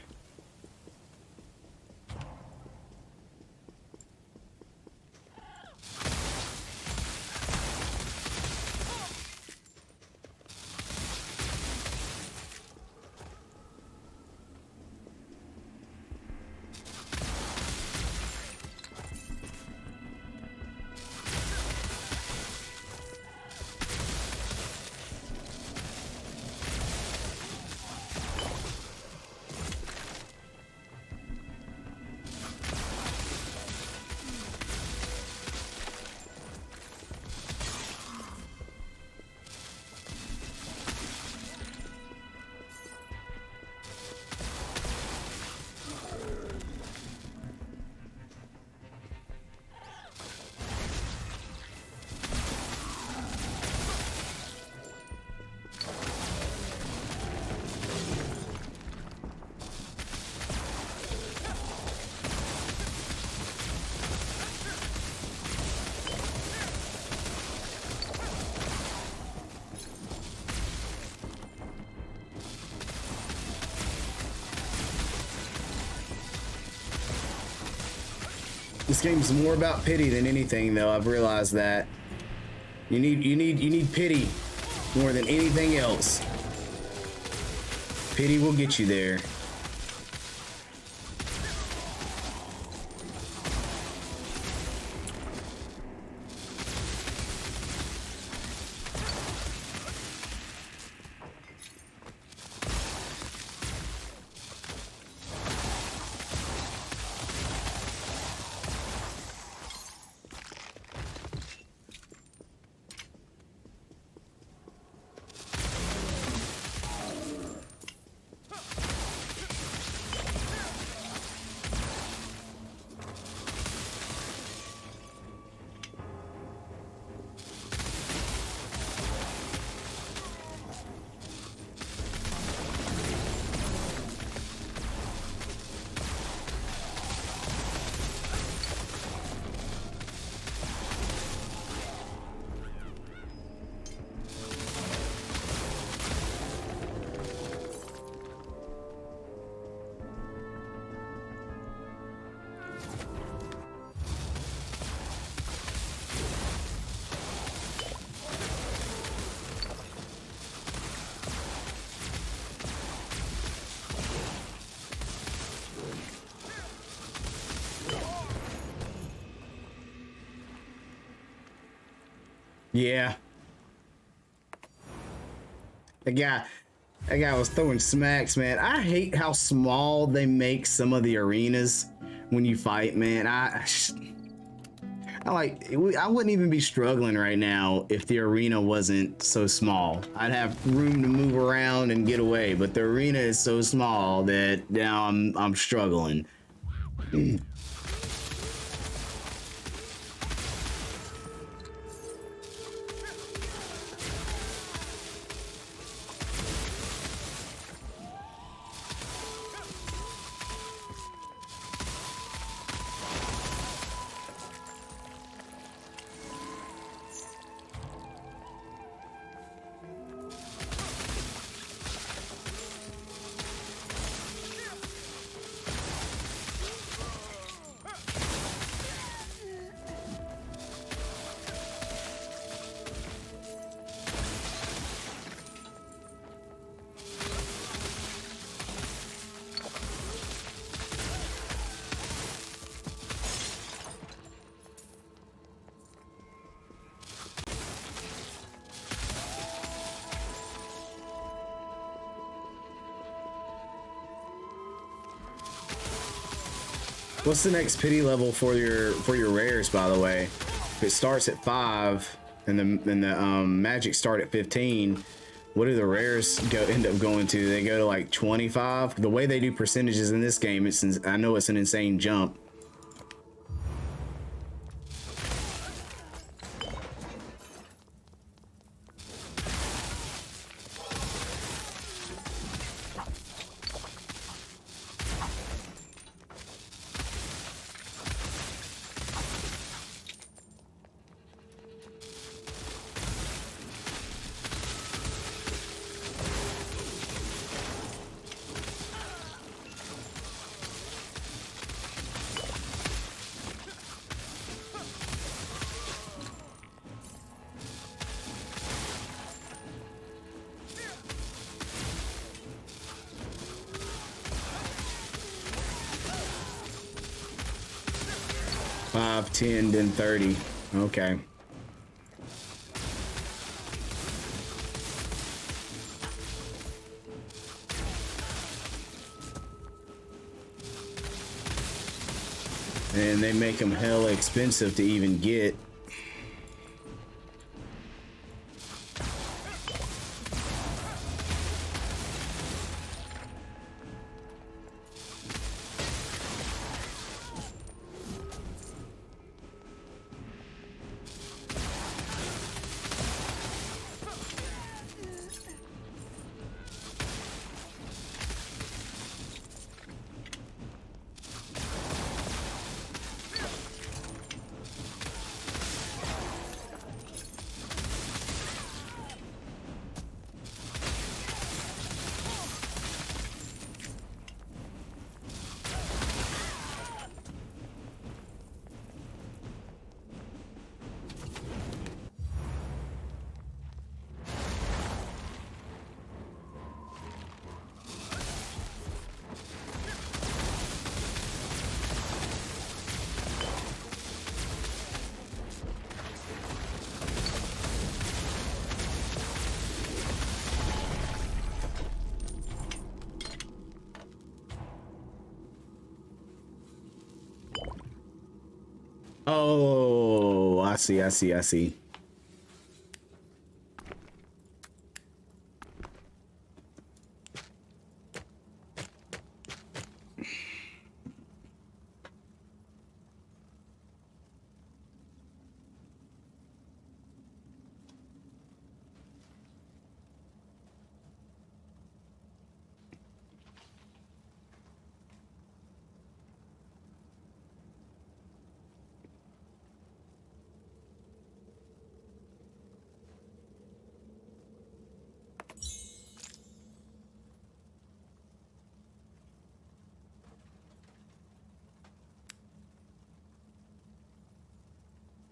This game's more about pity than anything, though. I've realized that you need pity more than anything else. Pity will get you there. Yeah. That guy was throwing smacks, man. I hate how small they make some of the arenas when you fight, man. I wouldn't even be struggling right now if the arena wasn't so small. I'd have room to move around and get away, but the arena is so small that now I'm struggling. What's the next pity level for your rares, by the way? If it starts at 5 and the magic start at 15, what do the rares end up going to? They go to like 25. The way they do percentages in this game, I know it's an insane jump. 5, 10, then 30. Okay. And they make them hella expensive to even get. Oh, I see, I see, I see.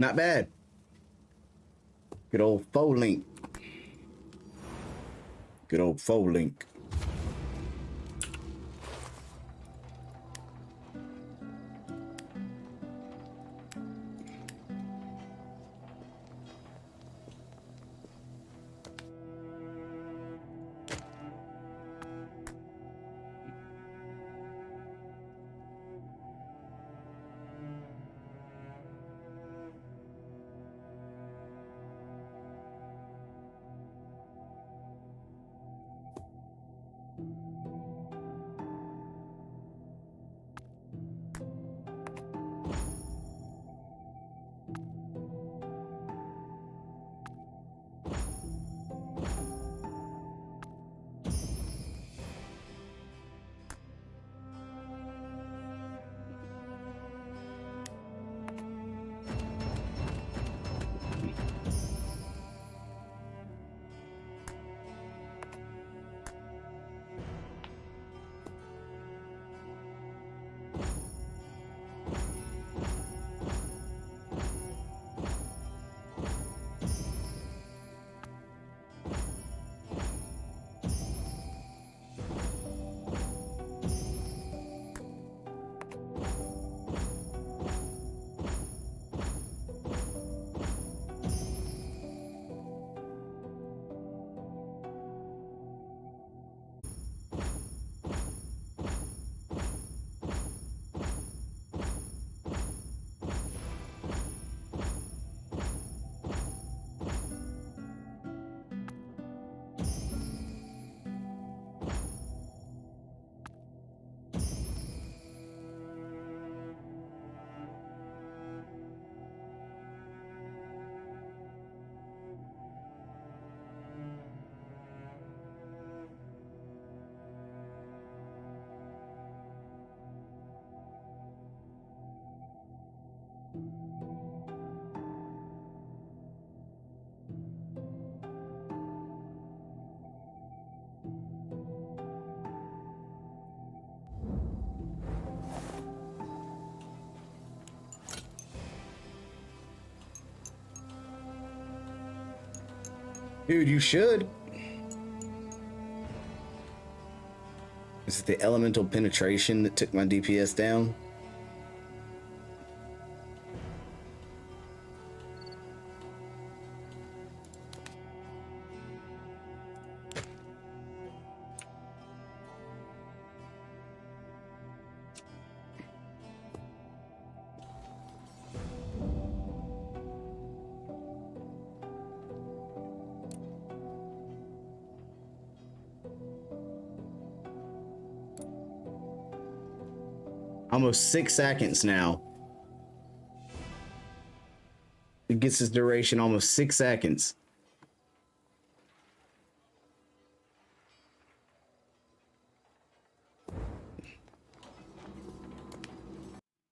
Not bad. Good old faux link. Good old faux link. Dude, you should. Is it the elemental penetration that took my DPS down? Almost 6 seconds now. It gets its duration almost 6 seconds.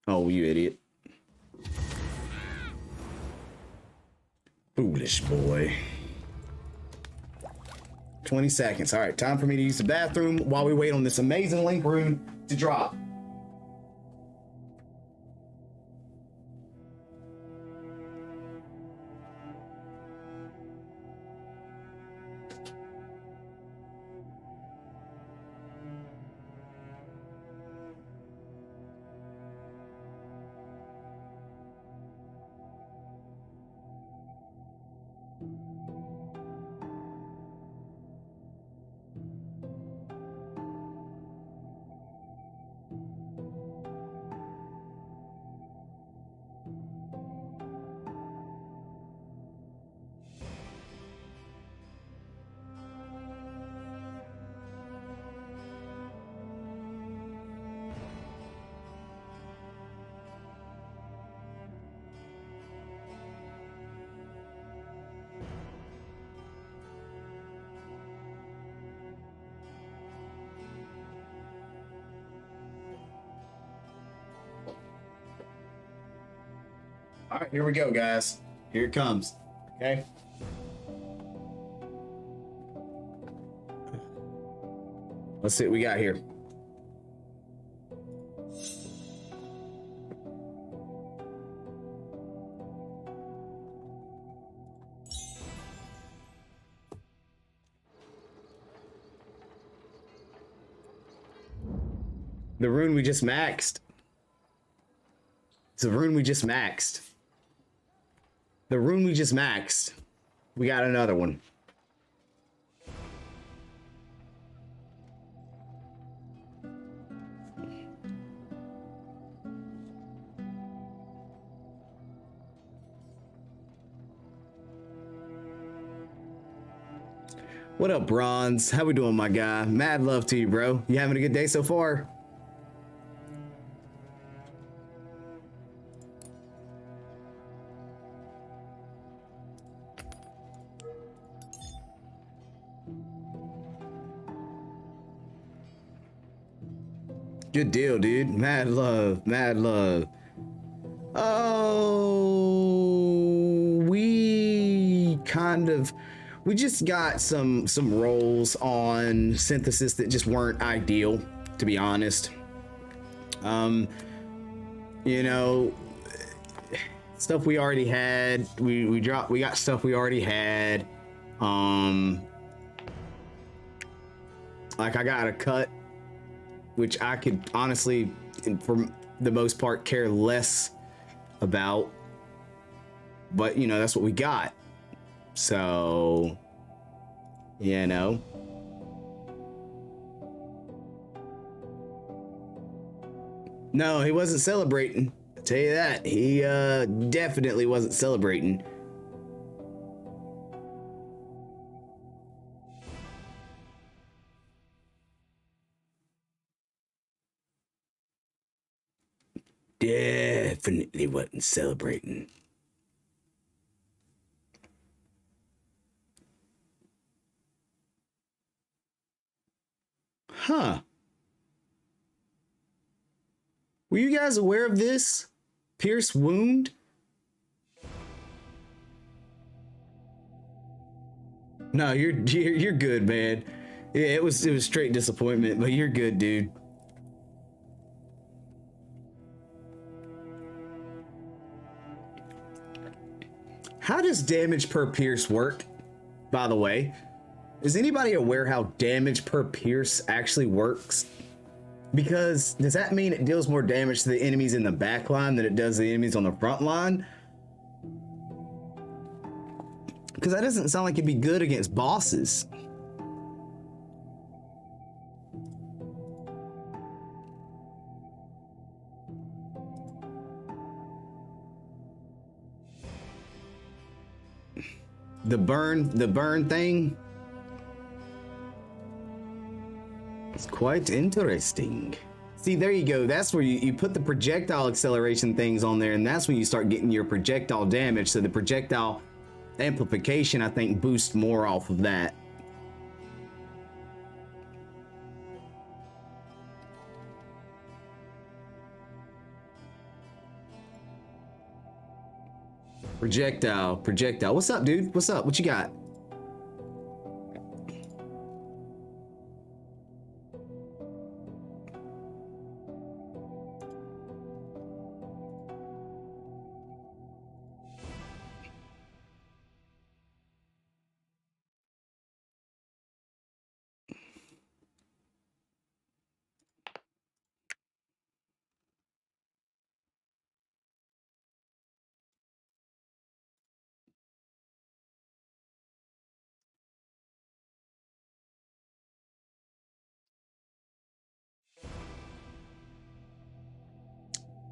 Oh, you idiot. Foolish boy. 20 seconds. All right, time for me to use the bathroom while we wait on this amazing link rune to drop. All right, here we go, guys. Here it comes. Okay. Let's see what we got here. The rune we just maxed. It's the rune we just maxed. The rune we just maxed. We got another one. What up, Bronze? How we doing, my guy? Mad love to you, bro. You having a good day so far? Good deal, dude. Mad love, mad love. Oh, we just got some rolls on synthesis that just weren't ideal, to be honest. You know, stuff we already had. We got stuff we already had. Like I got a cut, which I could honestly, for the most part, care less about. But, you know, that's what we got. So, you know. No, he wasn't celebrating. I'll tell you that. He definitely wasn't celebrating. Definitely wasn't celebrating. Huh. Were you guys aware of this? Pierce wound? No, you're good, man. Yeah, it was straight disappointment, but you're good, dude. How does damage per pierce work, by the way? Is anybody aware how damage per pierce actually works? Because does that mean it deals more damage to the enemies in the back line than it does the enemies on the front line? Because that doesn't sound like it'd be good against bosses. The burn thing. It's quite interesting. See, there you go. That's where you put the projectile acceleration things on there, and that's when you start getting your projectile damage. So the projectile amplification, I think, boosts more off of that. Projectile. What's up, dude? What's up? What you got?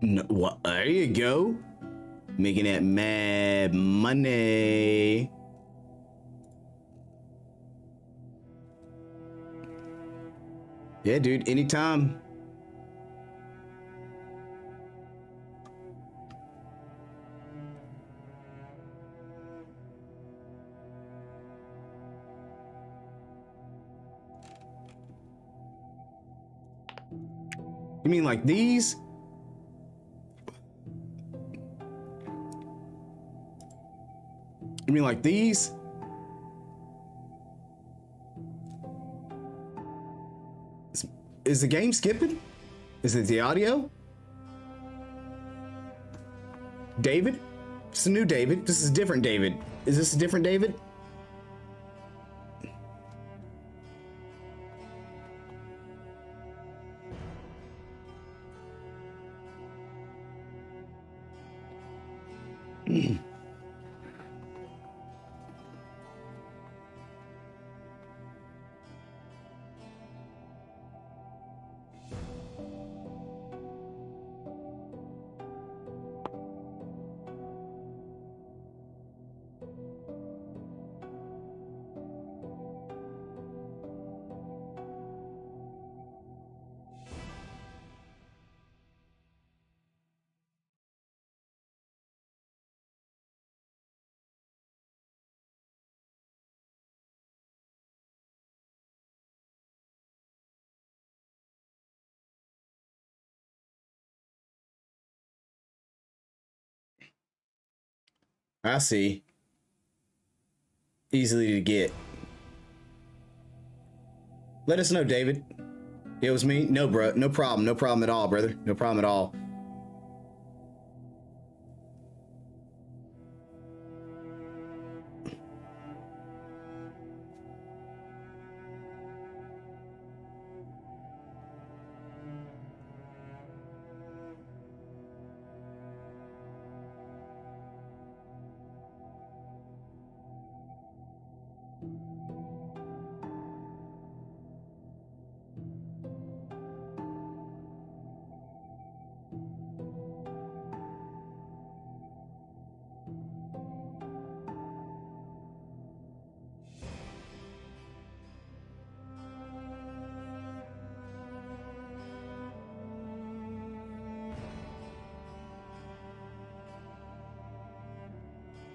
No, what? There you go. Making that mad money. Yeah, dude, anytime. You mean like these? You mean like these? Is the game skipping? Is it the audio? David? It's a new David. This is a different David. Is this a different David? I see. Easily to get. Let us know, David. It was me? No, bro. No problem. No problem at all, brother. No problem at all.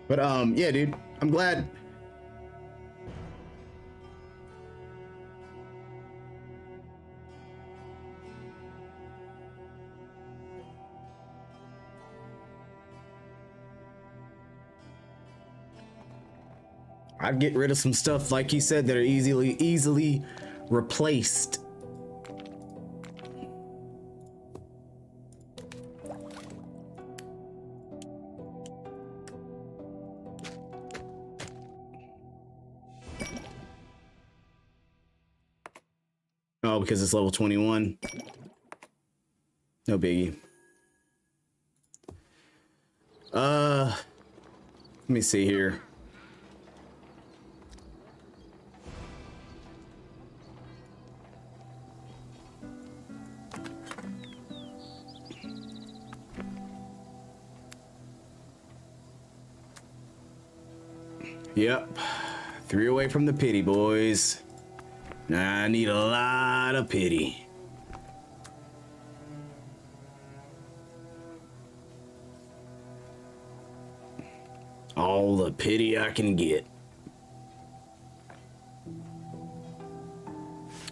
But yeah, dude, I'm glad. I'd get rid of some stuff, like you said, that are easily replaced. Oh, because it's level 21. No biggie. Let me see here. Yep. 3 away from the pity, boys. I need a lot of pity. All the pity I can get.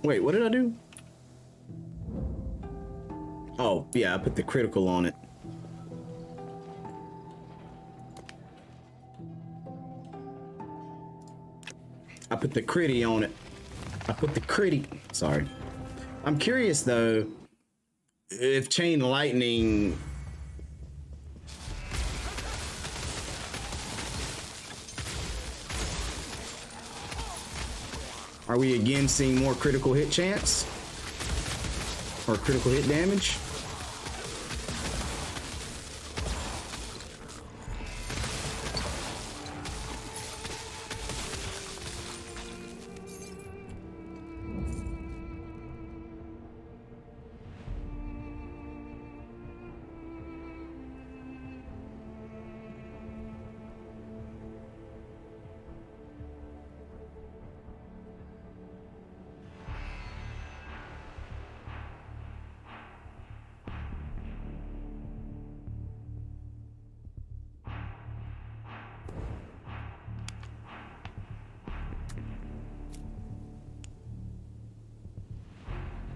Wait, what did I do? Oh, yeah, I put the critical on it. I put the critty on it. I put the critty. Sorry. I'm curious, though, if Chain Lightning... Are we again seeing more critical hit chance? Or critical hit damage?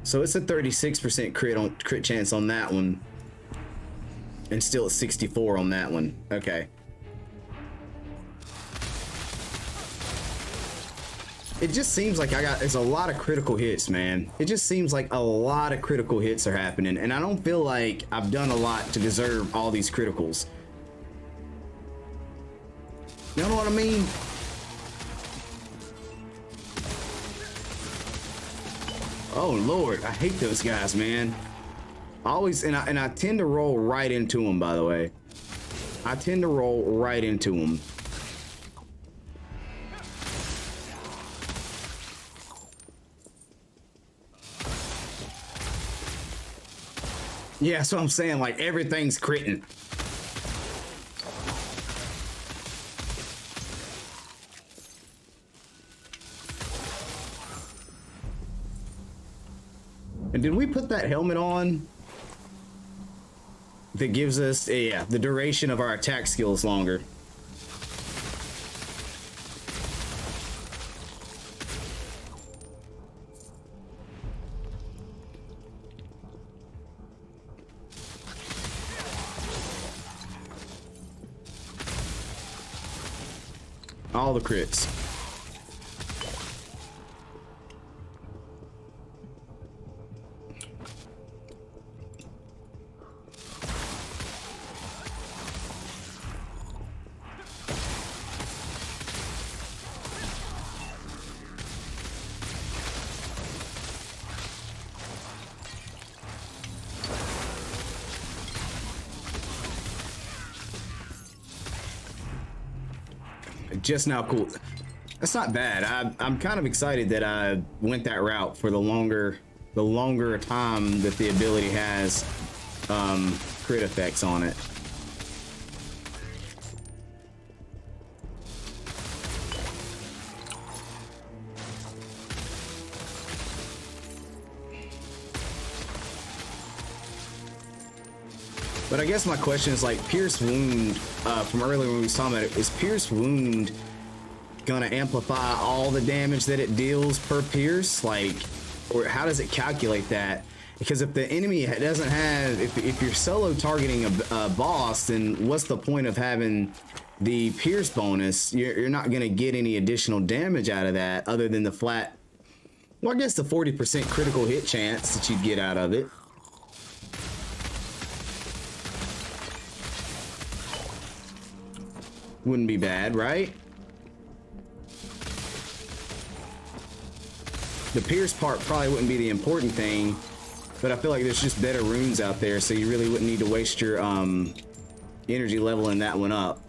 So it's a 36% crit chance on that one, and still at 64 on that one. Okay. It just seems like it's a lot of critical hits, man. It just seems like a lot of critical hits are happening, and I don't feel like I've done a lot to deserve all these criticals. You know what I mean? Oh Lord, I hate those guys, man. Always, and I tend to roll right into them, by the way. I tend to roll right into them. Yeah, that's what I'm saying, like everything's critting. And did we put that helmet on that gives us, yeah, the duration of our attack skills longer? All the crits. Just now, cool. That's not bad. I'm kind of excited that I went that route for the longer time that the ability has crit effects on it. But I guess my question is, like, Pierce Wound, from earlier when we was talking about it, is Pierce Wound gonna amplify all the damage that it deals per Pierce? Like, or how does it calculate that? Because if the enemy doesn't have, if you're solo targeting a boss, then what's the point of having the Pierce bonus? You're not gonna get any additional damage out of that other than the flat, well, I guess the 40% critical hit chance that you'd get out of it. Wouldn't be bad, right? The Pierce part probably wouldn't be the important thing, but I feel like there's just better runes out there, so you really wouldn't need to waste your energy leveling that one up.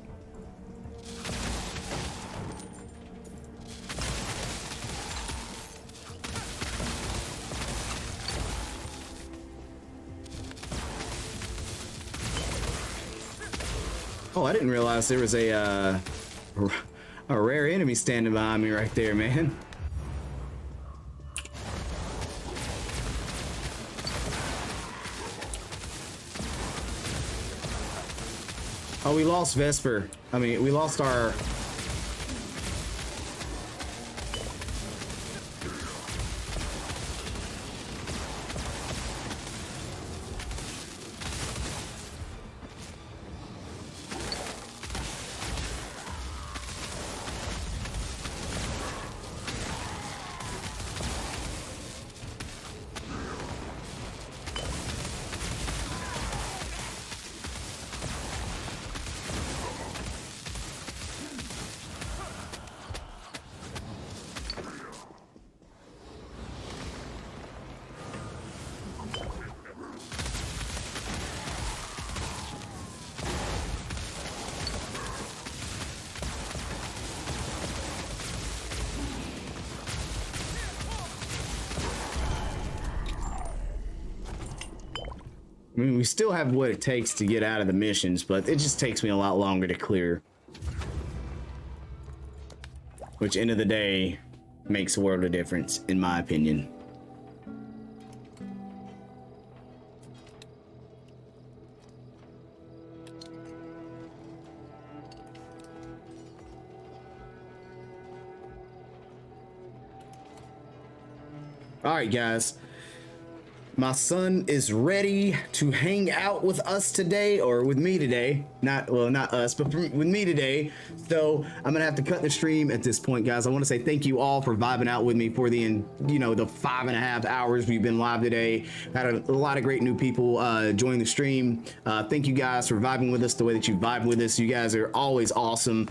Oh, I didn't realize there was a rare enemy standing behind me right there, man. Oh, we lost Vesper. I mean, we lost our... I mean, we still have what it takes to get out of the missions, but it just takes me a lot longer to clear. Which, end of the day, makes a world of difference, in my opinion. All right, guys. My son is ready to hang out with us today, or with me today. Not us, but with me today. So I'm gonna have to cut the stream at this point, guys. I want to say thank you all for vibing out with me for the 5.5 hours we've been live today. Had a lot of great new people join the stream. Thank you guys for vibing with us the way that you vibe with us. You guys are always awesome.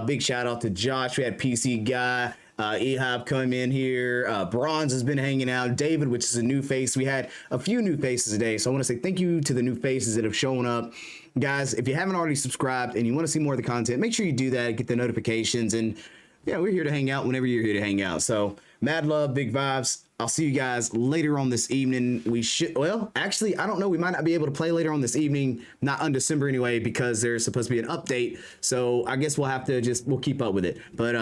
Big shout out to Josh. We had PC Guy. Ehab come in here. Bronze has been hanging out. David, which is a new face. We had a few new faces today. So I want to say thank you to the new faces that have shown up. Guys, if you haven't already subscribed and you want to see more of the content, make sure you do that. Get the notifications. And yeah, we're here to hang out whenever you're here to hang out. So mad love, big vibes. I'll see you guys later on this evening. We should, well, actually, I don't know. We might not be able to play later on this evening, not Undecember anyway, because there's supposed to be an update. So I guess we'll have to we'll keep up with it. But